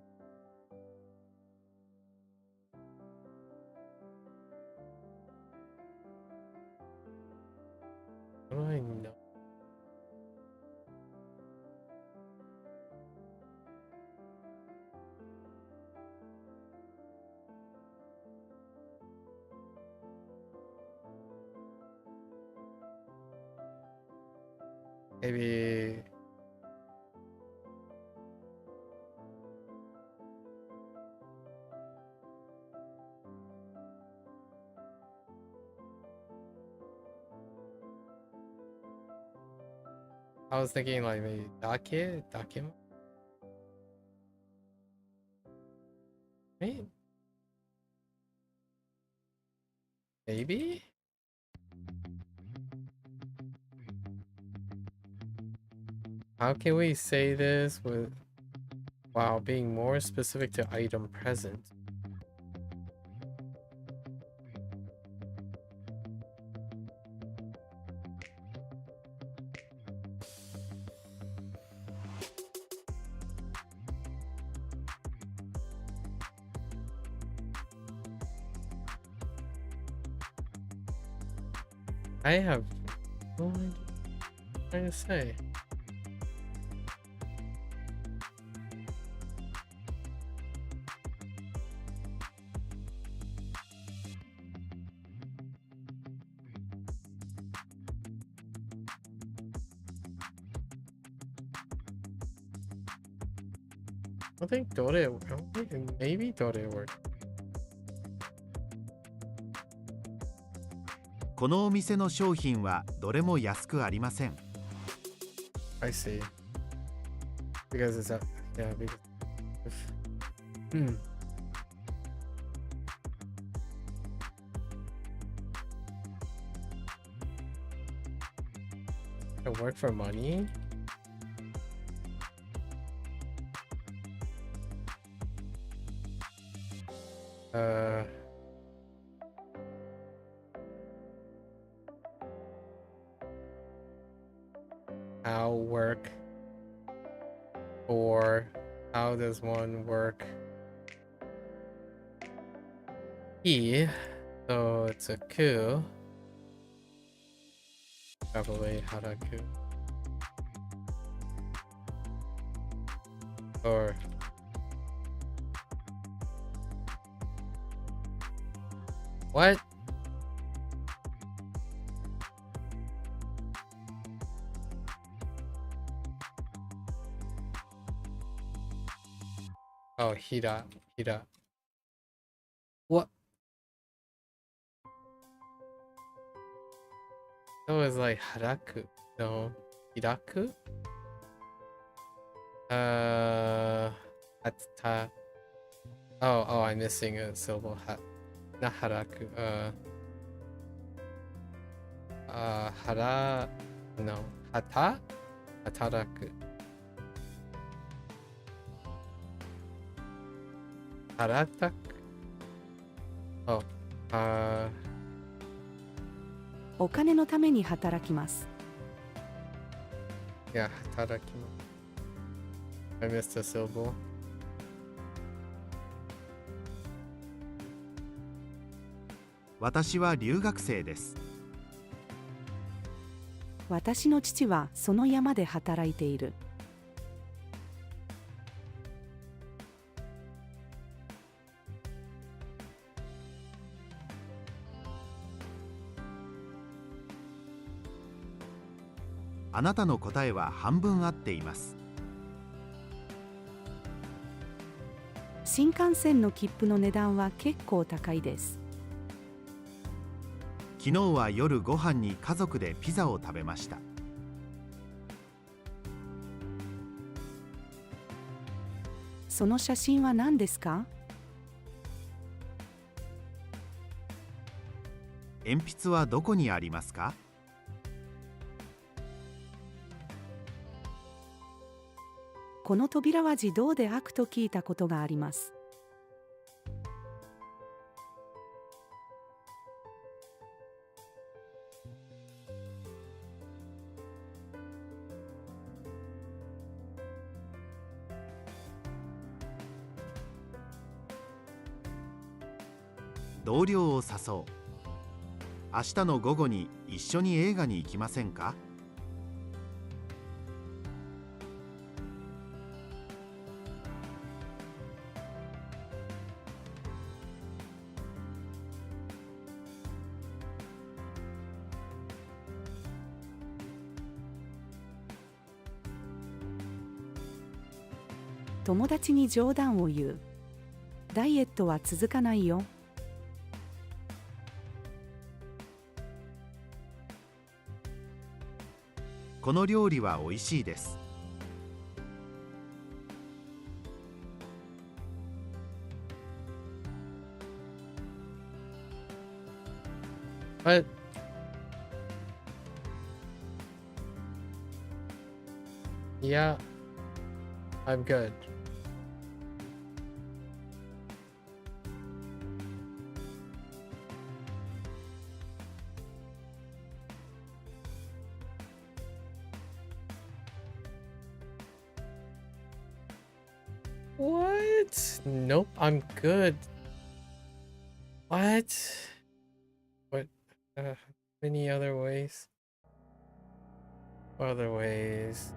How do I know? Maybe I was thinking like maybe dake? Right? Maybe? How can we say this while being more specific to item present? I have no idea what I'm trying to say. I think maybe Dore worked. このお店の商品はどれも安くありません。I see. Because it's yeah, because I work for money? How work or how does one work? E, so it's a ku. Probably haraku. Or what? Oh, hira. What? That was like haraku. No, hiraku? Hatta. Oh, I'm missing a syllable. Not haraku. no, hata? Hataraku. Harataku? Oh, お金のために働きます。 yeah, hatarakimasu. I missed a syllable. 私は留学生です。私の父はその山で働いている。あなたの答えは半分合っています。新幹線の切符の値段は結構高いです。昨日は夜ご飯に家族でピザを食べました。その写真は何ですか？鉛筆はどこにありますか？この扉は自動で開くと聞いたことがあります。同僚を誘う。明日の午後に一緒に映画に行きませんか？友達に冗談を言う。ダイエットは続かないよ。この料理は美味しいです。What? Yeah, I'm good. What? Nope, I'm good. What? What? Many other ways? What other ways?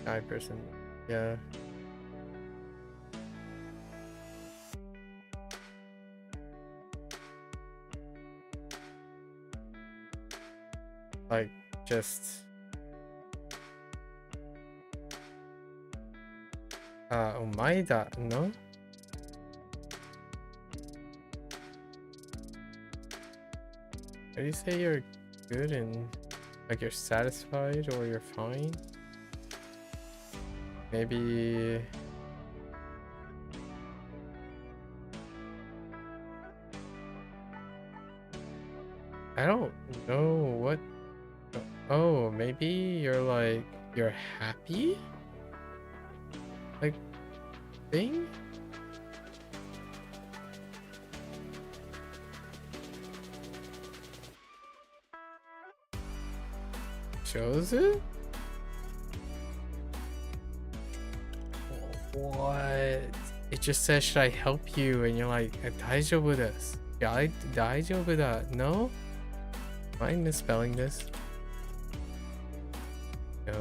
Guy person. Yeah. Like, just... Omaida, no? How do you say you're good and like you're satisfied or you're fine? Maybe... I don't know what... Oh, maybe you're like, you're happy? Like, thing? Shows it? What? It just says, should I help you? And you're like, daijoubu desu. Daijoubu da. No? Am I misspelling this? No.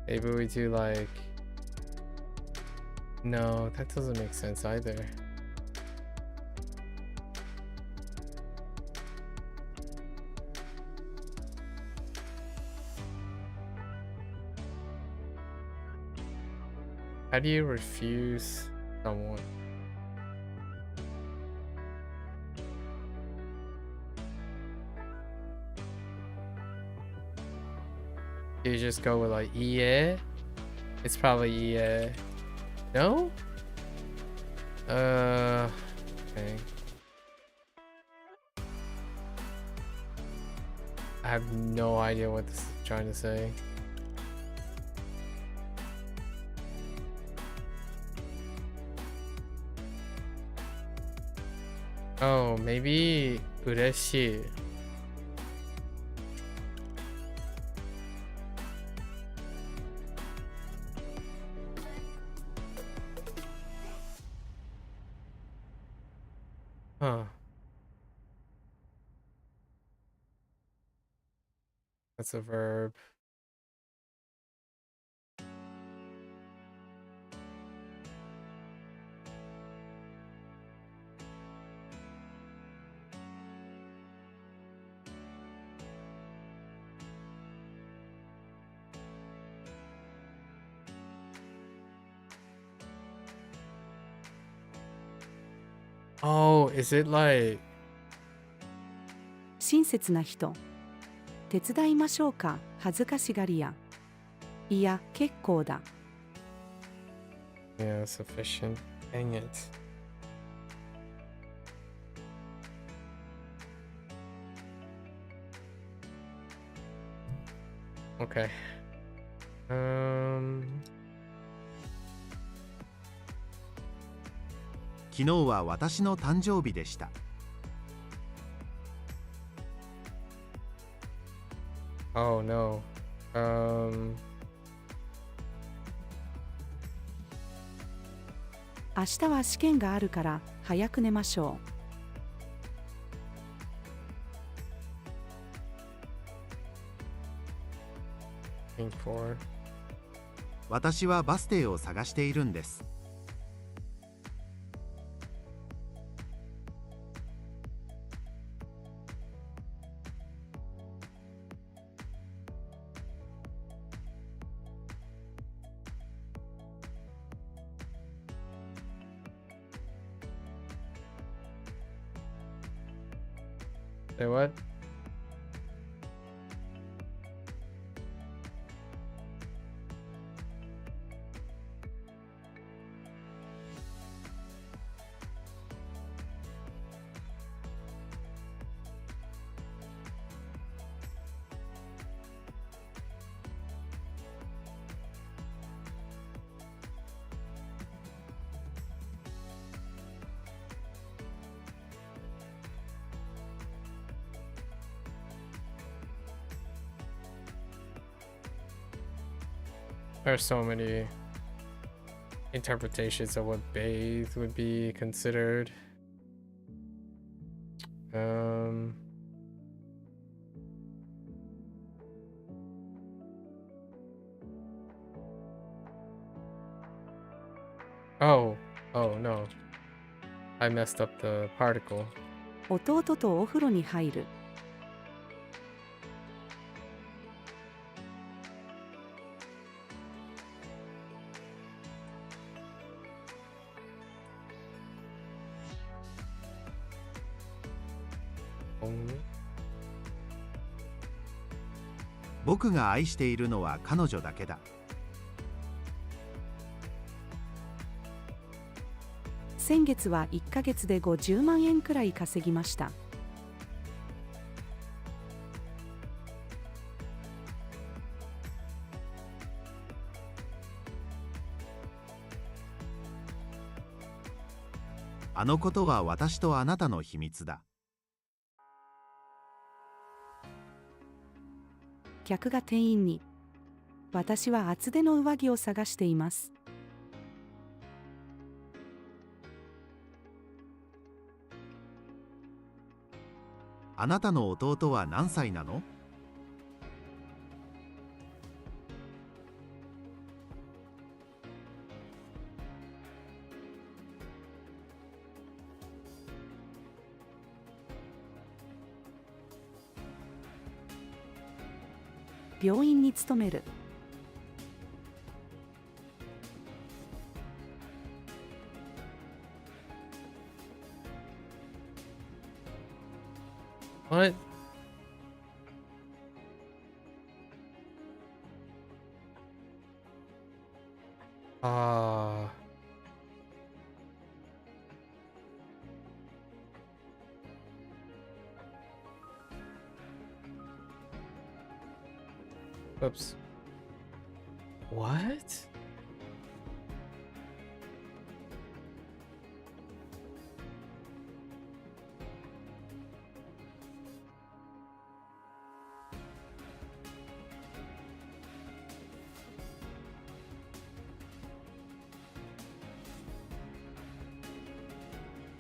Maybe we do like... No, that doesn't make sense either. How do you refuse someone? Do you just go with like yeah? It's probably yeah. No? Okay. I have no idea what this is trying to say. Oh, maybe 嬉しい. Huh. That's a verb. Oh, is it like 親切な人。手伝いましょうか、恥ずかしがり屋。いや、結構だ。yeah, sufficient? Dang it. Okay. 昨日は私の誕生日でした。Oh no. 明日は試験があるから早く寝ましょう。looking for. 私はバス停を探しているんです。Say what? There are so many interpretations of what bathe would be considered. Oh no. I messed up the particle. 弟とお風呂に入る。僕が愛しているのは彼女だけだ。先月は1ヶ月で50万円くらい稼ぎました。あのことは私とあなたの秘密だ。客が店員に、私は厚手の上着を探しています。あなたの弟は何歳なの？病院に勤める。What? Ah. Oops. What?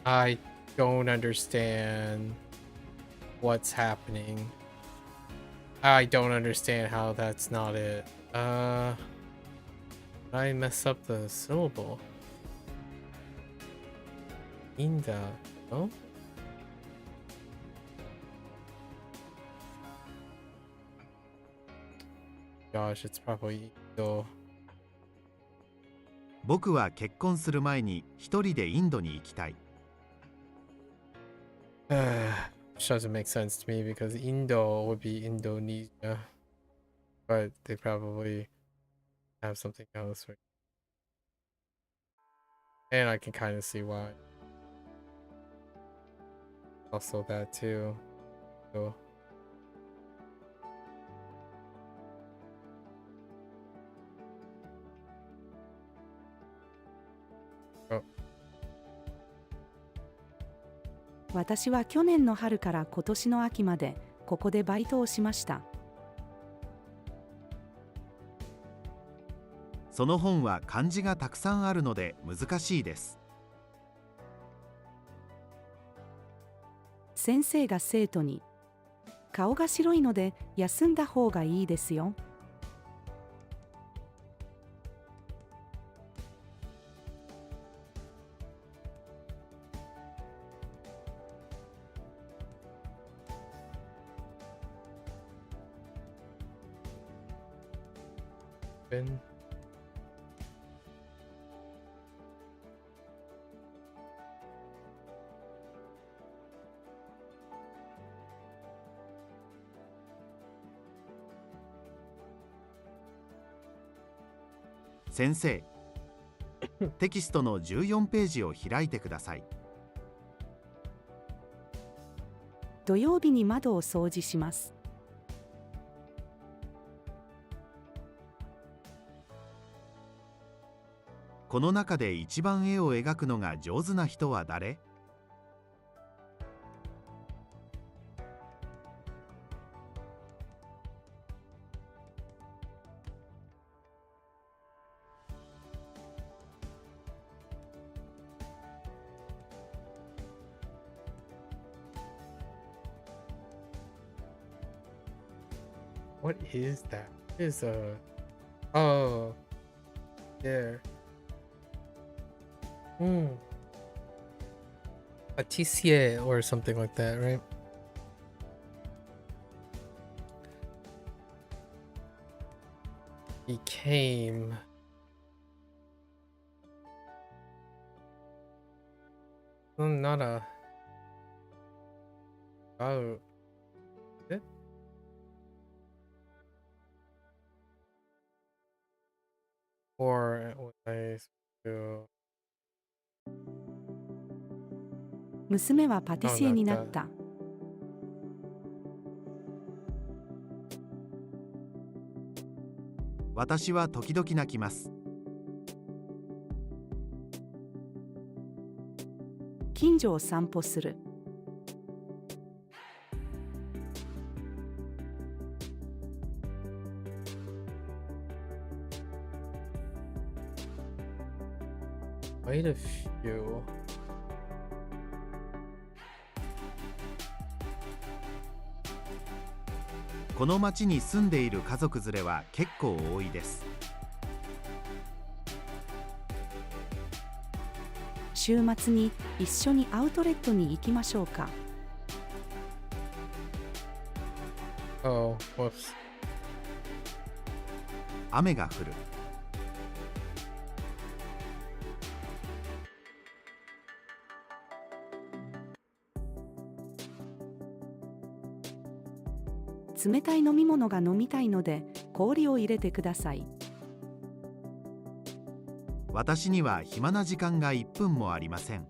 I don't understand what's happening. I don't understand how that's not it. I mess up the syllable. Inda, no? Gosh, it's probably Indo. 僕は結婚する前に一人でインドに行きたい。Which doesn't make sense to me because Indo would be Indonesia, but they probably have something else. Right? And I can kind of see why. Also that too. So. Oh. 私は去年の春から今年の秋までここでバイトをしました。その本は漢字がたくさんあるので難しいです。先生が生徒に、顔が白いので休んだ方がいいですよ。Ben.「先生、テキストの14ページを開いてください。土曜日に窓を掃除します。この中で一番絵を描くのが上手な人は誰？What is that? It is oh, there. A TCA or something like that, right? Became not a oh it? Or was I to 娘はパティシエになった。私は時々泣きます。近所を散歩する。Quite a few. この町に住んでいる家族連れは結構多いです。週末に一緒にアウトレットに行きましょうか。Oh, whoops. 雨が降る。冷たい飲み物が飲みたいので氷を入れてください。私には暇な時間が1分もありません。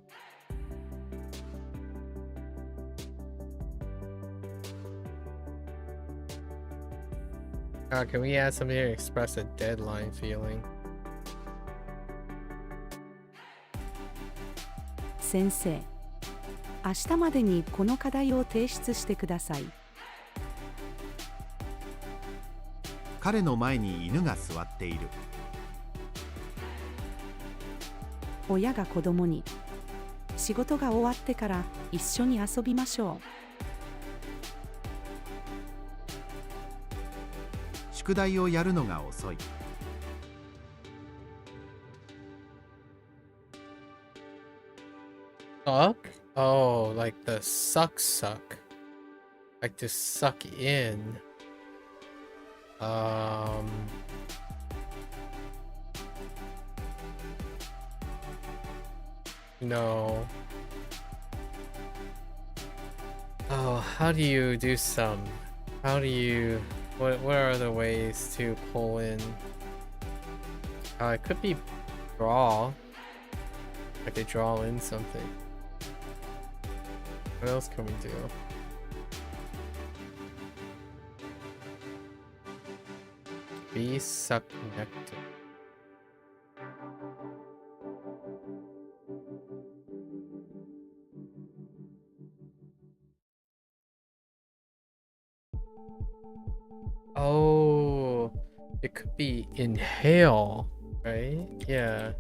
Can we add something to express a deadline feeling? 先生、明日までにこの課題を提出してください。彼の前に犬が座っている。親が子供に、仕事が終わってから一緒に遊びましょう。宿題をやるのが遅い。Suck? Oh, like the suck. Like to suck in. No. Oh, how do you do some? How do you... What are the ways to pull in? It could be draw. I could draw in something. What else can we do? Bee suck nectar. Oh, it could be inhale, right? Yeah,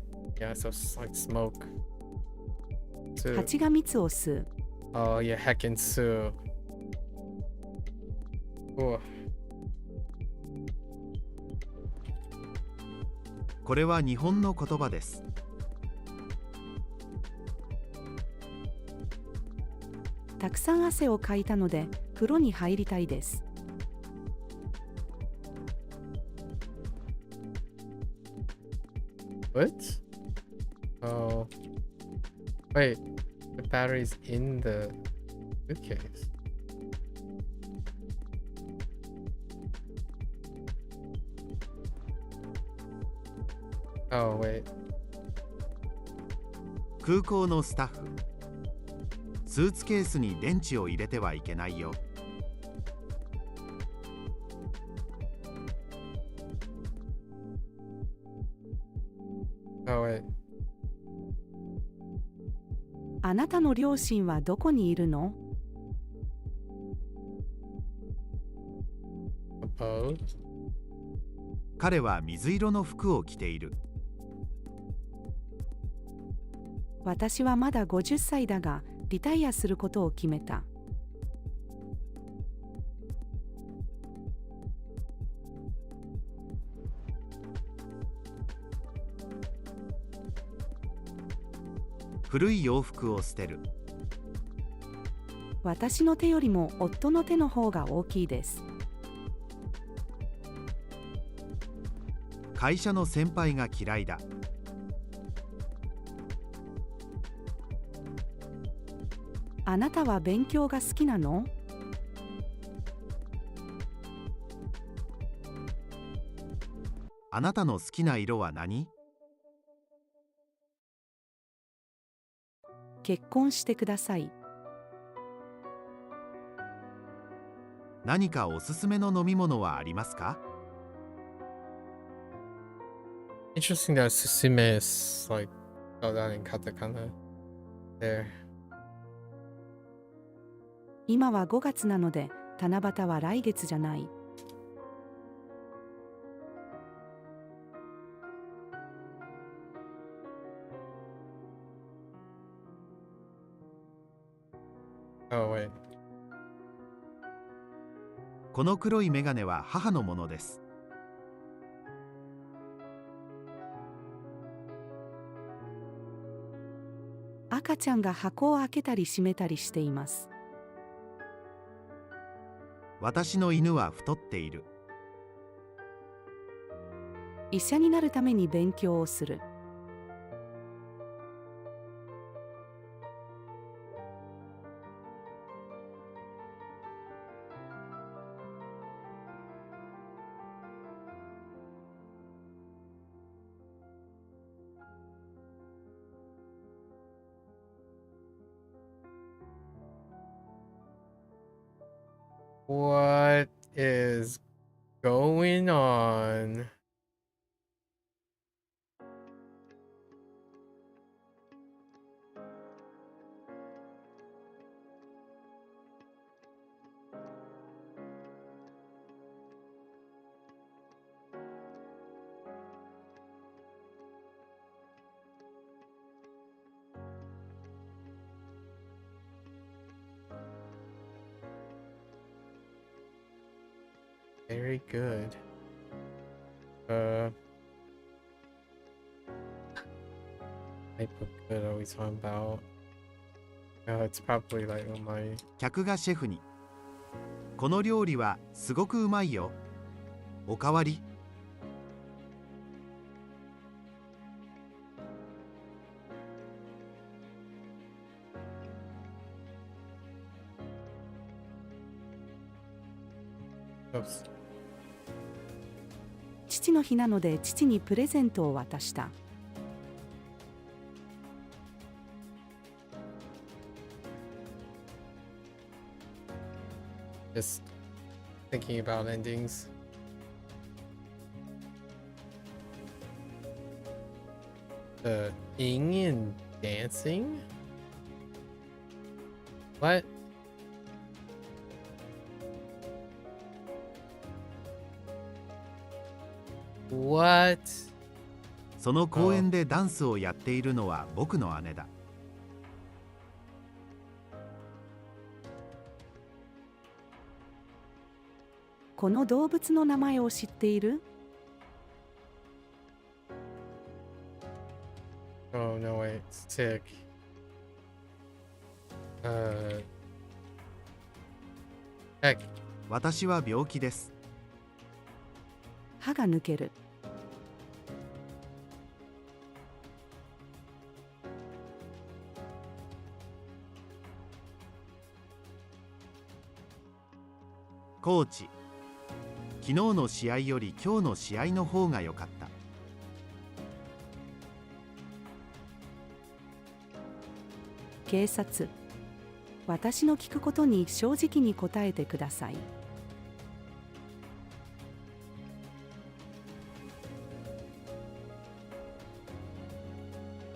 so it's like smoke. 蜂が蜜を吸う。Oh yeah, heckin' Sue. Ooh. これは日本の言葉です。たくさん汗をかいたので風呂に入りたいです。What? Oh. Wait, the battery's in the suitcase. Oh, wait. 空港のスタッフ。スーツケースに電池を入れてはいけないよ。Oh, wait. あなたの両親はどこにいるの？ Suppose? 彼は水色の服を着ている。私はまだ50歳だが、リタイアすることを決めた。古い洋服を捨てる。私の手よりも夫の手の方が大きいです。会社の先輩が嫌いだ。あなたは勉強が好きなの？あなたの好きな色は何？結婚してください。何かおすすめの飲み物はありますか？ Interesting that Susume is like spelled out in katakana there. 今は5月なので、七夕は来月じゃない。Oh, wait. この黒いメガネは母のものです。赤ちゃんが箱を開けたり閉めたりしています。私の犬は太っている。医者になるために勉強をする。What is going on? Very good. Type of good are we talking about? It's probably like on my 客がシェフに、この料理はすごくうまいよ。おかわり？ oops. 父の日なので父にプレゼントを渡した。Just thinking about endings. Indian dancing? What? What? その公園でダンスをやっているのは僕の姉だ。この動物の名前を知っている？ Oh no, wait, it's tick. Heck. 私は病気です。歯が抜ける。コーチ、昨日の試合より今日の試合の方が良かった。警察、私の聞くことに正直に答えてください。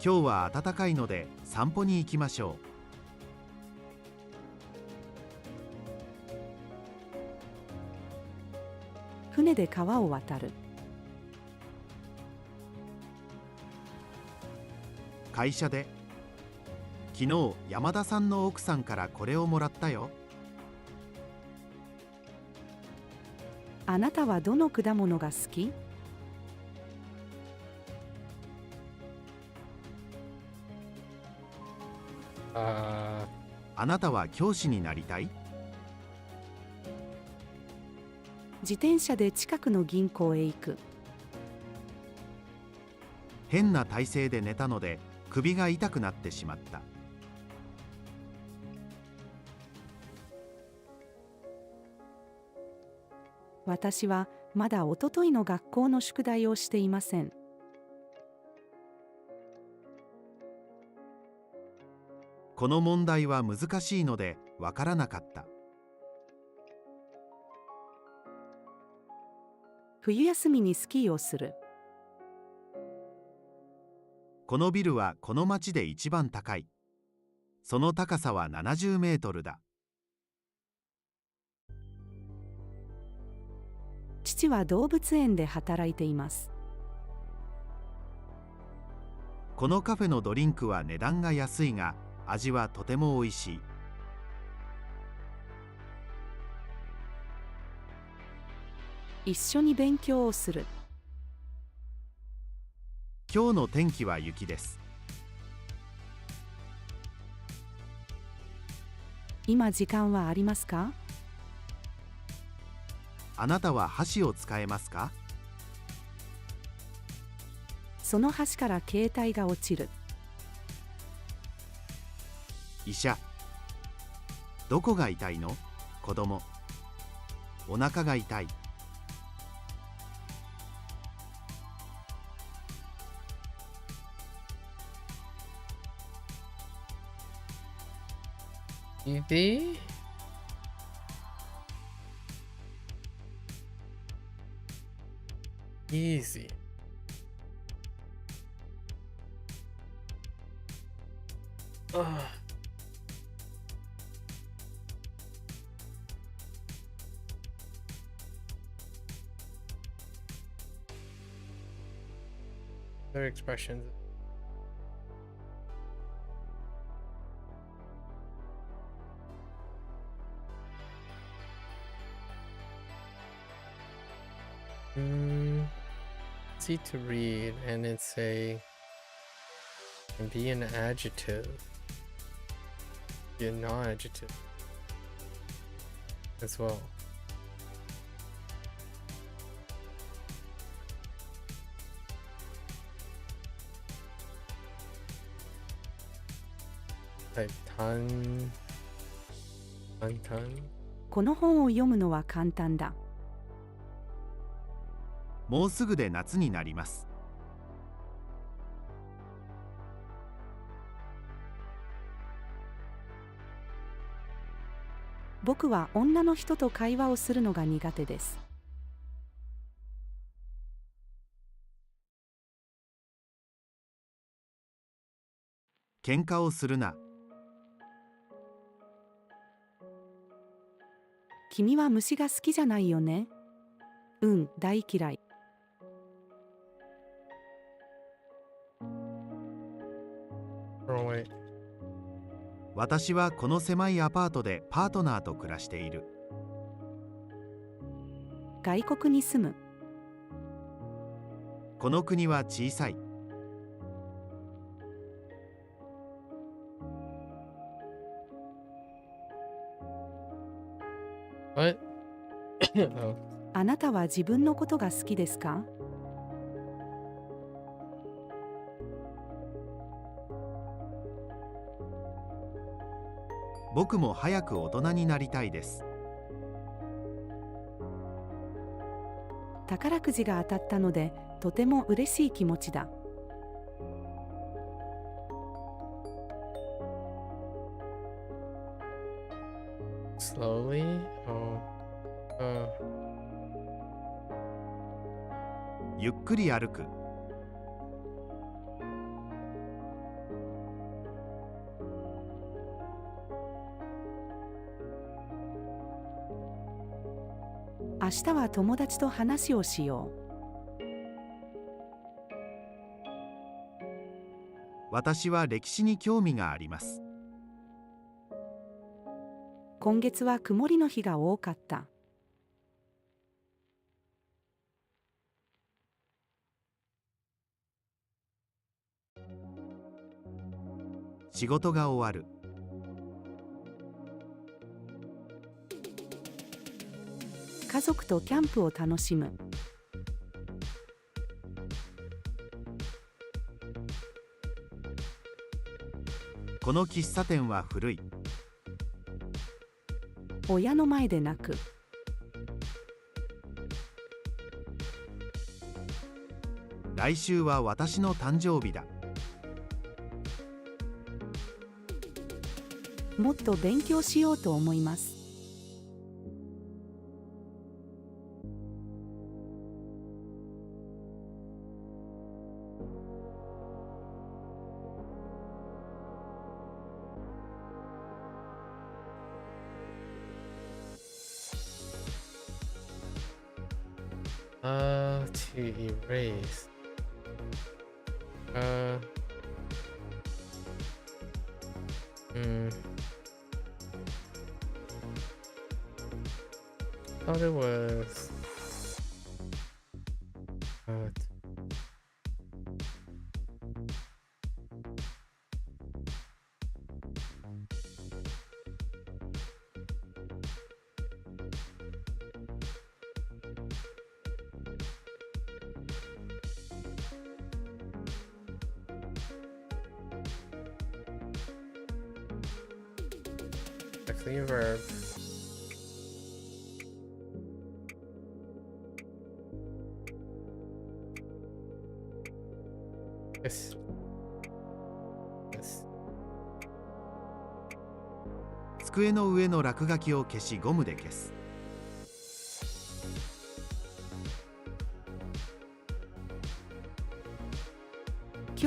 今日は暖かいので散歩に行きましょう。船で川を渡る。会社で昨日山田さんの奥さんからこれをもらったよ。あなたはどの果物が好き？あなたは教師になりたい？自転車で近くの銀行へ行く。変な体勢で寝たので首が痛くなってしまった。私はまだおとといの学校の宿題をしていません。この問題は難しいのでわからなかった。冬休みにスキーをする。このビルはこの町で一番高い。その高さは70メートルだ。父は動物園で働いています。このカフェのドリンクは値段が安いが味はとても美味しい。一緒に勉強をする。今日の天気は雪です。今時間はありますか？あなたは箸を使えますか？その橋から携帯が落ちる。医者、どこが痛いの？子供、お腹が痛い。TV? easy. Ugh. Other expressions. Easy to read, and it's can be an adjective, be a non-adjective as well. Like tan. この本を読むのは簡単だ。もうすぐで夏になります。僕は女の人と会話をするのが苦手です。喧嘩をするな。君は虫が好きじゃないよね。うん、大嫌い。私はこの狭いアパートでパートナーと暮らしている。外国に住む。この国は小さい。What? Oh. あなたは自分のことが好きですか？僕も早く大人になりたいです。宝くじが当たったのでとても嬉しい気持ちだ。Slowly? Oh. ゆっくり歩く。明日は友達と話をしよう。私は歴史に興味があります。今月は曇りの日が多かった。仕事が終わる。家族とキャンプを楽しむ。この喫茶店は古い。親の前で泣く。来週は私の誕生日だ。もっと勉強しようと思います。To erase. Thought it was. Actually, a verb. Yes. Yes. 机の上の落書きを消しゴムで消す。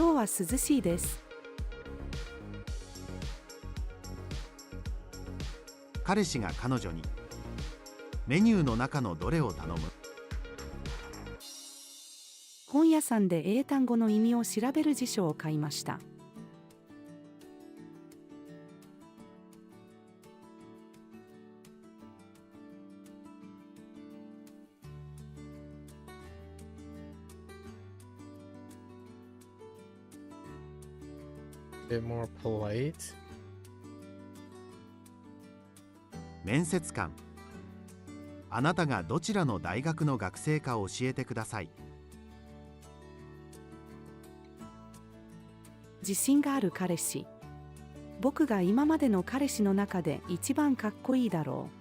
今日は涼しいです。彼氏が彼女にメニューの中のどれを頼む？本屋さんで英単語の意味を調べる辞書を買いました。bit more polite. 面接官、あなたがどちらの大学の学生か教えてください。自信がある彼氏。僕が今までの彼氏の中で一番かっこいいだろう。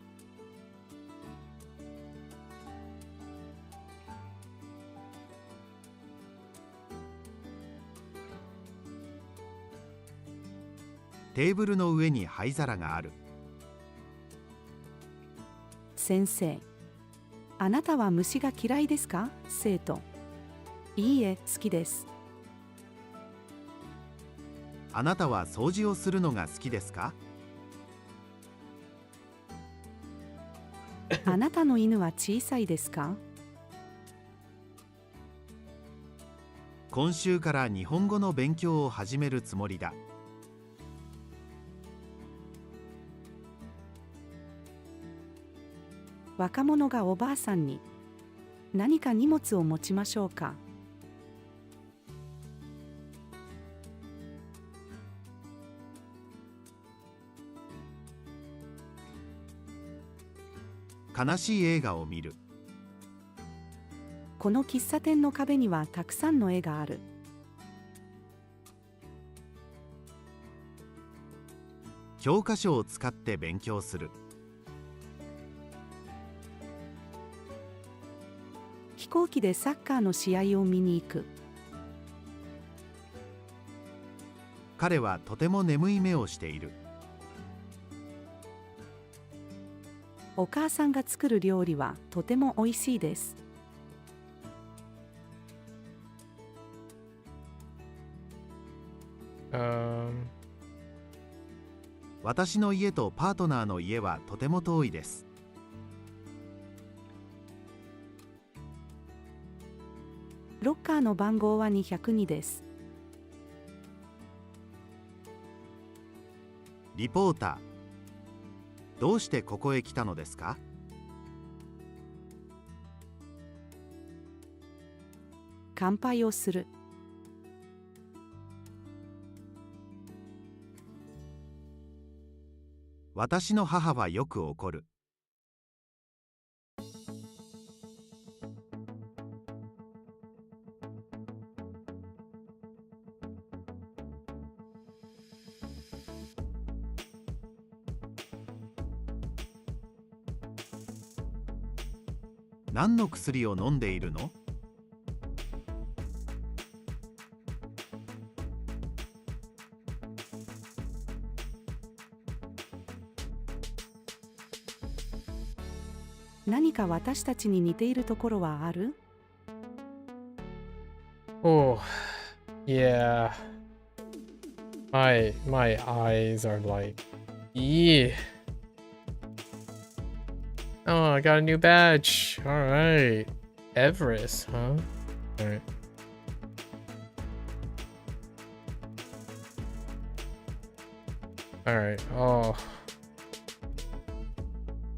テーブルの上に灰皿がある。先生、あなたは虫が嫌いですか？生徒。いいえ、好きです。あなたは掃除をするのが好きですか？あなたの犬は小さいですか？今週から日本語の勉強を始めるつもりだ。若者がおばあさんに、何か荷物を持ちましょうか？悲しい映画を見る。この喫茶店の壁にはたくさんの絵がある。教科書を使って勉強する。飛行機でサッカーの試合を見に行く。彼はとても眠い目をしている。お母さんが作る料理はとてもおいしいです。私の家とパートナーの家はとても遠いです。ロッカーの番号は202です。リポーター、どうしてここへ来たのですか？乾杯をする。私の母はよく怒る。何の薬を飲んでいるの？何か私たちに似ているところはある？ Oh, yeah. My eyes are like, yeah. Oh, I got a new badge. All right, Everest, huh? All right. All right. Oh.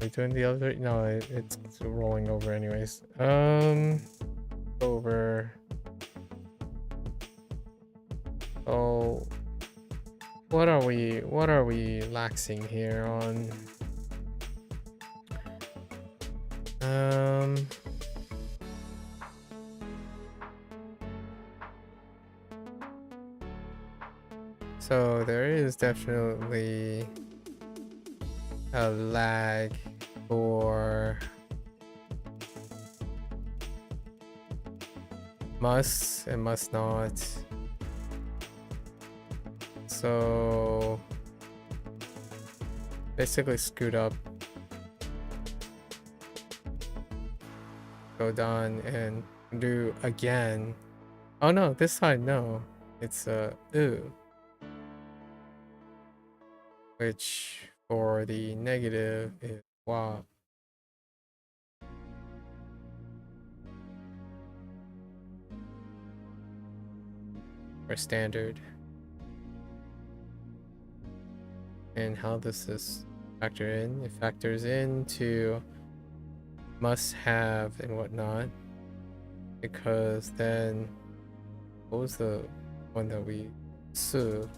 Are we doing the other? No, it's rolling over anyways. Over. Oh, what are we laxing here on? So there is definitely a lag for must and must not. So basically scoot up, go down and do again. Oh no, this side no. it's a u, which for the negative is wa. For standard. And how does this factor in? It factors into must have and whatnot, because then what was the one that we su?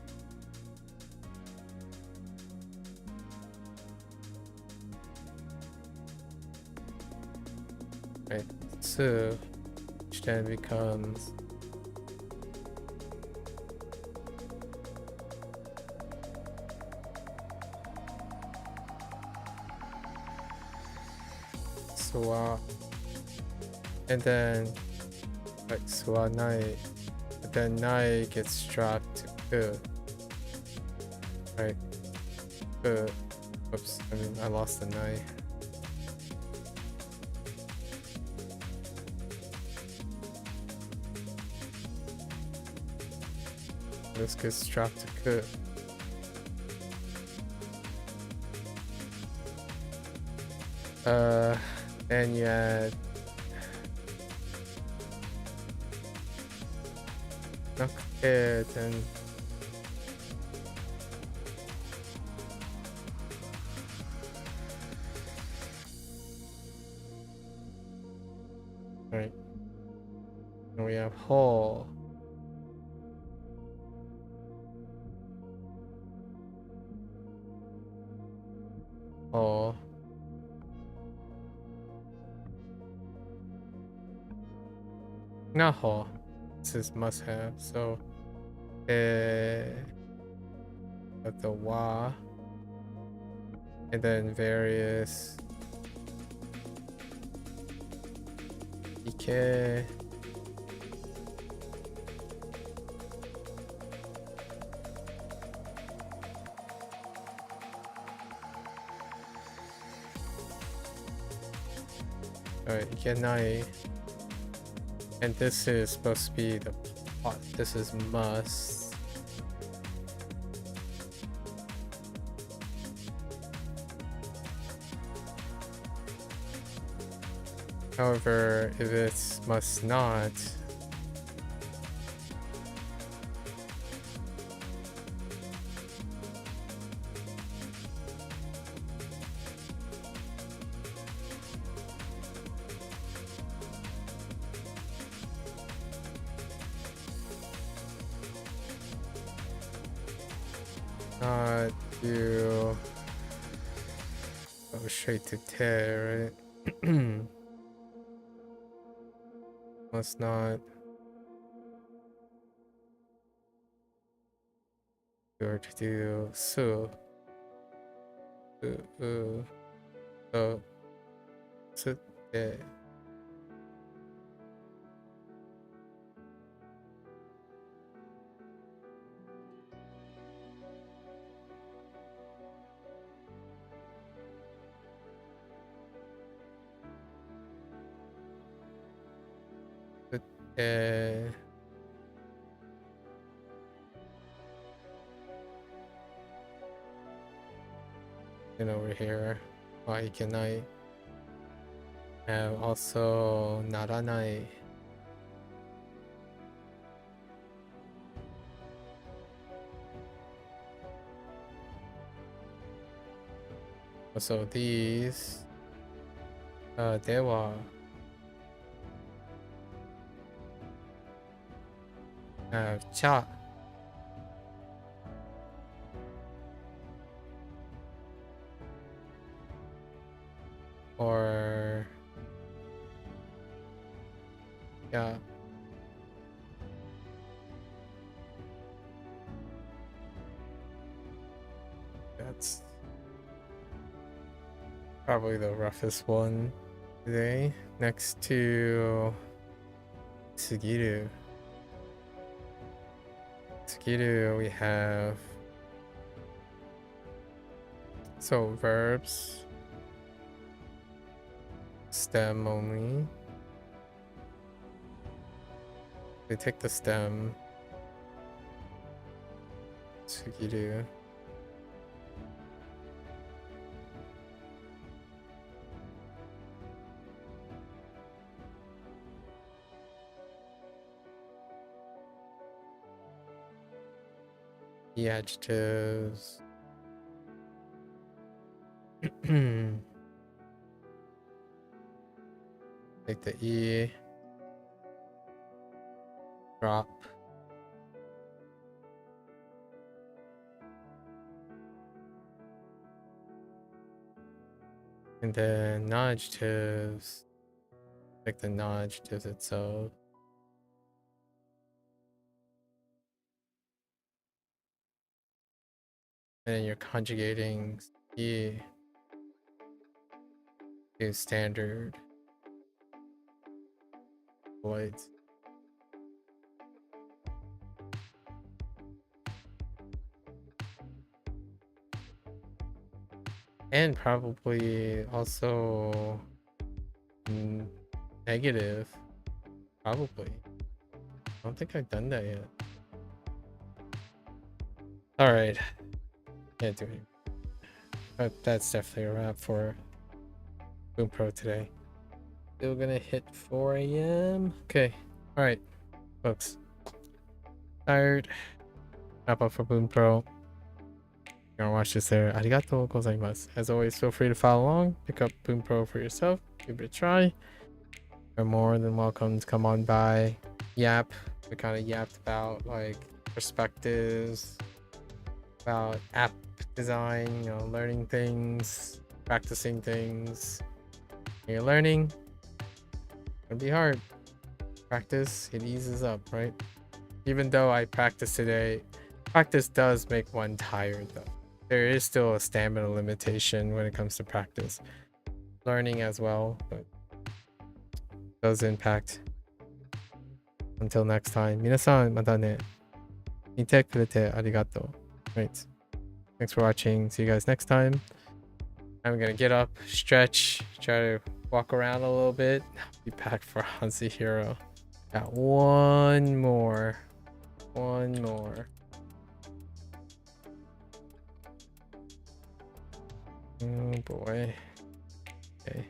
Right, su, which then becomes suwa, and then like suwa nai, but then nai gets dropped to ku, right? Ku. Whoops, I mean I lost the nai. This gets dropped to ku. Then you add naked and right. And we have whole. Whole. Not whole. This is must have. So at the wa, and then various ike. Alright, ikenai. And this is supposed to be the plot. This is must. However, if it's must not, do go straight to tear, right? Must not. Or to do so. So and over here, why can I have also naranai? So these dewa have cha. Or yeah, that's probably the roughest one today. Next to Sugiru. Sugiru, we have so verbs, stem only. We take the stem, sugiru. The adjectives. Take the E. Drop. And then non-adjectives. Take the non-adjectives itself. And then you're conjugating E to standard voids. And probably also negative. Probably. I don't think I've done that yet. Alright. Can't do it. But that's definitely a wrap for Bunpro today. Still gonna hit 4 a.m. Okay. Alright, folks. Tired. Wrap up for Bunpro. You're gonna watch this there. Arigatou gozaimasu. As always, feel free to follow along. Pick up Bunpro for yourself. Give it a try. You're more than welcome to come on by. Yap. We kind of yapped about like perspectives, about app design, you know, learning things, practicing things. When you're learning, it'll be hard. Practice, it eases up, right? Even though I practice today, practice does make one tired though. There is still a stamina limitation when it comes to practice. Learning as well, but it does impact. Until next time, 皆さんまたね。見てくれてありがとう. Right. Thanks for watching. See you guys next time. I'm gonna get up, stretch, try to walk around a little bit. Be back for HanziHero. Got one more. One more. Oh boy. Okay.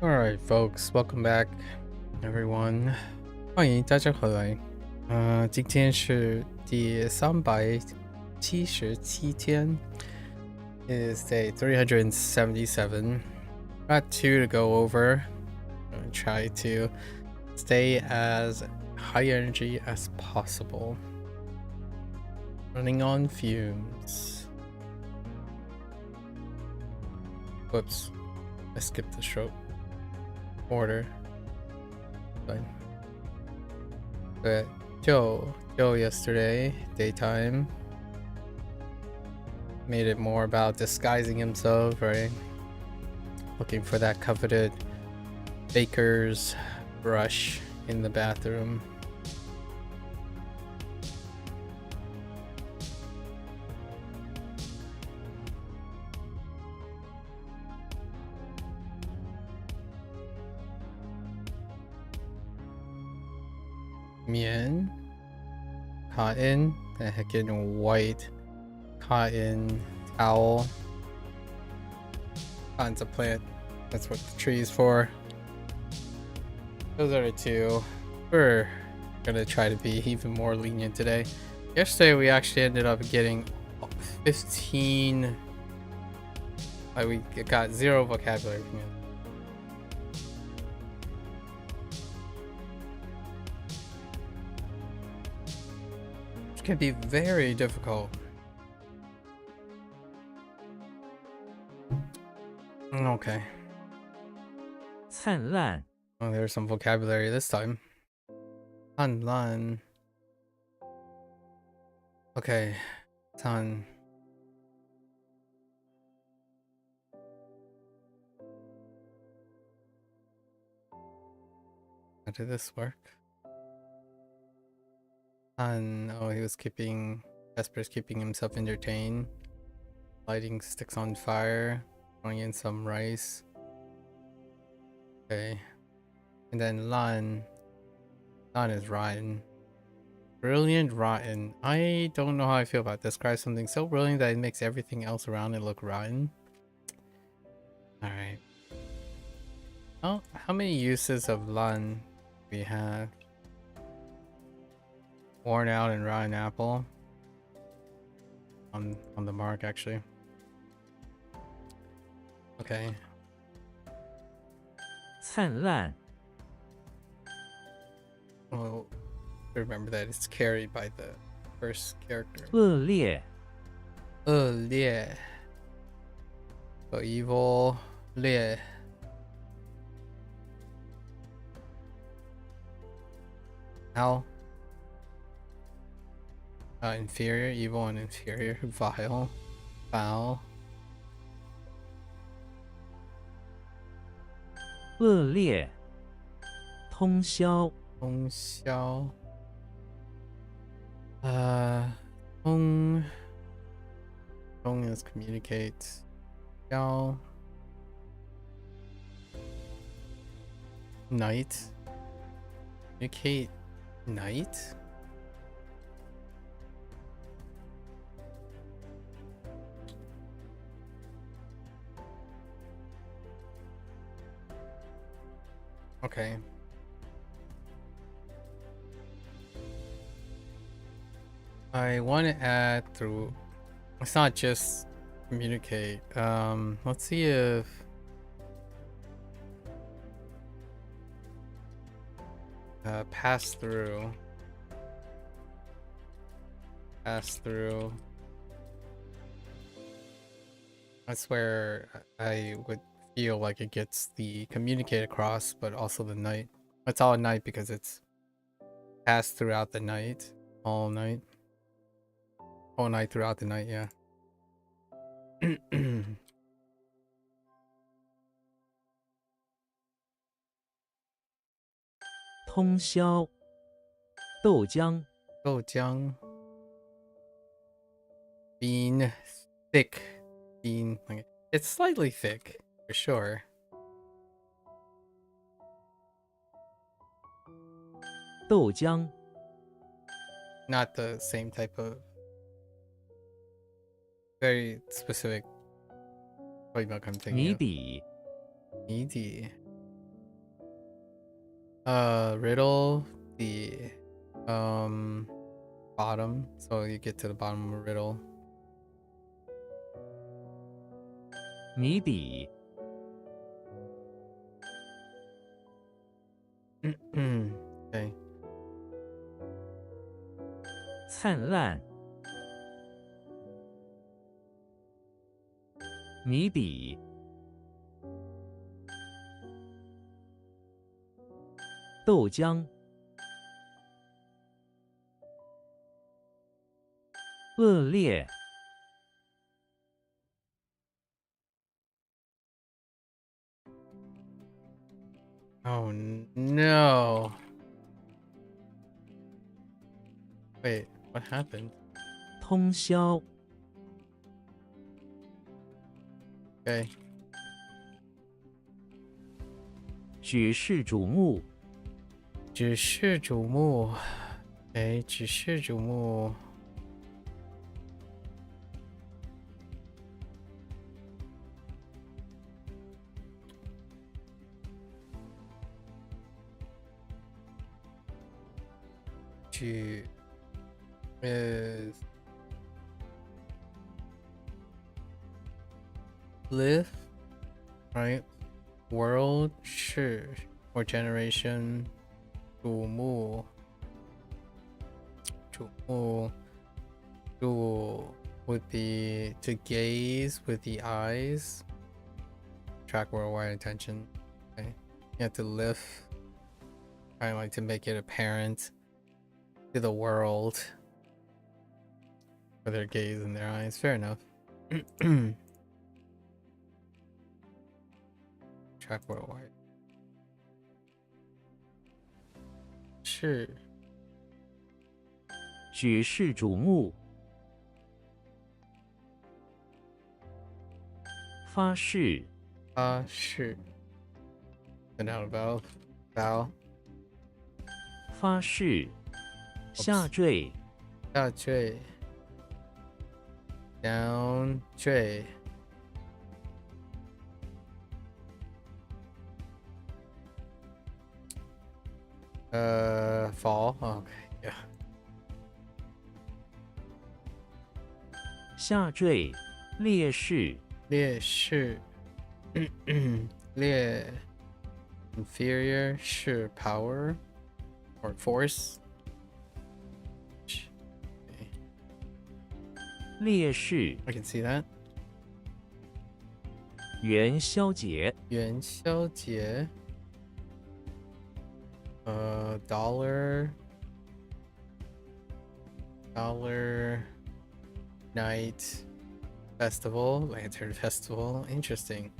Alright, folks, welcome back, everyone. 欢迎大家回来。今天是第377天 is day 377. Got 2 to go over. I'm gonna try to stay as high energy as possible. Running on fumes. Whoops. I skipped the stroke. Order. Fine. But Joe yesterday, daytime, made it more about disguising himself, right? Looking for that coveted baker's brush in the bathroom. Mian, cotton, the heckin' white cotton towel. Cotton's a plant. That's what the tree is for. Those are the 2. We're gonna try to be even more lenient today. Yesterday we actually ended up getting 15. We got 0 vocabulary from it. Can be very difficult. Okay. 灿烂 Oh, there's some vocabulary this time. Lan. Okay. Tan. How did this work? Oh, he was Vesper's keeping himself entertained. Lighting sticks on fire. Throwing in some rice. Okay. And then Lan is rotten. Brilliant rotten. I don't know how I feel about this. Describe something so brilliant that it makes everything else around it look rotten. Alright. Oh, how many uses of Lan do we have? Worn out and rotten apple. On the mark, actually. Okay. 灿烂 Well, remember that it's carried by the first character. 恶劣 Yeah. So evil, 劣. How? Inferior, evil, and inferior. Vile, foul. 恶劣通宵通宵。通 is communicate. 宵 night. Communicate night. Okay. I want to add through. It's not just communicate. Let's see if pass through. That's where I would feel like it gets the communicate across, but also the night. It's all night because it's passed throughout the night. All night throughout the night, yeah. 通宵豆浆豆浆 bean thick bean. It's slightly thick for sure. 豆浆 Not the same type of very specific soy milk I'm thinking 谜 of. 底 Meaty. Riddle the bottom, so you get to the bottom of a riddle. 谜底 Okay. 灿烂谜底豆浆恶劣 Oh no. Wait, what happened? 通宵 Okay. 举世瞩目举世瞩目。哎，举世瞩目。举 is live, right? World 世 or generation 瞩目瞩目 would be to gaze with the eyes, attract worldwide attention. Okay, you have to lift, kind of like to make it apparent to the world with their gaze in their eyes. Fair enough. Track worldwide. 是举世瞩目发誓发誓 send out a vowel. Vowel. 发誓下坠下坠 down 坠 fall. Oh, okay, yeah. 下坠劣势劣势劣 inferior 是 power or force. 劣势 I can see that. 元宵节元宵节 dollar night festival, lantern festival. Interesting.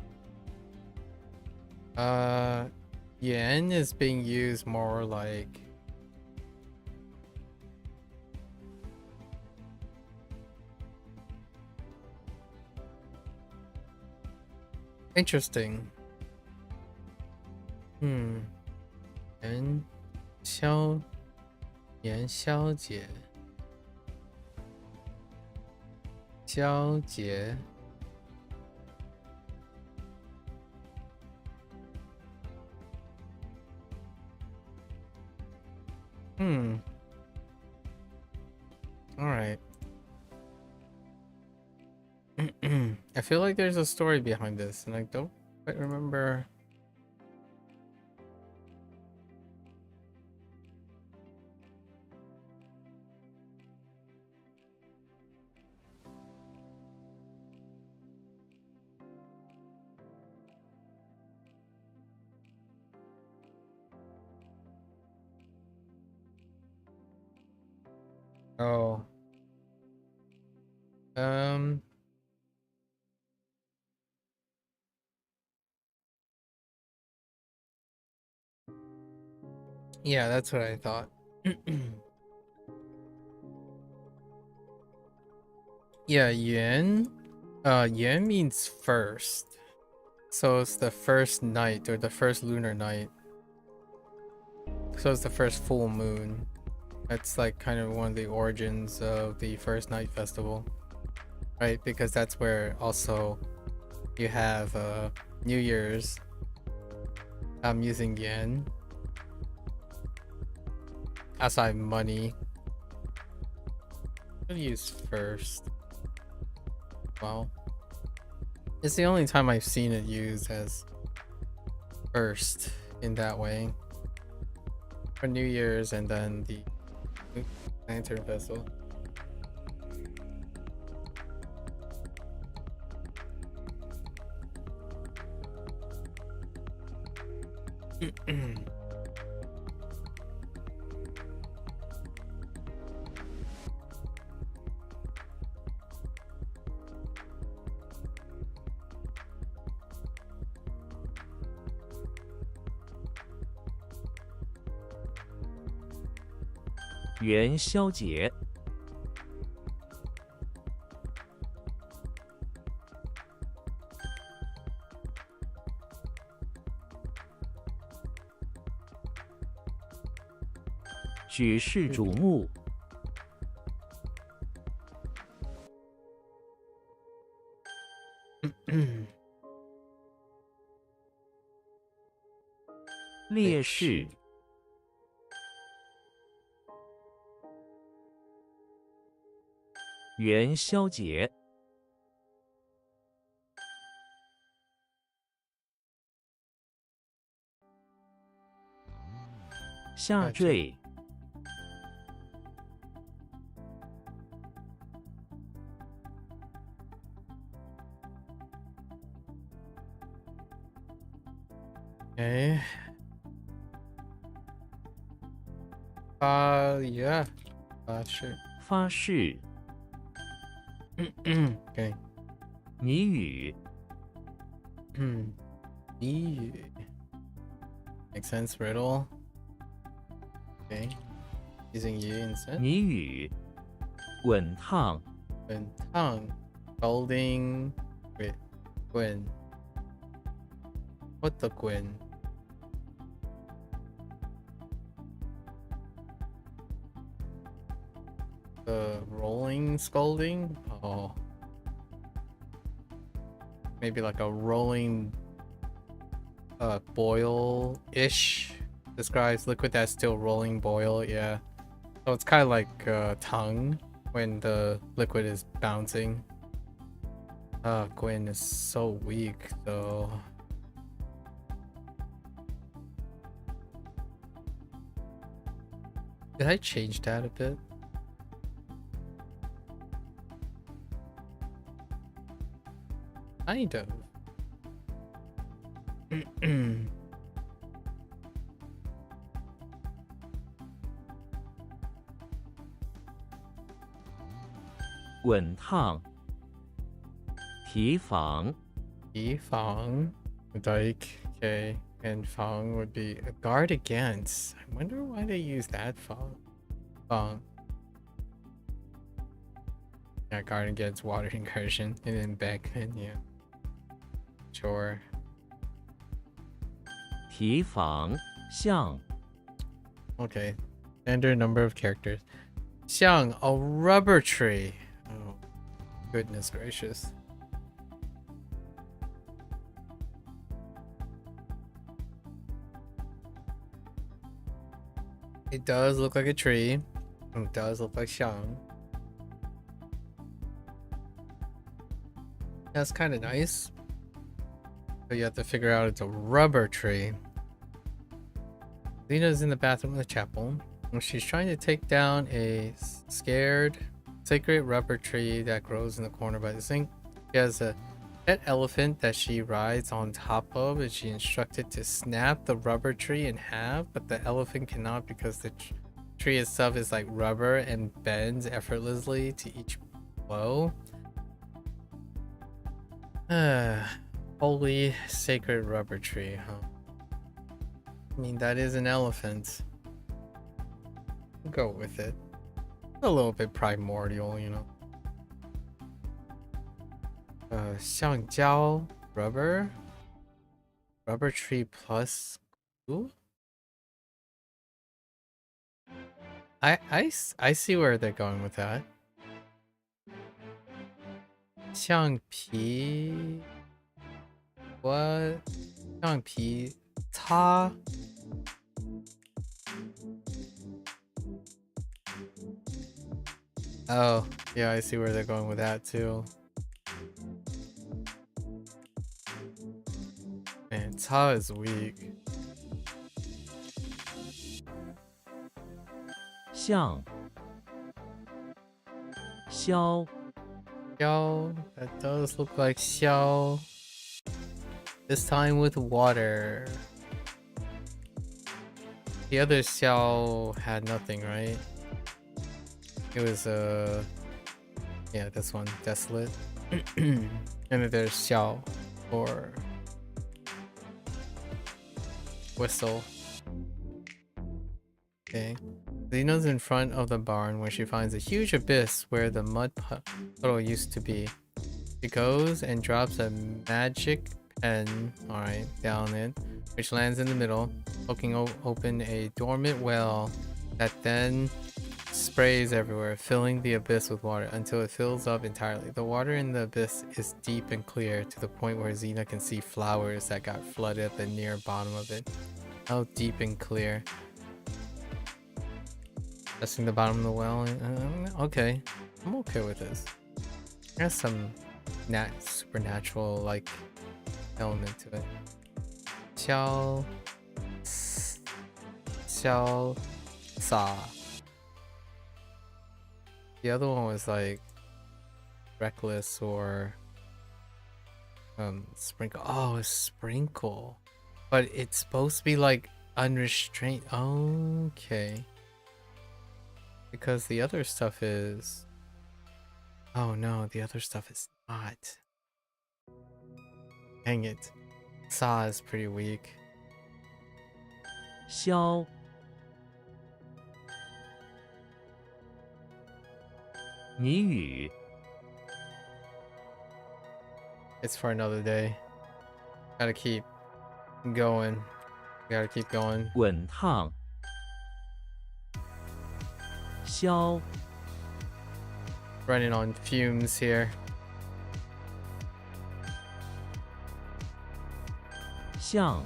Yen is being used more like interesting. 元宵节宵节 all right. I feel like there's a story behind this and I don't quite remember. Oh. Yeah, that's what I thought. Yeah, yuan. Yuan means first. So it's the first night or the first lunar night. So it's the first full moon. That's like kind of one of the origins of the first night festival. Right? Because that's where also you have New Year's. I'm using yen. outside money. I'll use first. Well, it's the only time I've seen it used as first in that way. For New Year's and then the Lantern Festival.元宵节，举世瞩目，烈士，元宵节，下坠，Okay. Yeah. Sure. 发誓， Okay. 谜语， 谜语 makes sense. Riddle. Okay. Using you instead. 谜语，滚烫， And tongue. Holding with Gwen. What the Gwen? The rolling scolding? Oh. Maybe like a rolling boil-ish. Describes liquid that's still rolling boil, yeah. So it's kind of like tongue when the liquid is bouncing. Gwen is so weak though. Did I change that a bit? Kind of. 滚烫，提防，提防 like okay, and Fang would be a guard against. I wonder why they use that Fang. Yeah, guard against water incursion and then backman, yeah. Sure. 提防，像， Okay. Standard number of characters. Xiang, a rubber tree. Oh, goodness gracious. It does look like a tree. It does look like Xiang. That's kind of nice. But you have to figure out it's a rubber tree. Lena's in the bathroom in the chapel. And she's trying to take down a scared sacred rubber tree that grows in the corner by the sink. She has a pet elephant that she rides on top of, and she instructed to snap the rubber tree in half, but the elephant cannot because the tree itself is like rubber and bends effortlessly to each blow. Holy sacred rubber tree, huh? I mean, that is an elephant. Go with it. A little bit primordial, you know. 橡胶 rubber tree plus glue. I see where they're going with that. 橡皮 what? 橡皮擦 Oh, yeah, I see where they're going with that too. Man, Ta is weak. 象消 Xiao, that does look like Xiao. This time with water. The other Xiao had nothing, right? It was yeah, this one, desolate. And then there's Xiao or whistle. Okay. Xena's in front of the barn where she finds a huge abyss where the mud puddle used to be. She goes and drops a magic pen, alright, down it, which lands in the middle, poking open a dormant well that then sprays everywhere, filling the abyss with water until it fills up entirely. The water in the abyss is deep and clear to the point where Xena can see flowers that got flooded at the near bottom of it. How deep and clear. Testing the bottom of the well. Okay, I'm okay with this. There's some supernatural like element to it. Xiao Sa. The other one was like reckless or sprinkle. Oh, a sprinkle, but it's supposed to be like unrestrained. Okay. Because the other stuff is... Oh no, the other stuff is not. Dang it. Sa is pretty weak. 消 谜语 It's for another day. Gotta keep going. Gotta keep going. 滚烫消 Running on fumes here. 象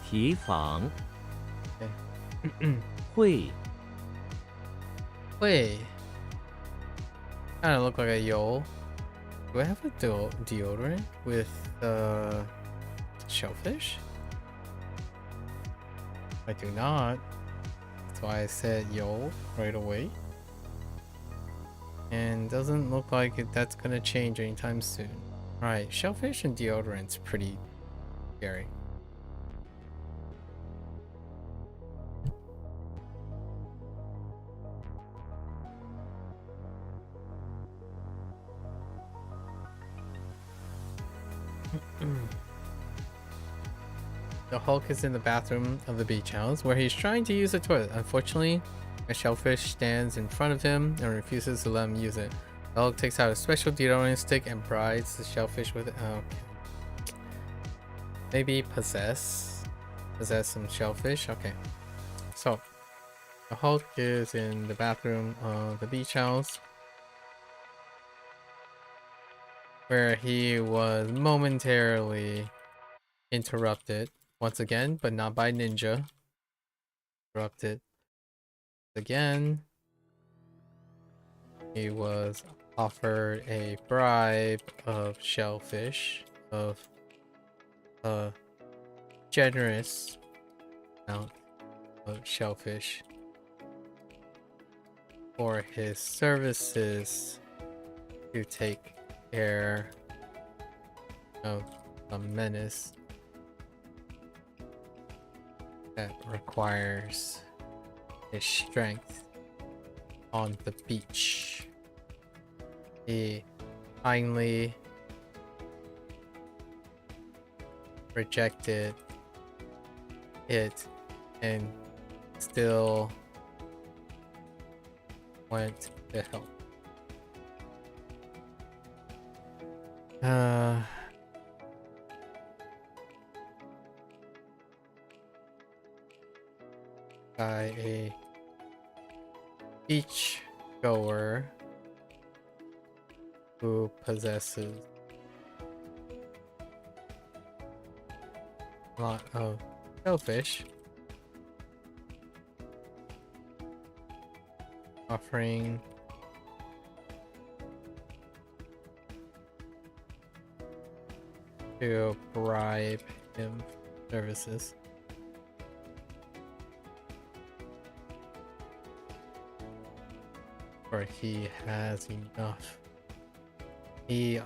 提防 会 Wait. Kinda look like a yo. Do I have a deodorant with shellfish? I do not. That's why I said yo right away. And doesn't look like that's gonna change anytime soon. Alright, shellfish and deodorant's pretty scary. The Hulk is in the bathroom of the beach house where he's trying to use the toilet. Unfortunately, a shellfish stands in front of him and refuses to let him use it. The Hulk takes out a special deodorant stick and brides the shellfish with it. Okay. Maybe possess some shellfish. Okay. So, the Hulk is in the bathroom of the beach house where he was momentarily interrupted once again, but not by Ninja. Interrupted again. He was offered a bribe of shellfish of a generous amount of shellfish for his services to take care of a menace that requires his strength on the beach. He kindly rejected it and still went to help. By a beach goer who possesses a lot of shellfish. Offering to bribe him services. Or he has enough. He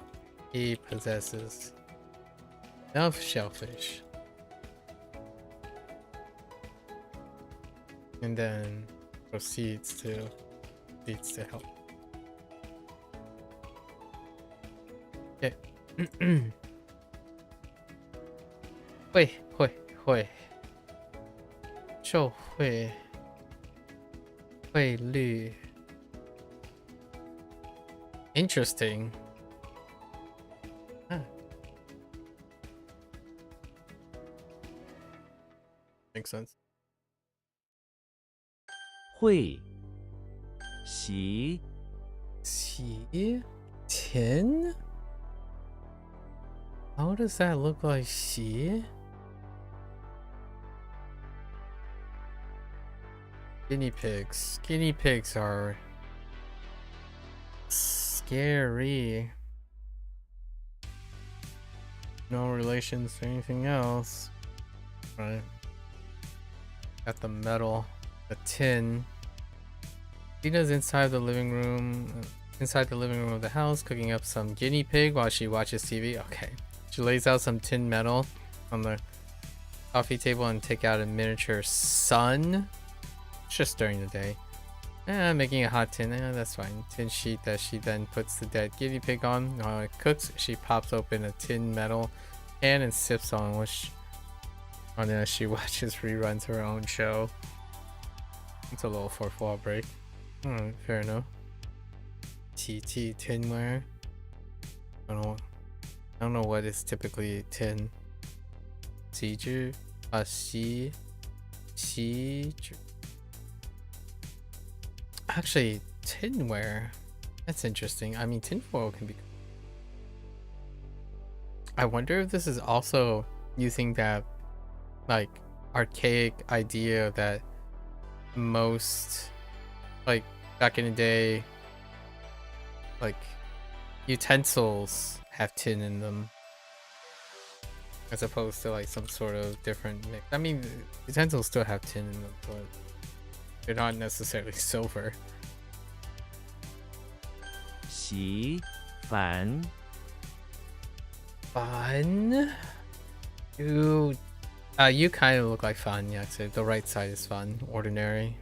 possesses enough shellfish. And then proceeds to help. Okay. 汇率 Interesting. Huh. Makes sense. 会习 Xi? 10? How does that look like Xi? Guinea pigs. Guinea pigs are scary. No relations to anything else. Right. Got the metal, the tin. Tina's inside the living room of the house, cooking up some guinea pig while she watches TV. Okay. She lays out some tin metal on the coffee table and take out a miniature sun. Just during the day. Making a hot tin. That's fine. Tin sheet that she then puts the dead guinea pig on. While it cooks, she pops open a tin metal can and sips on which as she watches reruns her own show. It's a little fourth wall break. Alright, fair enough. TT tinware. I don't know what is typically tin. Xi Actually, tinware. That's interesting. I mean, tinfoil can be. I wonder if this is also using that, like, archaic idea that most, like, back in the day, like, utensils have tin in them, as opposed to like some sort of different mix. I mean, utensils still have tin in them, but they're not necessarily silver. 习烦 Fun. You kind of look like fun. Yeah, so the right side is fun. Ordinary.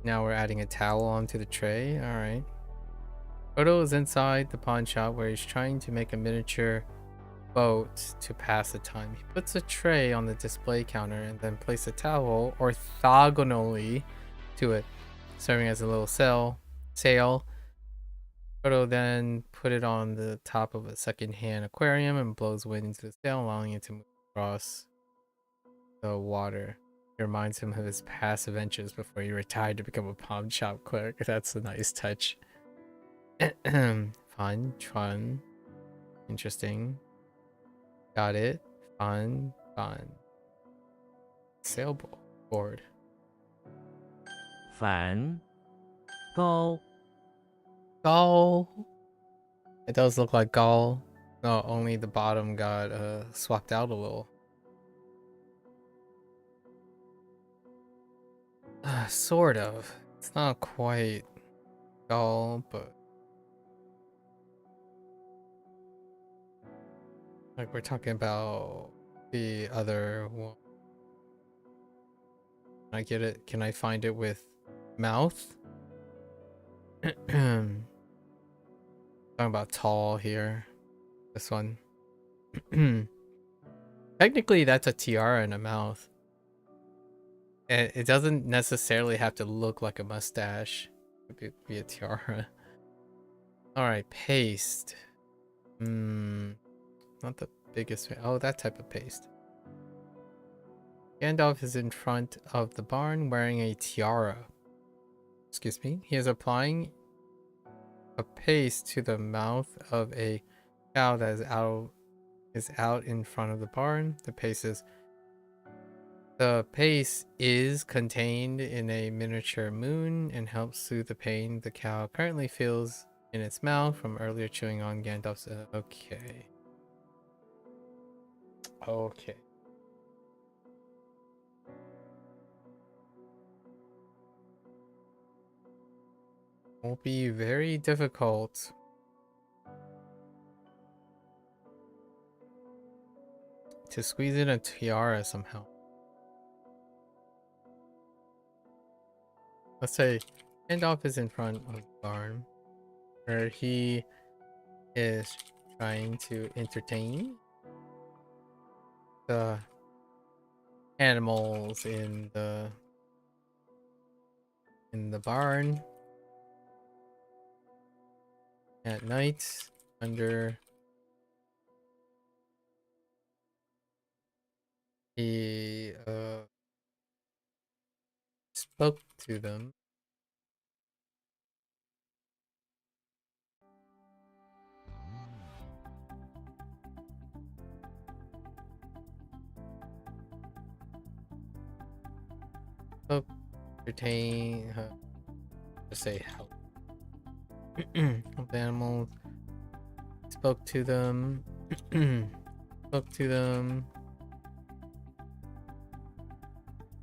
Now we're adding a towel onto the tray. All right. Odo is inside the pawn shop where he's trying to make a miniature boat to pass the time. He puts a tray on the display counter and then places a towel orthogonally to it, serving as a little sail. Odo then put it on the top of a second-hand aquarium and blows wind into the sail, allowing it to move across the water. It reminds him of his past adventures before he retired to become a pawn shop clerk. That's a nice touch. Fun. Interesting. Got it. Fun. Sailboard. 烦高 Gall. It does look like gall. No, only the bottom got swapped out a little. Sort of. It's not quite gall, but like we're talking about the other one. Can I get it? Can I find it with mouth? Talking about tall here. This one. Technically, that's a tiara and a mouth. And it doesn't necessarily have to look like a mustache. It could be a tiara. Alright, paste. Not the biggest. Oh, that type of paste. Gandalf is in front of the barn wearing a tiara. Excuse me. He is applying a paste to the mouth of a cow that is out is out in front of the barn. The pace is contained in a miniature moon and helps soothe the pain the cow currently feels in its mouth from earlier chewing on Gandalf's. Okay. Okay. Won't be very difficult. To squeeze in a tiara somehow. Let's say Gandalf is in front of the barn where he is trying to entertain the animals in the barn at night under he spoke to them. Spoke, entertain, just say help. Help the animals. Spoke to them. Spoke to them.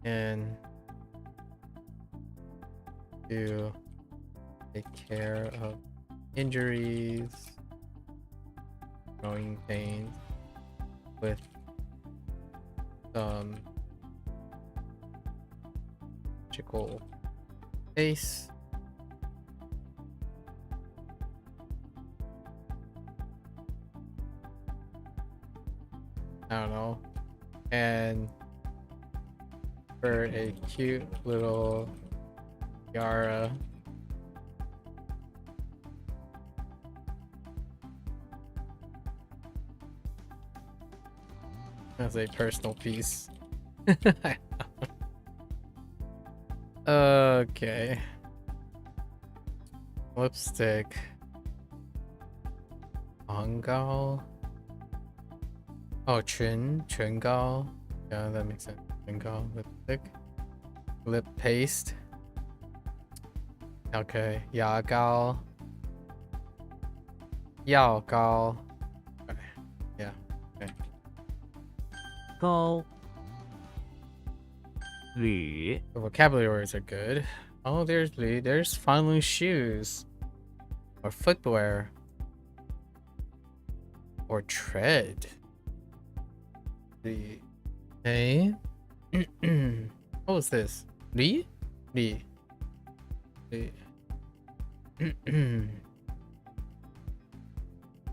And to take care of injuries, growing pains with some magical face. I don't know. And for a cute little tiara. As a personal piece. Okay. Lipstick. Angao. Oh, Chungao. Yeah, that makes sense. Chungao lipstick. Lip paste. Okay. Yagao. Yao Gao. Okay. Yeah. Okay. 高 履 The vocabulary words are good. Oh, there's finally shoes. Or footwear. Or tread. The okay. What was this? Li? Li. Li.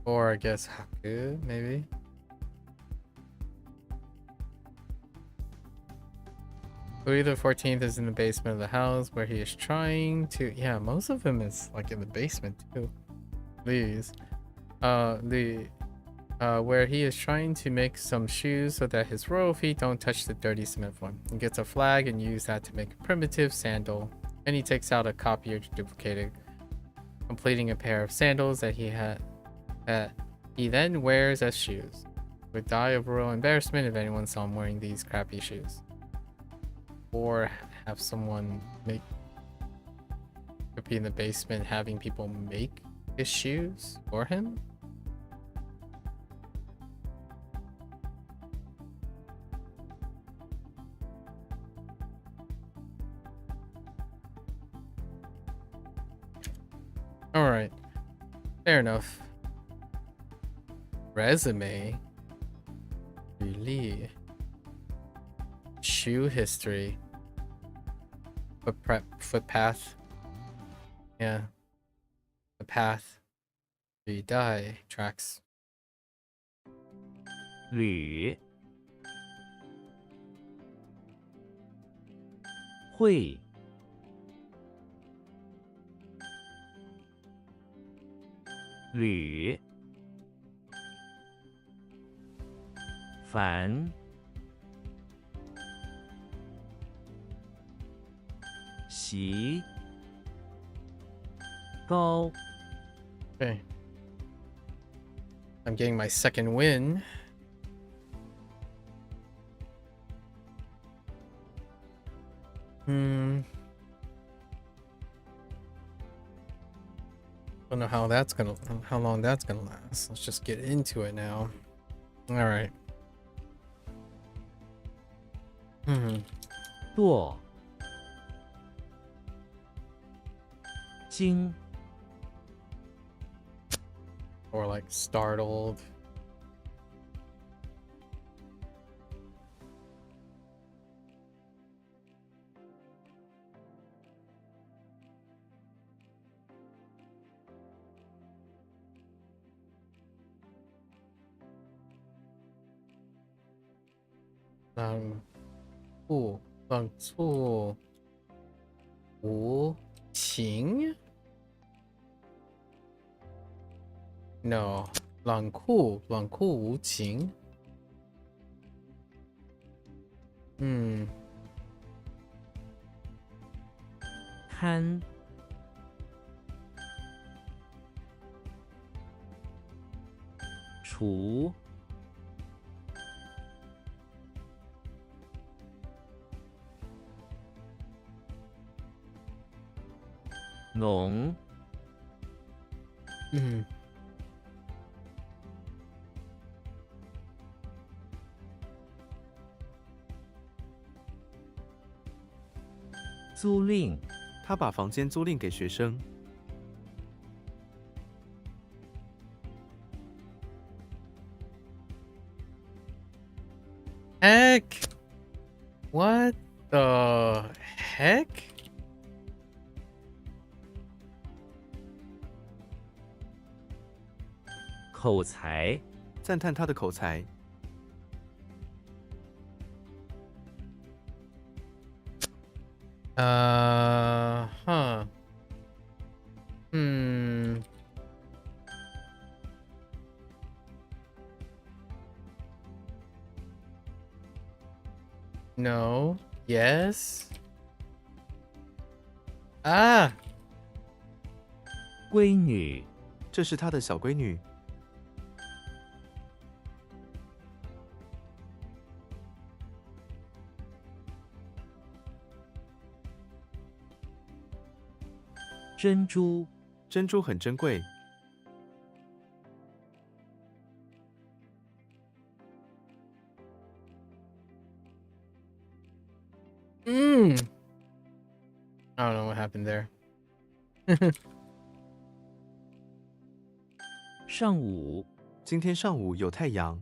Or I guess Haku, maybe. Louis the 14th is in the basement of the house where he is trying to. Yeah, most of them is like in the basement too. Please. Where he is trying to make some shoes so that his royal feet don't touch the dirty cement floor. He gets a flag and uses that to make a primitive sandal. Then he takes out a copy or duplicated, completing a pair of sandals that he then wears as shoes. Would die of royal embarrassment if anyone saw him wearing these crappy shoes. Or have someone could be in the basement having people make his shoes for him. All right, fair enough. Resume. Really. Shoe history. Footpath. Yeah. The path. We die. Tracks. 履会履凡习高 Okay. I'm getting my second win Hmm. Don't know how long that's gonna last. Let's just get into it now. All right. 堕惊 Or like startled.无情 No, 冷酷无情。贪除浓租赁他把房间租赁给学生。 Heck? What the heck? 口才赞叹他的口才。 Huh. No. Yes. Ah. 闺女这是他的小闺女。 珍珠珍珠很珍贵。 I don't know what happened there. 上午今天上午有太阳。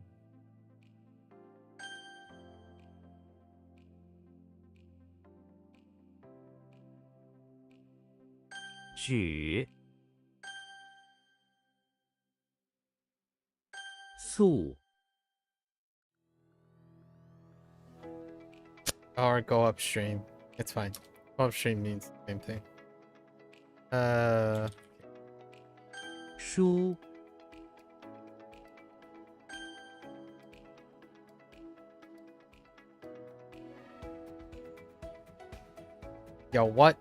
举速 Or go upstream. It's fine. Go upstream means the same thing. 书 Yo, what?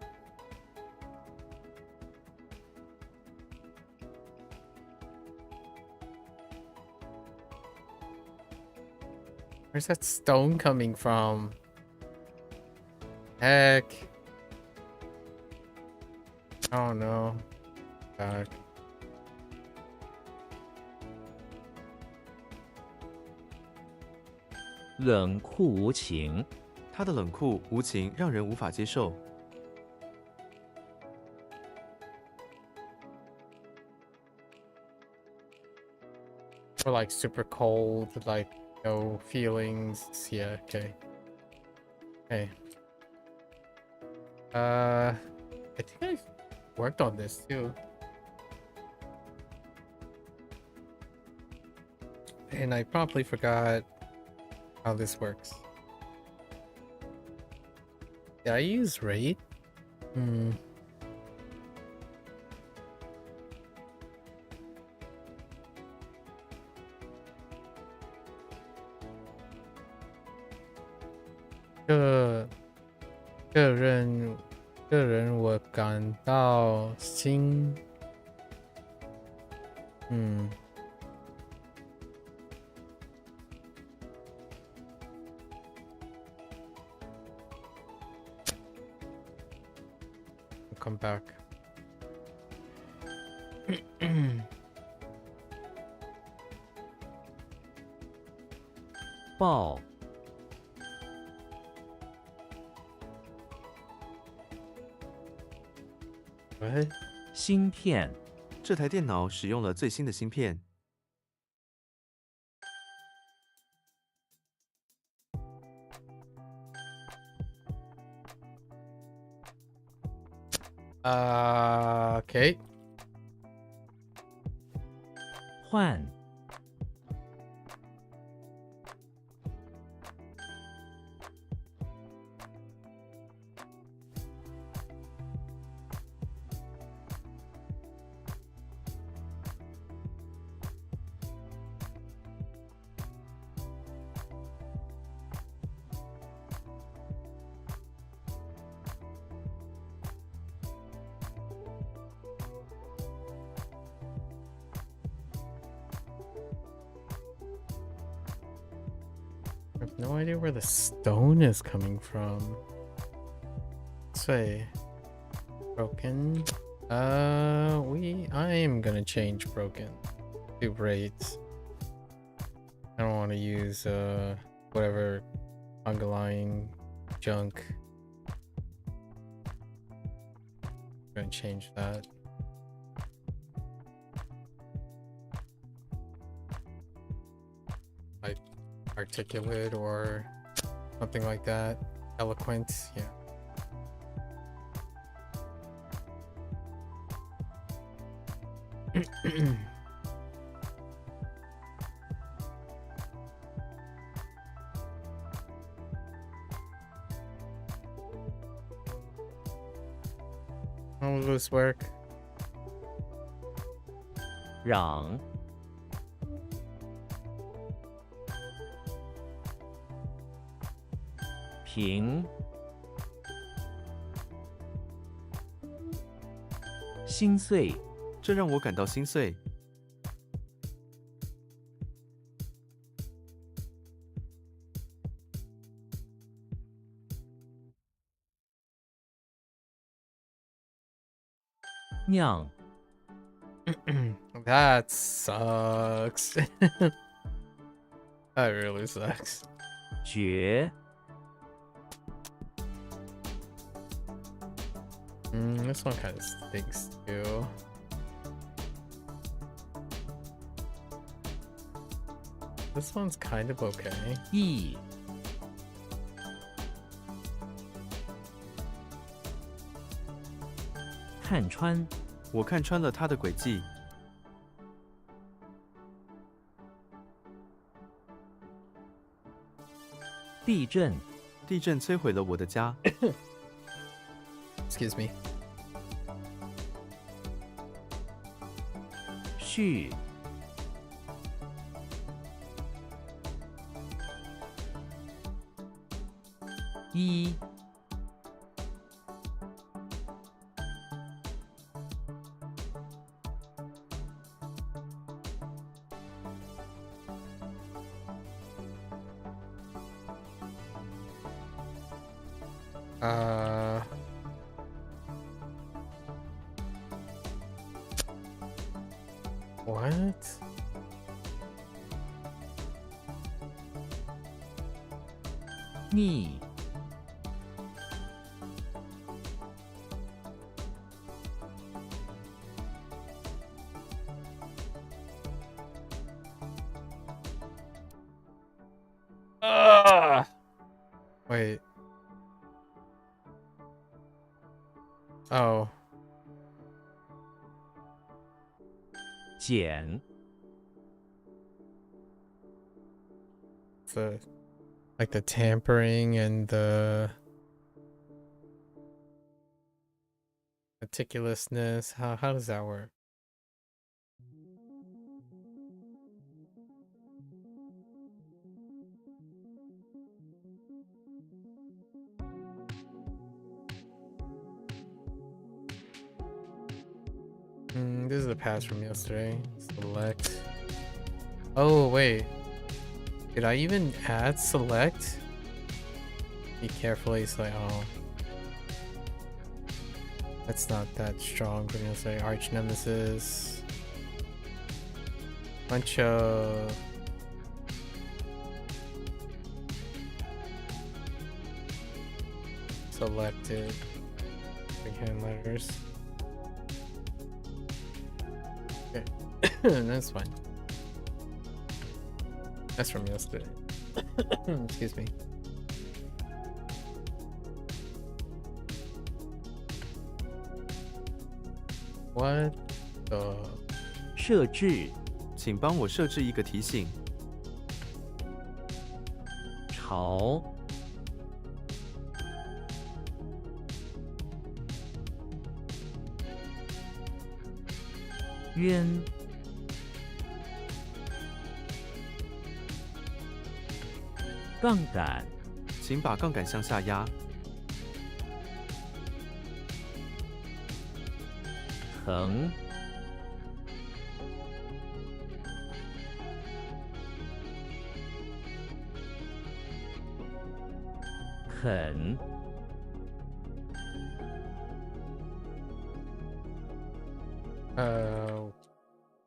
Where's that stone coming from? Heck. Oh no. God. 冷酷无情 他的冷酷无情让人无法接受。 Or like super cold, like no feelings. Yeah, okay. Okay. I think I've worked on this too. And I probably forgot how this works. Did I use rate?个人我感到心 come back. 报 What? 芯片 这台电脑使用了最新的芯片。 Okay. 换 I have no idea where the stone is coming from. Say broken. I am gonna change broken to raids. I don't want to use whatever underlying junk. I'm gonna change that. Like articulate or something like that. Eloquent, yeah. How will this work? 嚷 平 心碎 这让我感到心碎。 酿 That sucks. That really sucks. 绝 This one kind of stinks too. This one's kind of okay. 意 看穿 我看穿了他的诡计。 地震 地震摧毁了我的家。 Excuse me. 续 一 What?逆 Wait. Oh. 减 The like the tampering and the meticulousness. How does that work? This is the pass from yesterday. Select. Oh wait. Did I even add select? Be carefully select. Oh. That's not that strong. We're gonna say arch nemesis. Bunch of selected freehand letters. Okay, that's fine. That's from yesterday. Excuse me. What the? 设置请帮我设置一个提醒。朝冤杠杆请把杠杆向下压。藤肯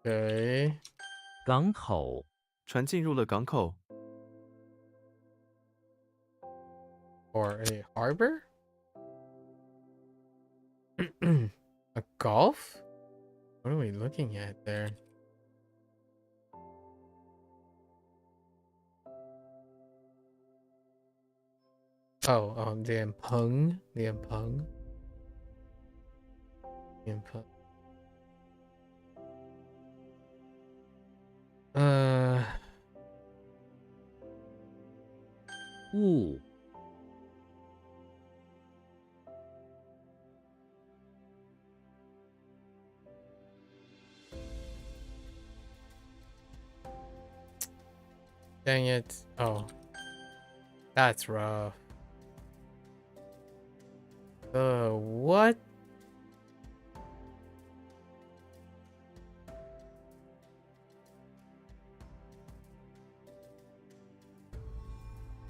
Okay. 港口船进入了港口。 Or a harbor? A gulf? What are we looking at there? Oh, Lian Peng.雾 Dang it. Oh. That's rough. What?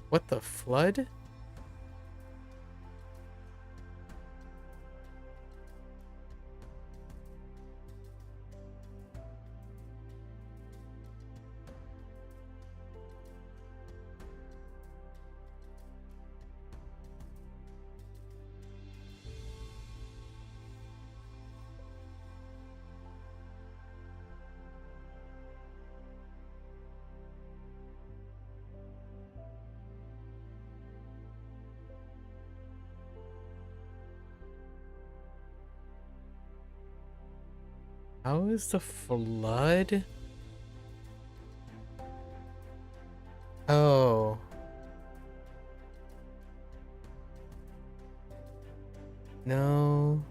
What the flood? How is the flood? Oh. No.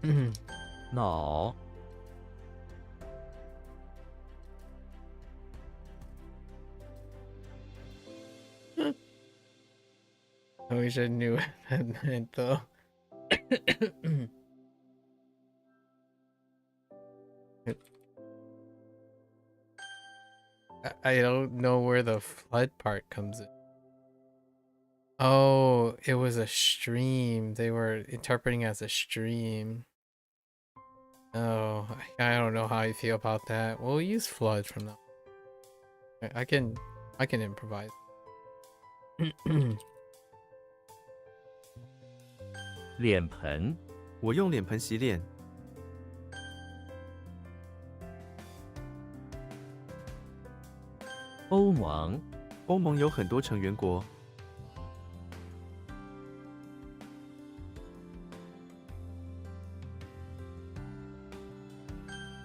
Mhm. 脑 I wish I knew what that meant though. I don't know where the flood part comes in. Oh, it was a stream. They were interpreting as a stream. Oh, I don't know how I feel about that. We'll use flood from now. I can improvise. 脸盆我用脸盆洗脸。欧盟欧盟有很多成员国。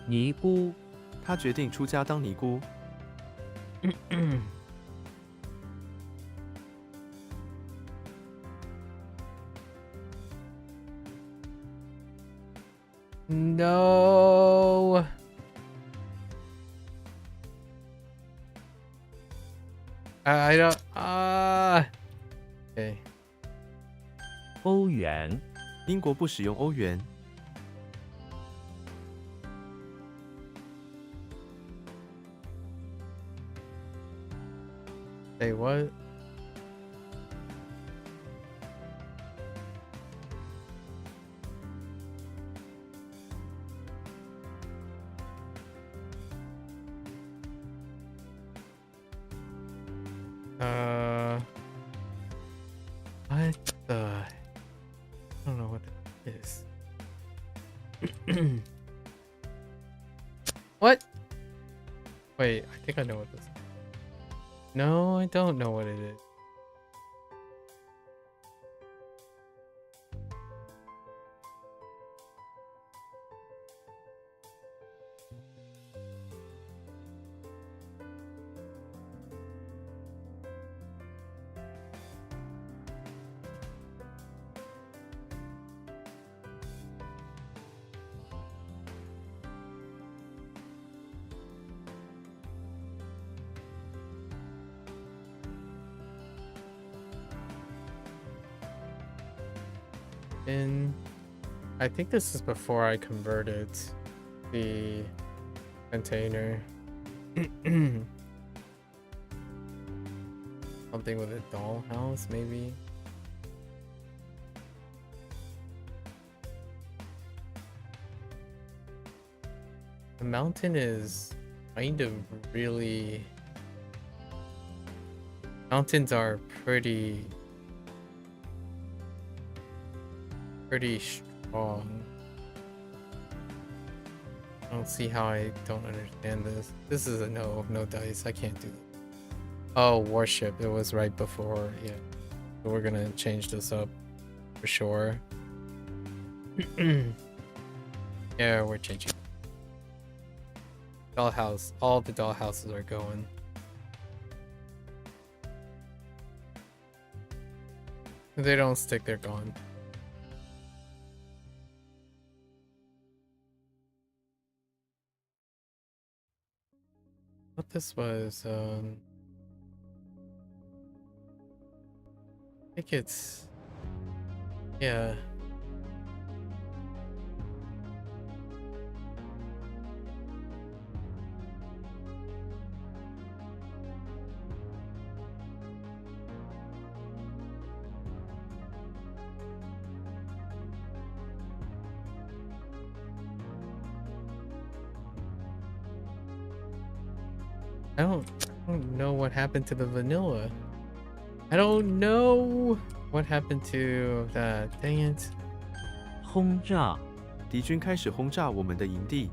尼姑他决定出家当尼姑。No. I don't. 欧元，英国不使用欧元。 Say what? What the? I don't know what that is. What? Wait, I think I know what this is. No, I don't know what it is. And I think this is before I converted the container. Something with a dollhouse, maybe. The mountain is kind of really... Mountains are pretty strong. I don't see how I don't understand this. This is a no dice. I can't do that. Oh, warship. It was right before. Yeah. So we're gonna change this up for sure. Yeah, we're changing. Dollhouse. All the dollhouses are going. If they don't stick, they're gone. What this was, I think it's, yeah. I don't know what happened to the vanilla. I don't know what happened to that. Dang it. 轰炸，敌军开始轰炸我们的营地。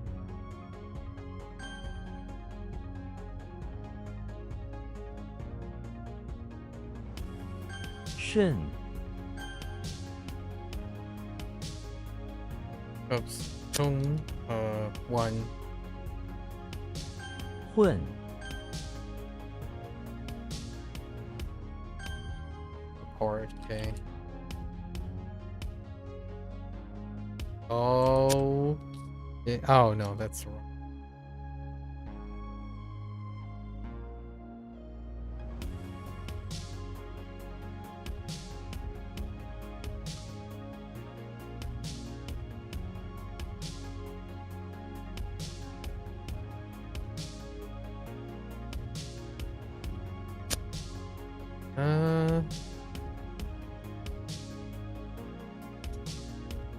渗， Oops. One. 混， Report. Okay. Oh. Oh no, that's wrong.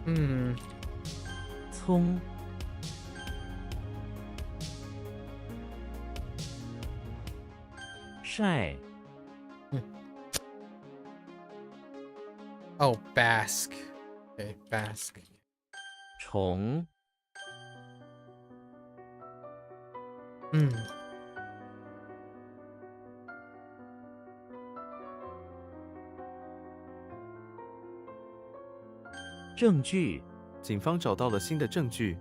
Hmm. 葱， 晒， Oh, Basque. Okay, Basque. 虫， Hmm. 证据，警方找到了新的证据。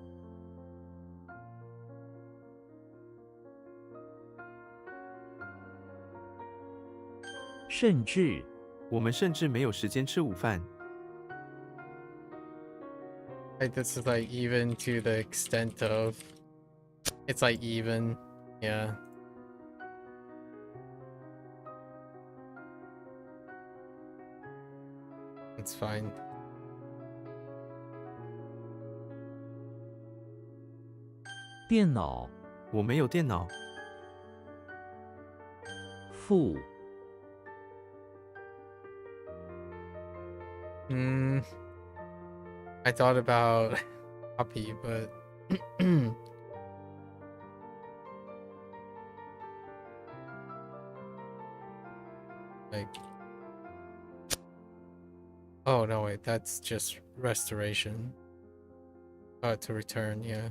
甚至，我们甚至没有时间吃午饭。 Like this is like even to the extent of it's like even, yeah. It's fine. 电脑我没有电脑。负 I thought about copy, but like, oh no, wait, that's just restoration. To return, yeah.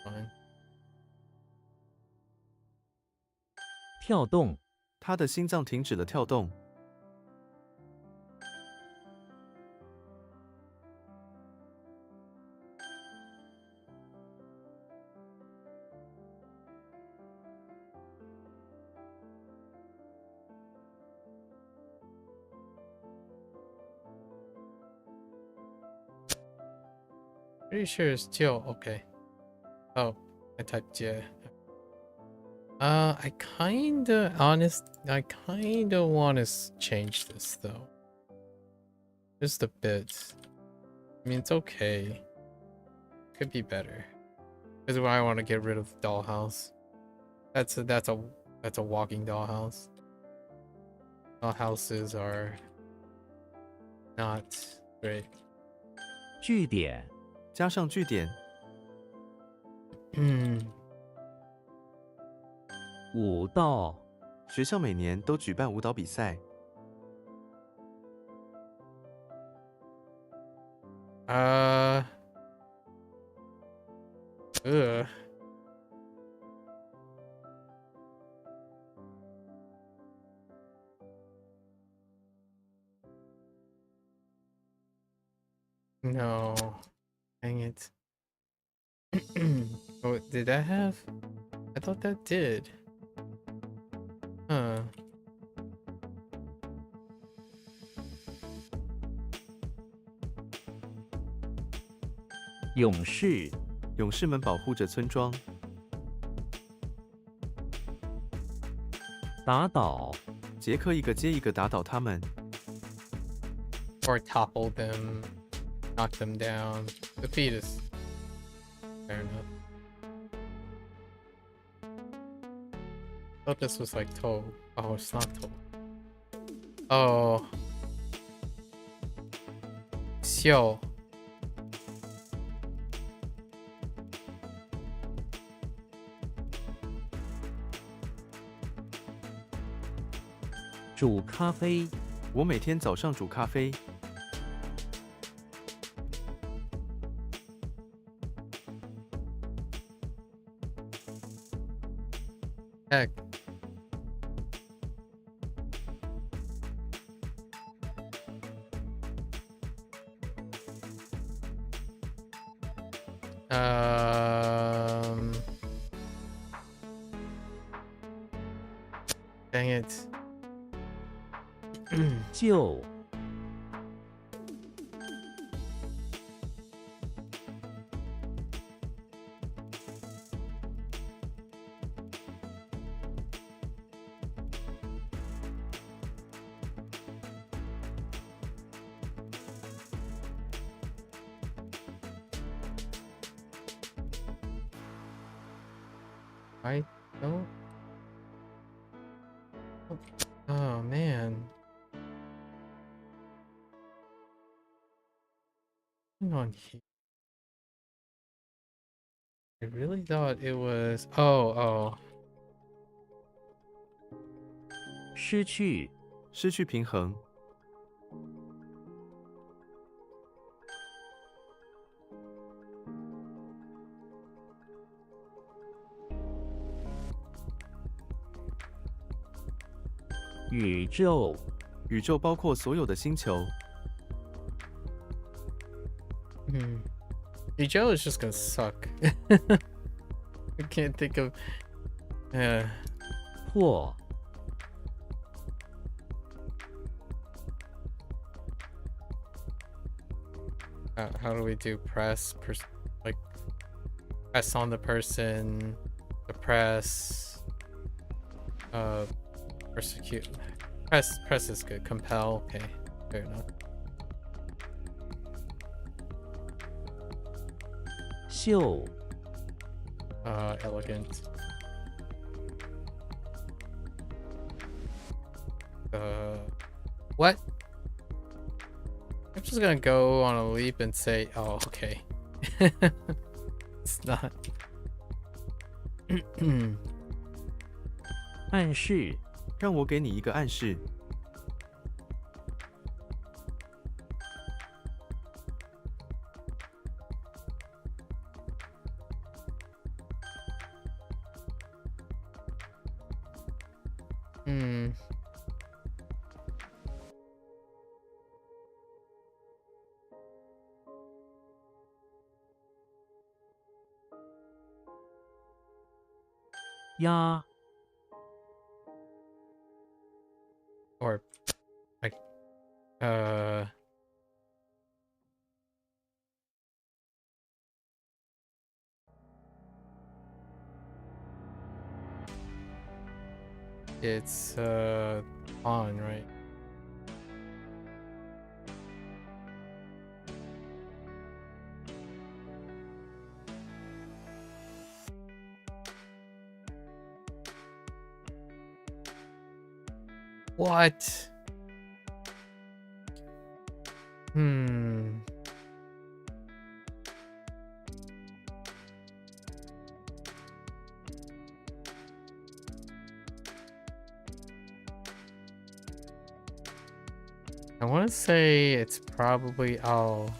Fine. 跳动他的心脏停止了跳动。Pretty sure it's still okay. Oh, I typed yeah. I kinda want to change this though. Just a bit. I mean, it's okay. Could be better. This is why I want to get rid of the dollhouse. That's a walking dollhouse. Dollhouses are not great. 句点加上句点，舞蹈学校每年都举办舞蹈比赛。No. Dang it. Oh, did that have? I thought that did. Huh. 勇士勇士们保护着村庄，打倒杰克一个接一个打倒他们。 Or topple them, knock them down. Defeat us. Fair enough. Thought this was like toe. Oh, it's not toe. Oh. Xiao. 煮咖啡我每天早上煮咖啡， Heck. Dang it. 就I don't. Oh man. Hang on here. I really thought it was. Oh. 失去失去平衡。宇宙宇宙包括所有的星球， Joe is just gonna suck. I can't think of. 破 How do we do press? Like press on the person, the press. Persecute. Press is good. Compel. Okay. Fair enough. 秀 Elegant. What? I'm just gonna go on a leap and say, oh, okay. It's not. 暗示让我给你一个暗示。 Hmm. Ya. Or like it's on, right? What? Hmm. I want to say it's probably all.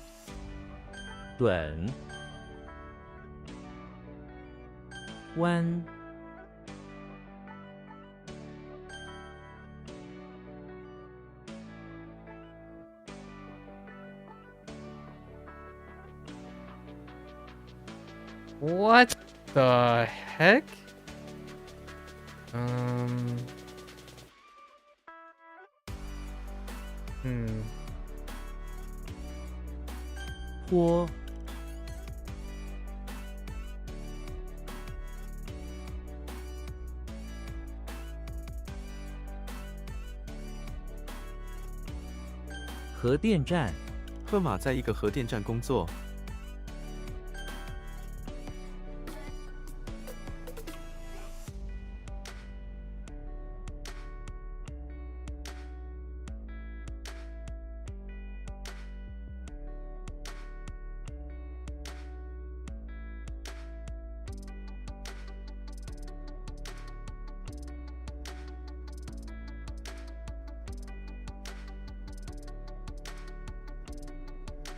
短弯 What the heck? Hmm. 坡 核电站 赫马在一个核电站工作。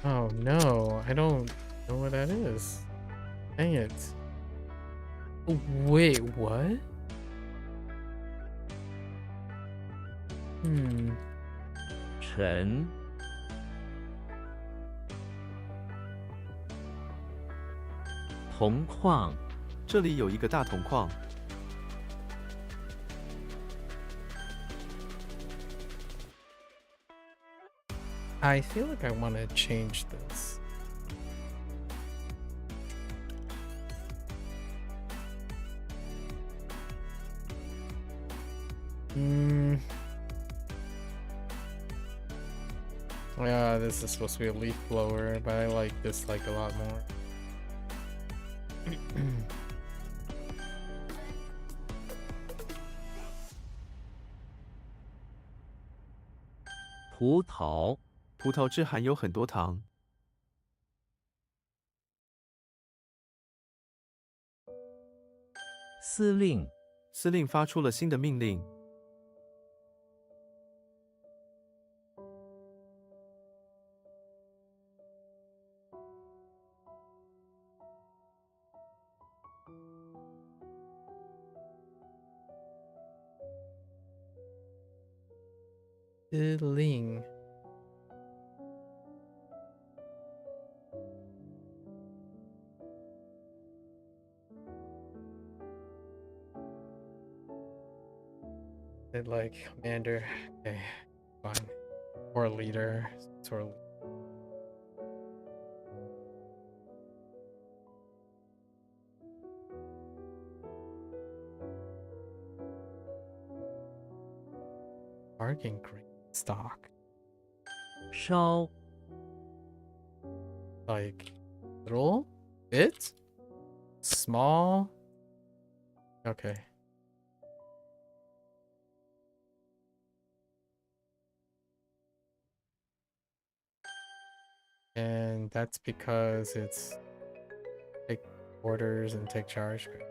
Oh no, I don't know what that is. Dang it. Wait, what? Hmm. 沉 铜矿 这里有一个大铜矿。 I feel like I want to change this. Yeah, this is supposed to be a leaf blower, but I like this like a lot more.葡萄 葡萄汁含有很多糖。 司令 司令发出了新的命令。 Ling. Like commander, okay, fine, or leader, sort of. Bargain green stock. 烧 Like little bit? Small? Okay. And that's because it's take orders and take charge. Great.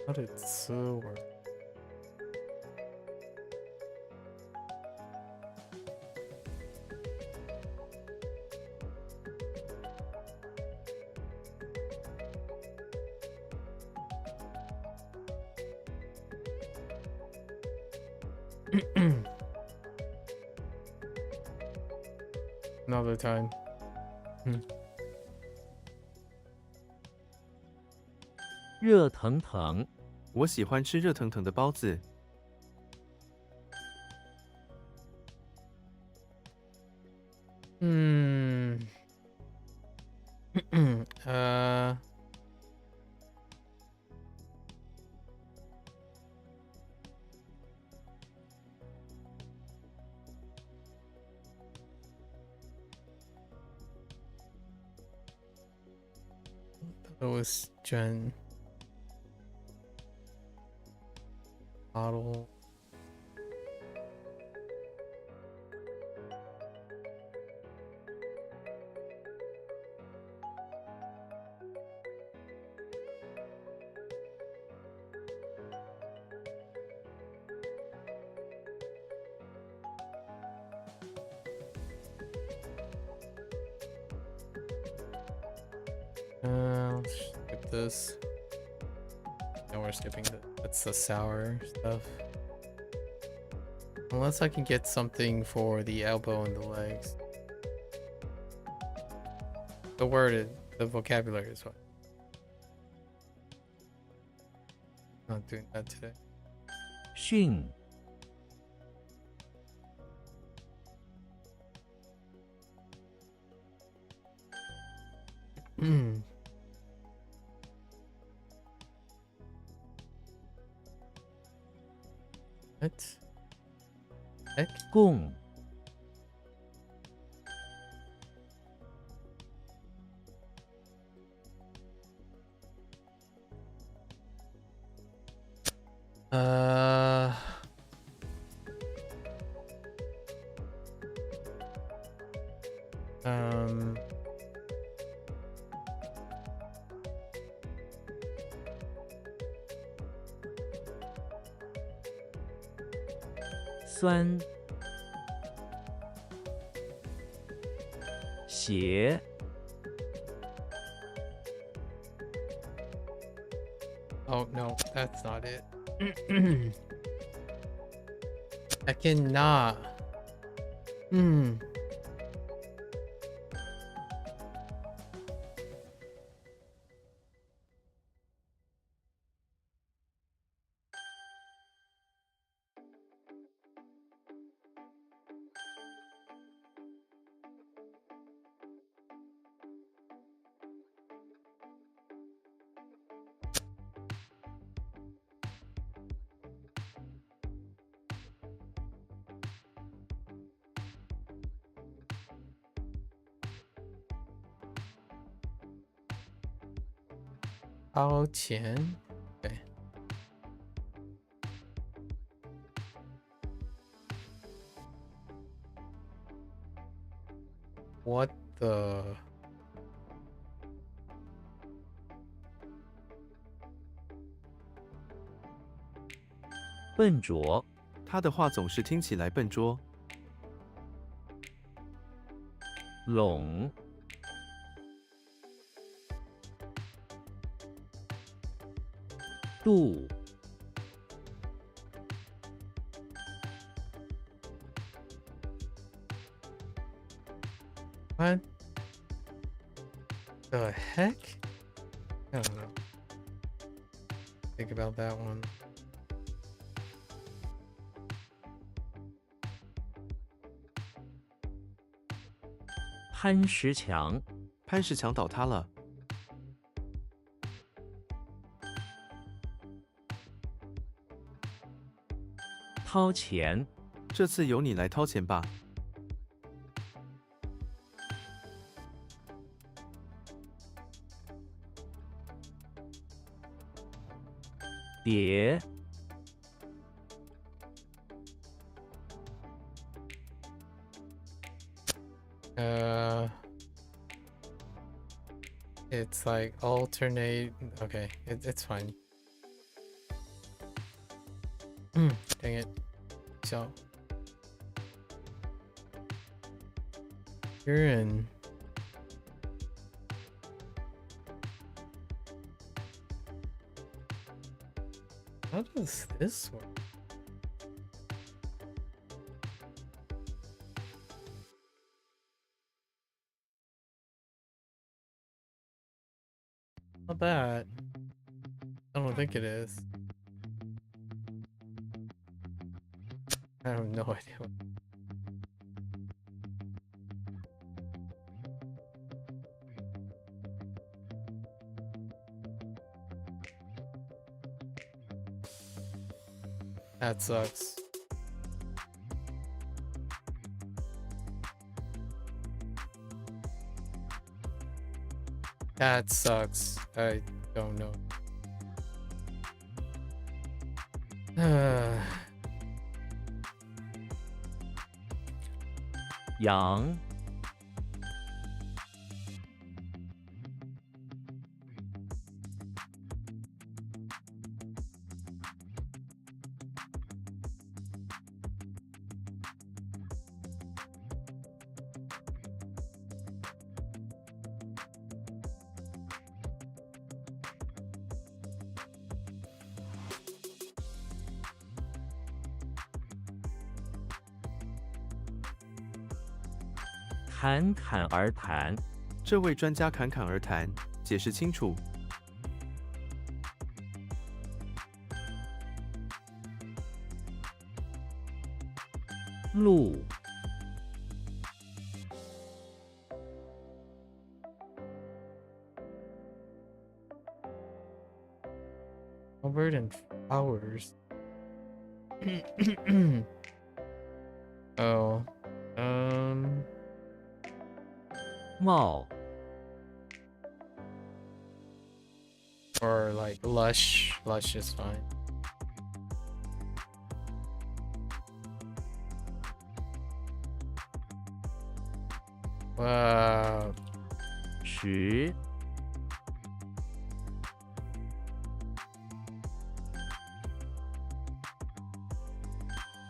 How did Su work? Another time. 热腾腾，我喜欢吃热腾腾的包子。That was Jen. Bottle. Let's skip this. No, we're skipping that's the sour stuff. Unless I can get something for the elbow and the legs. The word, the vocabulary is what. Not doing that today. 训 What? Heck? 供 Uh, um, 酸鞋 oh no, that's not it. I cannot. How Qian? Okay. What the? 笨拙他的话总是听起来笨拙。拢 度 What the heck? I don't know. Think about that one. 攀石墙潘石墙倒塌了。掏钱。这次由你来掏钱吧。叠 It's like alternate. Okay, it's fine. Dang it. So you're in. How does this work? Not that. I don't think it is. I have no idea. That sucks. That sucks. I don't know. 羊 侃侃而谈。这位专家侃侃而谈，解释清楚。路 Albert and flowers. Oh. 茂 Or like lush. Lush is fine. Wow. 十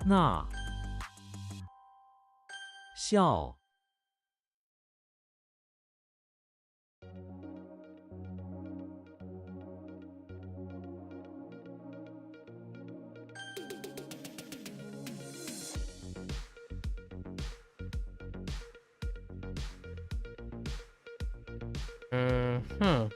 那 笑 Huh.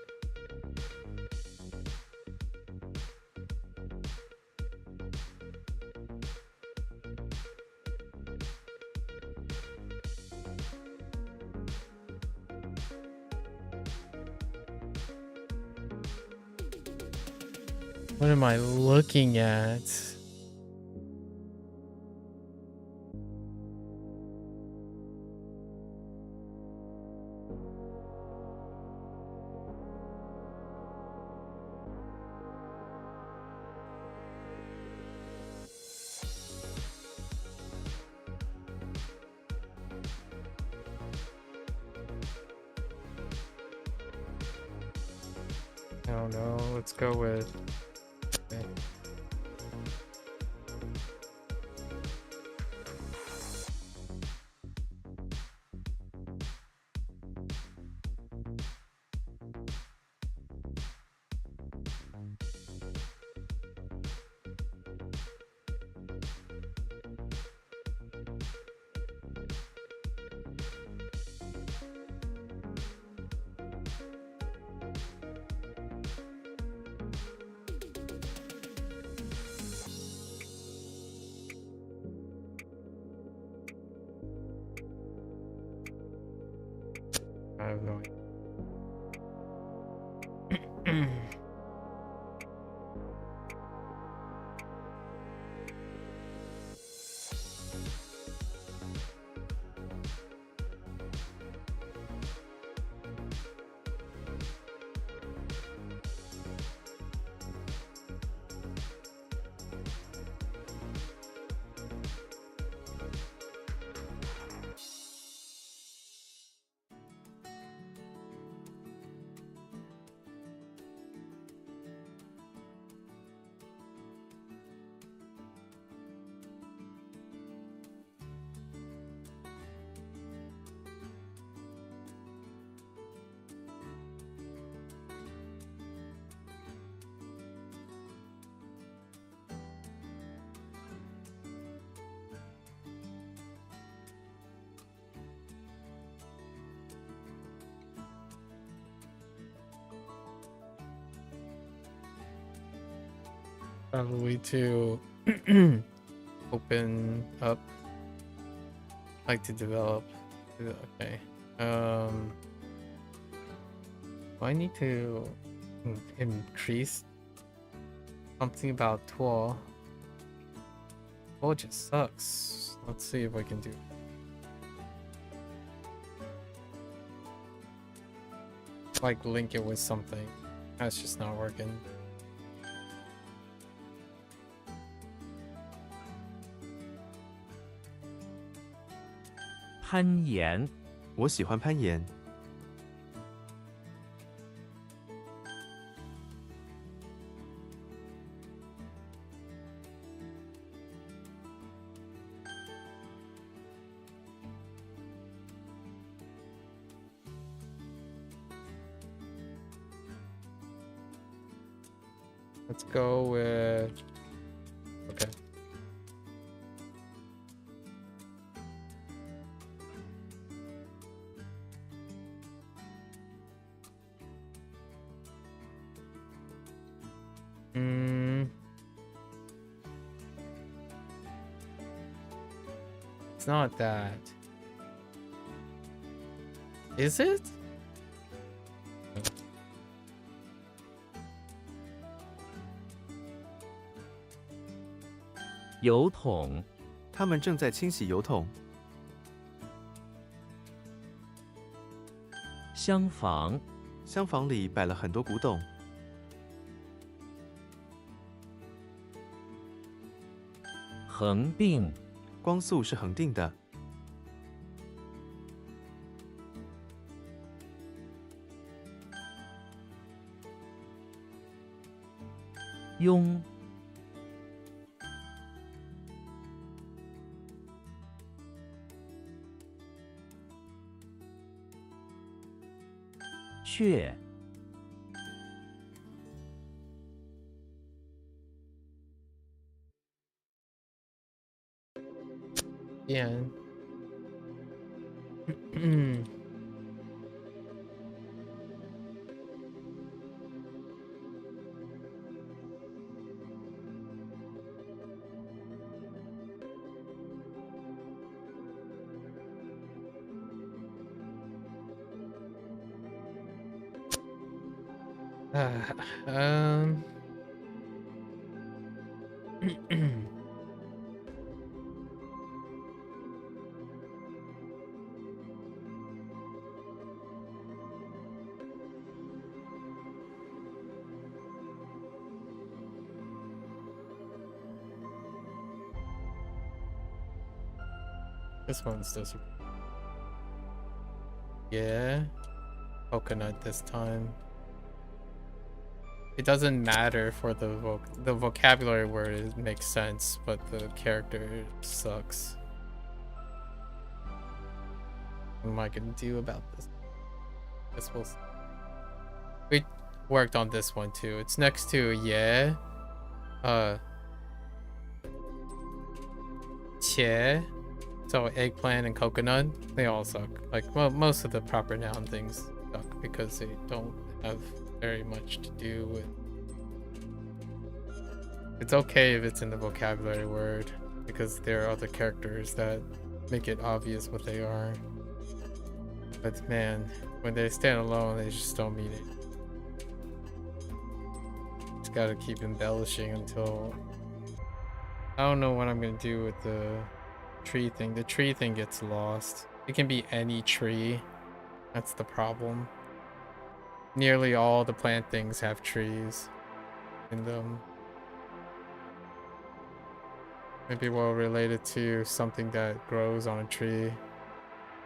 What am I looking at? I don't know. Let's go with. Okay. I have no idea. Probably to open up, like to develop. Okay. I need to increase something about 12. 12 just sucks. Let's see if I can do. Like link it with something. That's just not working.攀岩，我喜欢攀岩。Let's go with. Okay. It's not that. Is it? 油桶，他们正在清洗油桶。厢房，厢房里摆了很多古董。横并，光速是恒定的。拥，雀，bien. Um. This one's just. Yeah. Coconut this time. It doesn't matter for the vocabulary word, it makes sense, but the character sucks. What am I gonna do about this? Guess we'll see. We worked on this one too. It's next to yeah. Che. So eggplant and coconut, they all suck. Like, well, most of the proper noun things suck because they don't have very much to do with. It's okay if it's in the vocabulary word because there are other characters that make it obvious what they are. But man, when they stand alone, they just don't mean it. Just gotta keep embellishing until. I don't know what I'm gonna do with the tree thing. The tree thing gets lost. It can be any tree. That's the problem. Nearly all the plant things have trees in them. Maybe we'll relate it to something that grows on a tree.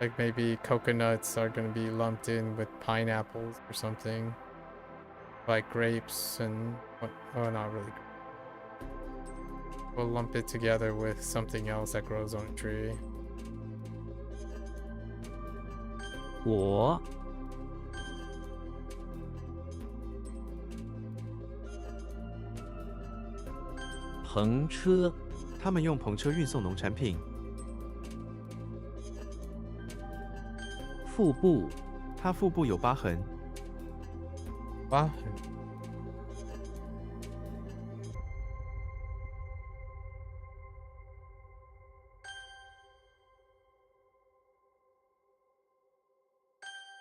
Like maybe coconuts are going to be lumped in with pineapples or something. Like grapes and... oh, not really. We'll lump it together with something else that grows on a tree. 我，篷车，他们用篷车运送农产品。腹部，他腹部有疤痕。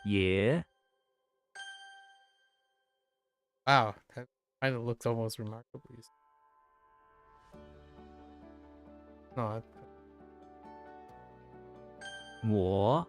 也 Wow, that kind of looks almost remarkably. No, 我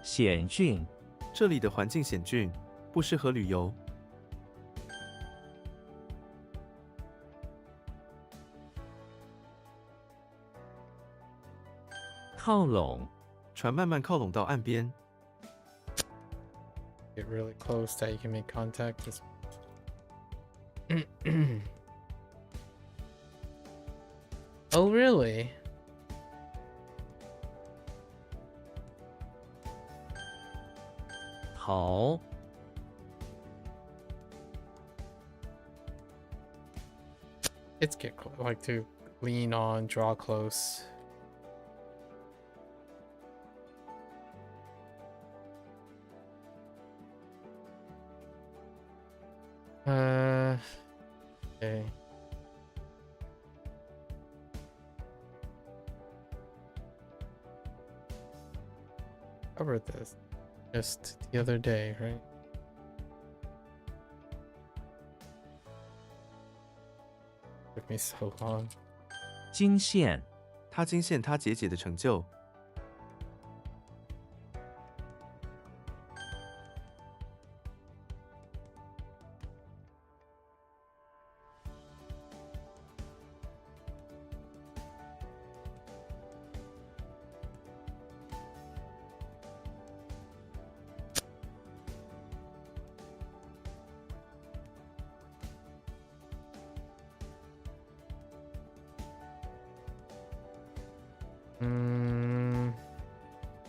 险峻这里的环境险峻，不适合旅游。靠拢船慢慢靠拢到岸边， get really close that you can make contact. Oh, really? "逃 It's get like to lean on, draw close. Okay. Covered this just the other day, right? Took me so long. 惊现他惊现他节俭的成就。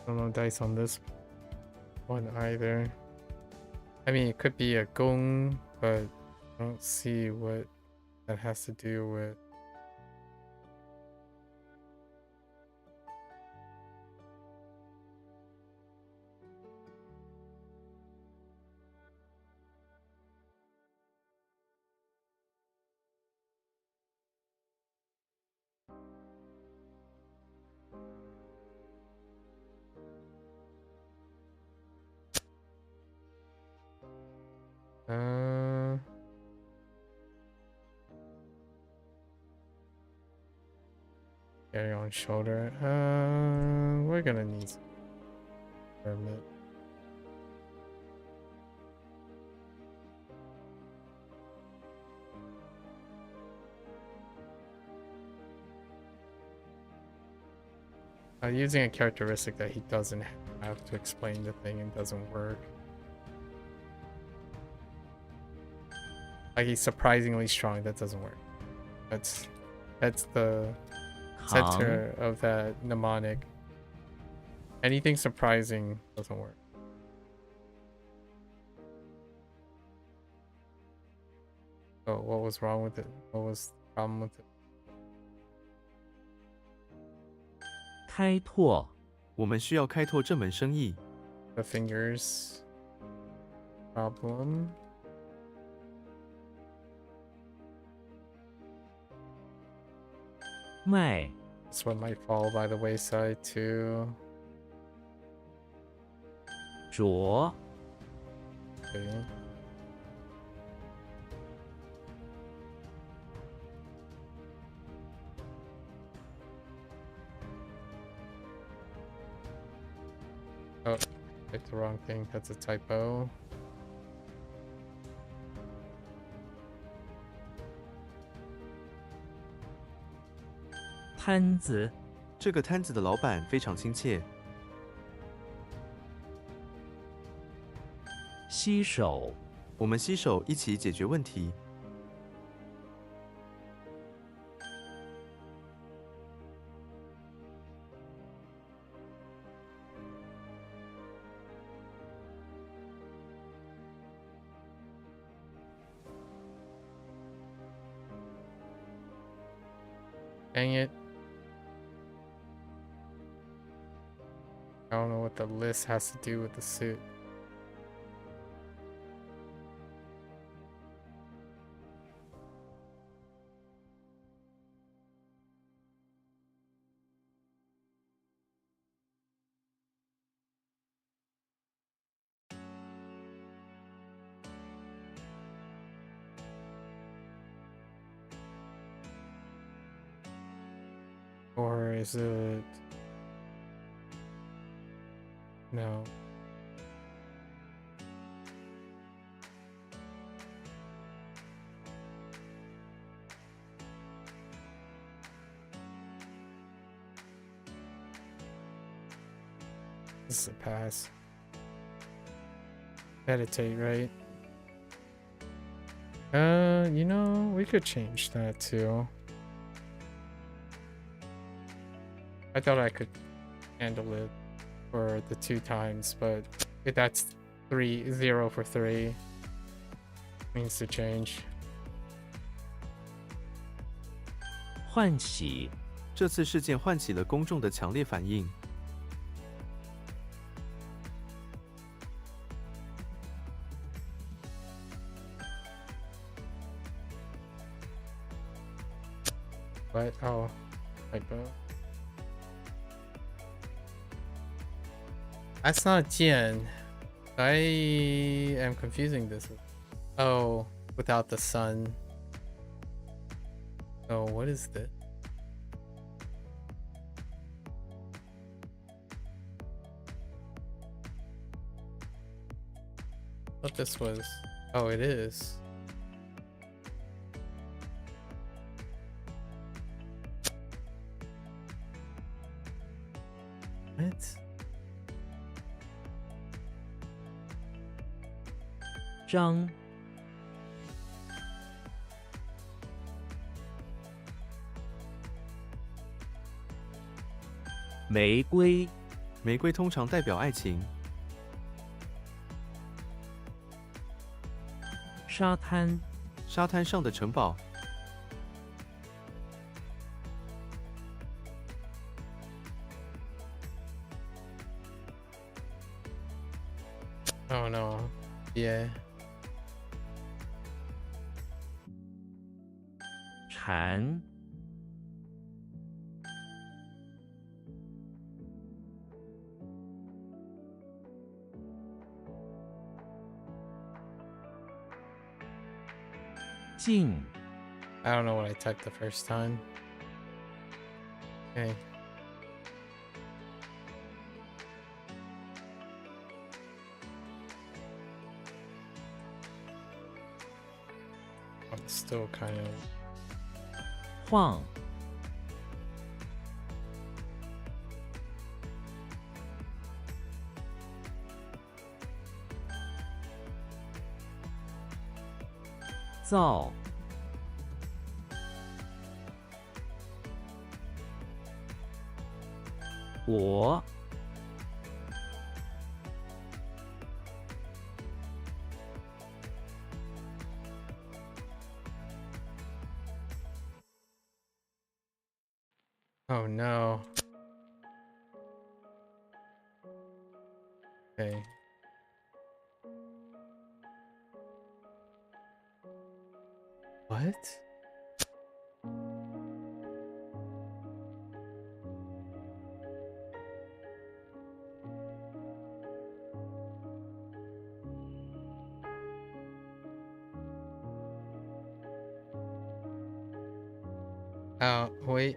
Don't know dice on this one either. I mean, it could be a gong, but I don't see what that has to do with. Carry on shoulder. We're gonna need some permit. Using a characteristic that he doesn't have to explain the thing and doesn't work. Like he's surprisingly strong, that doesn't work. That's the 扛 center of that mnemonic. Anything surprising doesn't work. Oh, what was wrong with it? What was the problem with it? 开拓我们需要开拓这门生意。 The fingers problem. 卖 This one might fall by the wayside too. 着 Okay. Oh, picked the wrong thing. That's a typo. 摊子这个摊子的老板非常亲切。携手我们携手一起解决问题。 Dang it. I don't know what the list has to do with the suit. is it? No. This is a pass. Meditate, right? You know, we could change that too. I thought I could handle it for the 2 times, but if that's 0 for 3, means to change. 唤起，这次事件唤起了公众的强烈反应。What? Oh, typo. That's not Jian. I am confusing this. Oh, without the sun. Oh, what is this? I thought this was. Oh, it is. What? 张，玫瑰，玫瑰通常代表爱情。沙滩，沙滩上的城堡， Oh no. Yeah. 蝉，静， I don't know what I typed the first time. Okay. I'm still kind of. 晃，造，我， Oh no. Okay. What? Oh, wait.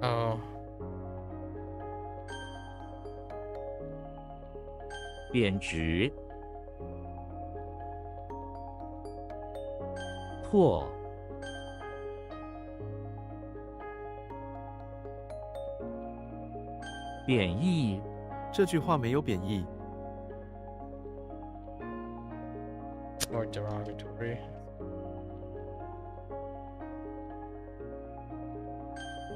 Oh. 贬值，拓，贬义，这句话没有贬义。 Or derogatory.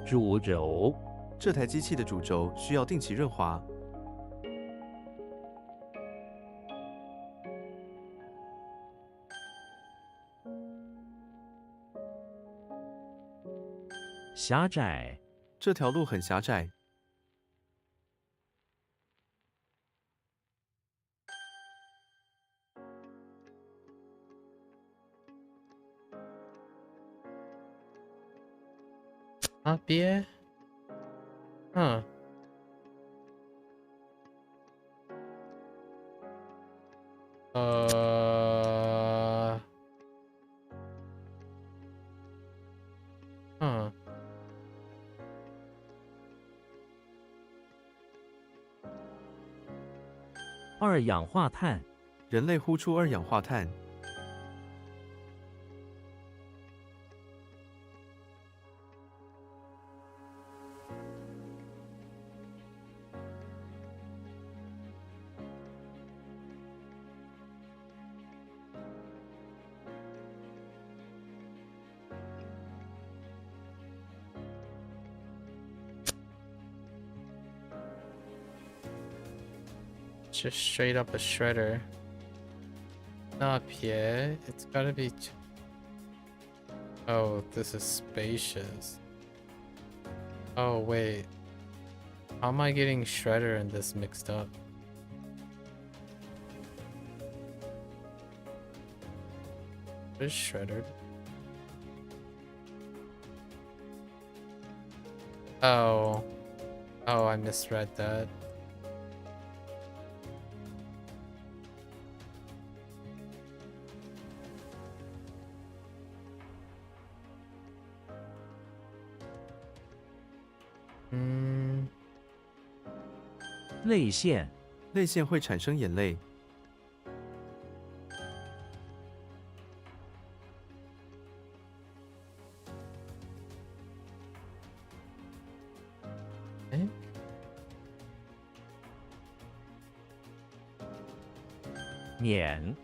主轴，这台机器的主轴需要定期润滑。狭窄，这条路很狭窄。Not beer? Huh. Huh. 二氧化碳，人类呼出二氧化碳。Just straight up a shredder. Not Pierre. It's gotta be. Oh, this is spacious. Oh, wait. How am I getting shredder and this mixed up? What is shredder? Oh. Oh, I misread that. Hmm. 泪腺，泪腺会产生眼泪。Eh? 碾，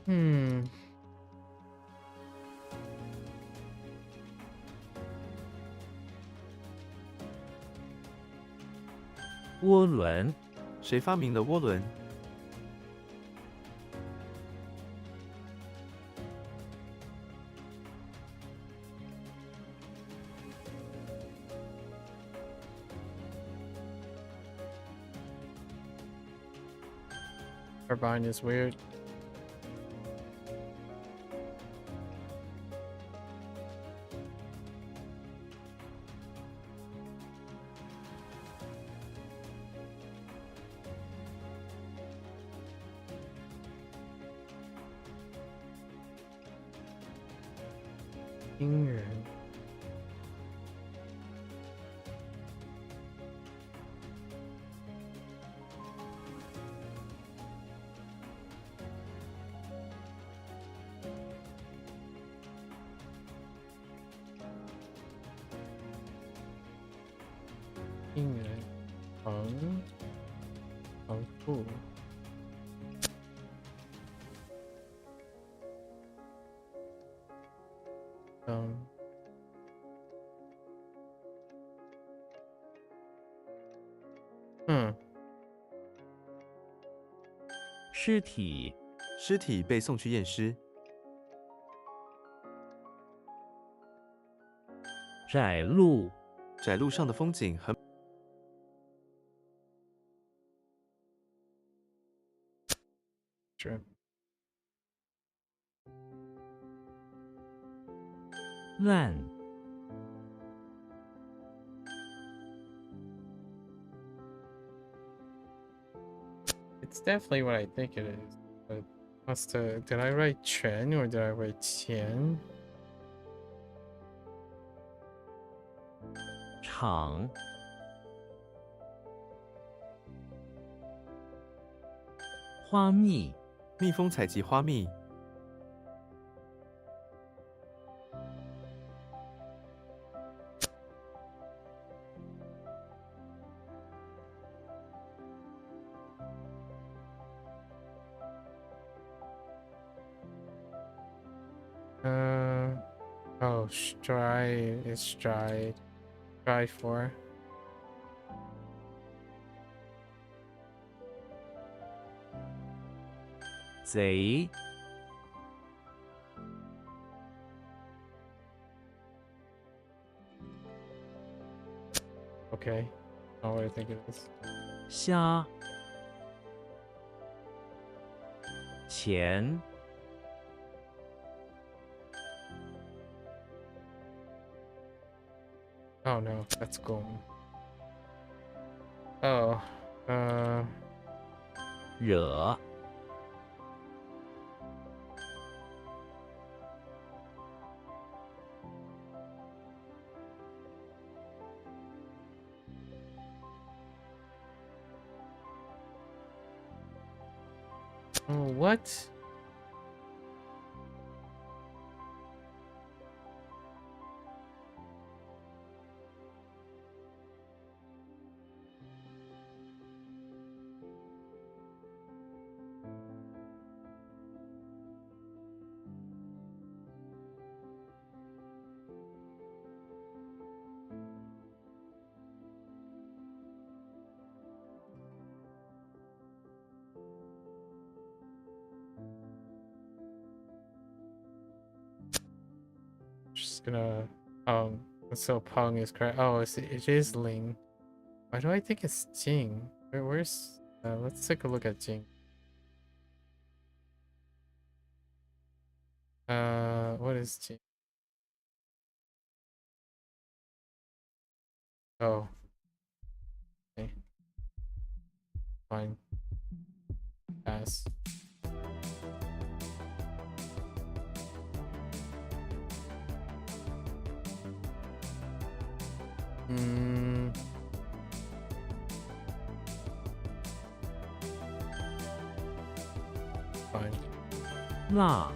Hmm. 涡轮，谁发明了涡轮？ Turbine is weird. Finger. Finger. Hoang. Oh, cool. Hmm. 尸体，尸体被送去验尸。窄路，窄路上的风景很。 Sure. 烂， It's definitely what I think it is. But did I write Chen or did I write Qian? 场，花蜜，蜜蜂采集花蜜。 Oh, Stry is Stry. Try for.贼， Okay. Not what I think it is. 虾，钱 Oh no, that's gold. Oh, 惹 oh, what? Just gonna so Pong is correct. Oh, it is Ling. Why do I think it's Jing? Where's let's take a look at Jing. What is Jing? Oh, okay, fine, pass. Fine. 辣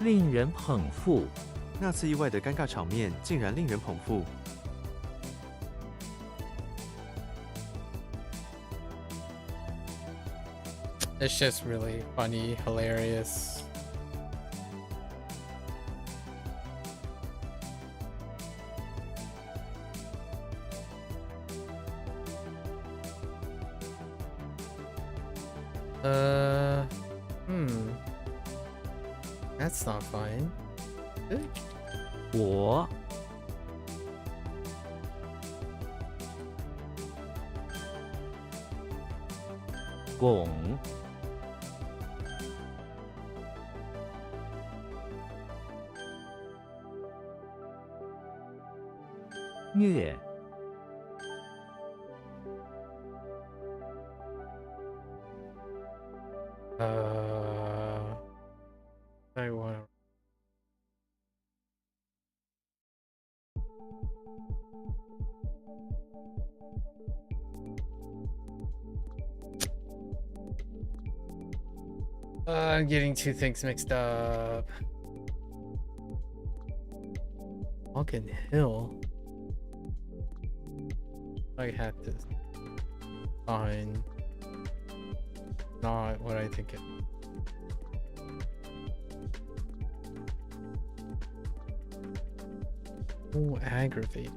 令人捧腹 那次意外的尴尬场面竟然令人捧腹。 It's just really funny, hilarious. That's not fine. 我 拱 虐 I want. I'm getting two things mixed up. Falcon Hill. I had to find not what I think it. Oh, aggravate.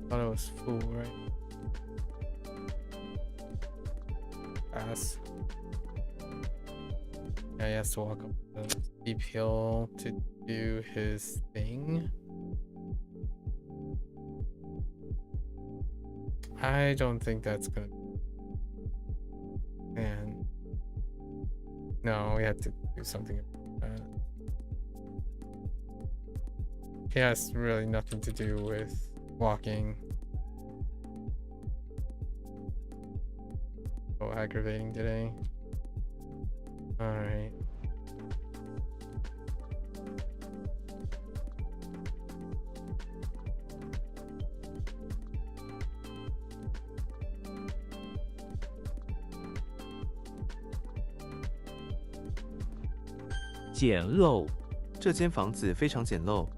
Thought it was full, right? Pass. Yeah, he has to walk up the steep hill to do his thing. I don't think that's gonna. Man. No, we have to do something about that. It has really nothing to do with walking. So aggravating today. Alright. "简陋 这间房子非常简陋。 "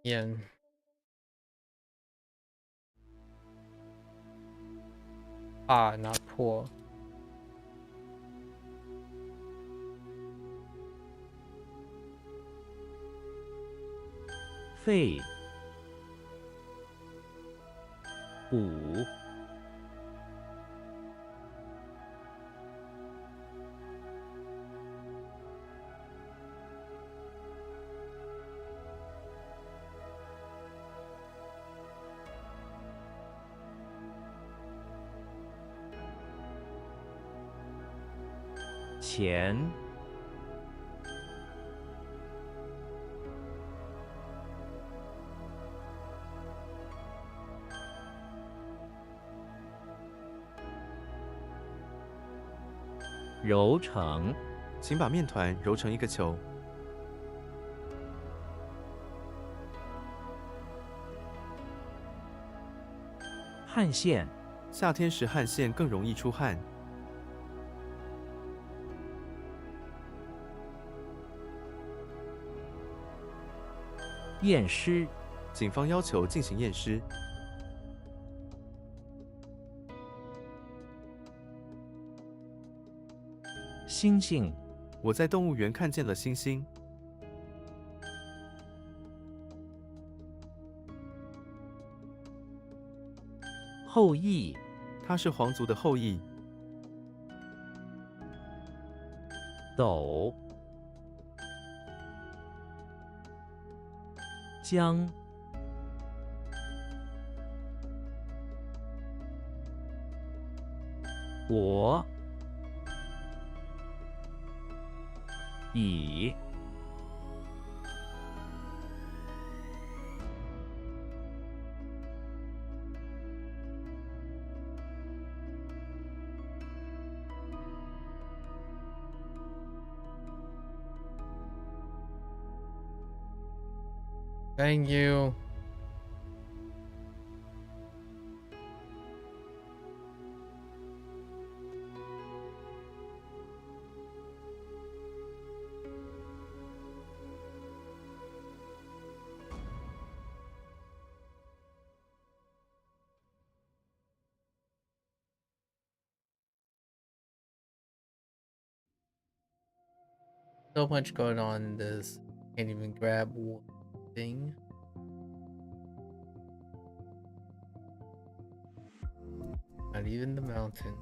Yen. Ah, not poor. 肺补钱揉成请把面团揉成一个球。汗腺夏天时汗腺更容易出汗。验尸警方要求进行验尸。猩猩我在动物园看见了猩猩。后裔他是皇族的后裔。斗江我乙 Thank you. So much going on in this. Can't even grab one thing. Not even the mountain.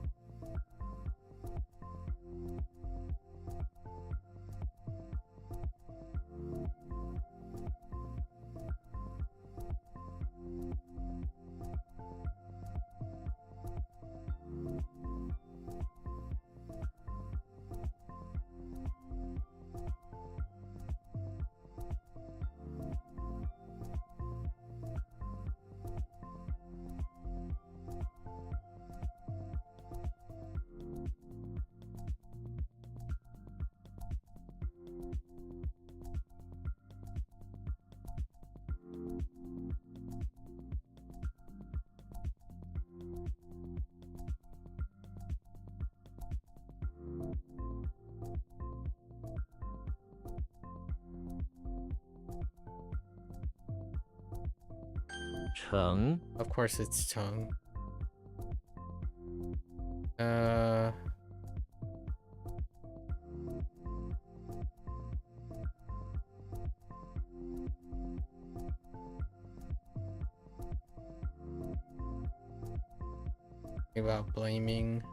成 Of course it's tongue. About blaming.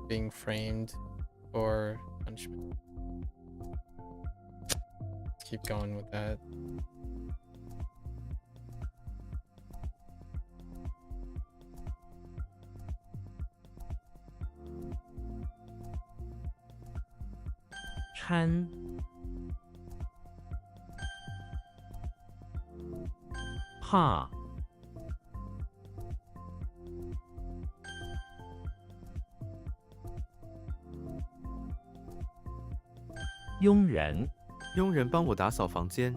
Being framed for punishment. Let's keep going with that. Chan 怕佣人佣人帮我打扫房间。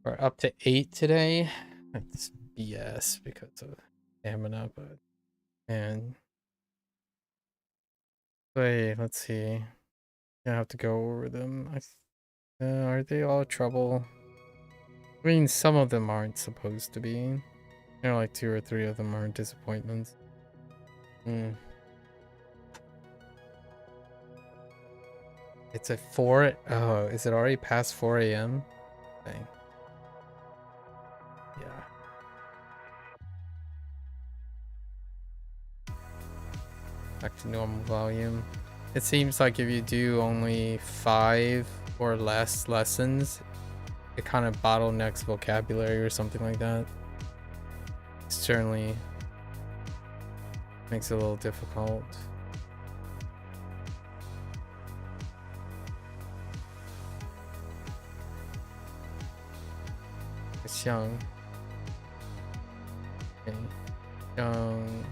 We're up to 8 today. That's BS because of stamina, but and wait, let's see. I have to go over them. Are they all trouble? I mean, some of them aren't supposed to be. You know, like 2 or 3 of them are disappointments. It's at 4. Oh, is it already past 4 a.m.? Dang. Yeah. Back to normal volume. It seems like if you do only 5 or less lessons, it kind of bottlenecks vocabulary or something like that. It certainly makes it a little difficult. It's young. Okay. Young.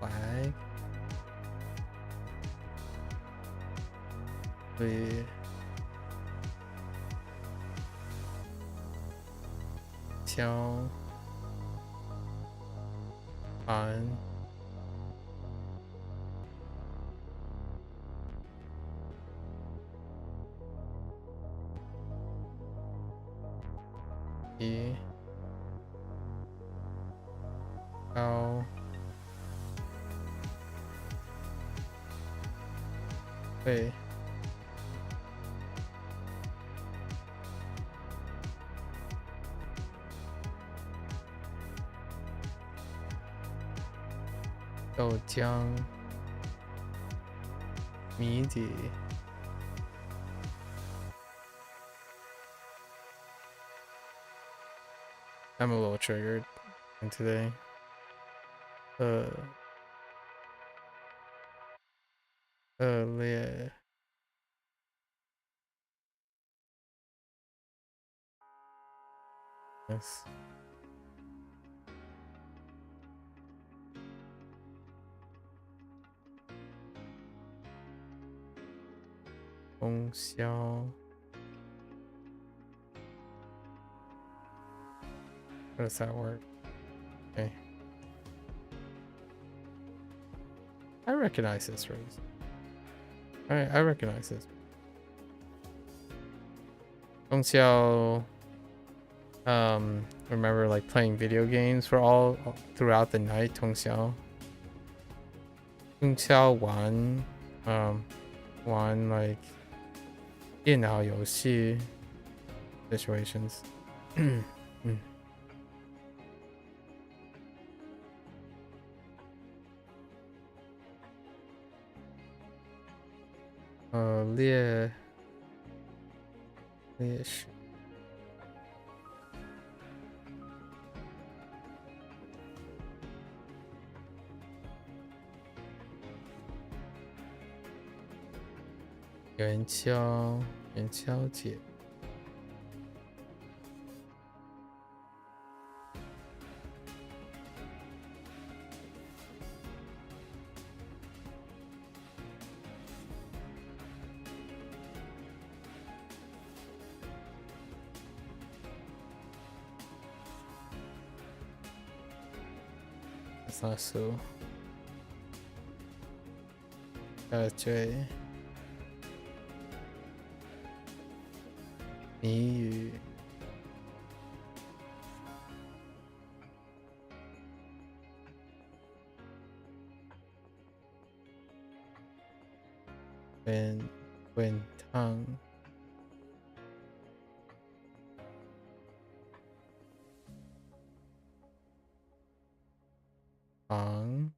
Flag. We. Xiao. Han. Yi. Gao. Wei. Jiang. Midi. I'm a little triggered today. Yeah. Yes. Gong Xiao. How does that work? Okay. I recognize this race. I recognize this. Gong Xiao. Remember like playing video games for all throughout the night. Tong Xiao. Gong Xiao Wan. Wan like 电脑游戏 situations. Lie 史 元宵节 That's not so. 追 谜语 when tongue Hoang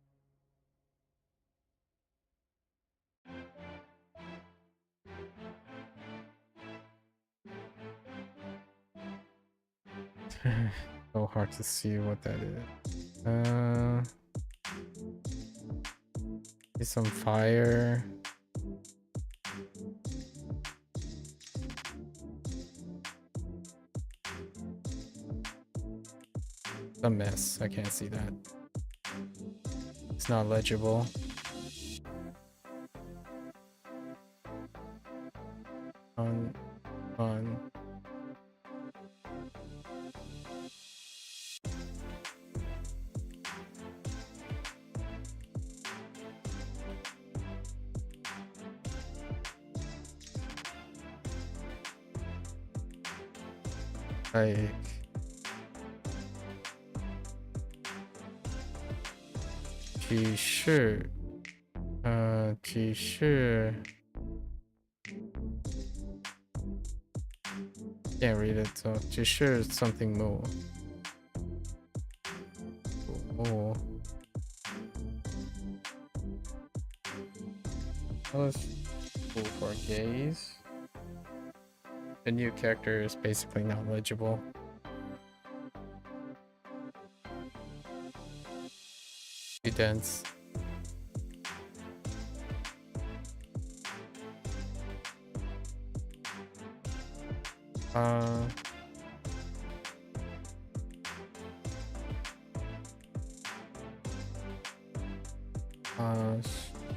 so hard to see what that is. Get some fire. It's a mess. I can't see that. It's not legible. like T shirt. Can't read it, so T shirt is something more. Oh. That was cool for gays. The new character is basically not legible. Too dense.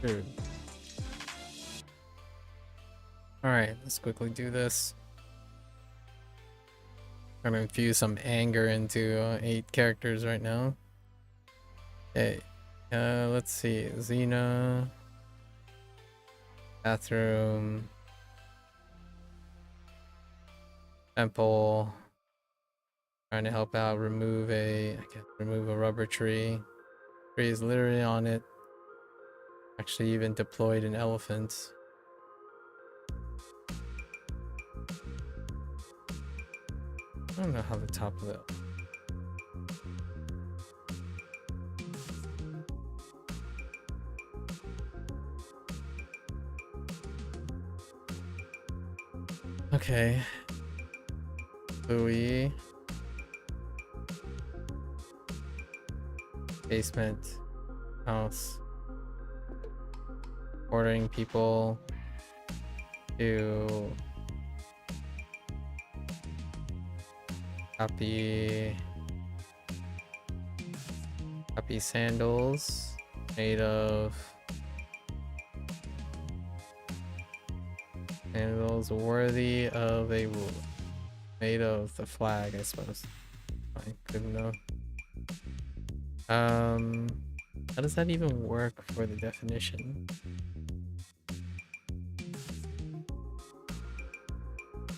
Shoot. Alright, let's quickly do this. I'm gonna infuse some anger into 8 characters right now. Okay, let's see. Xena. Bathroom. Temple. Trying to help out remove a rubber tree. Tree is literally on it. Actually even deployed an elephant. I don't know how the top of it. Okay. Louis. Basement. House. Ordering people to copy sandals made of sandals worthy of a rule, made of the flag, I suppose. I couldn't know. How does that even work for the definition?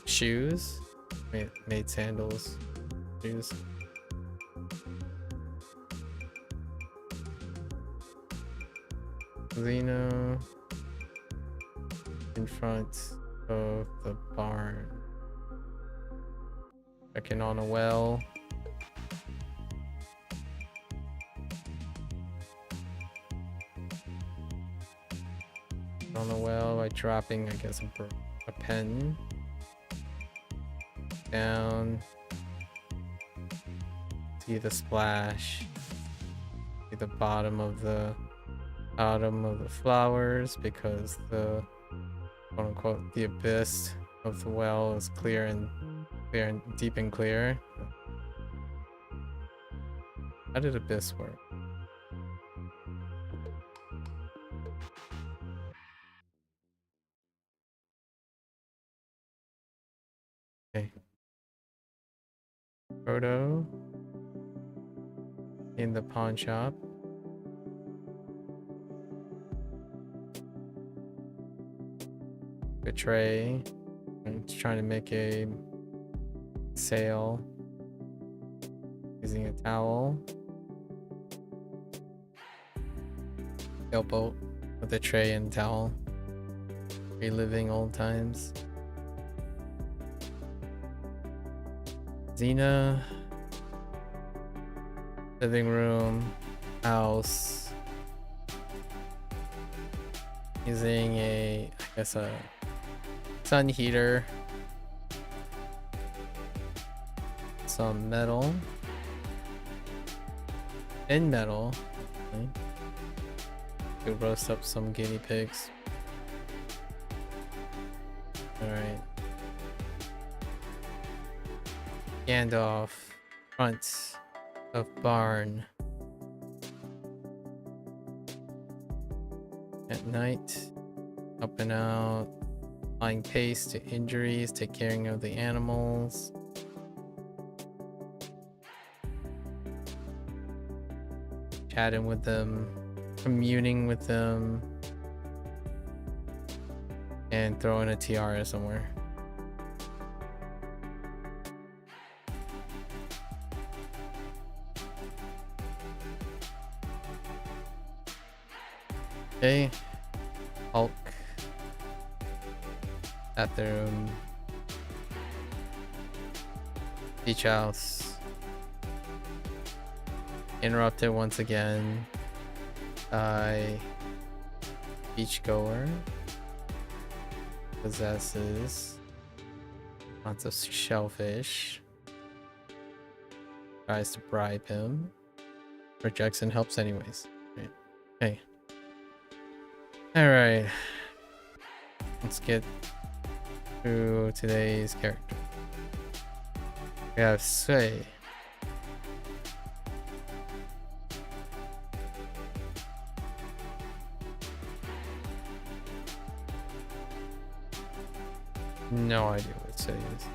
Shoes? Made sandals. Shoes. Xeno in front of the barn. Checking on a well. On the well by dropping, I guess, a pen down. See the splash. See the bottom of the flowers because the quote unquote the abyss of the well is clear and deep and clear. How did abyss work? Okay. Photo in the pawn shop. Betray. I'm just trying to make a sale using a towel. Sailboat with a tray and towel. Reliving old times. Xena. Living room. House. Using I guess a sun heater. Some metal. And metal. Okay. To roast up some guinea pigs. Alright. Gandalf. Front of barn. At night. Up and out. Applying paste to injuries. Take caring of the animals. Chatting with them. Communing with them. And throwing a tiara somewhere. Okay. Hulk. Bathroom. Beach house. Interrupted once again by beachgoer. Possesses lots of shellfish. Tries to bribe him. Rejects and helps anyways. Right. Okay. Alright. Let's get through today's character. We have Sui. No idea what Sui is.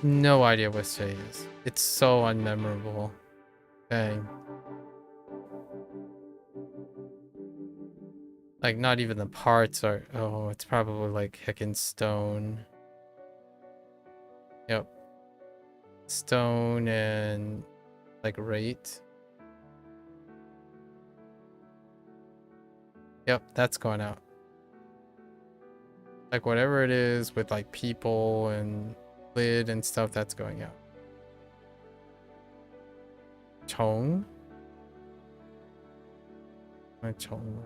No idea what Sui is. It's so unmemorable. Dang. Like, not even the parts are... Oh, it's probably like heckin' stone. Yep. Stone and... like rate. Yep, that's going out. Like, whatever it is with like people and lid and stuff, that's going out. Hoang? My Hoang.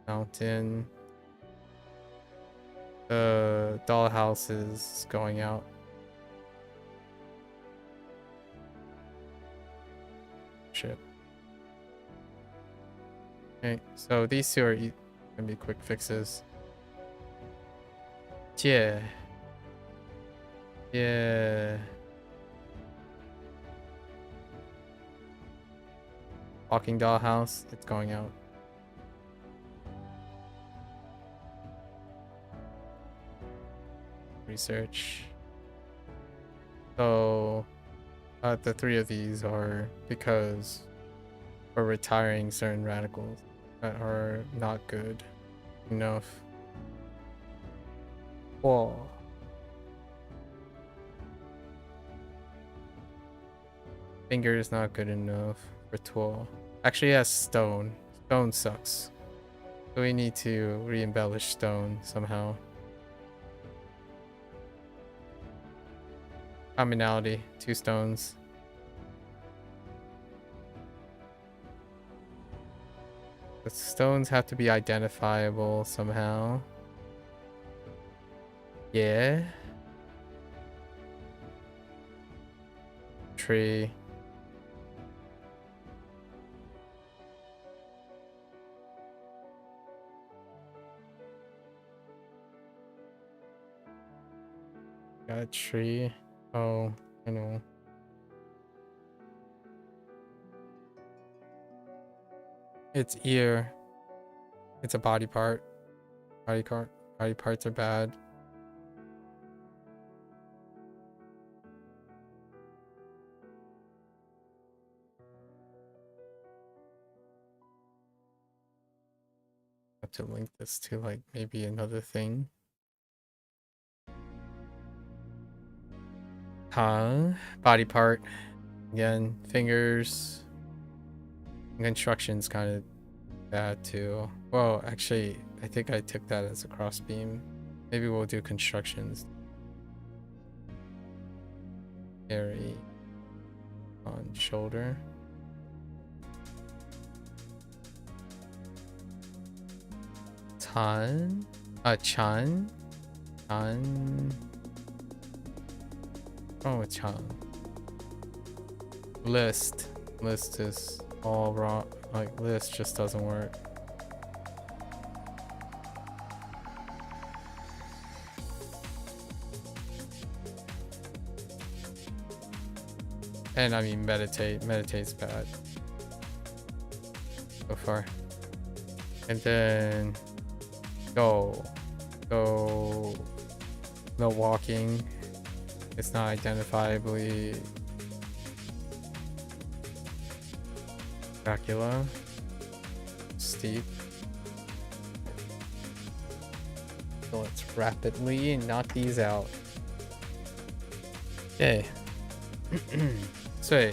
Mountain. The dollhouse is going out. Shit. Okay, so these two are gonna be quick fixes. Yeah. Yeah. Walking dollhouse, it's going out. Research. So the three of these are because we're retiring certain radicals that are not good enough. Whoa. Finger is not good enough for tool. Actually, yes, stone. Stone sucks. So we need to re-embellish stone somehow. Commonality, 2 stones. The stones have to be identifiable somehow. Yeah. Tree. Got a tree. Oh, I know. It's ear. It's a body part. Body parts are bad. Have to link this to like maybe another thing. Body part. Again, fingers. Construction's kind of bad too. Well, actually, I think I took that as a crossbeam. Maybe we'll do constructions. Carry on shoulder. Chan. Chan. Oh, Chan. List is all wrong. Like, list just doesn't work. And I mean, meditate's bad so far. And then go, no walking. It's not identifiably Dracula. Steep. So let's rapidly knock these out. Okay. So,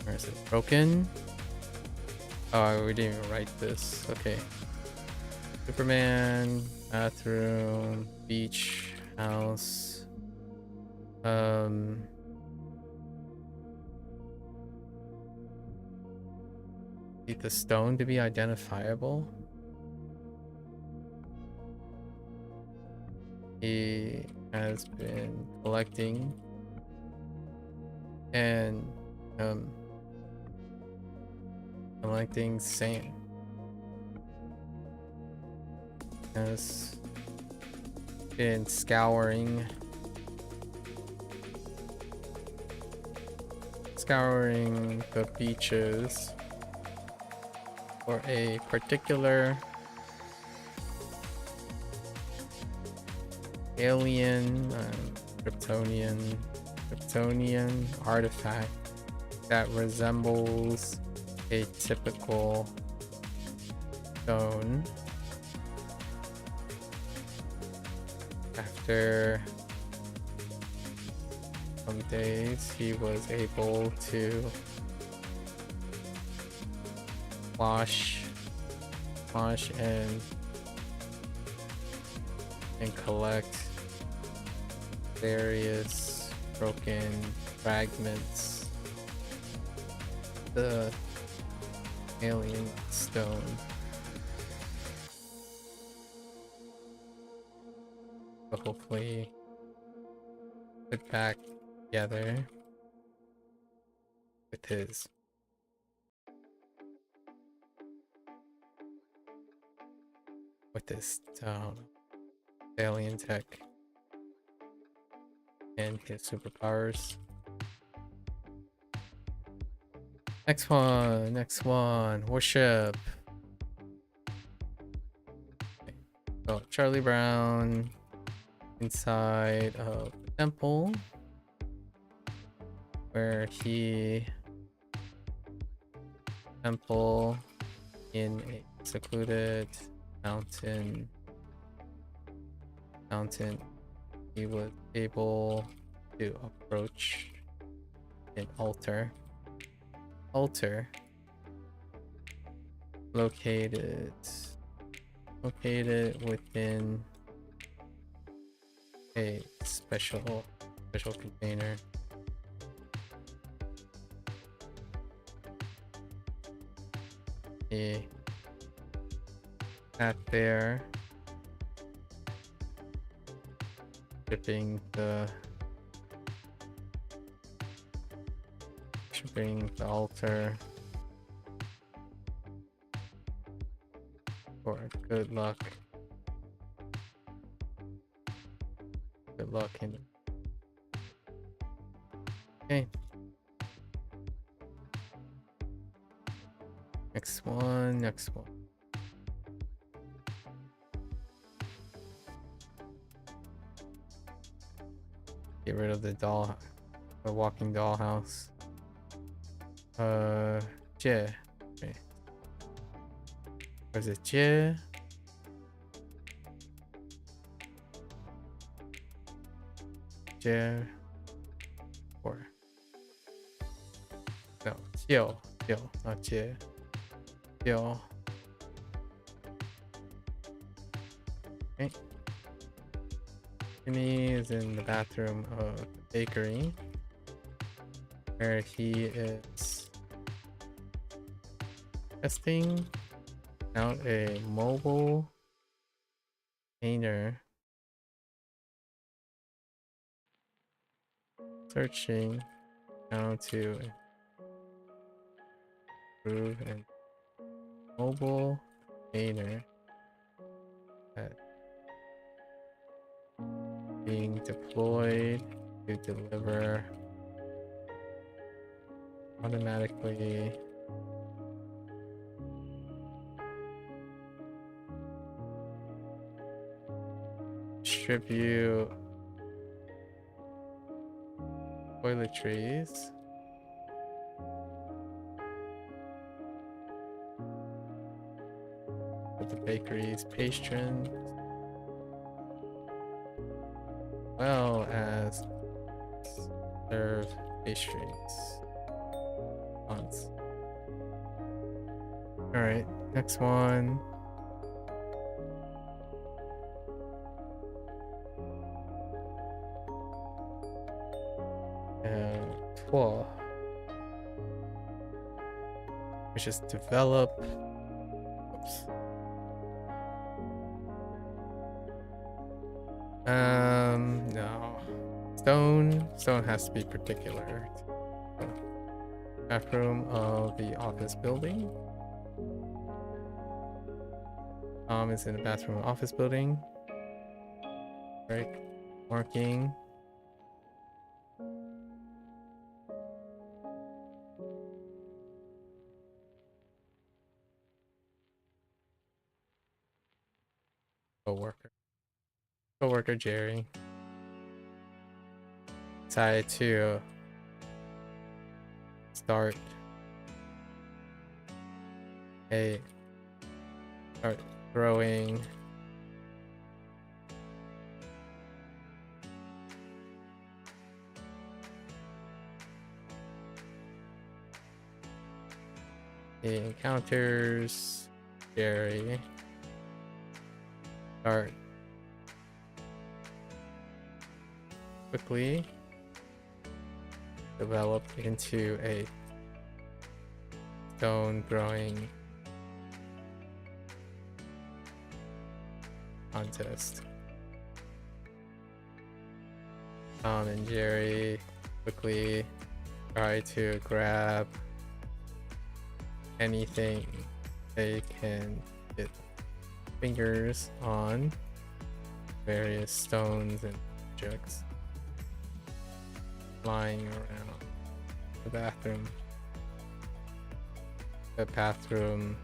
where is it? Broken? Oh, we didn't even write this. Okay. Superman, bathroom, beach, house. Need the stone to be identifiable. He has been collecting and collecting sand. Has been scouring the beaches for a particular alien Kryptonian artifact that resembles a typical stone. After some days, he was able to wash and collect various broken fragments of the alien stone. So hopefully put back together with his alien tech and his superpowers. Next one, worship. Okay. So Charlie Brown inside of the temple where he in a secluded mountain, he was able to approach an altar located within a special container. He sat there shipping the altar for good luck in it. Okay. Next one. Get rid of the walking dollhouse. Jie. Okay. Or is it Jie? Jie. Or no, Jiao, not Jie. Jiao. Okay. Jimmy is in the bathroom of the bakery where he is testing out a mobile container, searching how to improve a mobile container that being deployed to deliver automatically distribute toiletries with the bakery's patrons, well as serve pastries. Months. Alright, next one. Four. Which is develop. Oops. No. Stone has to be particular. Bathroom of the office building. Tom is in the bathroom of the office building. Right. Marking. Coworker Jerry decided to start throwing he encounters Jerry. Start quickly develop into a stone throwing contest. Tom and Jerry quickly try to grab anything they can get fingers on, various stones and objects flying around the bathroom. The bathroom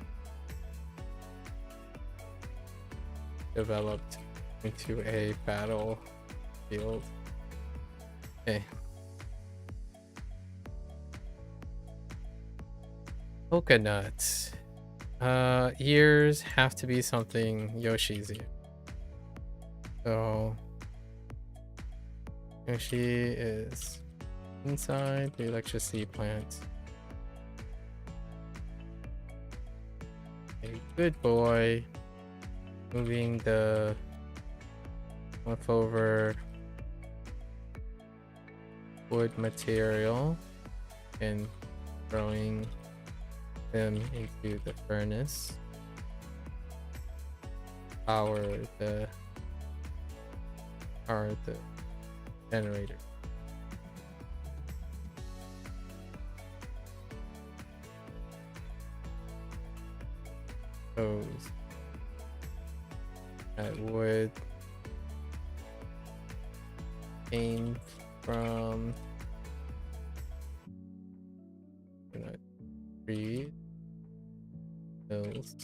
developed into a battlefield. Okay. Coconut. Ears have to be something Yoshi's ear. So Yoshi is inside the electricity plant. A good boy. Moving the leftover wood material and throwing them into the furnace. Power the generator. Those that wood came from tree hills.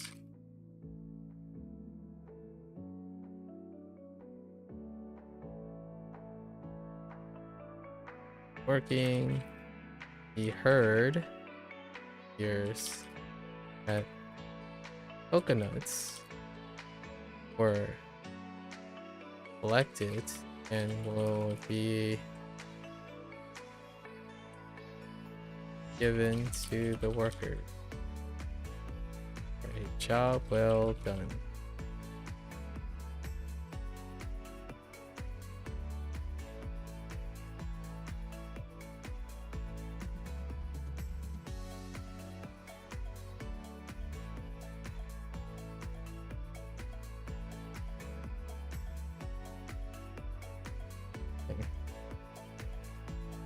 Working, he heard ears that coconuts were collected and will be given to the workers. A job well done.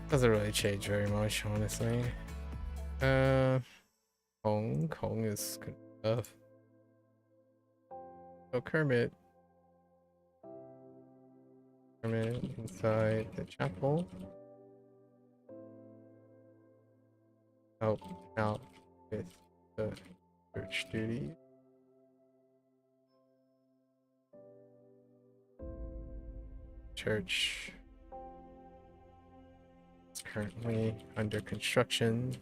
Doesn't really change very much, honestly. Hoang is good stuff. So Kermit inside the chapel. Help out with the church duty. Church is currently under construction.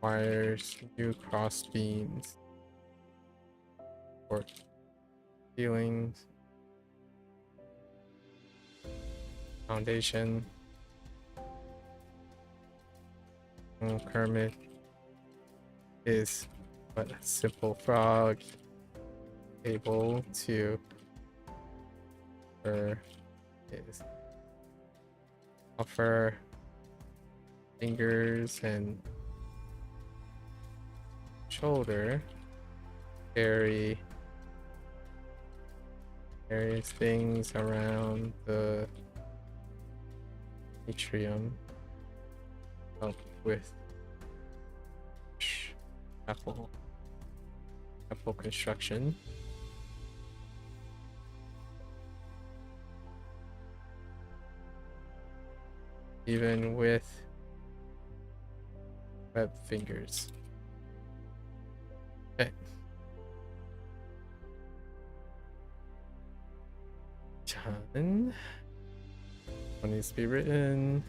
Requires new cross beams for ceilings, foundation. Kermit is but a simple frog, able to offer fingers and shoulder, carry various things around the atrium, help with chapel construction. Even with web fingers. Okay. Done. What needs to be written?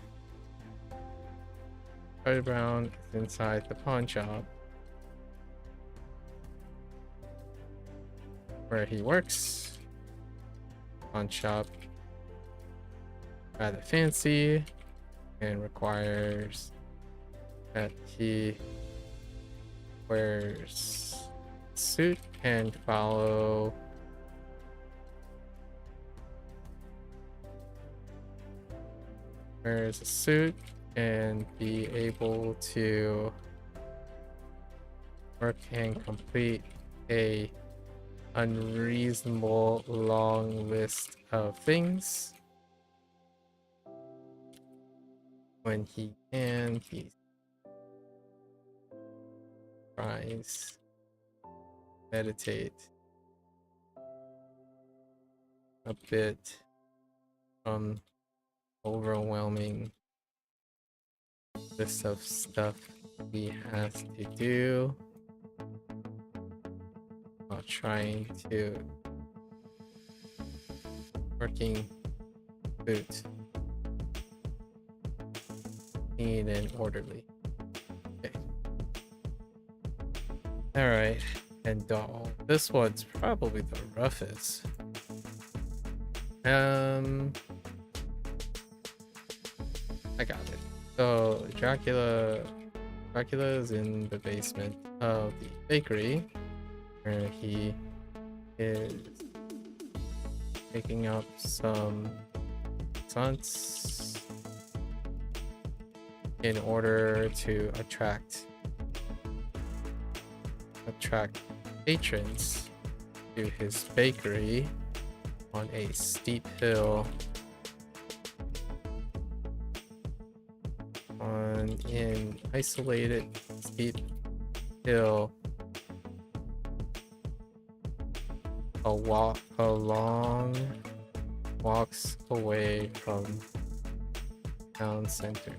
Charlie Brown is inside the pawn shop where he works. Pawn shop rather fancy and requires that he wears a suit and follow wears a suit and be able to work and complete a unreasonable long list of things. When he can, he tries meditate a bit from overwhelming list of stuff he has to do while trying to working boot clean and orderly. Okay. All right, and doll. This one's probably the roughest. I got it. So Dracula's in the basement of the bakery where he is picking up some croissants in order to attract patrons to his bakery on a steep hill on an isolated steep hill along walks away from town center.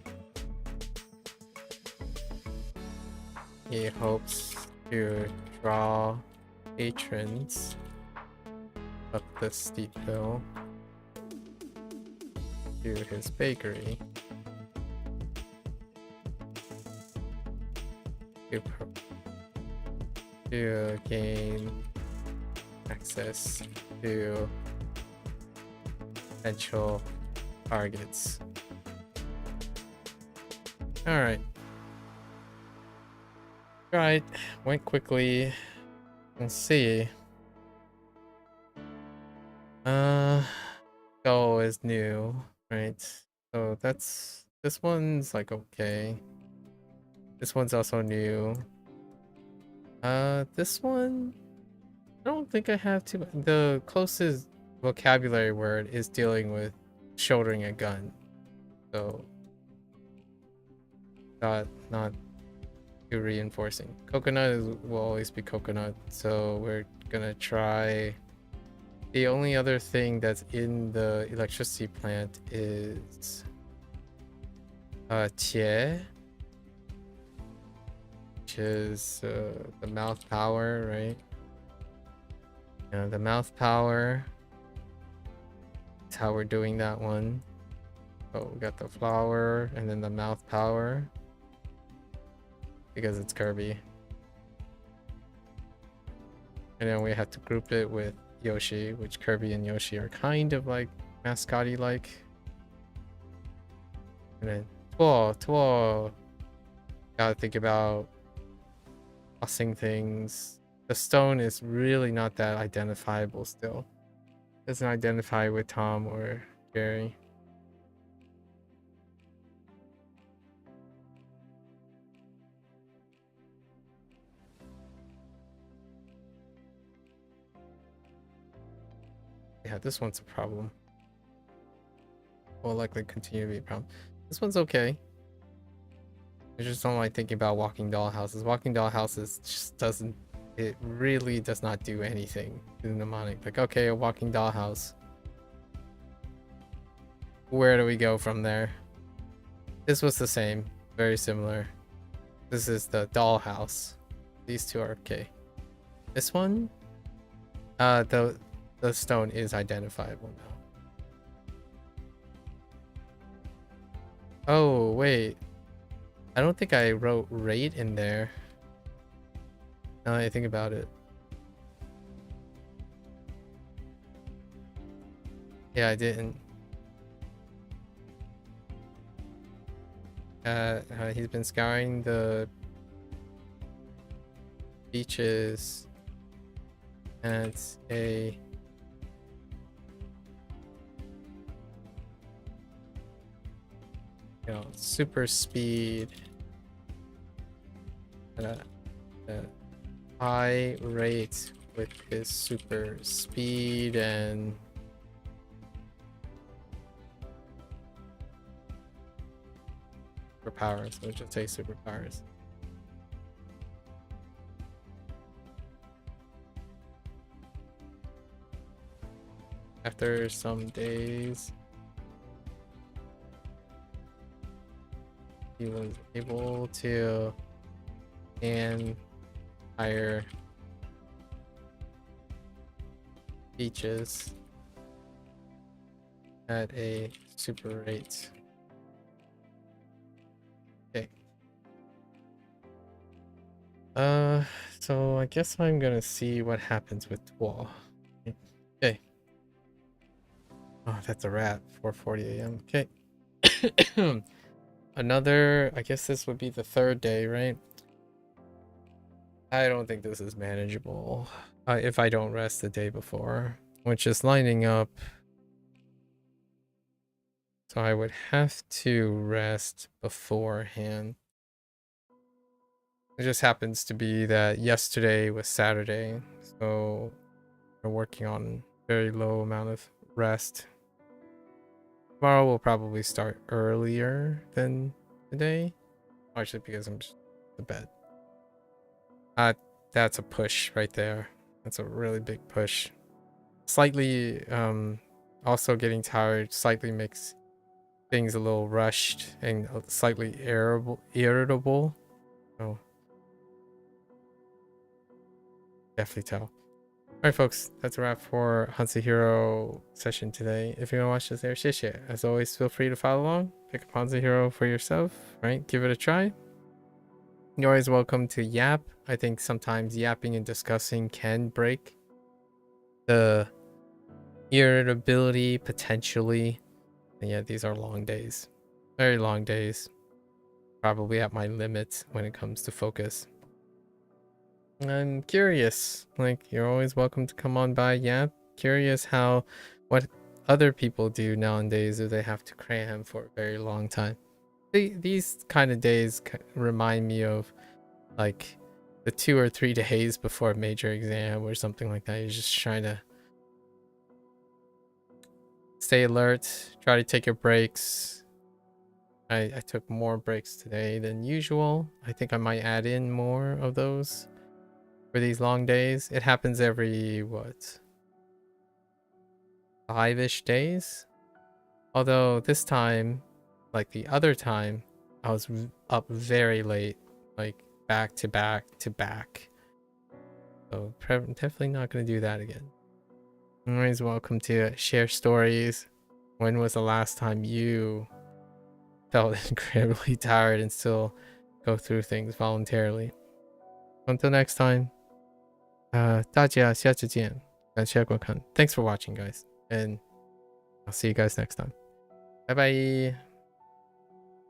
He hopes to draw patrons up the steep hill to his bakery to gain access to potential targets. All right. Right, went quickly. Let's see. Go is new, right? So this one's like okay. This one's also new. This one, I don't think I have too much. The closest vocabulary word is dealing with shouldering a gun. So not too reinforcing. Coconut will always be coconut, so we're gonna try. The only other thing that's in the electricity plant is tie, which is the mouth power, right? Yeah, the mouth power. That's how we're doing that one. So we got the flower and then the mouth power. because it's Kirby. And then we have to group it with Yoshi, which Kirby and Yoshi are kind of like mascotty like. And then Tuo. Gotta think about tossing things. The stone is really not that identifiable still. Doesn't identify with Tom or Gary. Yeah, this one's a problem. Will likely continue to be a problem. This one's okay. I just don't like thinking about walking doll houses. Walking doll houses just doesn't, it really does not do anything to the mnemonic. Like, okay, a walking doll house. Where do we go from there? This was the same, very similar. This is the doll house. These two are okay. This one, the stone is identifiable now. Oh, wait. I don't think I wrote rate in there. Now that I think about it. Yeah, I didn't. He's been scouring the beaches. And it's a... You know, super speed. High rate with his super speed and superpowers. Let's just say superpowers. After some days, he was able to and higher beaches at a super rate. Okay. So I guess I'm gonna see what happens with Tuo. Okay. Oh, that's a wrap. 4:40 a.m. Okay. Another, I guess this would be the third day, right? I don't think this is manageable if I don't rest the day before, which is lining up. So I would have to rest beforehand. It just happens to be that yesterday was Saturday, so we're working on very low amount of rest. Tomorrow we'll probably start earlier than today, actually because I'm just to bed. That's a push right there. That's a really big push. Slightly, also getting tired slightly makes things a little rushed and slightly irritable. So definitely tell. Alright folks, that's a wrap for HanziHero session today. If you want to watch this there, shit. As always, feel free to follow along. Pick up HanziHero for yourself, right? Give it a try. You're always welcome to yap. I think sometimes yapping and discussing can break the irritability potentially. And yeah, these are long days. Very long days. Probably at my limit when it comes to focus. I'm curious. Like, you're always welcome to come on by yap. Curious what other people do nowadays if they have to cram for a very long time. These kind of days remind me of like the 2 or 3 days before a major exam or something like that. You're just trying to stay alert, try to take your breaks. I took more breaks today than usual. I think I might add in more of those for these long days. It happens every, what, 5-ish days? Although this time, like the other time, I was up very late, like back to back to back. So definitely not going to do that again. Always welcome to share stories. When was the last time you felt incredibly tired and still go through things voluntarily. Until next time, 大家下次见，感谢观看。Thanks for watching, guys, and I'll see you guys next time. Bye bye.